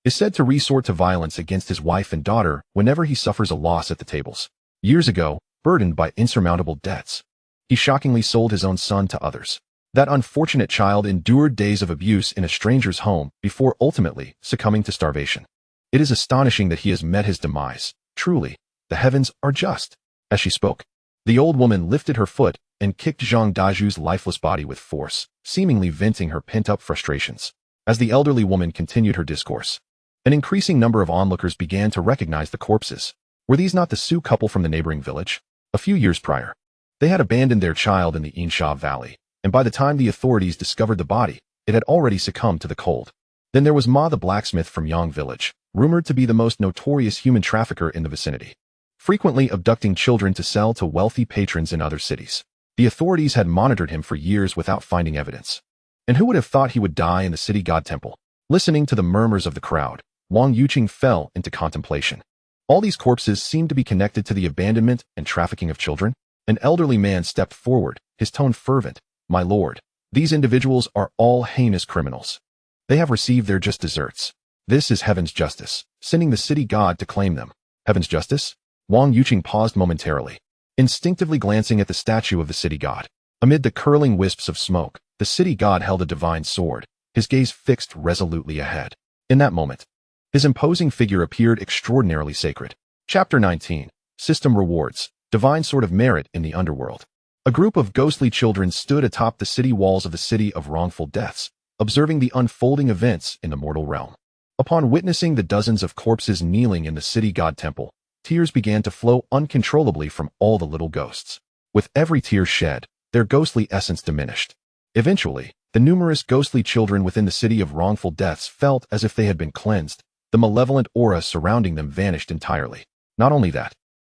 is said to resort to violence against his wife and daughter whenever he suffers a loss at the tables. Years ago, burdened by insurmountable debts, he shockingly sold his own son to others. That unfortunate child endured days of abuse in a stranger's home before ultimately succumbing to starvation. It is astonishing that he has met his demise. Truly, the heavens are just." As she spoke, the old woman lifted her foot and kicked Zhang Daju's lifeless body with force, seemingly venting her pent-up frustrations. As the elderly woman continued her discourse, an increasing number of onlookers began to recognize the corpses. Were these not the Sioux couple from the neighboring village? A few years prior, they had abandoned their child in the Insha Valley, and by the time the authorities discovered the body, it had already succumbed to the cold. Then there was Ma the blacksmith from Yang Village, rumored to be the most notorious human trafficker in the vicinity, frequently abducting children to sell to wealthy patrons in other cities. The authorities had monitored him for years without finding evidence. And who would have thought he would die in the city god temple? Listening to the murmurs of the crowd, Wang Yuqing fell into contemplation. All these corpses seemed to be connected to the abandonment and trafficking of children. An elderly man stepped forward, his tone fervent. "My lord, these individuals are all heinous criminals. They have received their just deserts. This is heaven's justice, sending the city god to claim them." Heaven's justice? Wang Yuqing paused momentarily, instinctively glancing at the statue of the city god. Amid the curling wisps of smoke, the city god held a divine sword, his gaze fixed resolutely ahead. In that moment, his imposing figure appeared extraordinarily sacred. Chapter 19. System Rewards. Divine Sword of Merit in the Underworld. A group of ghostly children stood atop the city walls of the city of wrongful deaths, observing the unfolding events in the mortal realm. Upon witnessing the dozens of corpses kneeling in the city god temple, tears began to flow uncontrollably from all the little ghosts. With every tear shed, their ghostly essence diminished. Eventually, the numerous ghostly children within the city of wrongful deaths felt as if they had been cleansed, The malevolent aura surrounding them vanished entirely. Not only that,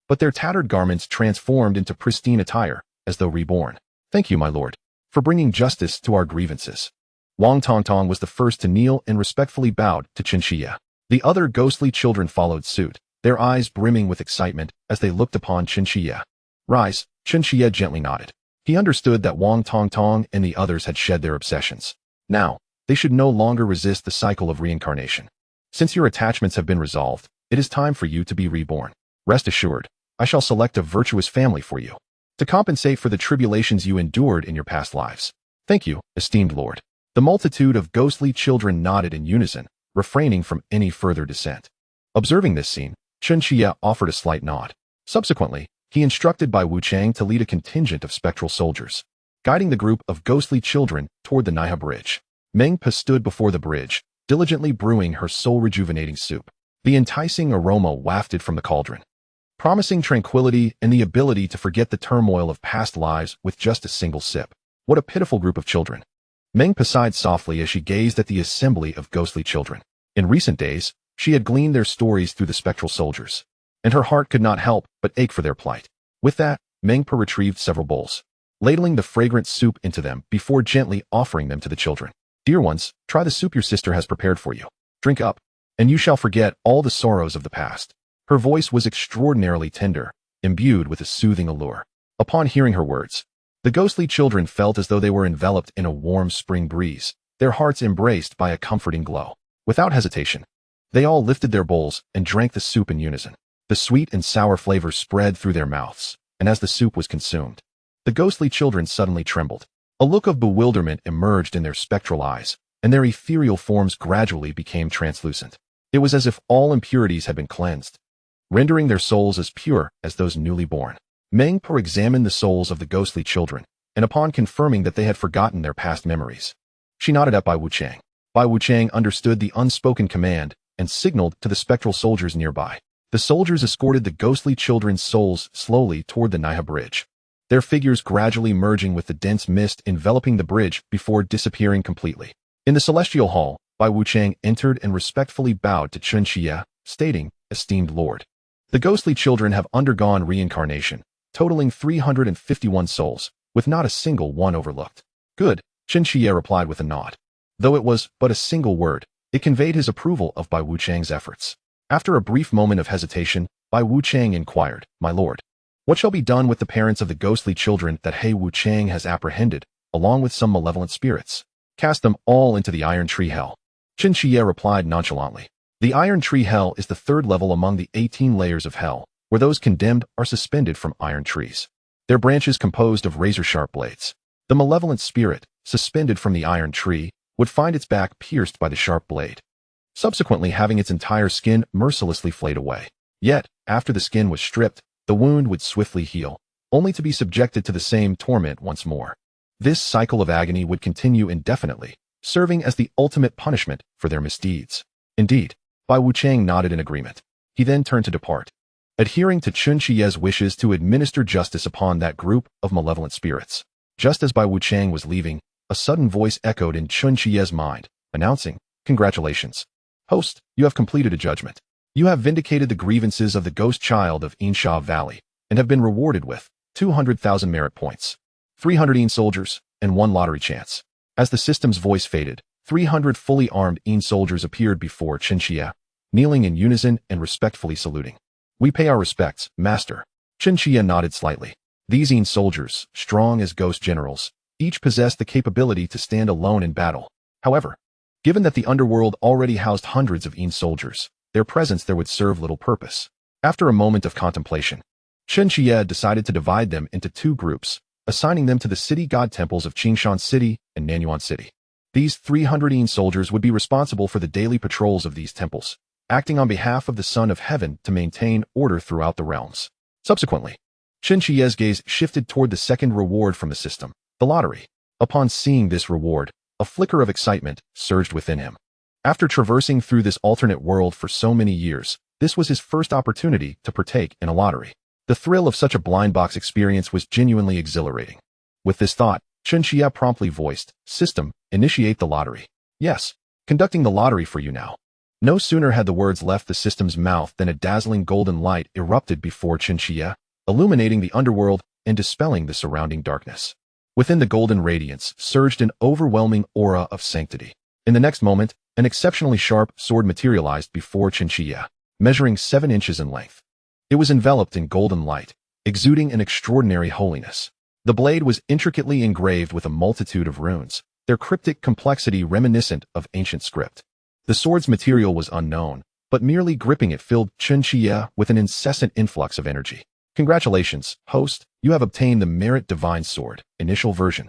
but their tattered garments transformed into pristine attire, as though reborn. Thank you, my lord, for bringing justice to our grievances. Wang Tongtong was the first to kneel and respectfully bowed to Chen Qiye. The other ghostly children followed suit, their eyes brimming with excitement as they looked upon Chen Qiye. Rise, Chen Qiye gently nodded. He understood that Wang Tongtong and the others had shed their obsessions. Now, they should no longer resist the cycle of reincarnation. Since your attachments have been resolved, it is time for you to be reborn. Rest assured, I shall select a virtuous family for you, to compensate for the tribulations you endured in your past lives. Thank you, esteemed lord. The multitude of ghostly children nodded in unison, refraining from any further dissent. Observing this scene, Chen Qiye offered a slight nod. Subsequently, he instructed Bai Wuchang to lead a contingent of spectral soldiers, guiding the group of ghostly children toward the Naiha Bridge. Meng Pa stood before the bridge, diligently brewing her soul-rejuvenating soup. The enticing aroma wafted from the cauldron, promising tranquility and the ability to forget the turmoil of past lives with just a single sip. What a pitiful group of children. Meng Pa sighed softly as she gazed at the assembly of ghostly children. In recent days, she had gleaned their stories through the spectral soldiers, and her heart could not help but ache for their plight. With that, Meng Pa retrieved several bowls, ladling the fragrant soup into them before gently offering them to the children. Dear ones, try the soup your sister has prepared for you. Drink up, and you shall forget all the sorrows of the past. Her voice was extraordinarily tender, imbued with a soothing allure. Upon hearing her words, the ghostly children felt as though they were enveloped in a warm spring breeze, their hearts embraced by a comforting glow. Without hesitation, they all lifted their bowls and drank the soup in unison. The sweet and sour flavor spread through their mouths, and as the soup was consumed, the ghostly children suddenly trembled. A look of bewilderment emerged in their spectral eyes, and their ethereal forms gradually became translucent. It was as if all impurities had been cleansed, rendering their souls as pure as those newly born. Meng Pa examined the souls of the ghostly children, and upon confirming that they had forgotten their past memories, she nodded at Bai Wuchang. Bai Wuchang understood the unspoken command and signaled to the spectral soldiers nearby. The soldiers escorted the ghostly children's souls slowly toward the Naiha Bridge, their figures gradually merging with the dense mist enveloping the bridge before disappearing completely. In the celestial hall, Bai Wuchang entered and respectfully bowed to Chen Qiye, stating, Esteemed lord, the ghostly children have undergone reincarnation, totaling 351 souls, with not a single one overlooked. Good, Chen Qiye replied with a nod. Though it was but a single word, it conveyed his approval of Bai Wuchang's efforts. After a brief moment of hesitation, Bai Wuchang inquired, My lord, what shall be done with the parents of the ghostly children that Bai Wuchang has apprehended, along with some malevolent spirits? Cast them all into the Iron Tree Hell. Chen Qiye replied nonchalantly. The Iron Tree Hell is the third level among the 18 layers of hell, where those condemned are suspended from iron trees, their branches composed of razor-sharp blades. The malevolent spirit, suspended from the iron tree, would find its back pierced by the sharp blade, subsequently having its entire skin mercilessly flayed away. Yet, after the skin was stripped, the wound would swiftly heal, only to be subjected to the same torment once more. This cycle of agony would continue indefinitely, serving as the ultimate punishment for their misdeeds. Indeed, Bai Wuchang nodded in agreement. He then turned to depart, adhering to Chen Qiye's wishes to administer justice upon that group of malevolent spirits. Just as Bai Wuchang was leaving, a sudden voice echoed in Chen Qiye's mind, announcing, Congratulations, host, you have completed a judgment. You have vindicated the grievances of the ghost child of Insha Valley, and have been rewarded with 200,000 merit points, 300 Yin soldiers, and 1 lottery chance. As the system's voice faded, 300 fully armed Yin soldiers appeared before Chen Qiye, kneeling in unison and respectfully saluting. We pay our respects, master. Chen Qiye nodded slightly. These Yin soldiers, strong as ghost generals, each possessed the capability to stand alone in battle. However, given that the Underworld already housed hundreds of Yin soldiers, their presence there would serve little purpose. After a moment of contemplation, Chen Qiye decided to divide them into 2 groups, assigning them to the city god temples of Nanyuan City and Nanyuan City. These 300 Yin soldiers would be responsible for the daily patrols of these temples, acting on behalf of the Son of Heaven to maintain order throughout the realms. Subsequently, Chen Qiye's gaze shifted toward the second reward from the system, the lottery. Upon seeing this reward, a flicker of excitement surged within him. After traversing through this alternate world for so many years, this was his first opportunity to partake in a lottery. The thrill of such a blind box experience was genuinely exhilarating. With this thought, Chen Qiye promptly voiced, System, initiate the lottery. Yes, conducting the lottery for you now. No sooner had the words left the system's mouth than a dazzling golden light erupted before Chen Qiye, illuminating the underworld and dispelling the surrounding darkness. Within the golden radiance surged an overwhelming aura of sanctity. In the next moment, an exceptionally sharp sword materialized before Chen Qiye, measuring 7 inches in length. It was enveloped in golden light, exuding an extraordinary holiness. The blade was intricately engraved with a multitude of runes, their cryptic complexity reminiscent of ancient script. The sword's material was unknown, but merely gripping it filled Chen Qiye with an incessant influx of energy. Congratulations, host, you have obtained the Merit Divine Sword, initial version.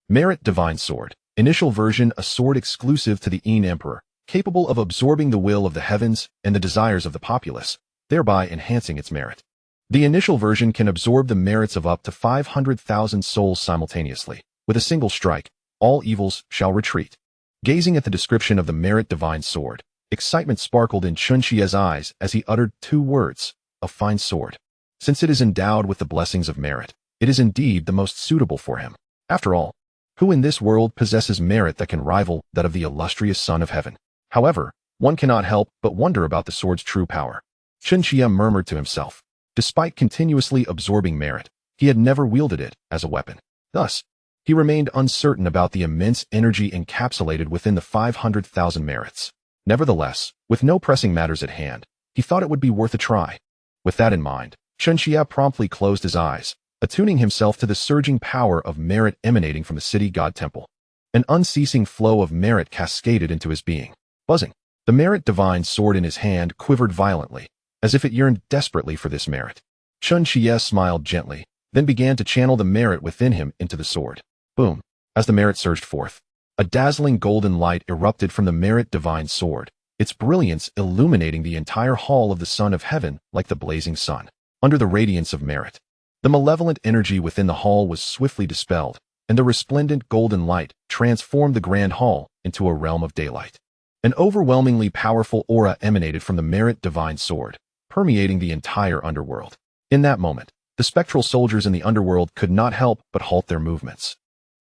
Merit Divine Sword, initial version, a sword exclusive to the Yin Emperor, capable of absorbing the will of the heavens and the desires of the populace, thereby enhancing its merit. The initial version can absorb the merits of up to 500,000 souls simultaneously. With a single strike, all evils shall retreat. Gazing at the description of the Merit Divine Sword, excitement sparkled in Chen Qiye's eyes as he uttered 2 words, a fine sword. Since it is endowed with the blessings of merit, it is indeed the most suitable for him. After all, who in this world possesses merit that can rival that of the illustrious Son of Heaven? However, one cannot help but wonder about the sword's true power. Chen Qiye murmured to himself. Despite continuously absorbing merit, he had never wielded it as a weapon. Thus, he remained uncertain about the immense energy encapsulated within the 500,000 merits. Nevertheless, with no pressing matters at hand, he thought it would be worth a try. With that in mind, Chen Qiye promptly closed his eyes, attuning himself to the surging power of merit emanating from the city god temple. An unceasing flow of merit cascaded into his being. Buzzing, the Merit Divine Sword in his hand quivered violently, as if it yearned desperately for this merit. Chen Qiye smiled gently, then began to channel the merit within him into the sword. Boom! As the merit surged forth, a dazzling golden light erupted from the Merit Divine Sword, its brilliance illuminating the entire hall of the Son of Heaven like the blazing sun. Under the radiance of merit, the malevolent energy within the hall was swiftly dispelled, and the resplendent golden light transformed the grand hall into a realm of daylight. An overwhelmingly powerful aura emanated from the Merit Divine Sword, permeating the entire underworld. In that moment, the spectral soldiers in the underworld could not help but halt their movements,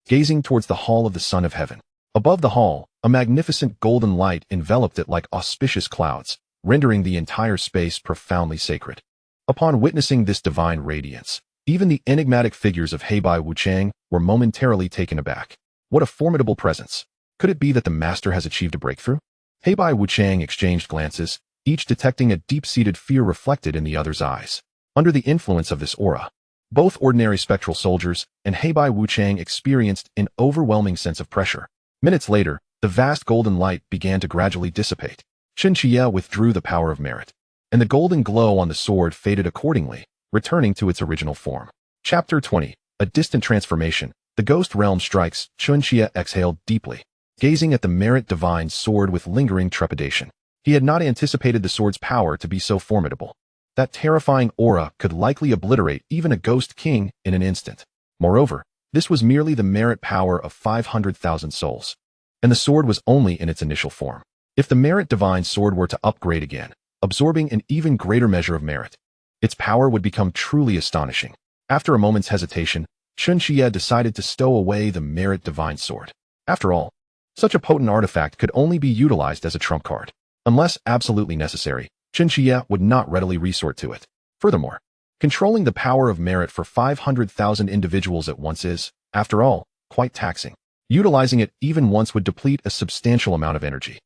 gazing towards the hall of the Son of Heaven. Above the hall, a magnificent golden light enveloped it like auspicious clouds, rendering the entire space profoundly sacred. Upon witnessing this divine radiance, even the enigmatic figures of Bai Jingyan were momentarily taken aback. What a formidable presence! Could it be that the master has achieved a breakthrough? Bai Jingyan exchanged glances, each detecting a deep-seated fear reflected in the other's eyes. Under the influence of this aura, both ordinary spectral soldiers and Bai Jingyan experienced an overwhelming sense of pressure. Minutes later, the vast golden light began to gradually dissipate. Chen Qiye withdrew the power of merit, and the golden glow on the sword faded accordingly, returning to its original form. Chapter 20. A distant transformation. The ghost realm strikes. Chen Qiye exhaled deeply, gazing at the Merit Divine Sword with lingering trepidation. He had not anticipated the sword's power to be so formidable. That terrifying aura could likely obliterate even a ghost king in an instant. Moreover, this was merely the merit power of 500,000 souls, and the sword was only in its initial form. If the Merit Divine Sword were to upgrade again, absorbing an even greater measure of merit, its power would become truly astonishing. After a moment's hesitation, Chen Qiye decided to stow away the Merit Divine Sword. After all, such a potent artifact could only be utilized as a trump card. Unless absolutely necessary, Chen Qiye would not readily resort to it. Furthermore, controlling the power of merit for 500,000 individuals at once is, after all, quite taxing. Utilizing it even once would deplete a substantial amount of energy.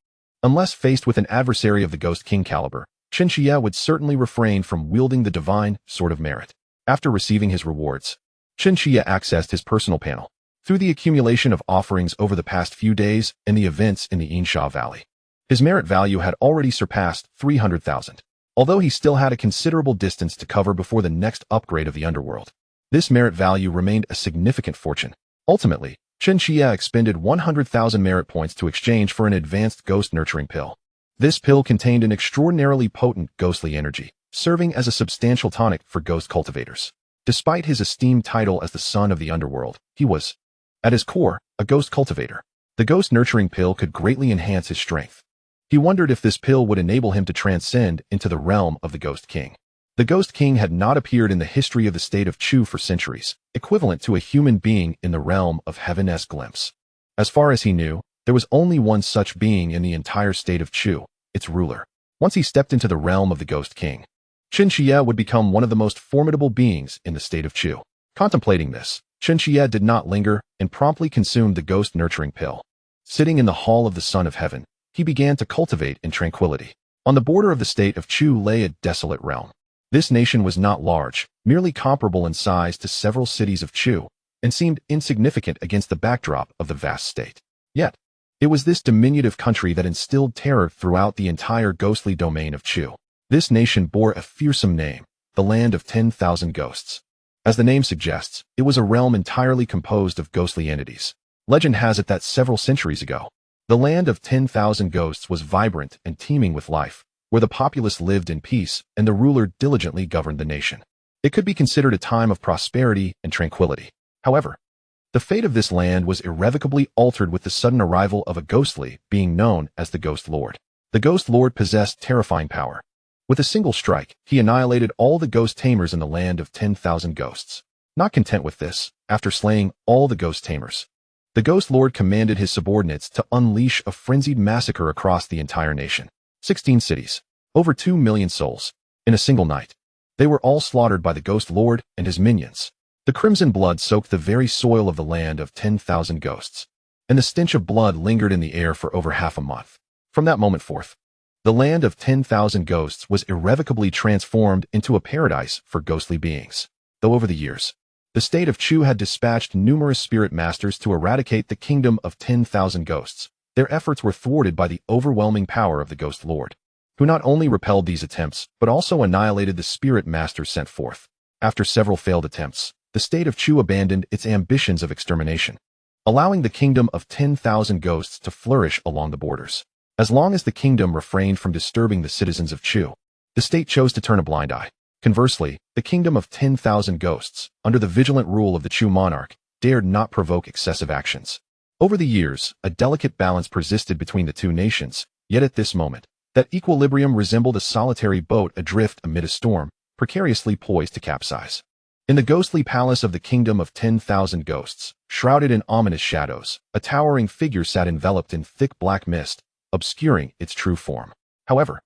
Unless faced with an adversary of the Ghost King caliber, Chen Qiye would certainly refrain from wielding the divine sword of merit. After receiving his rewards, Chen Qiye accessed his personal panel. Through the accumulation of offerings over the past few days and the events in the Yinsha Valley, his merit value had already surpassed 300,000. Although he still had a considerable distance to cover before the next upgrade of the Underworld, this merit value remained a significant fortune. Ultimately, Chen Qiye expended 100,000 merit points to exchange for an advanced ghost nurturing pill. This pill contained an extraordinarily potent ghostly energy, serving as a substantial tonic for ghost cultivators. Despite his esteemed title as the son of the Underworld, he was, at his core, a ghost cultivator. The ghost nurturing pill could greatly enhance his strength. He wondered if this pill would enable him to transcend into the realm of the Ghost King. The Ghost King had not appeared in the history of the state of Chu for centuries, equivalent to a human being in the realm of heaven-esque glimpse. As far as he knew, there was only one such being in the entire state of Chu, its ruler. Once he stepped into the realm of the Ghost King, Chen Qiye would become one of the most formidable beings in the state of Chu. Contemplating this, Chen Qiye did not linger and promptly consumed the ghost-nurturing pill. Sitting in the hall of the Son of Heaven, he began to cultivate in tranquility. On the border of the state of Chu lay a desolate realm. This nation was not large, merely comparable in size to several cities of Chu, and seemed insignificant against the backdrop of the vast state. Yet, it was this diminutive country that instilled terror throughout the entire ghostly domain of Chu. This nation bore a fearsome name, the Land of 10,000 Ghosts. As the name suggests, it was a realm entirely composed of ghostly entities. Legend has it that several centuries ago, the Land of 10,000 Ghosts was vibrant and teeming with life, where the populace lived in peace and the ruler diligently governed the nation. It could be considered a time of prosperity and tranquility. However, the fate of this land was irrevocably altered with the sudden arrival of a ghostly being known as the Ghost Lord. The Ghost Lord possessed terrifying power. With a single strike, he annihilated all the ghost tamers in the Land of 10,000 Ghosts. Not content with this, after slaying all the ghost tamers, the Ghost Lord commanded his subordinates to unleash a frenzied massacre across the entire nation. 16 cities, over 2 million souls, in a single night. They were all slaughtered by the Ghost Lord and his minions. The crimson blood soaked the very soil of the Land of 10,000 Ghosts, and the stench of blood lingered in the air for over half a month. From that moment forth, the Land of 10,000 Ghosts was irrevocably transformed into a paradise for ghostly beings. Though over the years, the state of Chu had dispatched numerous spirit masters to eradicate the kingdom of 10,000 ghosts, their efforts were thwarted by the overwhelming power of the Ghost Lord, who not only repelled these attempts, but also annihilated the spirit masters sent forth. After several failed attempts, the state of Chu abandoned its ambitions of extermination, allowing the kingdom of 10,000 ghosts to flourish along the borders. As long as the kingdom refrained from disturbing the citizens of Chu, the state chose to turn a blind eye. Conversely, the kingdom of 10,000 ghosts, under the vigilant rule of the Chu monarch, dared not provoke excessive actions. Over the years, a delicate balance persisted between the two nations, yet at this moment, that equilibrium resembled a solitary boat adrift amid a storm, precariously poised to capsize. In the ghostly palace of the kingdom of 10,000 ghosts, shrouded in ominous shadows, a towering figure sat enveloped in thick black mist, obscuring its true form. However,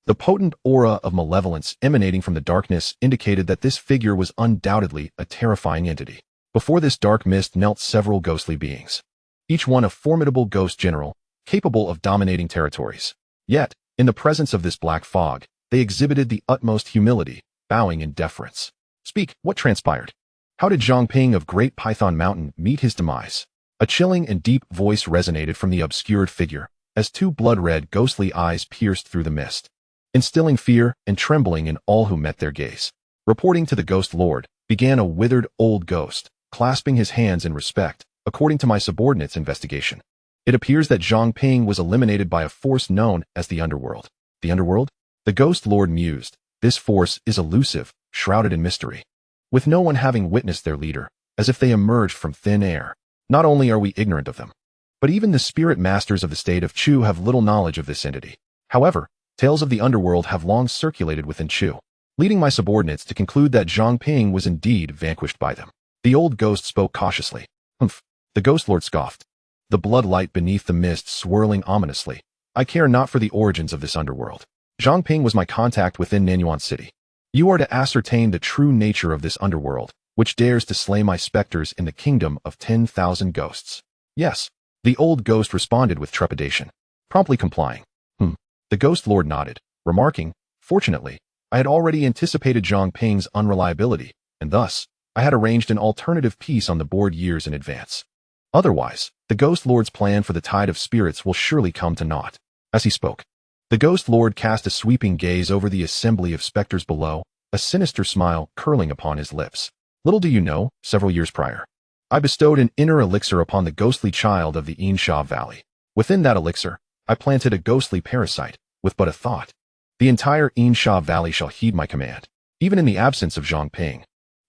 the potent aura of malevolence emanating from the darkness indicated that this figure was undoubtedly a terrifying entity. Before this dark mist knelt several ghostly beings, each one a formidable ghost general, capable of dominating territories. Yet, in the presence of this black fog, they exhibited the utmost humility, bowing in deference. Speak, what transpired? How did Zhongping of Great Python Mountain meet his demise? A chilling and deep voice resonated from the obscured figure, as two blood-red ghostly eyes pierced through the mist, instilling fear and trembling in all who met their gaze. Reporting to the Ghost Lord, began a withered old ghost, clasping his hands in respect. According to my subordinate's investigation, it appears that Zhongping was eliminated by a force known as the Underworld. The Underworld? The Ghost Lord mused. This force is elusive, shrouded in mystery, with no one having witnessed their leader, as if they emerged from thin air. Not only are we ignorant of them, but even the spirit masters of the state of Chu have little knowledge of this entity. However, tales of the Underworld have long circulated within Chu, leading my subordinates to conclude that Zhongping was indeed vanquished by them. The old ghost spoke cautiously. Humph. The Ghost Lord scoffed, the blood light beneath the mist swirling ominously. I care not for the origins of this Underworld. Zhongping was my contact within Nanyuan City. You are to ascertain the true nature of this Underworld, which dares to slay my specters in the kingdom of 10,000 ghosts. Yes, the old ghost responded with trepidation, promptly complying. The Ghost Lord nodded, remarking, fortunately, I had already anticipated Zhongping's unreliability, and thus, I had arranged an alternative peace on the board years in advance. Otherwise, the Ghost Lord's plan for the tide of spirits will surely come to naught. As he spoke, the Ghost Lord cast a sweeping gaze over the assembly of specters below, a sinister smile curling upon his lips. Little do you know, several years prior, I bestowed an inner elixir upon the ghostly child of the Insha Valley. Within that elixir, I planted a ghostly parasite, with but a thought. The entire Insha Valley shall heed my command. Even in the absence of Zhongping,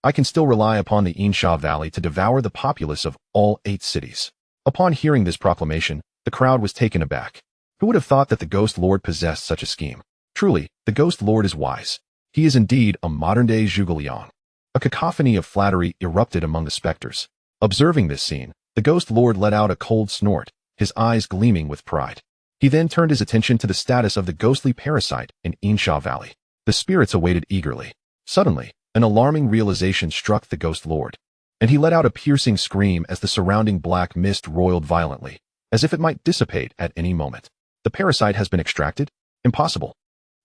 I can still rely upon the Insha Valley to devour the populace of all 8 cities. Upon hearing this proclamation, the crowd was taken aback. Who would have thought that the Ghost Lord possessed such a scheme? Truly, the Ghost Lord is wise. He is indeed a modern-day Zhuge Liang. A cacophony of flattery erupted among the specters. Observing this scene, the Ghost Lord let out a cold snort, his eyes gleaming with pride. He then turned his attention to the status of the ghostly parasite in Insha Valley. The spirits awaited eagerly. Suddenly, an alarming realization struck the Ghost Lord, and he let out a piercing scream as the surrounding black mist roiled violently, as if it might dissipate at any moment. The parasite has been extracted? Impossible.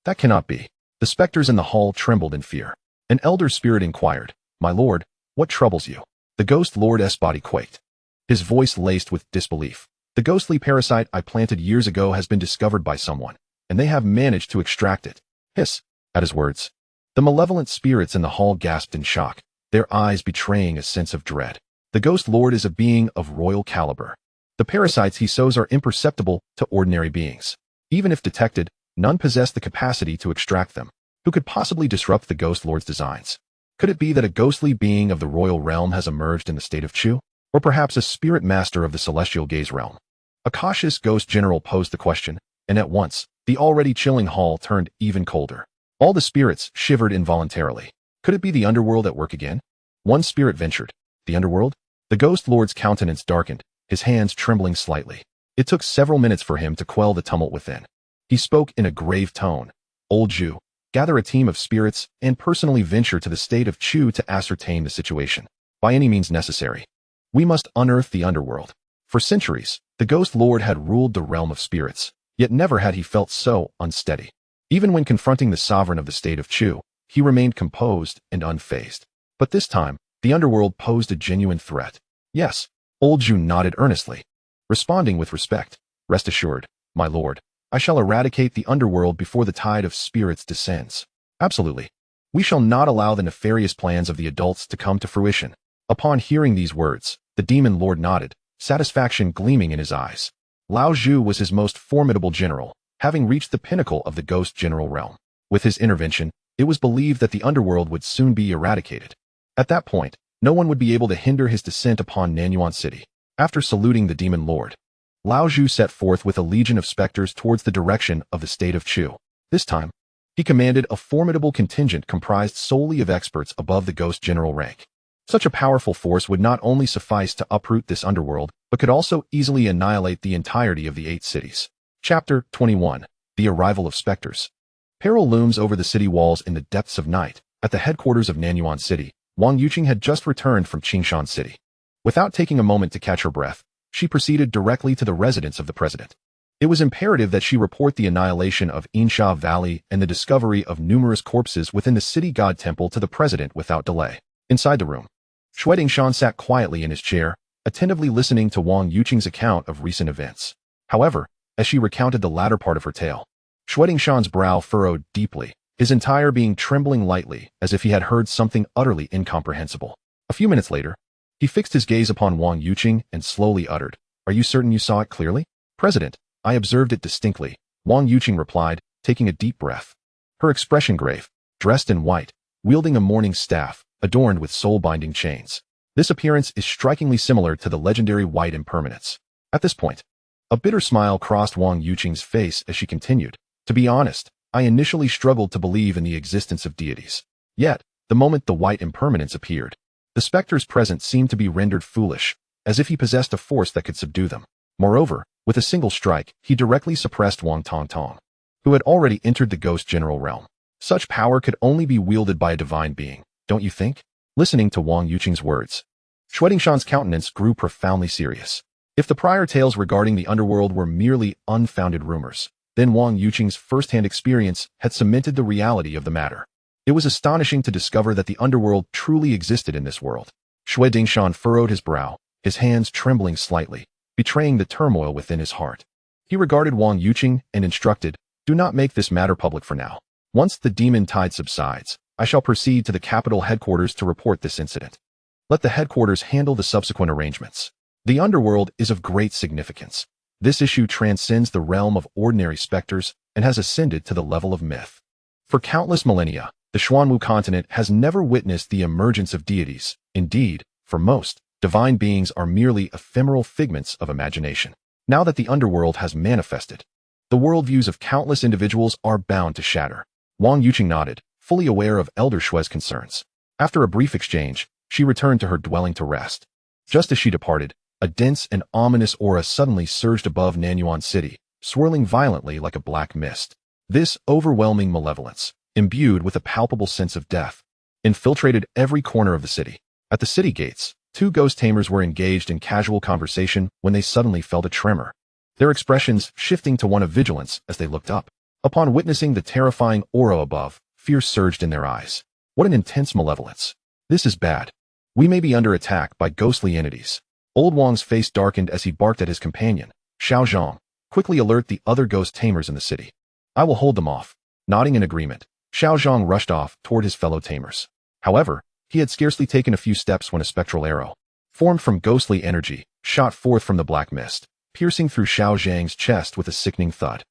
That cannot be. The specters in the hall trembled in fear. An elder spirit inquired, "My lord, what troubles you?" The Ghost Lord's body quaked, his voice laced with disbelief. "The ghostly parasite I planted years ago has been discovered by someone, and they have managed to extract it." Hiss. At his words, the malevolent spirits in the hall gasped in shock, their eyes betraying a sense of dread. The Ghost Lord is a being of royal caliber. The parasites he sows are imperceptible to ordinary beings. Even if detected, none possess the capacity to extract them. Who could possibly disrupt the Ghost Lord's designs? Could it be that a ghostly being of the royal realm has emerged in the state of Chu? Or perhaps a spirit master of the celestial gaze realm? A cautious ghost general posed the question, and at once, the already chilling hall turned even colder. All the spirits shivered involuntarily. Could it be the underworld at work again? One spirit ventured. The underworld? The Ghost Lord's countenance darkened, his hands trembling slightly. It took several minutes for him to quell the tumult within. He spoke in a grave tone. "Old Zhu, gather a team of spirits and personally venture to the state of Chu to ascertain the situation. By any means necessary. We must unearth the underworld." For centuries, the Ghost Lord had ruled the realm of spirits, yet never had he felt so unsteady. Even when confronting the sovereign of the state of Chu, he remained composed and unfazed. But this time, the underworld posed a genuine threat. "Yes," Old Zhu nodded earnestly, responding with respect. "Rest assured, my lord, I shall eradicate the underworld before the tide of spirits descends." "Absolutely. We shall not allow the nefarious plans of the adults to come to fruition." Upon hearing these words, the demon lord nodded, satisfaction gleaming in his eyes. Lao Zhu was his most formidable general, having reached the pinnacle of the ghost general realm. With his intervention, it was believed that the underworld would soon be eradicated. At that point, no one would be able to hinder his descent upon Nanyuan City. After saluting the demon lord, Lao Zhu set forth with a legion of specters towards the direction of the state of Chu. This time, he commanded a formidable contingent comprised solely of experts above the ghost general rank. Such a powerful force would not only suffice to uproot this underworld, but could also easily annihilate the entirety of the 8 cities. Chapter 21. The Arrival of Specters. Peril looms over the city walls in the depths of night. At the headquarters of Nanyuan City, Wang Yuqing had just returned from Qingshan City. Without taking a moment to catch her breath, she proceeded directly to the residence of the president. It was imperative that she report the annihilation of Insha Valley and the discovery of numerous corpses within the city god temple to the president without delay. Inside the room, Shui Dingshan sat quietly in his chair, attentively listening to Wang Yuqing's account of recent events. However, as she recounted the latter part of her tale, Shui Dingshan's brow furrowed deeply, his entire being trembling lightly as if he had heard something utterly incomprehensible. A few minutes later, he fixed his gaze upon Wang Yuqing and slowly uttered, "Are you certain you saw it clearly?" "President, I observed it distinctly," Wang Yuqing replied, taking a deep breath. Her expression grave, dressed in white, wielding a mourning staff, adorned with soul-binding chains. This appearance is strikingly similar to the legendary white Impermanence. At this point, a bitter smile crossed Wang Yuqing's face as she continued, "To be honest, I initially struggled to believe in the existence of deities. Yet, the moment the white Impermanence appeared, the specters present seemed to be rendered foolish, as if he possessed a force that could subdue them. Moreover, with a single strike, he directly suppressed Wang Tongtong, who had already entered the ghost general realm. Such power could only be wielded by a divine being, don't you think?" Listening to Wang Yuqing's words, Shui Dingshan's countenance grew profoundly serious. If the prior tales regarding the underworld were merely unfounded rumors, then Wang Yuqing's first-hand experience had cemented the reality of the matter. It was astonishing to discover that the underworld truly existed in this world. Shui Dingshan furrowed his brow, his hands trembling slightly, betraying the turmoil within his heart. He regarded Wang Yuqing and instructed, "Do not make this matter public for now. Once the demon tide subsides, I shall proceed to the capital headquarters to report this incident. Let the headquarters handle the subsequent arrangements. The underworld is of great significance. This issue transcends the realm of ordinary specters and has ascended to the level of myth. For countless millennia, the Xuanwu continent has never witnessed the emergence of deities. Indeed, for most, divine beings are merely ephemeral figments of imagination. Now that the underworld has manifested, the worldviews of countless individuals are bound to shatter." Wang Yuqing nodded, fully aware of Elder Shui's concerns. After a brief exchange, she returned to her dwelling to rest. Just as she departed, a dense and ominous aura suddenly surged above Nanyuan City, swirling violently like a black mist. This overwhelming malevolence, imbued with a palpable sense of death, infiltrated every corner of the city. At the city gates, two ghost tamers were engaged in casual conversation when they suddenly felt a tremor, their expressions shifting to one of vigilance as they looked up. Upon witnessing the terrifying aura above, fear surged in their eyes. What an intense malevolence. This is bad. We may be under attack by ghostly entities. Old Wang's face darkened as he barked at his companion, Xiao Zhang. Quickly alert the other ghost tamers in the city. I will hold them off. Nodding in agreement, Xiao Zhang rushed off toward his fellow tamers. However, he had scarcely taken a few steps when a spectral arrow, formed from ghostly energy, shot forth from the black mist, piercing through Xiao Zhang's chest with a sickening thud.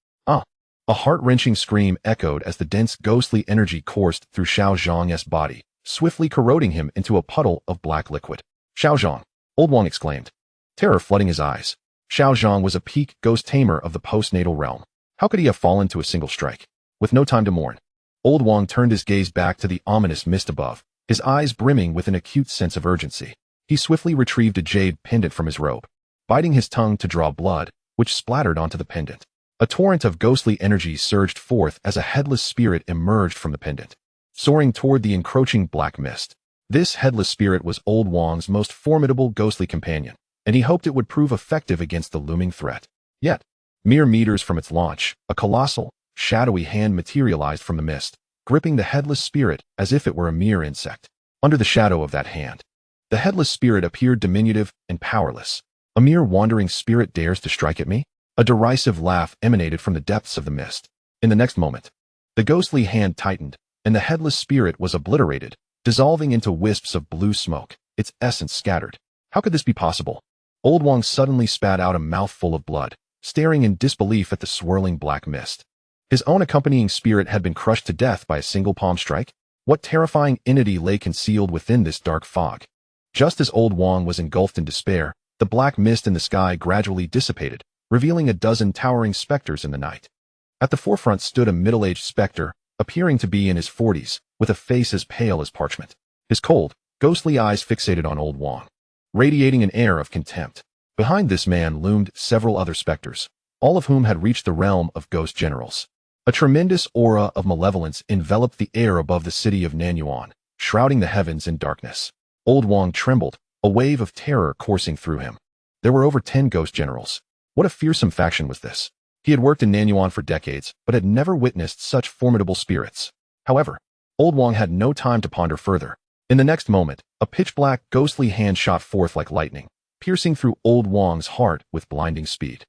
A heart-wrenching scream echoed as the dense ghostly energy coursed through Xiao Zhang's body, swiftly corroding him into a puddle of black liquid. Xiao Zhang, Old Wang exclaimed, terror flooding his eyes. Xiao Zhang was a peak ghost tamer of the postnatal realm. How could he have fallen to a single strike? With no time to mourn, Old Wang turned his gaze back to the ominous mist above, his eyes brimming with an acute sense of urgency. He swiftly retrieved a jade pendant from his robe, biting his tongue to draw blood, which splattered onto the pendant. A torrent of ghostly energy surged forth as a headless spirit emerged from the pendant, soaring toward the encroaching black mist. This headless spirit was Old Wang's most formidable ghostly companion, and he hoped it would prove effective against the looming threat. Yet, mere meters from its launch, a colossal, shadowy hand materialized from the mist, gripping the headless spirit as if it were a mere insect. Under the shadow of that hand, the headless spirit appeared diminutive and powerless. A mere wandering spirit dares to strike at me? A derisive laugh emanated from the depths of the mist. In the next moment, the ghostly hand tightened, and the headless spirit was obliterated, dissolving into wisps of blue smoke, its essence scattered. How could this be possible? Old Wang suddenly spat out a mouthful of blood, staring in disbelief at the swirling black mist. His own accompanying spirit had been crushed to death by a single palm strike? What terrifying entity lay concealed within this dark fog? Just as Old Wang was engulfed in despair, the black mist in the sky gradually dissipated, revealing a dozen towering specters in the night. At the forefront stood a middle-aged specter, appearing to be in his 40s, with a face as pale as parchment. His cold, ghostly eyes fixated on Old Wang, radiating an air of contempt. Behind this man loomed several other specters, all of whom had reached the realm of ghost generals. A tremendous aura of malevolence enveloped the air above the city of Nanyuan, shrouding the heavens in darkness. Old Wang trembled, a wave of terror coursing through him. There were over 10 ghost generals. What a fearsome faction was this? He had worked in Nanyuan for decades, but had never witnessed such formidable spirits. However, Old Wang had no time to ponder further. In the next moment, a pitch-black, ghostly hand shot forth like lightning, piercing through Old Wang's heart with blinding speed.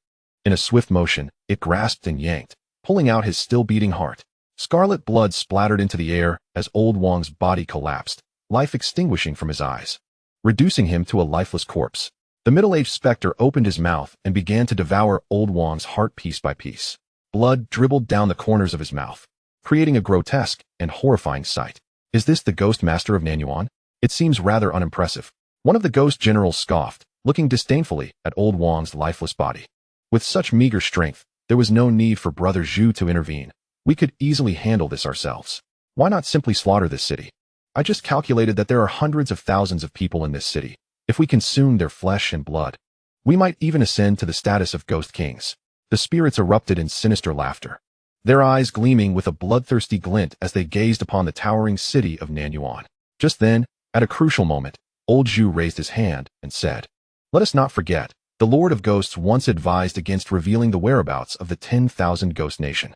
In a swift motion, it grasped and yanked, pulling out his still-beating heart. Scarlet blood splattered into the air as Old Wang's body collapsed, life extinguishing from his eyes, reducing him to a lifeless corpse. The middle-aged specter opened his mouth and began to devour Old Wang's heart piece by piece. Blood dribbled down the corners of his mouth, creating a grotesque and horrifying sight. Is this the ghost master of Nanyuan? It seems rather unimpressive. One of the ghost generals scoffed, looking disdainfully at Old Wang's lifeless body. With such meager strength, there was no need for Brother Zhu to intervene. We could easily handle this ourselves. Why not simply slaughter this city? I just calculated that there are hundreds of thousands of people in this city. If we consumed their flesh and blood, we might even ascend to the status of ghost kings. The spirits erupted in sinister laughter, their eyes gleaming with a bloodthirsty glint as they gazed upon the towering city of Nanyuan. Just then, at a crucial moment, Old Zhu raised his hand and said, "Let us not forget, the Lord of Ghosts once advised against revealing the whereabouts of the 10,000 Ghost Nation.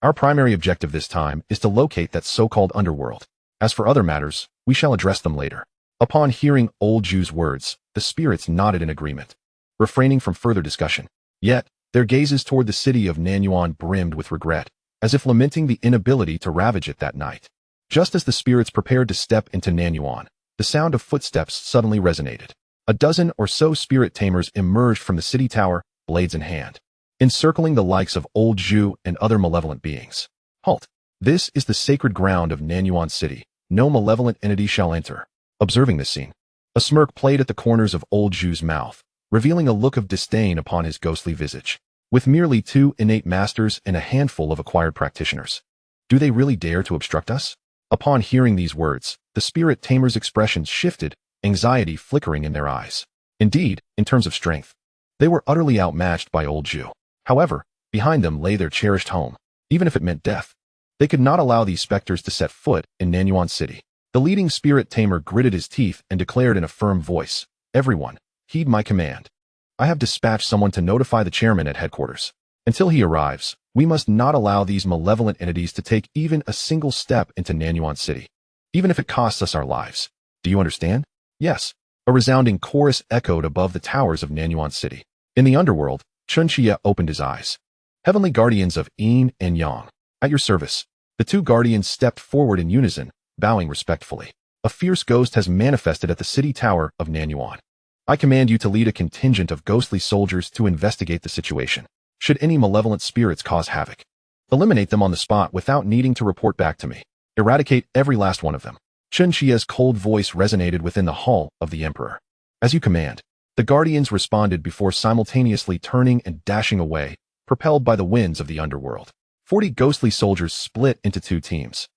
Our primary objective this time is to locate that so-called Underworld. As for other matters, we shall address them later." Upon hearing Old Zhu's words, the spirits nodded in agreement, refraining from further discussion. Yet, their gazes toward the city of Nanyuan brimmed with regret, as if lamenting the inability to ravage it that night. Just as the spirits prepared to step into Nanyuan, the sound of footsteps suddenly resonated. A dozen or so spirit tamers emerged from the city tower, blades in hand, encircling the likes of Old Zhu and other malevolent beings. Halt! This is the sacred ground of Nanyuan City. No malevolent entity shall enter. Observing this scene, a smirk played at the corners of Old Zhu's mouth, revealing a look of disdain upon his ghostly visage. With merely 2 innate masters and a handful of acquired practitioners, do they really dare to obstruct us? Upon hearing these words, the spirit tamers' expressions shifted, anxiety flickering in their eyes. Indeed, in terms of strength, they were utterly outmatched by Old Zhu. However, Behind them lay their cherished home, even if it meant death. They could not allow these specters to set foot in Nanyuan City. The leading spirit tamer gritted his teeth and declared in a firm voice, "Everyone, heed my command. I have dispatched someone to notify the chairman at headquarters. Until he arrives, we must not allow these malevolent entities to take even a single step into Nanyuan City, even if it costs us our lives. Do you understand?" "Yes." A resounding chorus echoed above the towers of Nanyuan City. In the underworld, Chen Qiye opened his eyes. "Heavenly guardians of Yin and Yang, at your service." The two guardians stepped forward in unison, bowing respectfully. "A fierce ghost has manifested at the city tower of Nanyuan. I command you to lead a contingent of ghostly soldiers to investigate the situation. Should any malevolent spirits cause havoc, eliminate them on the spot without needing to report back to me. Eradicate every last one of them." Chen Qiye's cold voice resonated within the hall of the Emperor. "As you command." The guardians responded before simultaneously turning and dashing away, propelled by the winds of the underworld. 40 ghostly soldiers split into two teams,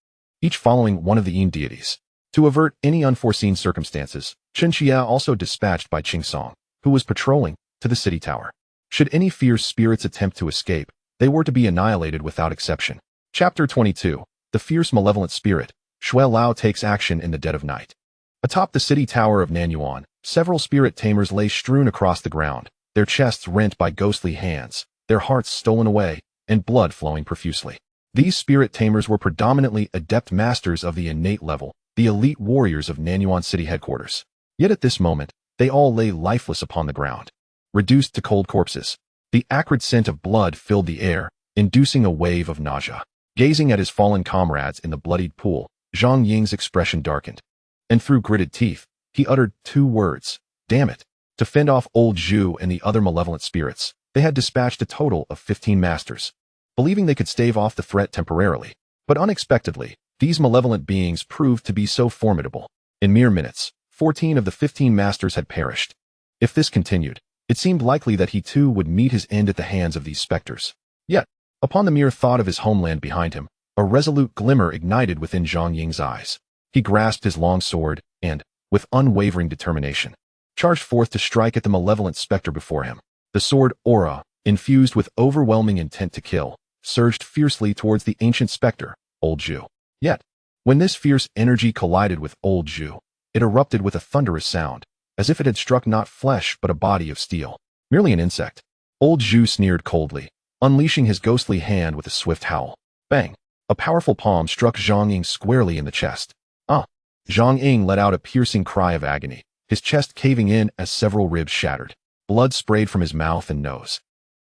each following one of the Yin deities. To avert any unforeseen circumstances, Chen Qiye also dispatched Bai Jingyan, who was patrolling, to the city tower. Should any fierce spirits attempt to escape, they were to be annihilated without exception. Chapter 22. The Fierce Malevolent Spirit. Shui Lao takes action in the dead of night. Atop the city tower of Nanyuan, several spirit tamers lay strewn across the ground, their chests rent by ghostly hands, their hearts stolen away, and blood flowing profusely. These spirit tamers were predominantly adept masters of the innate level, the elite warriors of Nanyuan City headquarters. Yet at this moment, they all lay lifeless upon the ground, reduced to cold corpses. The acrid scent of blood filled the air, inducing a wave of nausea. Gazing at his fallen comrades in the bloodied pool, Zhang Ying's expression darkened. And through gritted teeth, he uttered two words, "Damn it." To fend off old Zhu and the other malevolent spirits, they had dispatched a total of 15 masters, believing they could stave off the threat temporarily. But unexpectedly, these malevolent beings proved to be so formidable. In mere minutes, 14 of the 15 masters had perished. If this continued, it seemed likely that he too would meet his end at the hands of these specters. Yet, upon the mere thought of his homeland behind him, a resolute glimmer ignited within Zhang Ying's eyes. He grasped his long sword and, with unwavering determination, charged forth to strike at the malevolent specter before him. The sword aura, infused with overwhelming intent to kill, surged fiercely towards the ancient specter, old Zhu. Yet, when this fierce energy collided with old Zhu, it erupted with a thunderous sound, as if it had struck not flesh but a body of steel. Merely an insect. Old Zhu sneered coldly, unleashing his ghostly hand with a swift howl. Bang! A powerful palm struck Zhang Ying squarely in the chest. Ah! Zhang Ying let out a piercing cry of agony, his chest caving in as several ribs shattered. Blood sprayed from his mouth and nose,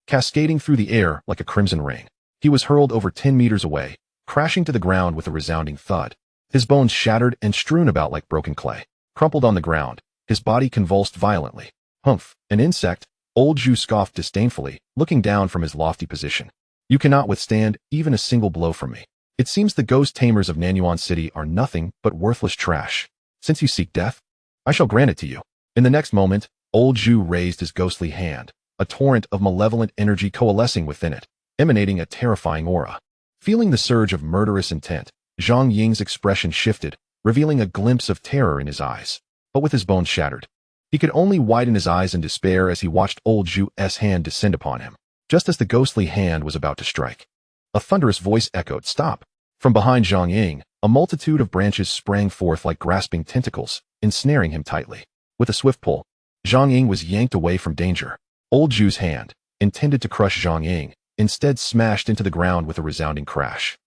cascading through the air like a crimson rain. He was hurled over 10 meters away, crashing to the ground with a resounding thud. His bones shattered and strewn about like broken clay. Crumpled on the ground, his body convulsed violently. "Humph, an insect," old Zhu scoffed disdainfully, looking down from his lofty position. "You cannot withstand even a single blow from me. It seems the ghost tamers of Nanyuan City are nothing but worthless trash. Since you seek death, I shall grant it to you." In the next moment, old Zhu raised his ghostly hand, a torrent of malevolent energy coalescing within it, emanating a terrifying aura. Feeling the surge of murderous intent, Zhang Ying's expression shifted, revealing a glimpse of terror in his eyes. But with his bones shattered, he could only widen his eyes in despair as he watched old Zhu's hand descend upon him. Just as the ghostly hand was about to strike, a thunderous voice echoed, "Stop!" From behind Zhang Ying, a multitude of branches sprang forth like grasping tentacles, ensnaring him tightly. With a swift pull, Zhang Ying was yanked away from danger. Old Zhu's hand, intended to crush Zhang Ying, instead smashed into the ground with a resounding crash,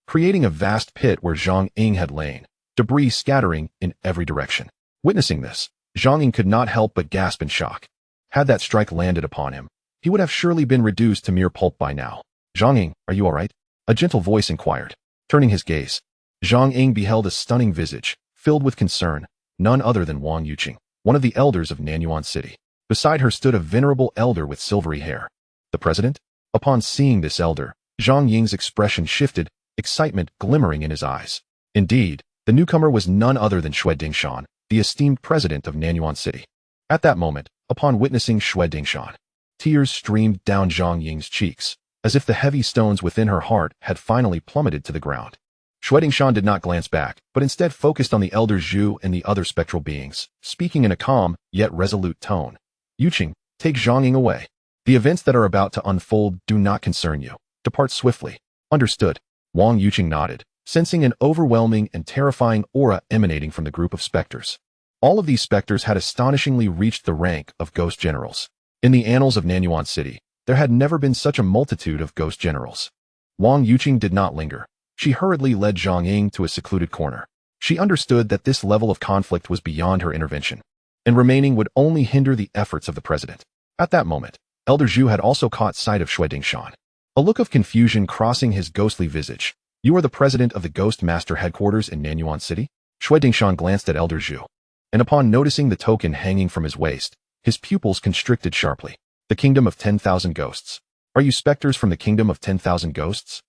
creating a vast pit where Zhang Ying had lain, debris scattering in every direction. Witnessing this, Zhang Ying could not help but gasp in shock. Had that strike landed upon him, he would have surely been reduced to mere pulp by now. "Zhang Ying, are you all right?" a gentle voice inquired. Turning his gaze, Zhang Ying beheld a stunning visage, filled with concern, none other than Wang Yuqing, one of the elders of Nanyuan City. Beside her stood a venerable elder with silvery hair. The president? Upon seeing this elder, Zhang Ying's expression shifted, excitement glimmering in his eyes. Indeed, the newcomer was none other than Shui Dingshan, the esteemed president of Nanyuan City. At that moment, upon witnessing Shui Dingshan, tears streamed down Zhang Ying's cheeks, as if the heavy stones within her heart had finally plummeted to the ground. Shui Dingshan did not glance back, but instead focused on the elder Zhu and the other spectral beings, speaking in a calm, yet resolute tone. "Yuqing, take Zhang Ying away." The events that are about to unfold do not concern you. Depart swiftly. Understood. Wang Yuqing nodded, sensing an overwhelming and terrifying aura emanating from the group of specters. All of these specters had astonishingly reached the rank of ghost generals. In the annals of Nanyuan City, there had never been such a multitude of ghost generals. Wang Yuqing did not linger. She hurriedly led Zhang Ying to a secluded corner. She understood that this level of conflict was beyond her intervention, and remaining would only hinder the efforts of the president. At that moment, Elder Zhu had also caught sight of Shui Dingshan. A look of confusion crossing his ghostly visage. You are the president of the Ghost Master headquarters in Nanyuan City? Shui Dingshan glanced at Elder Zhu, and upon noticing the token hanging from his waist, his pupils constricted sharply. The Kingdom of 10,000 Ghosts. Are you specters from the Kingdom of 10,000 Ghosts?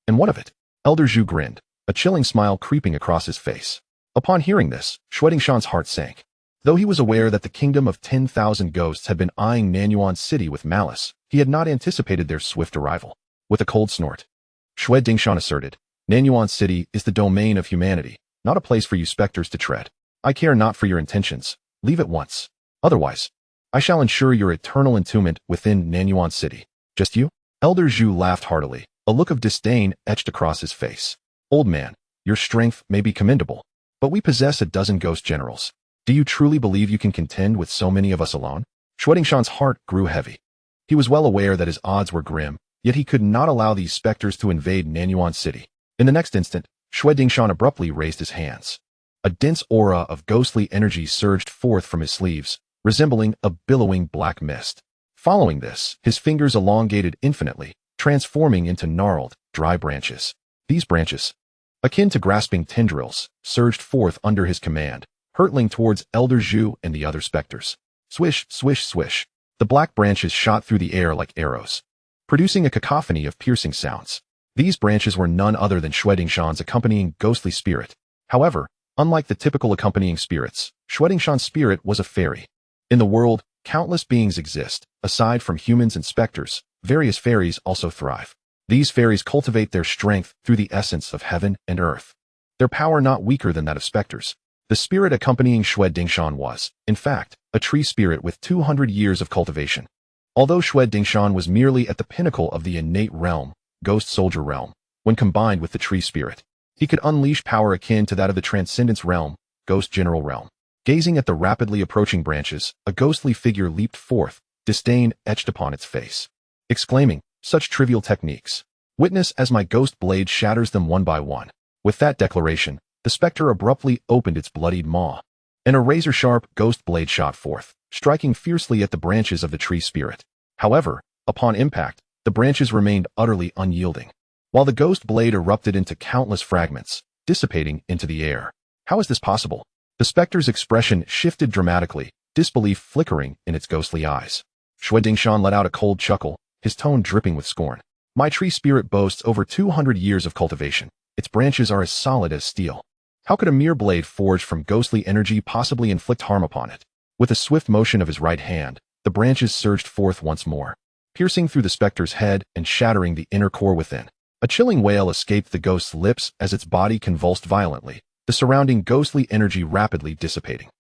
And what of it? Elder Zhu grinned, a chilling smile creeping across his face. Upon hearing this, Shui Dingshan's heart sank. Though he was aware that the Kingdom of 10,000 Ghosts had been eyeing Nanyuan City with malice, he had not anticipated their swift arrival. With a cold snort, Shui Dingshan asserted, Nanyuan City is the domain of humanity, not a place for you specters to tread. I care not for your intentions. Leave at once. Otherwise, I shall ensure your eternal entombment within Nanyuan City. Just you? Elder Zhu laughed heartily, a look of disdain etched across his face. Old man, your strength may be commendable, but we possess a dozen ghost generals. Do you truly believe you can contend with so many of us alone? Shui Dingshan's heart grew heavy. He was well aware that his odds were grim, yet he could not allow these specters to invade Nanyuan City. In the next instant, Shui Dingshan abruptly raised his hands. A dense aura of ghostly energy surged forth from his sleeves, resembling a billowing black mist. Following this, his fingers elongated infinitely, transforming into gnarled, dry branches. These branches, akin to grasping tendrils, surged forth under his command, hurtling towards Elder Zhu and the other specters. Swish, swish, swish. The black branches shot through the air like arrows, producing a cacophony of piercing sounds. These branches were none other than Shui Dingshan's accompanying ghostly spirit. However, unlike the typical accompanying spirits, Shui Dingshan's spirit was a fairy. In the world, countless beings exist. Aside from humans and specters, various fairies also thrive. These fairies cultivate their strength through the essence of heaven and earth. Their power not weaker than that of specters. The spirit accompanying Shui Dingshan was, in fact, a tree spirit with 200 years of cultivation. Although Shui Dingshan was merely at the pinnacle of the innate realm, ghost soldier realm, when combined with the tree spirit, he could unleash power akin to that of the transcendence realm, ghost general realm. Gazing at the rapidly approaching branches, a ghostly figure leaped forth, disdain etched upon its face, exclaiming, such trivial techniques. Witness as my ghost blade shatters them one by one. With that declaration, the specter abruptly opened its bloodied maw, and a razor-sharp ghost blade shot forth, striking fiercely at the branches of the tree spirit. However, upon impact, the branches remained utterly unyielding, while the ghost blade erupted into countless fragments, dissipating into the air. How is this possible? The specter's expression shifted dramatically, disbelief flickering in its ghostly eyes. Shui Dingshan let out a cold chuckle, his tone dripping with scorn. My tree spirit boasts over 200 years of cultivation. Its branches are as solid as steel. How could a mere blade forged from ghostly energy possibly inflict harm upon it? With a swift motion of his right hand, the branches surged forth once more, piercing through the specter's head and shattering the inner core within. A chilling wail escaped the ghost's lips as its body convulsed violently, the surrounding ghostly energy rapidly dissipating.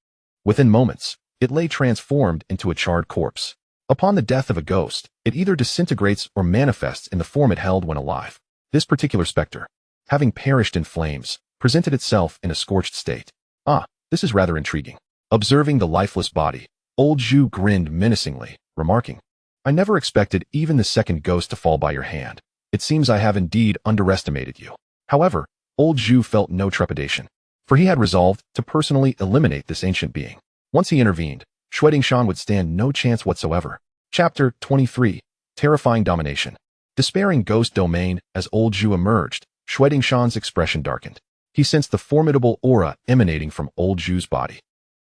Within moments, it lay transformed into a charred corpse. Upon the death of a ghost, it either disintegrates or manifests in the form it held when alive. This particular specter, having perished in flames, presented itself in a scorched state. Ah, this is rather intriguing. Observing the lifeless body, old Zhu grinned menacingly, remarking, I never expected even the second ghost to fall by your hand. It seems I have indeed underestimated you. However, old Zhu felt no trepidation, for he had resolved to personally eliminate this ancient being. Once he intervened, Shui Dingshan would stand no chance whatsoever. Chapter 23. Terrifying Domination. Despairing ghost domain. As old Zhu emerged, Shui Dingshan's expression darkened. He sensed the formidable aura emanating from old Zhu's body,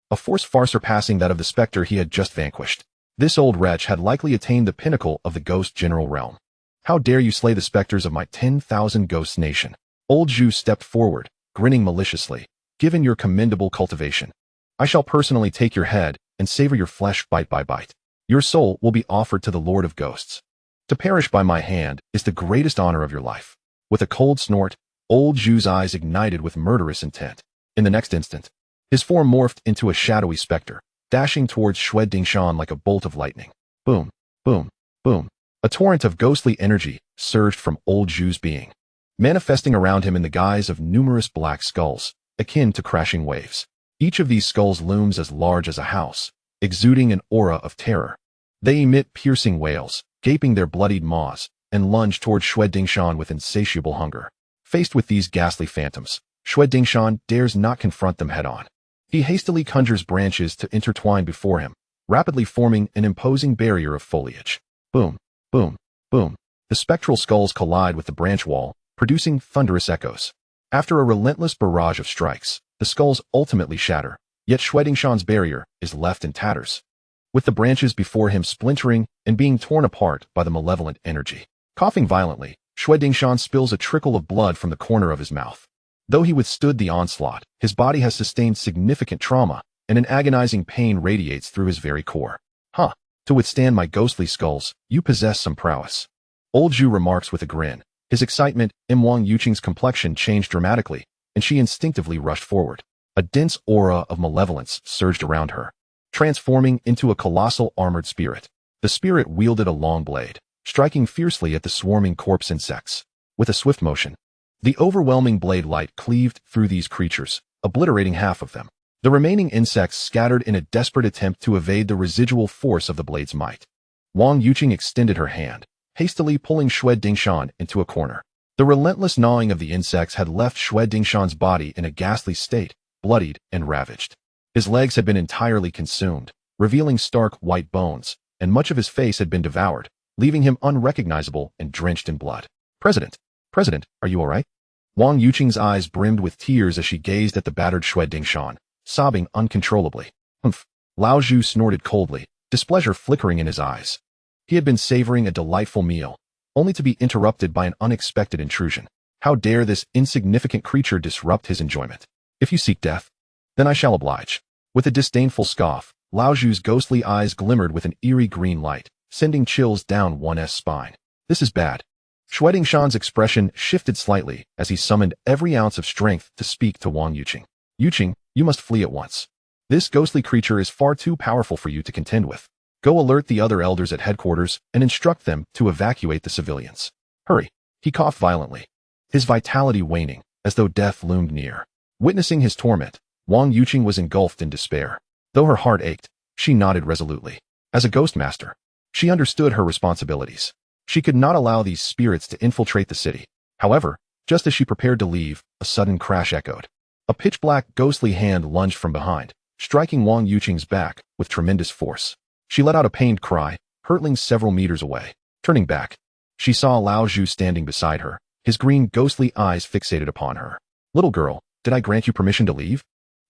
a force far surpassing that of the specter he had just vanquished. This old wretch had likely attained the pinnacle of the ghost general realm. How dare you slay the specters of my 10,000 ghosts nation? Old Zhu stepped forward, grinning maliciously. Given your commendable cultivation, I shall personally take your head and savor your flesh bite by bite. Your soul will be offered to the Lord of Ghosts. To perish by my hand is the greatest honor of your life. With a cold snort, old Zhu's eyes ignited with murderous intent. In the next instant, his form morphed into a shadowy specter, dashing towards Shui Dingshan like a bolt of lightning. Boom, boom. boom. A torrent of ghostly energy surged from old Zhu's being, manifesting around him in the guise of numerous black skulls, akin to crashing waves. Each of these skulls looms as large as a house, exuding an aura of terror. They emit piercing wails, gaping their bloodied maws, and lunge toward Xue Dingshan with insatiable hunger. Faced with these ghastly phantoms, Xue Dingshan dares not confront them head-on. He hastily conjures branches to intertwine before him, rapidly forming an imposing barrier of foliage. Boom, boom, boom. The spectral skulls collide with the branch wall, producing thunderous echoes. After a relentless barrage of strikes, the skulls ultimately shatter, yet Xue Dingshan's barrier is left in tatters, with the branches before him splintering and being torn apart by the malevolent energy. Coughing violently, Xue Dingshan spills a trickle of blood from the corner of his mouth. Though he withstood the onslaught, his body has sustained significant trauma, and an agonizing pain radiates through his very core. Huh, to withstand my ghostly skulls, you possess some prowess. Old Zhu remarks with a grin. His excitement, Wang Yuqing's complexion changed dramatically, and she instinctively rushed forward. A dense aura of malevolence surged around her, transforming into a colossal armored spirit. The spirit wielded a long blade, striking fiercely at the swarming corpse insects. With a swift motion, the overwhelming blade light cleaved through these creatures, obliterating half of them. The remaining insects scattered in a desperate attempt to evade the residual force of the blade's might. Wang Yuqing extended her hand, hastily pulling Xue Dingshan into a corner. The relentless gnawing of the insects had left Xue Dingshan's body in a ghastly state, bloodied and ravaged. His legs had been entirely consumed, revealing stark white bones, and much of his face had been devoured, leaving him unrecognizable and drenched in blood. President, are you all right? Wang Yuqing's eyes brimmed with tears as she gazed at the battered Xue Dingshan, sobbing uncontrollably. Humph. Lao Zhu snorted coldly, displeasure flickering in his eyes. He had been savoring a delightful meal, only to be interrupted by an unexpected intrusion. How dare this insignificant creature disrupt his enjoyment? If you seek death, then I shall oblige. With a disdainful scoff, Lao Zhu's ghostly eyes glimmered with an eerie green light, sending chills down one's spine. This is bad. Xue Dingshan's expression shifted slightly as he summoned every ounce of strength to speak to Wang Yuqing. Yuqing, you must flee at once. This ghostly creature is far too powerful for you to contend with. Go alert the other elders at headquarters and instruct them to evacuate the civilians. Hurry. He coughed violently, his vitality waning, as though death loomed near. Witnessing his torment, Wang Yuqing was engulfed in despair. Though her heart ached, she nodded resolutely. As a ghost master, she understood her responsibilities. She could not allow these spirits to infiltrate the city. However, just as she prepared to leave, a sudden crash echoed. A pitch-black ghostly hand lunged from behind, striking Wang Yuqing's back with tremendous force. She let out a pained cry, hurtling several meters away. Turning back, she saw Lao Zhu standing beside her, his green ghostly eyes fixated upon her. Little girl, did I grant you permission to leave?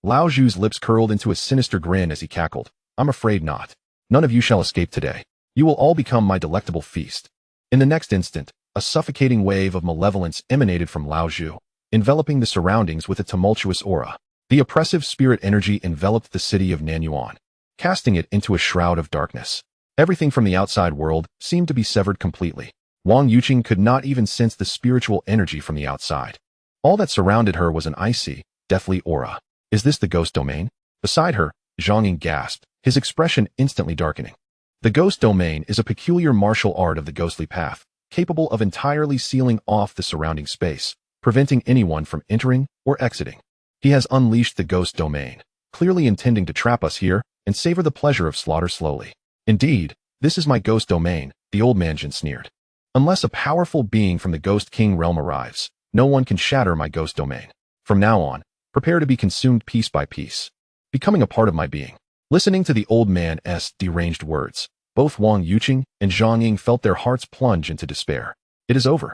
Lao Zhu's lips curled into a sinister grin as he cackled. I'm afraid not. None of you shall escape today. You will all become my delectable feast. In the next instant, a suffocating wave of malevolence emanated from Lao Zhu, enveloping the surroundings with a tumultuous aura. The oppressive spirit energy enveloped the city of Nanyuan, casting it into a shroud of darkness. Everything from the outside world seemed to be severed completely. Wang Yuqing could not even sense the spiritual energy from the outside. All that surrounded her was an icy, deathly aura. Is this the ghost domain? Beside her, Zhang Ying gasped, his expression instantly darkening. The ghost domain is a peculiar martial art of the ghostly path, capable of entirely sealing off the surrounding space, preventing anyone from entering or exiting. He has unleashed the ghost domain, clearly intending to trap us here and savor the pleasure of slaughter slowly. Indeed, this is my ghost domain, the old mansion sneered. Unless a powerful being from the Ghost King realm arrives, no one can shatter my ghost domain. From now on, prepare to be consumed piece by piece, becoming a part of my being. Listening to the old man's deranged words, both Wang Yuqing and Zhang Ying felt their hearts plunge into despair. It is over.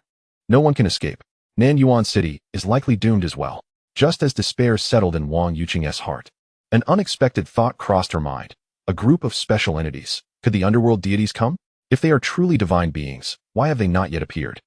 No one can escape. Nanyuan City is likely doomed as well. Just as despair settled in Wang Yuqing's heart, an unexpected thought crossed her mind. A group of special entities. Could the underworld deities come? If they are truly divine beings, why have they not yet appeared?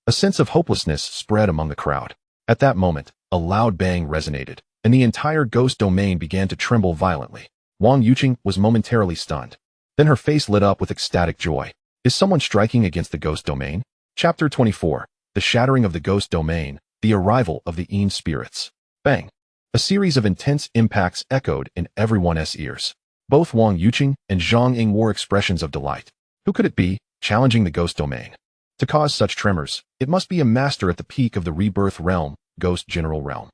A sense of hopelessness spread among the crowd. At that moment, a loud bang resonated, and the entire ghost domain began to tremble violently. Wang Yuqing was momentarily stunned. Then her face lit up with ecstatic joy. Is someone striking against the ghost domain? Chapter 24. The shattering of the ghost domain, the arrival of the Yin spirits. Bang! A series of intense impacts echoed in everyone's ears. Both Wang Yuqing and Zhang Ying wore expressions of delight. Who could it be? challenging the ghost domain. To cause such tremors, it must be a master at the peak of the rebirth realm, ghost general realm.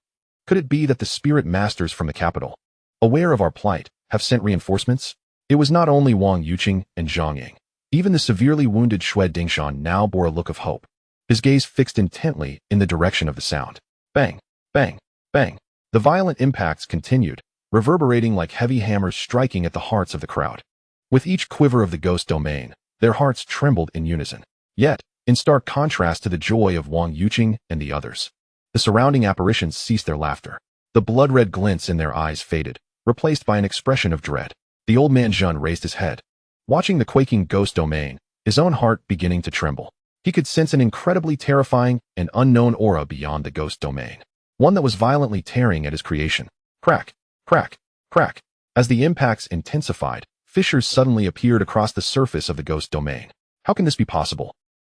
Could it be that the spirit masters from the capital, aware of our plight, have sent reinforcements? It was not only Wang Yuqing and Zhang Ying. Even the severely wounded Xue Dingshan now bore a look of hope, his gaze fixed intently in the direction of the sound. Bang, bang, bang. The violent impacts continued, reverberating like heavy hammers striking at the hearts of the crowd. With each quiver of the ghost domain, their hearts trembled in unison. Yet, in stark contrast to the joy of Wang Yuqing and the others, the surrounding apparitions ceased their laughter. The blood-red glints in their eyes faded, replaced by an expression of dread. The old man Zhen raised his head, watching the quaking ghost domain, his own heart beginning to tremble. He could sense an incredibly terrifying and unknown aura beyond the ghost domain, one that was violently tearing at his creation. Crack, crack, crack. As the impacts intensified, fissures suddenly appeared across the surface of the ghost domain. How can this be possible?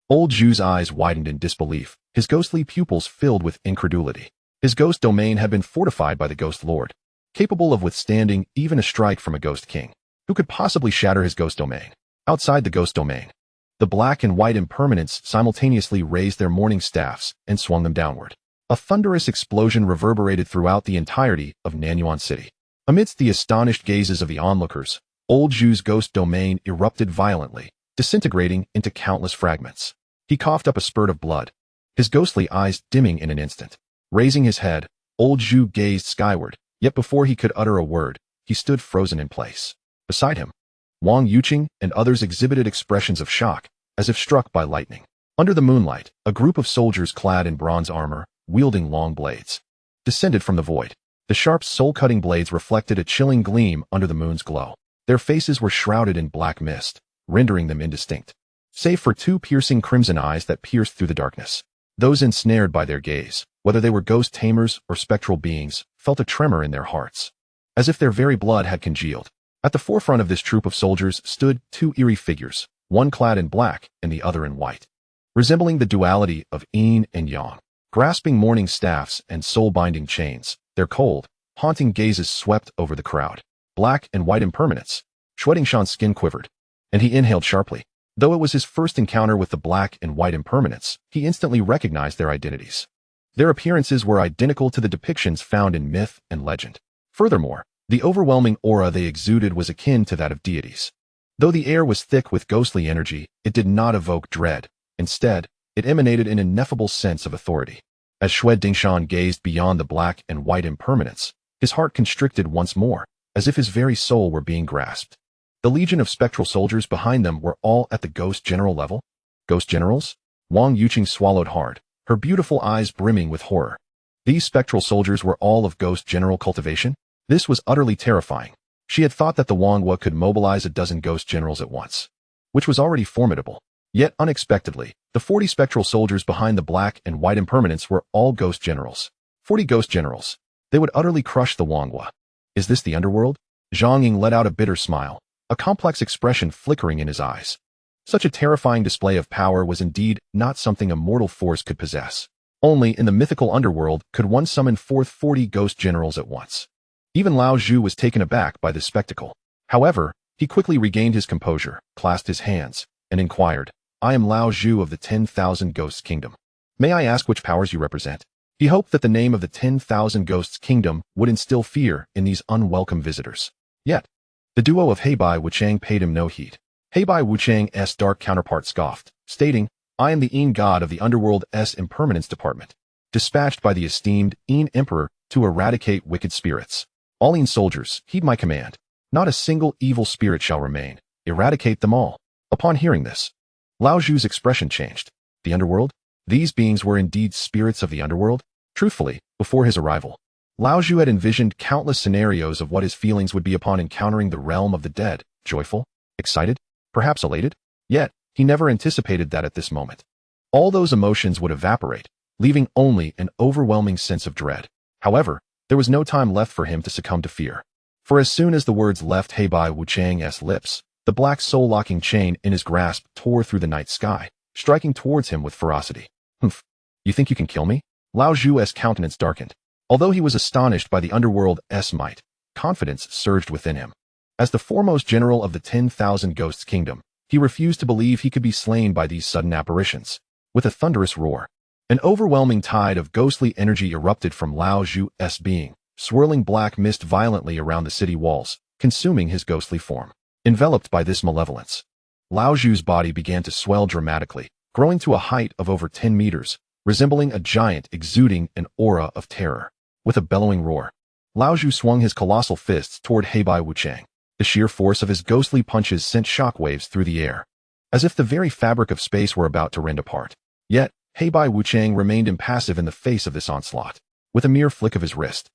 Old Zhu's eyes widened in disbelief, his ghostly pupils filled with incredulity. His ghost domain had been fortified by the Ghost Lord, capable of withstanding even a strike from a Ghost King. Who could possibly shatter his ghost domain? Outside the ghost domain, the black and white impermanents simultaneously raised their morning staffs and swung them downward. A thunderous explosion reverberated throughout the entirety of Nanyuan City. Amidst the astonished gazes of the onlookers, Old Zhu's ghost domain erupted violently, disintegrating into countless fragments. He coughed up a spurt of blood, his ghostly eyes dimming in an instant. Raising his head, Old Zhu gazed skyward, yet before he could utter a word, he stood frozen in place. Beside him, Wang Yuqing and others exhibited expressions of shock, as if struck by lightning. Under the moonlight, a group of soldiers clad in bronze armor, wielding long blades, descended from the void. The sharp soul-cutting blades reflected a chilling gleam under the moon's glow. Their faces were shrouded in black mist, rendering them indistinct, save for two piercing crimson eyes that pierced through the darkness. Those ensnared by their gaze, whether they were ghost tamers or spectral beings, felt a tremor in their hearts, as if their very blood had congealed. At the forefront of this troop of soldiers stood two eerie figures, one clad in black and the other in white, resembling the duality of yin and yang. Grasping morning staffs and soul-binding chains, their cold, haunting gazes swept over the crowd. Black and white impermanence. Xue Dingshan's skin quivered, and he inhaled sharply. Though it was his first encounter with the black and white impermanence, he instantly recognized their identities. Their appearances were identical to the depictions found in myth and legend. Furthermore, the overwhelming aura they exuded was akin to that of deities. Though the air was thick with ghostly energy, it did not evoke dread. Instead, it emanated an ineffable sense of authority. As Xue Dingshan gazed beyond the black and white impermanence, his heart constricted once more, as if his very soul were being grasped. The legion of spectral soldiers behind them were all at the ghost general level? Ghost generals? Wang Yuqing swallowed hard, her beautiful eyes brimming with horror. These spectral soldiers were all of ghost general cultivation? This was utterly terrifying. She had thought that the Wanghua could mobilize a dozen ghost generals at once, which was already formidable. Yet unexpectedly, the 40 spectral soldiers behind the black and white impermanents were all ghost generals. 40 ghost generals. They would utterly crush the Wanghua. Is this the Underworld? Zhang Ying let out a bitter smile, a complex expression flickering in his eyes. Such a terrifying display of power was indeed not something a mortal force could possess. Only in the mythical Underworld could one summon forth 40 ghost generals at once. Even Lao Zhu was taken aback by this spectacle. However, he quickly regained his composure, clasped his hands, and inquired, "I am Lao Zhu of the 10,000 Ghosts Kingdom. May I ask which powers you represent?" He hoped that the name of the 10,000 Ghosts Kingdom would instill fear in these unwelcome visitors. Yet, the duo of Bai Wuchang paid him no heed. Bai Wuchang's dark counterpart scoffed, stating, "I am the Yin God of the Underworld's Impermanence Department, dispatched by the esteemed Yin Emperor to eradicate wicked spirits. All Yin soldiers, heed my command. Not a single evil spirit shall remain. Eradicate them all." Upon hearing this, Lao Zhu's expression changed. The Underworld? These beings were indeed spirits of the Underworld? Truthfully, before his arrival, Lao Zhu had envisioned countless scenarios of what his feelings would be upon encountering the realm of the dead. Joyful? Excited? Perhaps elated? Yet, he never anticipated that at this moment. All those emotions would evaporate, leaving only an overwhelming sense of dread. However, there was no time left for him to succumb to fear. For as soon as the words left Bai Wuchang's lips, the black soul-locking chain in his grasp tore through the night sky, striking towards him with ferocity. "Humph! You think you can kill me?" Lao Zhu's countenance darkened. Although he was astonished by the Underworld's might, confidence surged within him. As the foremost general of the 10,000 Ghosts Kingdom, He refused to believe he could be slain by these sudden apparitions. With a thunderous roar, an overwhelming tide of ghostly energy erupted from Lao Zhu's being, swirling black mist violently around the city walls, consuming his ghostly form. Enveloped by this malevolence, Lao Zhu's body began to swell dramatically, growing to a height of over 10 meters, resembling a giant exuding an aura of terror. With a bellowing roar, Lao Zhu swung his colossal fists toward Bai Jingyan. The sheer force of his ghostly punches sent shockwaves through the air, as if the very fabric of space were about to rend apart. Yet, Bai Jingyan remained impassive in the face of this onslaught. With a mere flick of his wrist,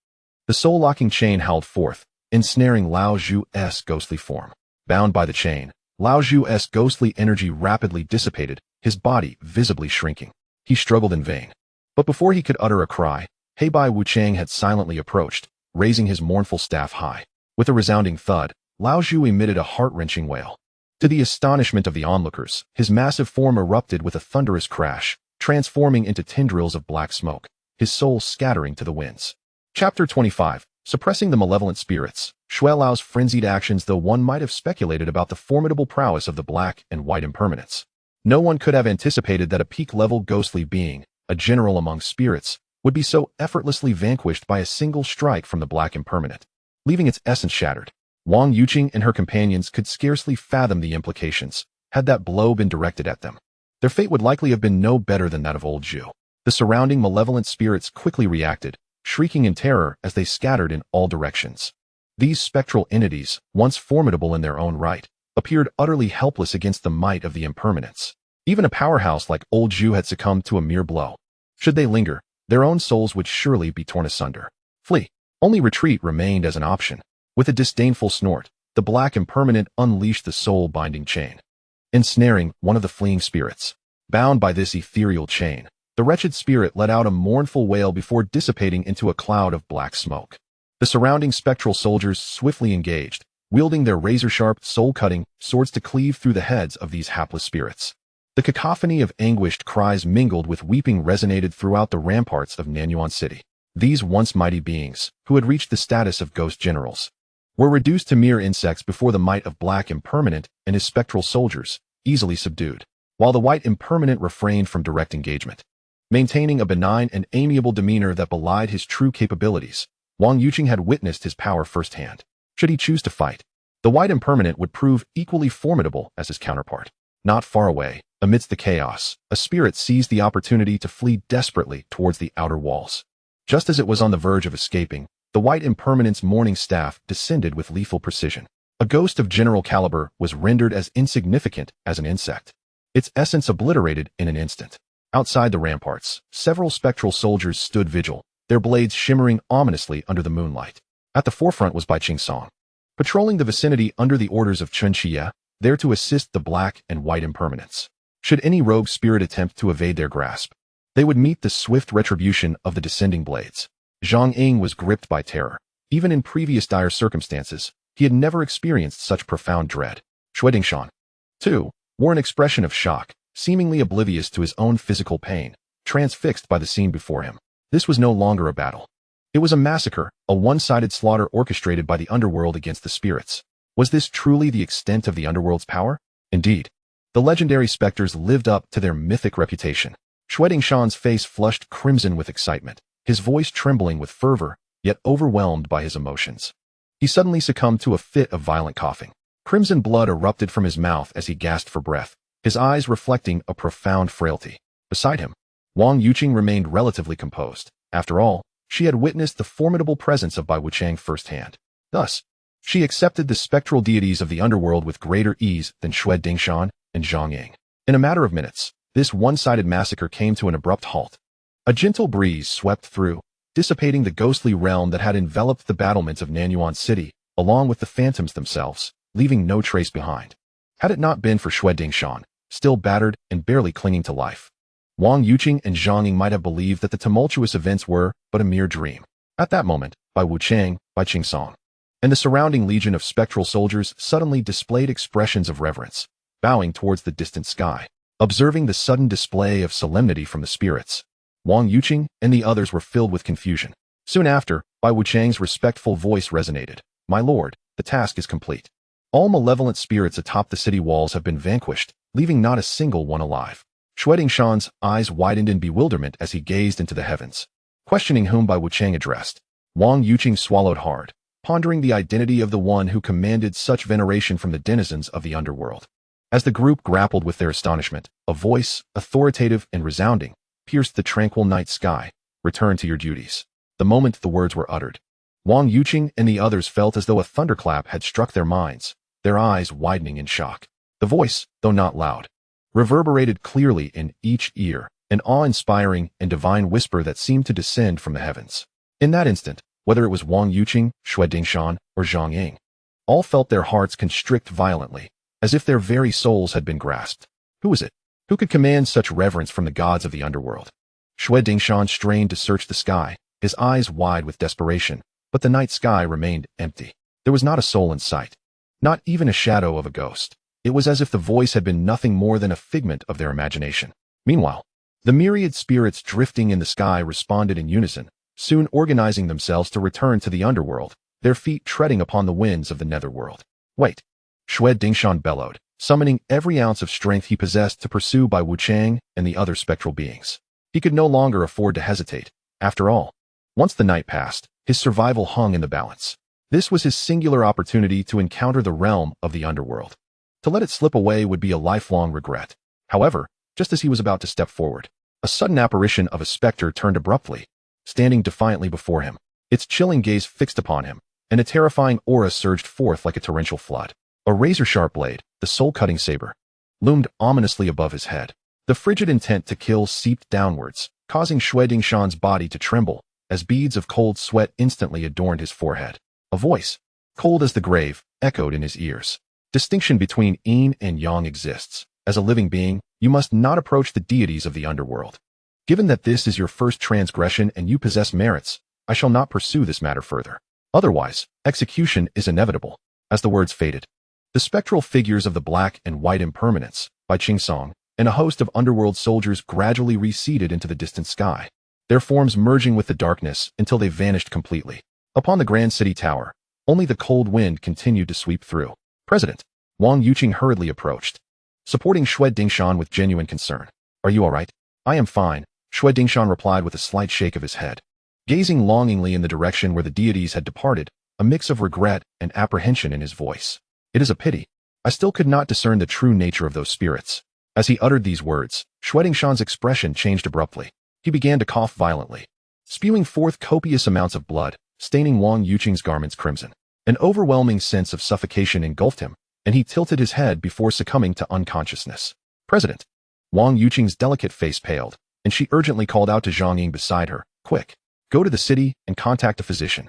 the soul-locking chain howled forth, ensnaring Lao Zhu's ghostly form. Bound by the chain, Lao Zhu's ghostly energy rapidly dissipated, his body visibly shrinking. He struggled in vain. But before he could utter a cry, Bai Jingyan had silently approached, raising his mournful staff high. With a resounding thud, Lao Zhu emitted a heart-wrenching wail. To the astonishment of the onlookers, his massive form erupted with a thunderous crash, transforming into tendrils of black smoke, his soul scattering to the winds. Chapter 25. Suppressing the Malevolent Spirits. Shui Lao's frenzied actions. Though one might have speculated about the formidable prowess of the black and white impermanence, no one could have anticipated that a peak-level ghostly being, a general among spirits, would be so effortlessly vanquished by a single strike from the black impermanent, leaving its essence shattered. Wang Yuqing and her companions could scarcely fathom the implications, had that blow been directed at them. Their fate would likely have been no better than that of old Zhu. The surrounding malevolent spirits quickly reacted, shrieking in terror as they scattered in all directions. These spectral entities, once formidable in their own right, appeared utterly helpless against the might of the impermanence. Even a powerhouse like old Zhu had succumbed to a mere blow. Should they linger, their own souls would surely be torn asunder. Flee. Only retreat remained as an option. With a disdainful snort, the black impermanent unleashed the soul-binding chain, ensnaring one of the fleeing spirits. Bound by this ethereal chain, the wretched spirit let out a mournful wail before dissipating into a cloud of black smoke. The surrounding spectral soldiers swiftly engaged, wielding their razor-sharp, soul-cutting swords to cleave through the heads of these hapless spirits. The cacophony of anguished cries mingled with weeping resonated throughout the ramparts of Nanyuan City. These once mighty beings, who had reached the status of ghost generals, were reduced to mere insects before the might of black impermanent and his spectral soldiers, easily subdued, while the white impermanent refrained from direct engagement. Maintaining a benign and amiable demeanor that belied his true capabilities, Wang Yuqing had witnessed his power firsthand. Should he choose to fight, the white impermanent would prove equally formidable as his counterpart. Not far away, amidst the chaos, a spirit seized the opportunity to flee desperately towards the outer walls. Just as it was on the verge of escaping, the white impermanent's morning staff descended with lethal precision. A ghost of general caliber was rendered as insignificant as an insect, its essence obliterated in an instant. Outside the ramparts, several spectral soldiers stood vigil, their blades shimmering ominously under the moonlight. At the forefront was Bai Jingyan, patrolling the vicinity under the orders of Chen Qiye, there to assist the black and white impermanents. Should any rogue spirit attempt to evade their grasp, they would meet the swift retribution of the descending blades. Zhang Ying was gripped by terror. Even in previous dire circumstances, he had never experienced such profound dread. Shui Dingshan, too, wore an expression of shock, seemingly oblivious to his own physical pain, transfixed by the scene before him. This was no longer a battle. It was a massacre, a one-sided slaughter orchestrated by the Underworld against the spirits. Was this truly the extent of the Underworld's power? Indeed, the legendary specters lived up to their mythic reputation. Shui Dingshan's face flushed crimson with excitement, his voice trembling with fervor, yet overwhelmed by his emotions. He suddenly succumbed to a fit of violent coughing. Crimson blood erupted from his mouth as he gasped for breath, his eyes reflecting a profound frailty. Beside him, Wang Yuqing remained relatively composed. After all, she had witnessed the formidable presence of Bai Jingyan firsthand. Thus, she accepted the spectral deities of the Underworld with greater ease than Shui Dingshan and Zhang Ying. In a matter of minutes, this one-sided massacre came to an abrupt halt. A gentle breeze swept through, dissipating the ghostly realm that had enveloped the battlements of Nanyuan City, along with the phantoms themselves, leaving no trace behind. Had it not been for Shui Dingshan, still battered and barely clinging to life, Wang Yuqing and Zhang Ying might have believed that the tumultuous events were but a mere dream. At that moment, Bai Jingyan, and the surrounding legion of spectral soldiers suddenly displayed expressions of reverence, bowing towards the distant sky. Observing the sudden display of solemnity from the spirits, Wang Yuqing and the others were filled with confusion. Soon after, Bai Jingyan's respectful voice resonated. "My lord, the task is complete. All malevolent spirits atop the city walls have been vanquished, leaving not a single one alive. Xue Dingshan's eyes widened in bewilderment as he gazed into the heavens, questioning whom Bai Wuchang addressed. Wang Yuqing swallowed hard, pondering the identity of the one who commanded such veneration from the denizens of the underworld. As the group grappled with their astonishment, a voice, authoritative and resounding, pierced the tranquil night sky. Return to your duties. The moment the words were uttered, Wang Yuqing and the others felt as though a thunderclap had struck their minds, their eyes widening in shock. The voice, though not loud, reverberated clearly in each ear, an awe-inspiring and divine whisper that seemed to descend from the heavens. In that instant, whether it was Wang Yuqing, Xue Dingshan, or Zhang Ying, all felt their hearts constrict violently, as if their very souls had been grasped. Who was it? Who could command such reverence from the gods of the underworld? Xue Dingshan strained to search the sky, his eyes wide with desperation, but the night sky remained empty. There was not a soul in sight, not even a shadow of a ghost. It was as if the voice had been nothing more than a figment of their imagination. Meanwhile, the myriad spirits drifting in the sky responded in unison, soon organizing themselves to return to the underworld, their feet treading upon the winds of the netherworld. Wait! Xue Dingshan bellowed, summoning every ounce of strength he possessed to pursue Bai Wuchang and the other spectral beings. He could no longer afford to hesitate. After all, once the night passed, his survival hung in the balance. This was his singular opportunity to encounter the realm of the underworld. To let it slip away would be a lifelong regret. However, just as he was about to step forward, a sudden apparition of a specter turned abruptly, standing defiantly before him, its chilling gaze fixed upon him, and a terrifying aura surged forth like a torrential flood. A razor-sharp blade, the soul-cutting saber, loomed ominously above his head. The frigid intent to kill seeped downwards, causing Xue Dingshan's body to tremble, as beads of cold sweat instantly adorned his forehead. A voice, cold as the grave, echoed in his ears. Distinction between yin and yang exists. As a living being, you must not approach the deities of the underworld. Given that this is your first transgression and you possess merits, I shall not pursue this matter further. Otherwise, execution is inevitable. As the words faded, the spectral figures of the black and white impermanence, Bai Jingyan, and a host of underworld soldiers gradually receded into the distant sky, their forms merging with the darkness until they vanished completely. Upon the grand city tower, only the cold wind continued to sweep through. President Wang Yuqing hurriedly approached, supporting Xue Dingshan with genuine concern. Are you all right? I am fine, Xue Dingshan replied with a slight shake of his head, gazing longingly in the direction where the deities had departed, a mix of regret and apprehension in his voice. It is a pity. I still could not discern the true nature of those spirits. As he uttered these words, Xue Dingshan's expression changed abruptly. He began to cough violently, spewing forth copious amounts of blood, staining Wang Yuqing's garments crimson. An overwhelming sense of suffocation engulfed him, and he tilted his head before succumbing to unconsciousness. President Wang Yuqing's delicate face paled, and she urgently called out to Zhang Ying beside her. Quick! Go to the city and contact a physician.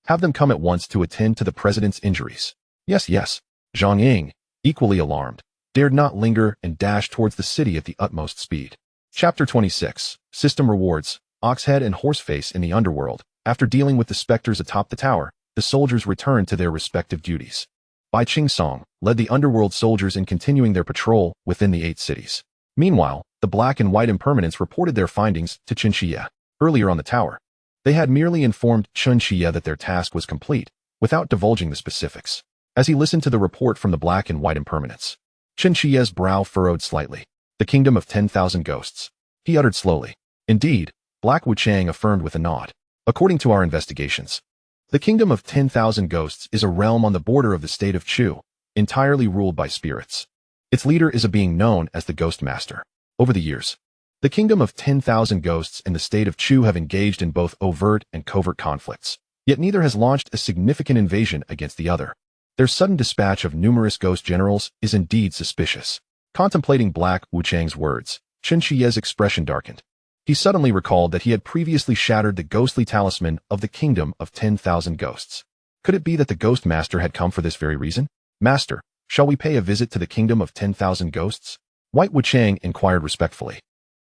Have them come at once to attend to the president's injuries. Yes, yes. Zhang Ying, equally alarmed, dared not linger and dashed towards the city at the utmost speed. Chapter 26. System Rewards. Oxhead and Horseface in the Underworld. After dealing with the specters atop the tower, the soldiers returned to their respective duties. Bai Jingyan led the Underworld soldiers in continuing their patrol within the 8 cities. Meanwhile, the black and white impermanents reported their findings to Chen Qiye. Earlier on the tower, they had merely informed Chen Qiye that their task was complete, without divulging the specifics. As he listened to the report from the black and white impermanents, Chen Qiye's brow furrowed slightly. The kingdom of 10,000 ghosts. He uttered slowly. Indeed, Black Wuchang affirmed with a nod. According to our investigations, the kingdom of 10,000 ghosts is a realm on the border of the state of Chu, entirely ruled by spirits. Its leader is a being known as the Ghost Master. Over the years, the kingdom of 10,000 ghosts and the state of Chu have engaged in both overt and covert conflicts, yet neither has launched a significant invasion against the other. Their sudden dispatch of numerous ghost generals is indeed suspicious. Contemplating Black Wuchang's words, Chen Qiye's expression darkened. He suddenly recalled that he had previously shattered the ghostly talisman of the kingdom of 10,000 ghosts. Could it be that the Ghost Master had come for this very reason? Master, shall we pay a visit to the kingdom of 10,000 ghosts? White Wuchang inquired respectfully.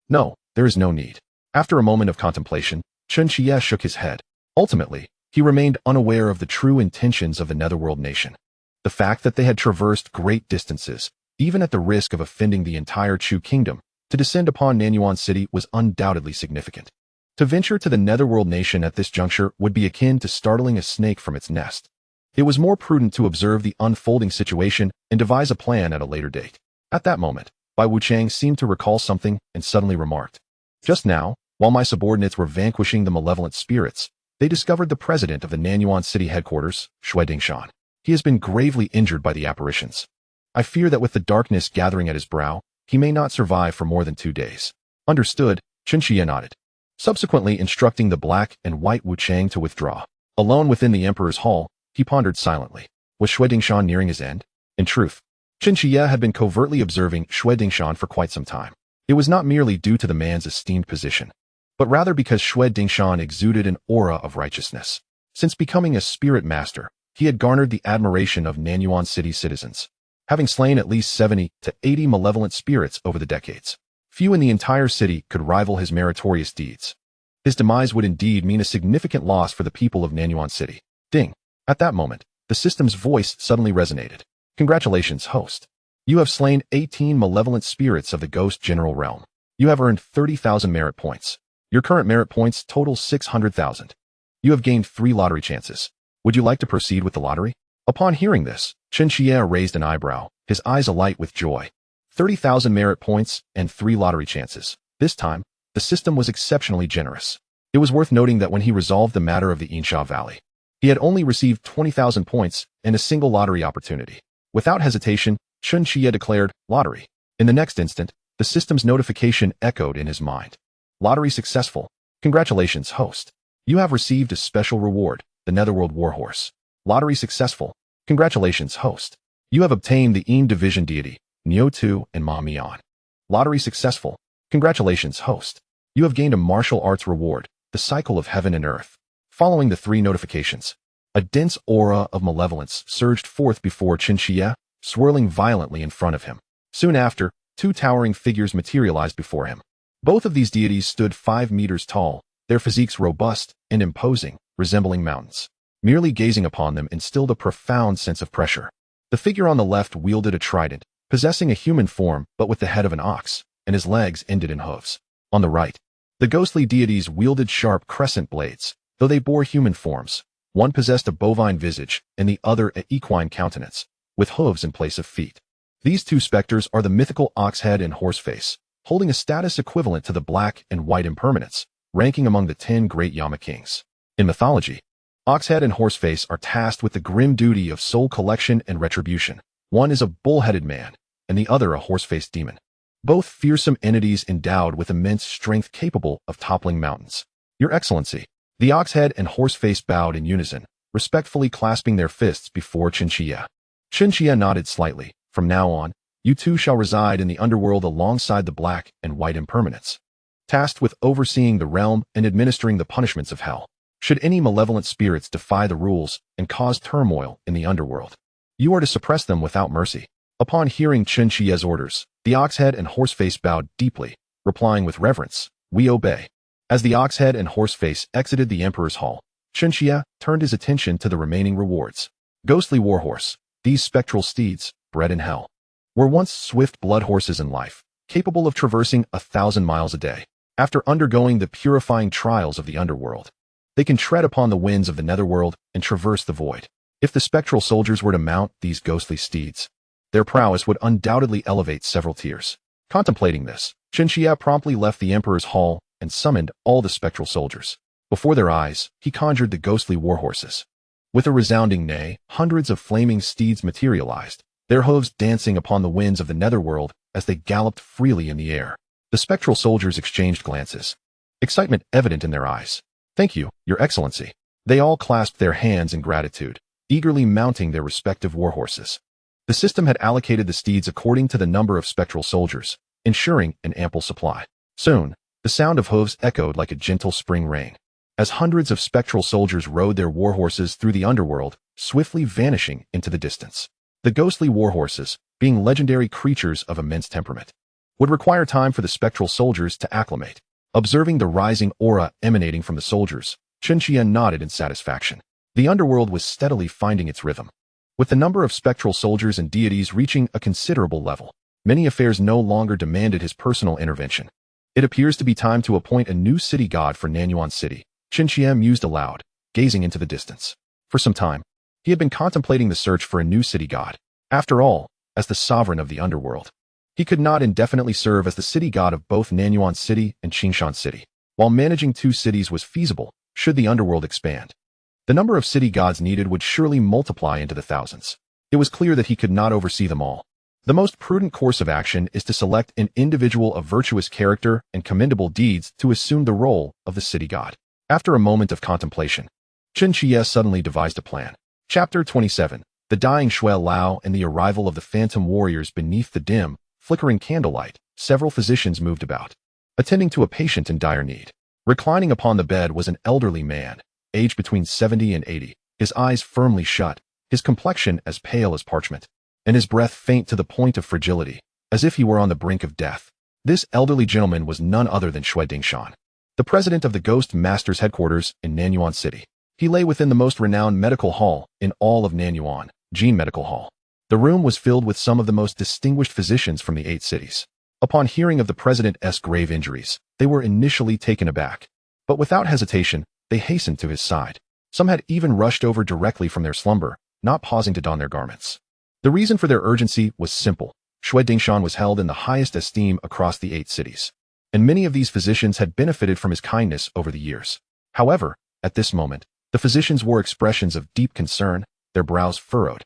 No, there is no need. After a moment of contemplation, Chen Qiye shook his head. Ultimately, he remained unaware of the true intentions of the Netherworld nation. The fact that they had traversed great distances, even at the risk of offending the entire Chu kingdom, to descend upon Nanyuan City was undoubtedly significant. To venture to the Netherworld nation at this juncture would be akin to startling a snake from its nest. It was more prudent to observe the unfolding situation and devise a plan at a later date. At that moment, Bai Wuchang seemed to recall something and suddenly remarked, "Just now, while my subordinates were vanquishing the malevolent spirits, they discovered the president of the Nanyuan City headquarters, Xue Dingshan. He has been gravely injured by the apparitions. I fear that with the darkness gathering at his brow, he may not survive for more than 2 days." Understood, Chen Qiye nodded, subsequently instructing the black and white Wuchang to withdraw. Alone within the emperor's hall, he pondered silently. Was Xue Dingshan nearing his end? In truth, Chen Qiye had been covertly observing Xue Dingshan for quite some time. It was not merely due to the man's esteemed position, but rather because Xue Dingshan exuded an aura of righteousness. Since becoming a spirit master, he had garnered the admiration of Nanyuan City citizens, having slain at least 70 to 80 malevolent spirits over the decades. Few in the entire city could rival his meritorious deeds. His demise would indeed mean a significant loss for the people of Nanyuan City. Ding! At that moment, the system's voice suddenly resonated. Congratulations, host. You have slain 18 malevolent spirits of the Ghost General Realm. You have earned 30,000 merit points. Your current merit points total 600,000. You have gained 3 lottery chances. Would you like to proceed with the lottery? Upon hearing this, Chen Qiye raised an eyebrow, his eyes alight with joy. 30,000 merit points and 3 lottery chances. This time, the system was exceptionally generous. It was worth noting that when he resolved the matter of the Insha Valley, he had only received 20,000 points and a single lottery opportunity. Without hesitation, Chen Qiye declared, "Lottery." In the next instant, the system's notification echoed in his mind. "Lottery successful. Congratulations, host. You have received a special reward, the Netherworld Warhorse. Lottery successful. Congratulations, host. You have obtained the Yin Division deity, Neo 2 and Ma Mian. Lottery successful. Congratulations, host. You have gained a martial arts reward, the Cycle of Heaven and Earth." Following the 3 notifications, a dense aura of malevolence surged forth before Chen Qiye, swirling violently in front of him. Soon after, 2 towering figures materialized before him. Both of these deities stood 5 meters tall, their physiques robust and imposing, resembling mountains. Merely gazing upon them instilled a profound sense of pressure. The figure on the left wielded a trident, possessing a human form but with the head of an ox, and his legs ended in hooves. On the right, the ghostly deities wielded sharp crescent blades, though they bore human forms. One possessed a bovine visage and the other an equine countenance, with hooves in place of feet. These 2 specters are the mythical Oxhead and Horseface, holding a status equivalent to the black and white Impermanence, ranking among the 10 great Yama kings. In mythology, Oxhead and Horseface are tasked with the grim duty of soul collection and retribution. One is a bull-headed man, and the other a horse-faced demon. Both fearsome entities endowed with immense strength capable of toppling mountains. "Your Excellency." The Oxhead and Horseface bowed in unison, respectfully clasping their fists before Chen Qiye. Chen Qiye nodded slightly. "From now on, you 2 shall reside in the Underworld alongside the black and white Impermanence, tasked with overseeing the realm and administering the punishments of hell. Should any malevolent spirits defy the rules and cause turmoil in the Underworld, you are to suppress them without mercy." Upon hearing Chen Qiye's orders, the Oxhead and Horseface bowed deeply, replying with reverence, "We obey." As the Oxhead and Horseface exited the Emperor's hall, Chen Qiye turned his attention to the remaining rewards. Ghostly Warhorse. These spectral steeds, bred in hell, were once swift blood horses in life, capable of traversing 1,000 miles a day. After undergoing the purifying trials of the Underworld, they can tread upon the winds of the Netherworld and traverse the void. If the spectral soldiers were to mount these ghostly steeds, their prowess would undoubtedly elevate several tiers. Contemplating this, Chen Qiye promptly left the Emperor's hall and summoned all the spectral soldiers. Before their eyes, he conjured the ghostly warhorses. With a resounding neigh, hundreds of flaming steeds materialized, their hooves dancing upon the winds of the Netherworld as they galloped freely in the air. The spectral soldiers exchanged glances, excitement evident in their eyes. "Thank you, Your Excellency." They all clasped their hands in gratitude, eagerly mounting their respective warhorses. The system had allocated the steeds according to the number of spectral soldiers, ensuring an ample supply. Soon, the sound of hooves echoed like a gentle spring rain, as hundreds of spectral soldiers rode their warhorses through the Underworld, swiftly vanishing into the distance. The ghostly warhorses, being legendary creatures of immense temperament, would require time for the spectral soldiers to acclimate. Observing the rising aura emanating from the soldiers, Chen Qiye nodded in satisfaction. The Underworld was steadily finding its rhythm. With the number of spectral soldiers and deities reaching a considerable level, many affairs no longer demanded his personal intervention. It appears to be time to appoint a new city god for Nanyuan City, Chen Qiye mused aloud, gazing into the distance. For some time, He had been contemplating the search for a new city god. After all, as the sovereign of the Underworld, he could not indefinitely serve as the city god of both Nanyuan City and Qingshan City. While managing two cities was feasible, should the Underworld expand, the number of city gods needed would surely multiply into the thousands. It was clear that he could not oversee them all. The most prudent course of action is to select an individual of virtuous character and commendable deeds to assume the role of the city god. After a moment of contemplation, Chen Qiye suddenly devised a plan. Chapter 27. The dying Shui Lao and the arrival of the phantom warriors beneath the dim, flickering candlelight. Several physicians moved about, attending to a patient in dire need. Reclining upon the bed was an elderly man, aged between 70 and 80, his eyes firmly shut, his complexion as pale as parchment, and his breath faint to the point of fragility, as if he were on the brink of death. This elderly gentleman was none other than Shui Dingshan, the president of the Ghost Master's headquarters in Nanyuan City. He lay within the most renowned medical hall in all of Nanyuan, Jin Medical Hall. The room was filled with some of the most distinguished physicians from the 8 cities. Upon hearing of the president's grave injuries, they were initially taken aback, but without hesitation, they hastened to his side. Some had even rushed over directly from their slumber, not pausing to don their garments. The reason for their urgency was simple. Shui Dingshan was held in the highest esteem across the 8 cities, and many of these physicians had benefited from his kindness over the years. However, at this moment, the physicians wore expressions of deep concern, their brows furrowed,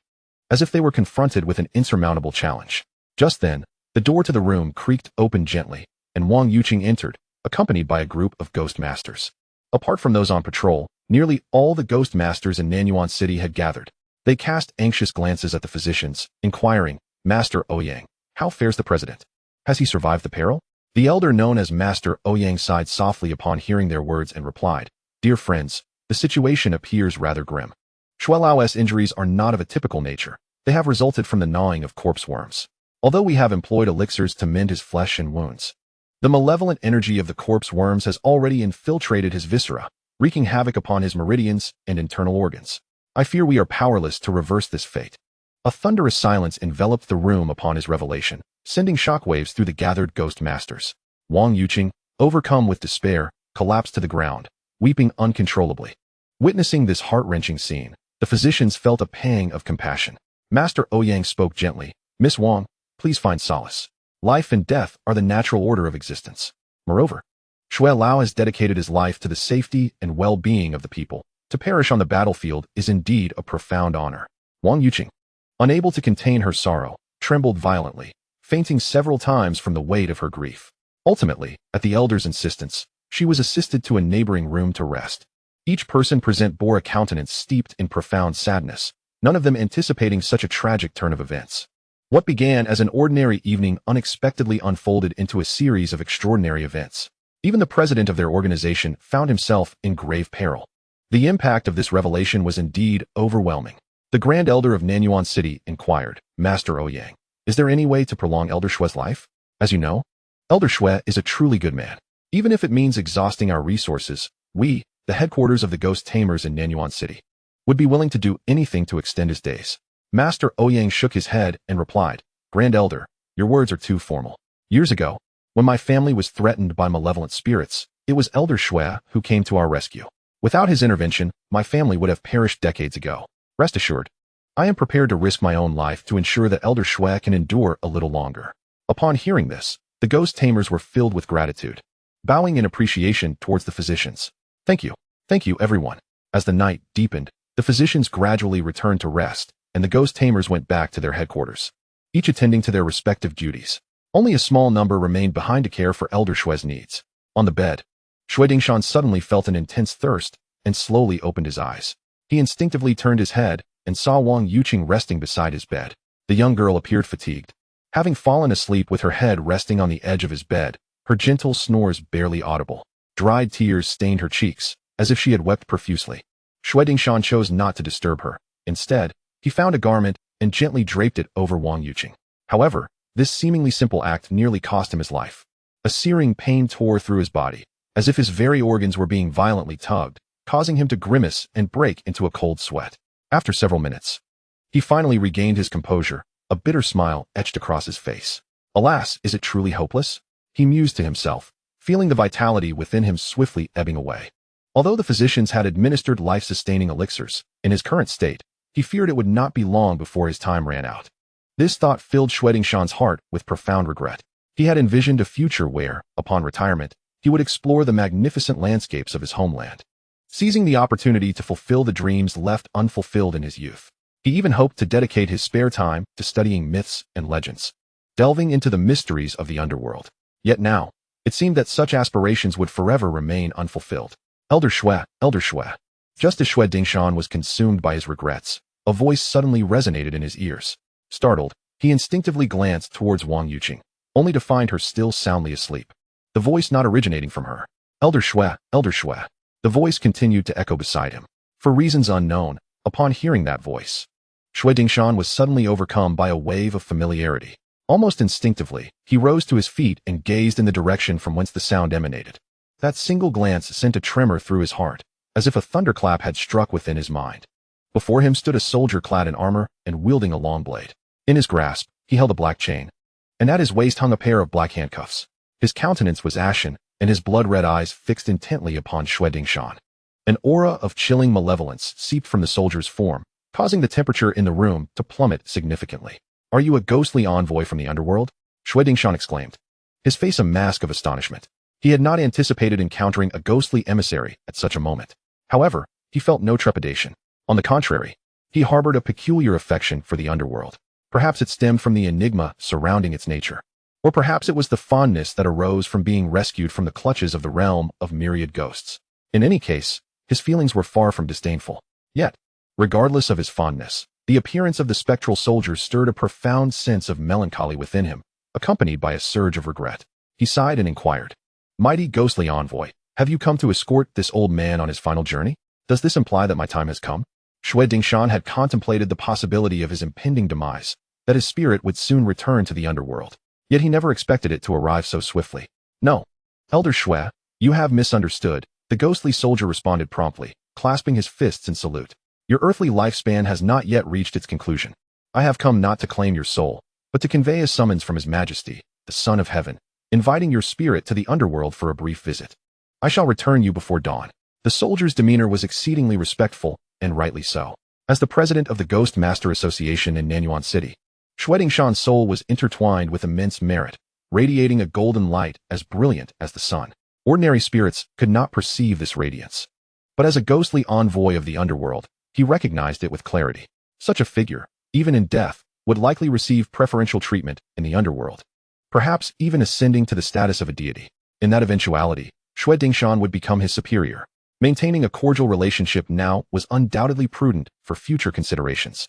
as if they were confronted with an insurmountable challenge. Just then, the door to the room creaked open gently, and Wang Yuqing entered, accompanied by a group of ghost masters. Apart from those on patrol, nearly all the ghost masters in Nanyuan City had gathered. They cast anxious glances at the physicians, inquiring, "Master Ouyang, how fares the president? Has he survived the peril?" The elder known as Master Ouyang sighed softly upon hearing their words and replied, "Dear friends, the situation appears rather grim. Shui Lao's injuries are not of a typical nature. They have resulted from the gnawing of corpse worms. Although we have employed elixirs to mend his flesh and wounds, the malevolent energy of the corpse worms has already infiltrated his viscera, wreaking havoc upon his meridians and internal organs. I fear we are powerless to reverse this fate." A thunderous silence enveloped the room upon his revelation, sending shockwaves through the gathered ghost masters. Wang Yuqing, overcome with despair, collapsed to the ground, weeping uncontrollably. Witnessing this heart-wrenching scene, the physicians felt a pang of compassion. Master Ouyang spoke gently, "Miss Wang, please find solace. Life and death are the natural order of existence. Moreover, Shui Lao has dedicated his life to the safety and well-being of the people. To perish on the battlefield is indeed a profound honor." Wang Yuqing, unable to contain her sorrow, trembled violently, fainting several times from the weight of her grief. Ultimately, at the elder's insistence, she was assisted to a neighboring room to rest. Each person present bore a countenance steeped in profound sadness, none of them anticipating such a tragic turn of events. What began as an ordinary evening unexpectedly unfolded into a series of extraordinary events. Even the president of their organization found himself in grave peril. The impact of this revelation was indeed overwhelming. The Grand Elder of Nanyuan City inquired, "Master Ouyang, is there any way to prolong Elder Shui's life? As you know, Elder Shui is a truly good man. Even if it means exhausting our resources, we, the headquarters of the ghost tamers in Nanyuan City, would be willing to do anything to extend his days." Master Ouyang shook his head and replied, "Grand Elder, your words are too formal. Years ago, when my family was threatened by malevolent spirits, it was Elder Shui who came to our rescue. Without his intervention, my family would have perished decades ago. Rest assured, I am prepared to risk my own life to ensure that Elder Shui can endure a little longer." Upon hearing this, the ghost tamers were filled with gratitude, bowing in appreciation towards the physicians. Thank you, everyone." As the night deepened, the physicians gradually returned to rest, and the ghost tamers went back to their headquarters, each attending to their respective duties. Only a small number remained behind to care for Elder Shui's needs. On the bed, Shui Dingshan suddenly felt an intense thirst and slowly opened his eyes. He instinctively turned his head and saw Wang Yuqing resting beside his bed. The young girl appeared fatigued. Having fallen asleep with her head resting on the edge of his bed, her gentle snores barely audible. Dried tears stained her cheeks, as if she had wept profusely. Shui Dingshan chose not to disturb her. Instead, he found a garment and gently draped it over Wang Yuqing. However, this seemingly simple act nearly cost him his life. A searing pain tore through his body, as if his very organs were being violently tugged, causing him to grimace and break into a cold sweat. After several minutes, he finally regained his composure, a bitter smile etched across his face. Alas, is it truly hopeless? He mused to himself, feeling the vitality within him swiftly ebbing away. Although the physicians had administered life-sustaining elixirs, in his current state, He feared it would not be long before his time ran out. This thought filled Shui Dingshan's heart with profound regret. He had envisioned a future where, upon retirement, he would explore the magnificent landscapes of his homeland, seizing the opportunity to fulfill the dreams left unfulfilled in his youth. He even hoped to dedicate his spare time to studying myths and legends, delving into the mysteries of the underworld. Yet now, it seemed that such aspirations would forever remain unfulfilled. Elder Shui, Elder Shui. Just as Shui Dingshan was consumed by his regrets, a voice suddenly resonated in his ears. Startled, he instinctively glanced towards Wang Yuqing, only to find her still soundly asleep. The voice not originating from her. Elder Shui, Elder Shui. The voice continued to echo beside him. For reasons unknown, upon hearing that voice, Shui Dingshan was suddenly overcome by a wave of familiarity. Almost instinctively, he rose to his feet and gazed in the direction from whence the sound emanated. That single glance sent a tremor through his heart, as if a thunderclap had struck within his mind. Before him stood a soldier clad in armor and wielding a long blade. In his grasp, he held a black chain, and at his waist hung a pair of black handcuffs. His countenance was ashen, and his blood-red eyes fixed intently upon Shui Dingshan. An aura of chilling malevolence seeped from the soldier's form, causing the temperature in the room to plummet significantly. "Are you a ghostly envoy from the underworld?" Shui Dingshan exclaimed, his face a mask of astonishment. He had not anticipated encountering a ghostly emissary at such a moment. However, he felt no trepidation. On the contrary, he harbored a peculiar affection for the underworld. Perhaps it stemmed from the enigma surrounding its nature. Or perhaps it was the fondness that arose from being rescued from the clutches of the realm of myriad ghosts. In any case, his feelings were far from disdainful. Yet, regardless of his fondness, the appearance of the spectral soldier stirred a profound sense of melancholy within him, accompanied by a surge of regret. He sighed and inquired, "Mighty ghostly envoy, have you come to escort this old man on his final journey? Does this imply that my time has come?" Shui Dingshan had contemplated the possibility of his impending demise, that his spirit would soon return to the underworld. Yet he never expected it to arrive so swiftly. "No, Elder Shui, you have misunderstood," the ghostly soldier responded promptly, clasping his fists in salute. "Your earthly lifespan has not yet reached its conclusion. I have come not to claim your soul, but to convey a summons from His Majesty, the Son of Heaven, inviting your spirit to the underworld for a brief visit. I shall return you before dawn." The soldier's demeanor was exceedingly respectful, and rightly so. As the president of the Ghost Master Association in Nanyuan City, Shui Dingshan's soul was intertwined with immense merit, radiating a golden light as brilliant as the sun. Ordinary spirits could not perceive this radiance. But as a ghostly envoy of the underworld, he recognized it with clarity. Such a figure, even in death, would likely receive preferential treatment in the underworld, perhaps even ascending to the status of a deity. In that eventuality, Shui Dingshan would become his superior. Maintaining a cordial relationship now was undoubtedly prudent for future considerations.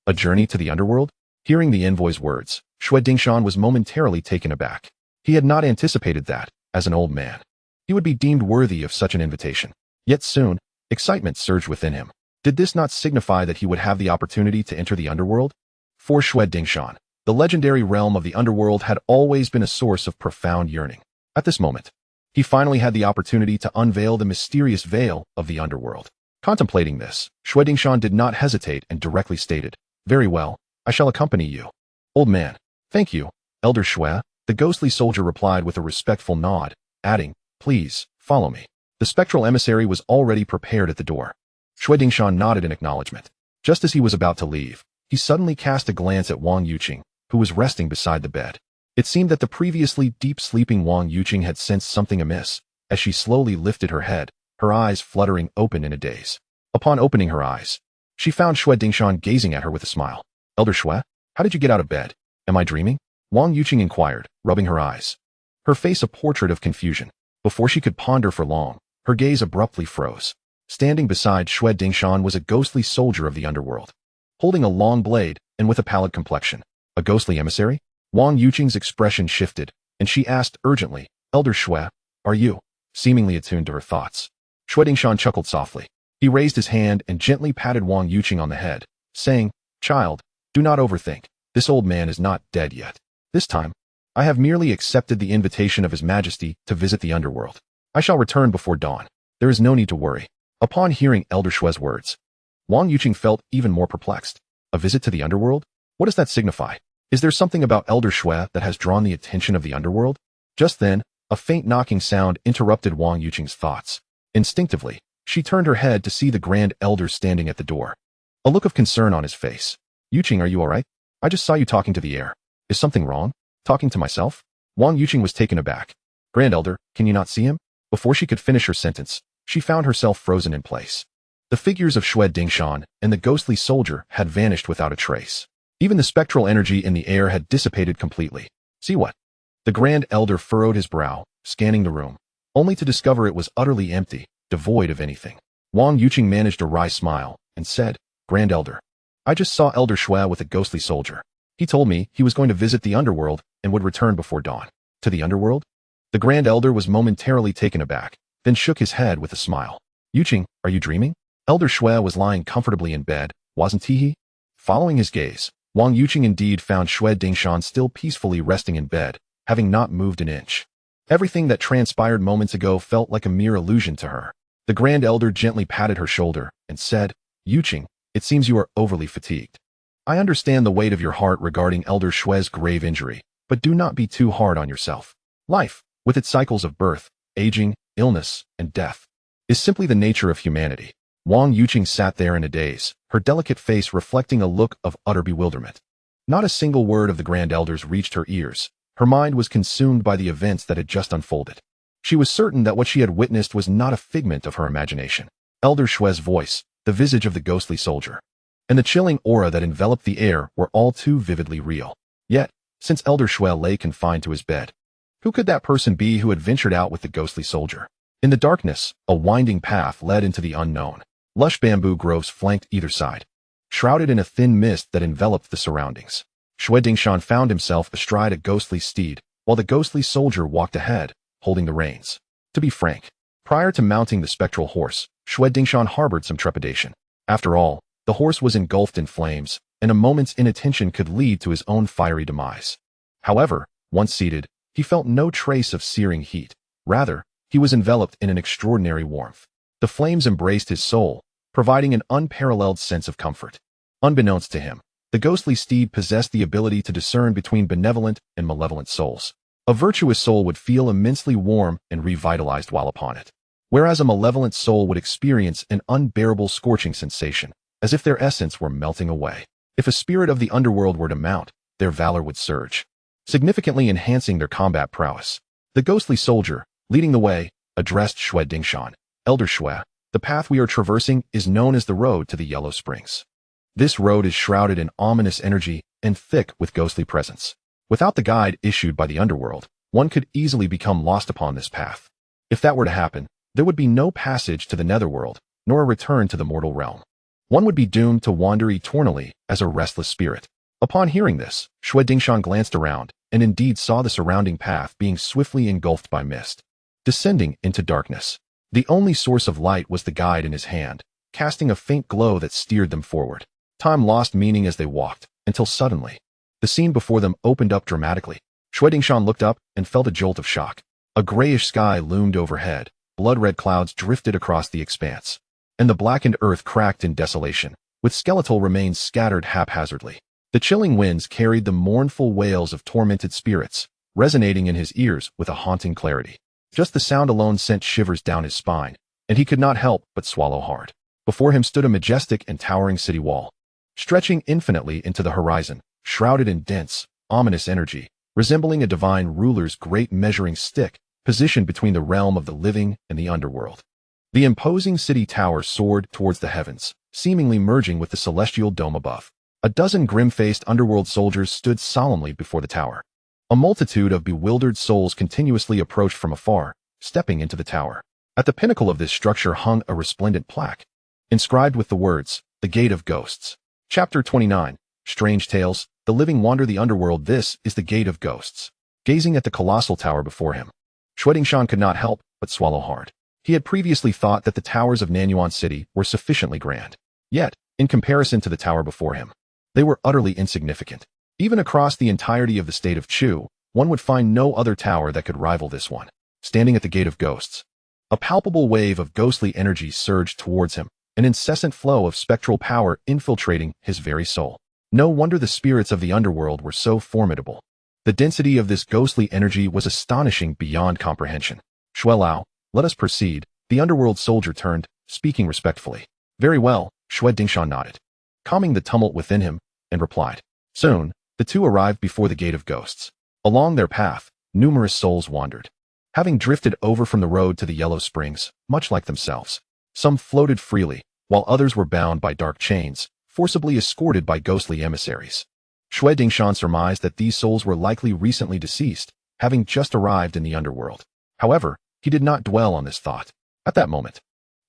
A journey to the underworld? Hearing the envoy's words, Shui Dingshan was momentarily taken aback. He had not anticipated that, as an old man, he would be deemed worthy of such an invitation. Yet soon, excitement surged within him. Did this not signify that he would have the opportunity to enter the underworld? For Shui Dingshan, the legendary realm of the underworld had always been a source of profound yearning. At this moment, he finally had the opportunity to unveil the mysterious veil of the underworld. Contemplating this, Shui Dingshan did not hesitate and directly stated, "Very well, I shall accompany you." "Old man." "Thank you, Elder Shui," the ghostly soldier replied with a respectful nod, adding, "Please, follow me." The spectral emissary was already prepared at the door. Shui Dingshan nodded in acknowledgement. Just as he was about to leave, he suddenly cast a glance at Wang Yuqing, who was resting beside the bed. It seemed that the previously deep-sleeping Wang Yuqing had sensed something amiss, as she slowly lifted her head, her eyes fluttering open in a daze. Upon opening her eyes, she found Shui Dingshan gazing at her with a smile. "Elder Shui, how did you get out of bed? Am I dreaming?" Wang Yuqing inquired, rubbing her eyes. Her face a portrait of confusion. Before she could ponder for long, her gaze abruptly froze. Standing beside Shui Dingshan was a ghostly soldier of the underworld, holding a long blade and with a pallid complexion. A ghostly emissary? Wang Yuqing's expression shifted, and she asked urgently, "Elder Shui, are you?" Seemingly attuned to her thoughts, Shui Dingshan chuckled softly. He raised his hand and gently patted Wang Yuqing on the head, saying, "Child, do not overthink. This old man is not dead yet. This time, I have merely accepted the invitation of His Majesty to visit the underworld. I shall return before dawn. There is no need to worry." Upon hearing Elder Shui's words, Wang Yuqing felt even more perplexed. A visit to the underworld? What does that signify? Is there something about Elder Shui that has drawn the attention of the underworld? Just then, a faint knocking sound interrupted Wang Yuqing's thoughts. Instinctively, she turned her head to see the Grand Elder standing at the door. a look of concern on his face. Yuqing, are you alright? I just saw you talking to the air. Is something wrong? Talking to myself? Wang Yuqing was taken aback. Grand Elder, can you not see him? Before she could finish her sentence, she found herself frozen in place. The figures of Xue Dingshan and the ghostly soldier had vanished without a trace. Even the spectral energy in the air had dissipated completely. See what? The Grand Elder furrowed his brow, scanning the room, only to discover it was utterly empty, devoid of anything. Wang Yuqing managed a wry smile and said, Grand Elder, I just saw Elder Xue with a ghostly soldier. He told me he was going to visit the Underworld and would return before dawn. To the Underworld? The Grand Elder was momentarily taken aback, then shook his head with a smile. Yuqing, are you dreaming? Elder Xue was lying comfortably in bed, wasn't he? Following his gaze, Wang Yuqing indeed found Xue Dingshan still peacefully resting in bed, having not moved an inch. Everything that transpired moments ago felt like a mere illusion to her. The Grand Elder gently patted her shoulder and said, Yuqing, it seems you are overly fatigued. I understand the weight of your heart regarding Elder Xue's grave injury, but do not be too hard on yourself. Life, with its cycles of birth, aging, illness, and death, is simply the nature of humanity. Wang Yuqing sat there in a daze, her delicate face reflecting a look of utter bewilderment. Not a single word of the Grand Elder's reached her ears. Her mind was consumed by the events that had just unfolded. She was certain that what she had witnessed was not a figment of her imagination. Elder Xue's voice, the visage of the ghostly soldier, and the chilling aura that enveloped the air were all too vividly real. Yet, since Elder Xue lay confined to his bed, who could that person be who had ventured out with the ghostly soldier? In the darkness, a winding path led into the unknown. Lush bamboo groves flanked either side, shrouded in a thin mist that enveloped the surroundings. Xue Dingshan found himself astride a ghostly steed, while the ghostly soldier walked ahead, holding the reins. To be frank, prior to mounting the spectral horse, Xue Dingshan harbored some trepidation. After all, the horse was engulfed in flames, and a moment's inattention could lead to his own fiery demise. However, once seated, he felt no trace of searing heat. Rather, he was enveloped in an extraordinary warmth. The flames embraced his soul, providing an unparalleled sense of comfort. Unbeknownst to him, the ghostly steed possessed the ability to discern between benevolent and malevolent souls. A virtuous soul would feel immensely warm and revitalized while upon it, whereas a malevolent soul would experience an unbearable scorching sensation, as if their essence were melting away. If a spirit of the underworld were to mount, their valor would surge, significantly enhancing their combat prowess. The ghostly soldier, leading the way, addressed Xue Dingshan. Elder Xue, the path we are traversing is known as the road to the Yellow Springs. This road is shrouded in ominous energy and thick with ghostly presence. Without the guide issued by the Underworld, one could easily become lost upon this path. If that were to happen, there would be no passage to the netherworld, nor a return to the mortal realm. One would be doomed to wander eternally as a restless spirit. Upon hearing this, Xue Dingshan glanced around, and indeed saw the surrounding path being swiftly engulfed by mist, descending into darkness. The only source of light was the guide in his hand, casting a faint glow that steered them forward. Time lost meaning as they walked, until suddenly, the scene before them opened up dramatically. Xue Dingshan looked up and felt a jolt of shock. A grayish sky loomed overhead, blood-red clouds drifted across the expanse, and the blackened earth cracked in desolation, with skeletal remains scattered haphazardly. The chilling winds carried the mournful wails of tormented spirits, resonating in his ears with a haunting clarity. Just the sound alone sent shivers down his spine, and he could not help but swallow hard. Before him stood a majestic and towering city wall, stretching infinitely into the horizon, shrouded in dense, ominous energy, resembling a divine ruler's great measuring stick, positioned between the realm of the living and the underworld. The imposing city tower soared towards the heavens, seemingly merging with the celestial dome above. A dozen grim-faced underworld soldiers stood solemnly before the tower. A multitude of bewildered souls continuously approached from afar, stepping into the tower. At the pinnacle of this structure hung a resplendent plaque, inscribed with the words, "The Gate of Ghosts." Chapter 29, Strange Tales, The Living Wander the Underworld. This is the Gate of Ghosts. Gazing at the colossal tower before him, Xue Dingshan could not help but swallow hard. He had previously thought that the towers of Nanyuan City were sufficiently grand. Yet, in comparison to the tower before him, they were utterly insignificant. Even across the entirety of the state of Chu, one would find no other tower that could rival this one. Standing at the Gate of Ghosts, a palpable wave of ghostly energy surged towards him, an incessant flow of spectral power infiltrating his very soul. No wonder the spirits of the underworld were so formidable. The density of this ghostly energy was astonishing beyond comprehension. "Xue Lao, let us proceed." The underworld soldier turned, speaking respectfully. "Very well," Xue Dingshan nodded. calming the tumult within him, and replied. Soon, the two arrived before the Gate of Ghosts. Along their path, numerous souls wandered, having drifted over from the road to the Yellow Springs, much like themselves. Some floated freely, while others were bound by dark chains, forcibly escorted by ghostly emissaries. Shui Dingshan surmised that these souls were likely recently deceased, having just arrived in the Underworld. However, he did not dwell on this thought. At that moment,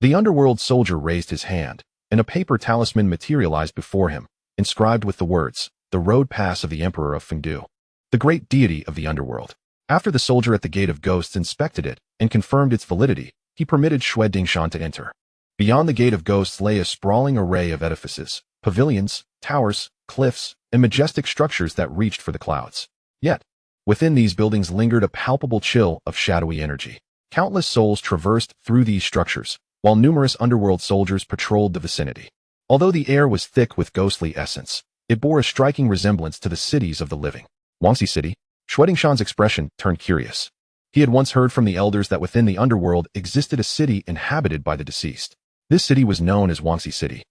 the Underworld soldier raised his hand, and a paper talisman materialized before him, inscribed with the words, "The Road Pass of the Emperor of Fengdu, the great deity of the Underworld." After the soldier at the Gate of Ghosts inspected it and confirmed its validity, he permitted Shui Dingshan to enter. Beyond the Gate of Ghosts lay a sprawling array of edifices, pavilions, towers, cliffs, and majestic structures that reached for the clouds. Yet, within these buildings lingered a palpable chill of shadowy energy. Countless souls traversed through these structures, while numerous underworld soldiers patrolled the vicinity. Although the air was thick with ghostly essence, it bore a striking resemblance to the cities of the living. Nanyuan City? Shui Dingshan's expression turned curious. He had once heard from the elders that within the underworld existed a city inhabited by the deceased. This city was known as Nanyuan City,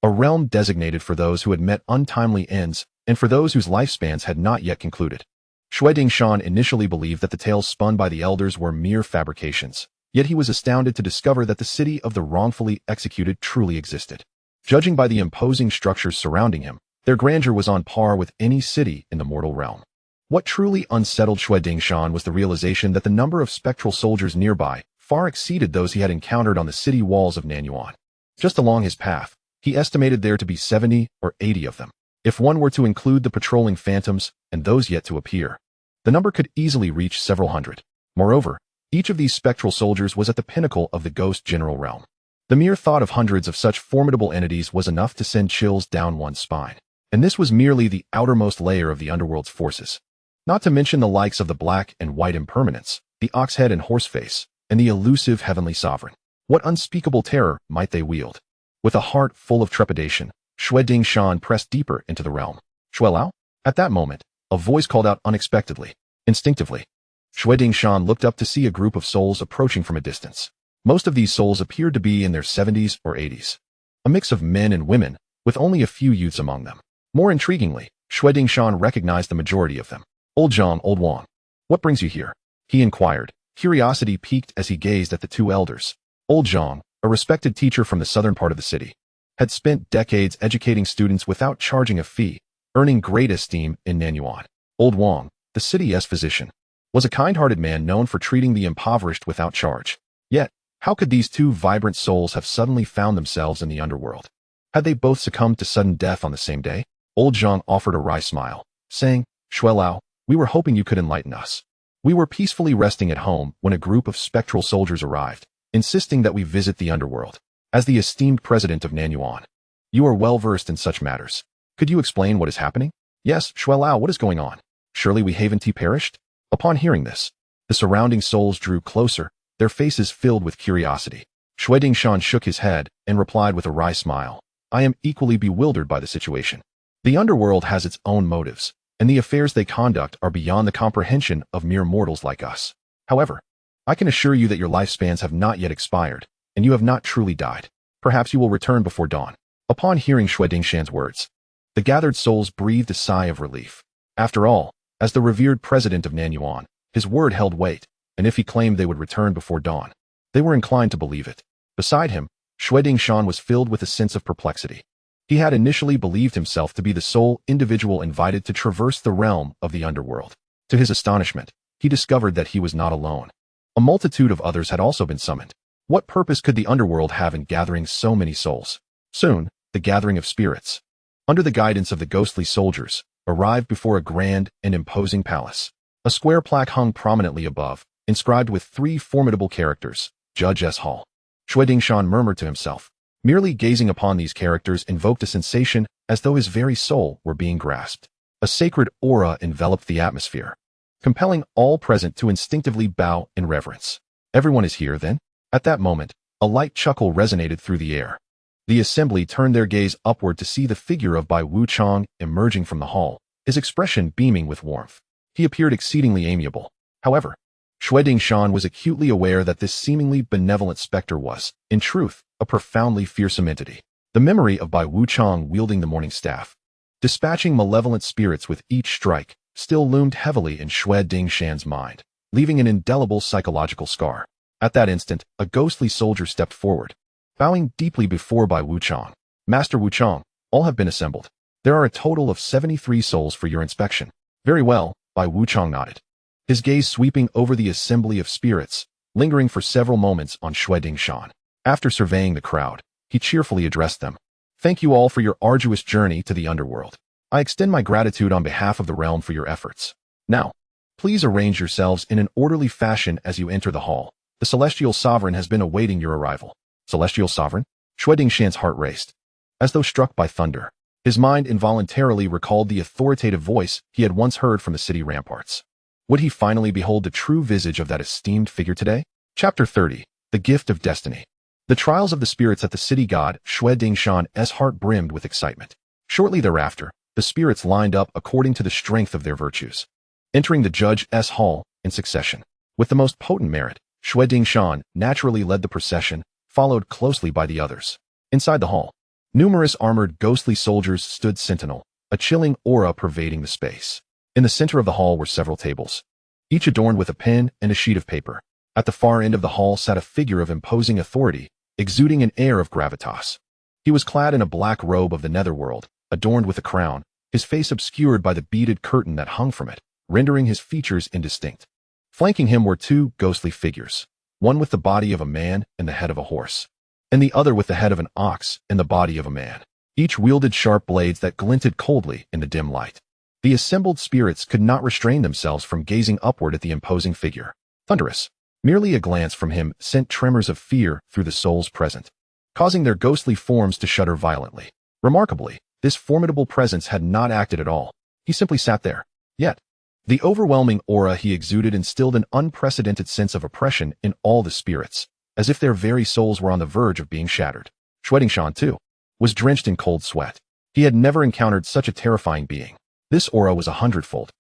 a realm designated for those who had met untimely ends and for those whose lifespans had not yet concluded. Shui Dingshan initially believed that the tales spun by the elders were mere fabrications, yet he was astounded to discover that the city of the wrongfully executed truly existed. Judging by the imposing structures surrounding him, their grandeur was on par with any city in the mortal realm. What truly unsettled Shui Dingshan was the realization that the number of spectral soldiers nearby far exceeded those he had encountered on the city walls of Nanyuan. Just along his path, he estimated there to be 70 or 80 of them. If one were to include the patrolling phantoms and those yet to appear, the number could easily reach several hundred. Moreover, each of these spectral soldiers was at the pinnacle of the ghost general realm. The mere thought of hundreds of such formidable entities was enough to send chills down one's spine. And this was merely the outermost layer of the Underworld's forces. Not to mention the likes of the black and white Impermanence, the Oxhead and Horseface, and the elusive Heavenly Sovereign. What unspeakable terror might they wield? With a heart full of trepidation, Shui Dingshan pressed deeper into the realm. Shui Lao? At that moment, a voice called out unexpectedly. Instinctively, Shui Dingshan looked up to see a group of souls approaching from a distance. Most of these souls appeared to be in their 70s or 80s. A mix of men and women, with only a few youths among them. More intriguingly, Shui Dingshan recognized the majority of them. Old Zhang, Old Wang. What brings you here? He inquired, curiosity piqued as he gazed at the two elders. Old Zhang, a respected teacher from the southern part of the city, had spent decades educating students without charging a fee, earning great esteem in Nanyuan. Old Wang, the city's physician, was a kind-hearted man known for treating the impoverished without charge. Yet, how could these two vibrant souls have suddenly found themselves in the underworld? Had they both succumbed to sudden death on the same day? Old Zhang offered a wry smile, saying, Shui Lao, we were hoping you could enlighten us. We were peacefully resting at home when a group of spectral soldiers arrived, insisting that we visit the underworld. As the esteemed president of Nanyuan, you are well versed in such matters. Could you explain what is happening? Yes, Shui Lao, what is going on? Surely we haven't perished? Upon hearing this, the surrounding souls drew closer, their faces filled with curiosity. Shui Dingshan shook his head and replied with a wry smile. I am equally bewildered by the situation. The underworld has its own motives, and the affairs they conduct are beyond the comprehension of mere mortals like us. However, I can assure you that your lifespans have not yet expired, and you have not truly died. Perhaps you will return before dawn. Upon hearing Shui Dingshan's words, the gathered souls breathed a sigh of relief. After all, as the revered president of Nanyuan, his word held weight, and if he claimed they would return before dawn, they were inclined to believe it. Beside him, Shui Dingshan was filled with a sense of perplexity. He had initially believed himself to be the sole individual invited to traverse the realm of the underworld. To his astonishment, he discovered that he was not alone. A multitude of others had also been summoned. What purpose could the underworld have in gathering so many souls? Soon, the gathering of spirits, under the guidance of the ghostly soldiers, arrived before a grand and imposing palace. A square plaque hung prominently above, inscribed with 3 formidable characters, Judge S. Hall. Shui Dingshan murmured to himself. Merely gazing upon these characters invoked a sensation as though his very soul were being grasped. A sacred aura enveloped the atmosphere, compelling all present to instinctively bow in reverence. Everyone is here, then? At that moment, a light chuckle resonated through the air. The assembly turned their gaze upward to see the figure of Bai Wuchang emerging from the hall, his expression beaming with warmth. He appeared exceedingly amiable. However, Shui Dingshan was acutely aware that this seemingly benevolent specter was, in truth, a profoundly fearsome entity. The memory of Bai Wuchang wielding the morning staff, dispatching malevolent spirits with each strike, still loomed heavily in Xue Dingshan's mind, leaving an indelible psychological scar. At that instant, a ghostly soldier stepped forward, bowing deeply before Bai Wuchang. Master Wuchang, all have been assembled. There are a total of 73 souls for your inspection. Very well, Bai Wuchang nodded, his gaze sweeping over the assembly of spirits, lingering for several moments on Xue Dingshan. After surveying the crowd, he cheerfully addressed them. Thank you all for your arduous journey to the Underworld. I extend my gratitude on behalf of the realm for your efforts. Now, please arrange yourselves in an orderly fashion as you enter the hall. The Celestial Sovereign has been awaiting your arrival. Celestial Sovereign? Xue Dingshan's heart raced. As though struck by thunder, his mind involuntarily recalled the authoritative voice he had once heard from the city ramparts. Would he finally behold the true visage of that esteemed figure today? Chapter 30. The Gift of Destiny. The trials of the spirits at the city god Xue Dingshan's heart brimmed with excitement. Shortly thereafter, the spirits lined up according to the strength of their virtues, entering the judge's hall in succession. With the most potent merit, Xue Dingshan naturally led the procession, followed closely by the others. Inside the hall, numerous armored ghostly soldiers stood sentinel, a chilling aura pervading the space. In the center of the hall were several tables, each adorned with a pen and a sheet of paper. At the far end of the hall sat a figure of imposing authority, exuding an air of gravitas. He was clad in a black robe of the netherworld, adorned with a crown, his face obscured by the beaded curtain that hung from it, rendering his features indistinct. Flanking him were two ghostly figures, one with the body of a man and the head of a horse, and the other with the head of an ox and the body of a man. Each wielded sharp blades that glinted coldly in the dim light. The assembled spirits could not restrain themselves from gazing upward at the imposing figure. Thunderous. Merely a glance from him sent tremors of fear through the souls present, causing their ghostly forms to shudder violently. Remarkably, this formidable presence had not acted at all. He simply sat there. Yet, the overwhelming aura he exuded instilled an unprecedented sense of oppression in all the spirits, as if their very souls were on the verge of being shattered. Xue Dingshan, too, was drenched in cold sweat. He had never encountered such a terrifying being. This aura was 100-fold,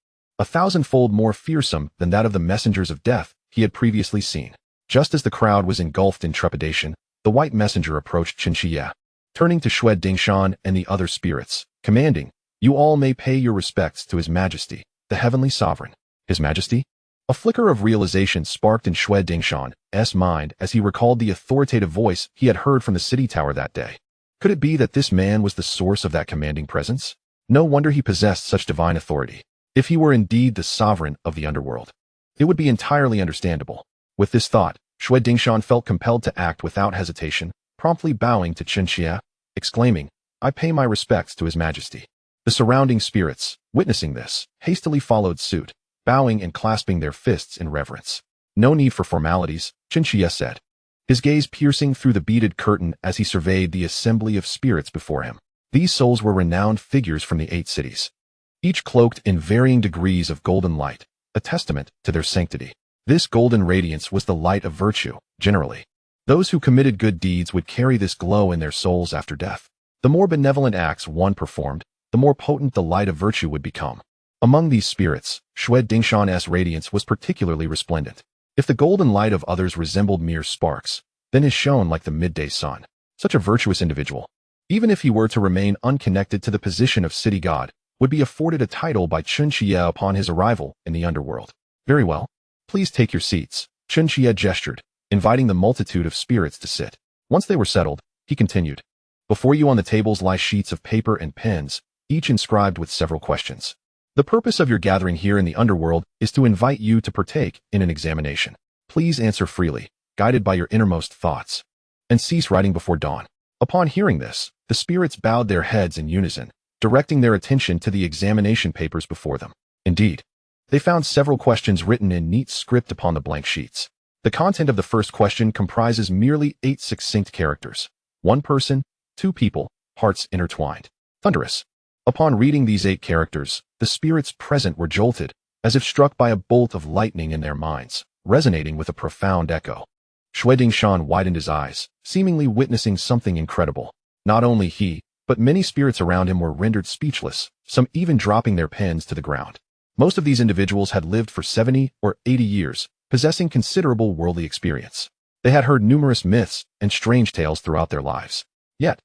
1,000-fold more fearsome than that of the messengers of death he had previously seen. Just as the crowd was engulfed in trepidation, the white messenger approached Chen Qiye, turning to Xue Dingshan and the other spirits, commanding, "You all may pay your respects to His Majesty, the Heavenly Sovereign." His Majesty? A flicker of realization sparked in Xue Dingshan's mind as he recalled the authoritative voice he had heard from the city tower that day. Could it be that this man was the source of that commanding presence? No wonder he possessed such divine authority. If he were indeed the sovereign of the underworld, it would be entirely understandable. With this thought, Xue Dingshan felt compelled to act without hesitation, promptly bowing to Chen Qiye, exclaiming, "I pay my respects to His Majesty." The surrounding spirits, witnessing this, hastily followed suit, bowing and clasping their fists in reverence. "No need for formalities," Chen Qiye said, his gaze piercing through the beaded curtain as he surveyed the assembly of spirits before him. These souls were renowned figures from the 8 cities, each cloaked in varying degrees of golden light, a testament to their sanctity. This golden radiance was the light of virtue, generally. Those who committed good deeds would carry this glow in their souls after death. The more benevolent acts one performed, the more potent the light of virtue would become. Among these spirits, Xue Dingshan's radiance was particularly resplendent. If the golden light of others resembled mere sparks, then his shone like the midday sun. Such a virtuous individual, even if he were to remain unconnected to the position of city god, would be afforded a title by Chen Qiye upon his arrival in the underworld. "Very well. Please take your seats," Chen Qiye gestured, inviting the multitude of spirits to sit. Once they were settled, he continued, "Before you on the tables lie sheets of paper and pens, each inscribed with several questions. The purpose of your gathering here in the underworld is to invite you to partake in an examination. Please answer freely, guided by your innermost thoughts, and cease writing before dawn." Upon hearing this, the spirits bowed their heads in unison, directing their attention to the examination papers before them. Indeed, they found several questions written in neat script upon the blank sheets. The content of the first question comprises merely 8 succinct characters. 1 person, 2 people, hearts intertwined. Thunderous. Upon reading these 8 characters, the spirits present were jolted, as if struck by a bolt of lightning in their minds, resonating with a profound echo. Xue Dingshan widened his eyes, seemingly witnessing something incredible. Not only he, but many spirits around him were rendered speechless, some even dropping their pens to the ground. Most of these individuals had lived for 70 or 80 years, possessing considerable worldly experience. They had heard numerous myths and strange tales throughout their lives. Yet,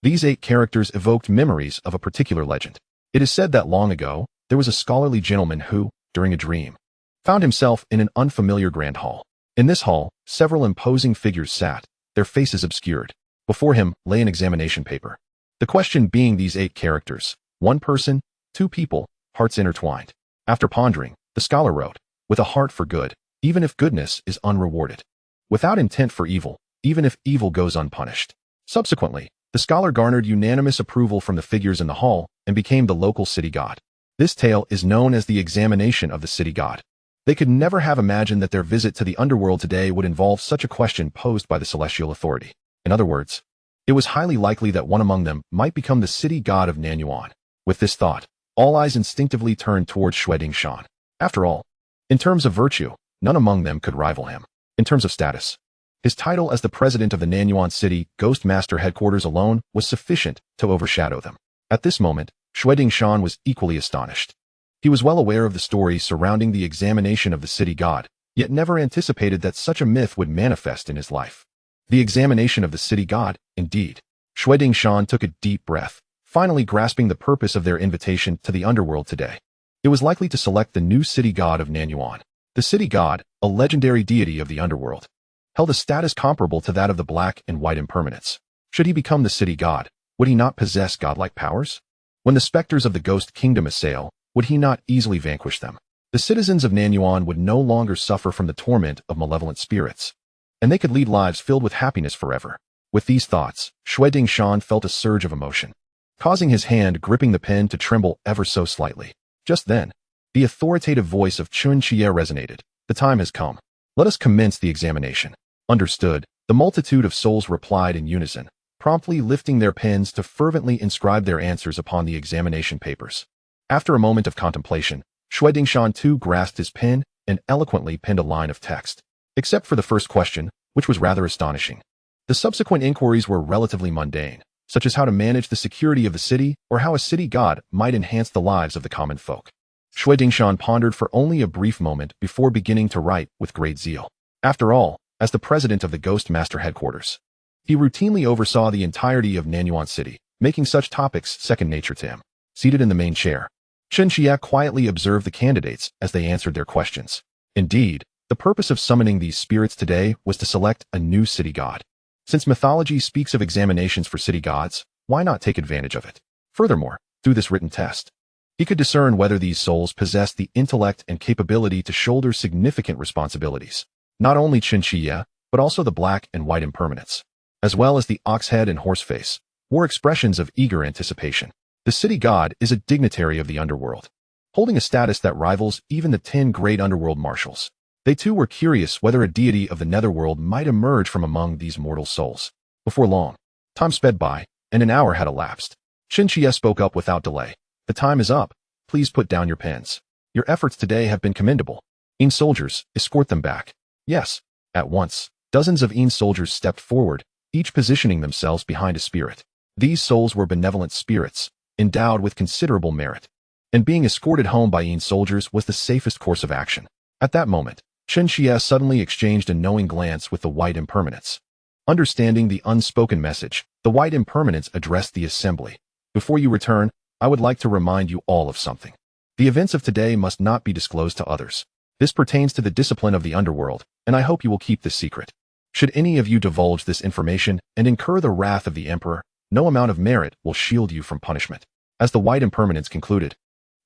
These 8 characters evoked memories of a particular legend. It is said that long ago, there was a scholarly gentleman who, during a dream, found himself in an unfamiliar grand hall. In this hall, several imposing figures sat, their faces obscured. Before him lay an examination paper. The question being these 8 characters, 1 person, 2 people, hearts intertwined. After pondering, the scholar wrote, with a heart for good, even if goodness is unrewarded. Without intent for evil, even if evil goes unpunished. Subsequently, the scholar garnered unanimous approval from the figures in the hall and became the local city god. This tale is known as the examination of the city god. They could never have imagined that their visit to the underworld today would involve such a question posed by the celestial authority. In other words, it was highly likely that one among them might become the city god of Nanyuan. With this thought, all eyes instinctively turned towards Shui Dingshan. After all, in terms of virtue, none among them could rival him. In terms of status, his title as the president of the Nanyuan City Ghost Master headquarters alone was sufficient to overshadow them. At this moment, Shui Dingshan was equally astonished. He was well aware of the story surrounding the examination of the city god, yet never anticipated that such a myth would manifest in his life. The examination of the city god, indeed. Shui Dingshan took a deep breath, finally grasping the purpose of their invitation to the underworld today. It was likely to select the new city god of Nanyuan. The city god, a legendary deity of the underworld, held a status comparable to that of the black and white impermanence. Should he become the city god, would he not possess godlike powers? When the specters of the ghost kingdom assail, would he not easily vanquish them? The citizens of Nanyuan would no longer suffer from the torment of malevolent spirits, and they could lead lives filled with happiness forever. With these thoughts, Shui Dingshan felt a surge of emotion, causing his hand gripping the pen to tremble ever so slightly. Just then, the authoritative voice of Chen Qiye resonated. The time has come. Let us commence the examination. Understood, the multitude of souls replied in unison, promptly lifting their pens to fervently inscribe their answers upon the examination papers. After a moment of contemplation, Shui Dingshan too grasped his pen and eloquently penned a line of text. Except for the first question, which was rather astonishing. The subsequent inquiries were relatively mundane, such as how to manage the security of the city or how a city god might enhance the lives of the common folk. Shui Dingshan pondered for only a brief moment before beginning to write with great zeal. After all, as the president of the Ghost Master headquarters, he routinely oversaw the entirety of Nanyuan City, making such topics second nature to him. Seated in the main chair, Chen Qiye quietly observed the candidates as they answered their questions. Indeed, the purpose of summoning these spirits today was to select a new city god. Since mythology speaks of examinations for city gods, why not take advantage of it? Furthermore, through this written test, he could discern whether these souls possessed the intellect and capability to shoulder significant responsibilities. Not only Chen Qiye, but also the black and white impermanence, as well as the ox head and horse face, were expressions of eager anticipation. The city god is a dignitary of the underworld, holding a status that rivals even the 10 great underworld marshals. They too were curious whether a deity of the netherworld might emerge from among these mortal souls. Before long, time sped by, and an hour had elapsed. Chen Qiye spoke up without delay. The time is up. Please put down your pens. Your efforts today have been commendable. Yin soldiers, escort them back. Yes. At once, dozens of Yin soldiers stepped forward, each positioning themselves behind a spirit. These souls were benevolent spirits, endowed with considerable merit, and being escorted home by Yin soldiers was the safest course of action. At that moment, Chen Qiye suddenly exchanged a knowing glance with the white impermanence. Understanding the unspoken message, the white impermanence addressed the assembly. Before you return, I would like to remind you all of something. The events of today must not be disclosed to others. This pertains to the discipline of the underworld, and I hope you will keep this secret. Should any of you divulge this information and incur the wrath of the emperor, no amount of merit will shield you from punishment. As the white impermanence concluded,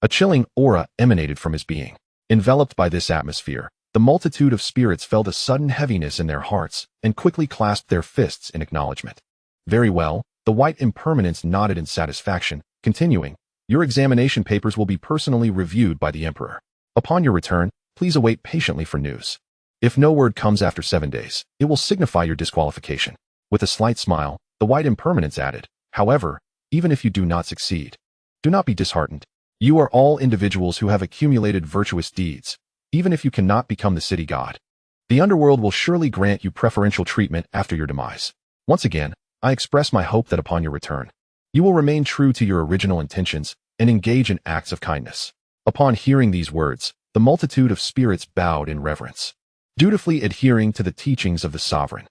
a chilling aura emanated from his being. Enveloped by this atmosphere, the multitude of spirits felt a sudden heaviness in their hearts and quickly clasped their fists in acknowledgement. Very well, the white impermanence nodded in satisfaction, continuing, your examination papers will be personally reviewed by the emperor. Upon your return, please await patiently for news. If no word comes after 7 days, it will signify your disqualification. With a slight smile, the white impermanence added, however, even if you do not succeed, do not be disheartened. You are all individuals who have accumulated virtuous deeds, even if you cannot become the city god. The underworld will surely grant you preferential treatment after your demise. Once again, I express my hope that upon your return, you will remain true to your original intentions and engage in acts of kindness. Upon hearing these words, the multitude of spirits bowed in reverence, dutifully adhering to the teachings of the sovereign.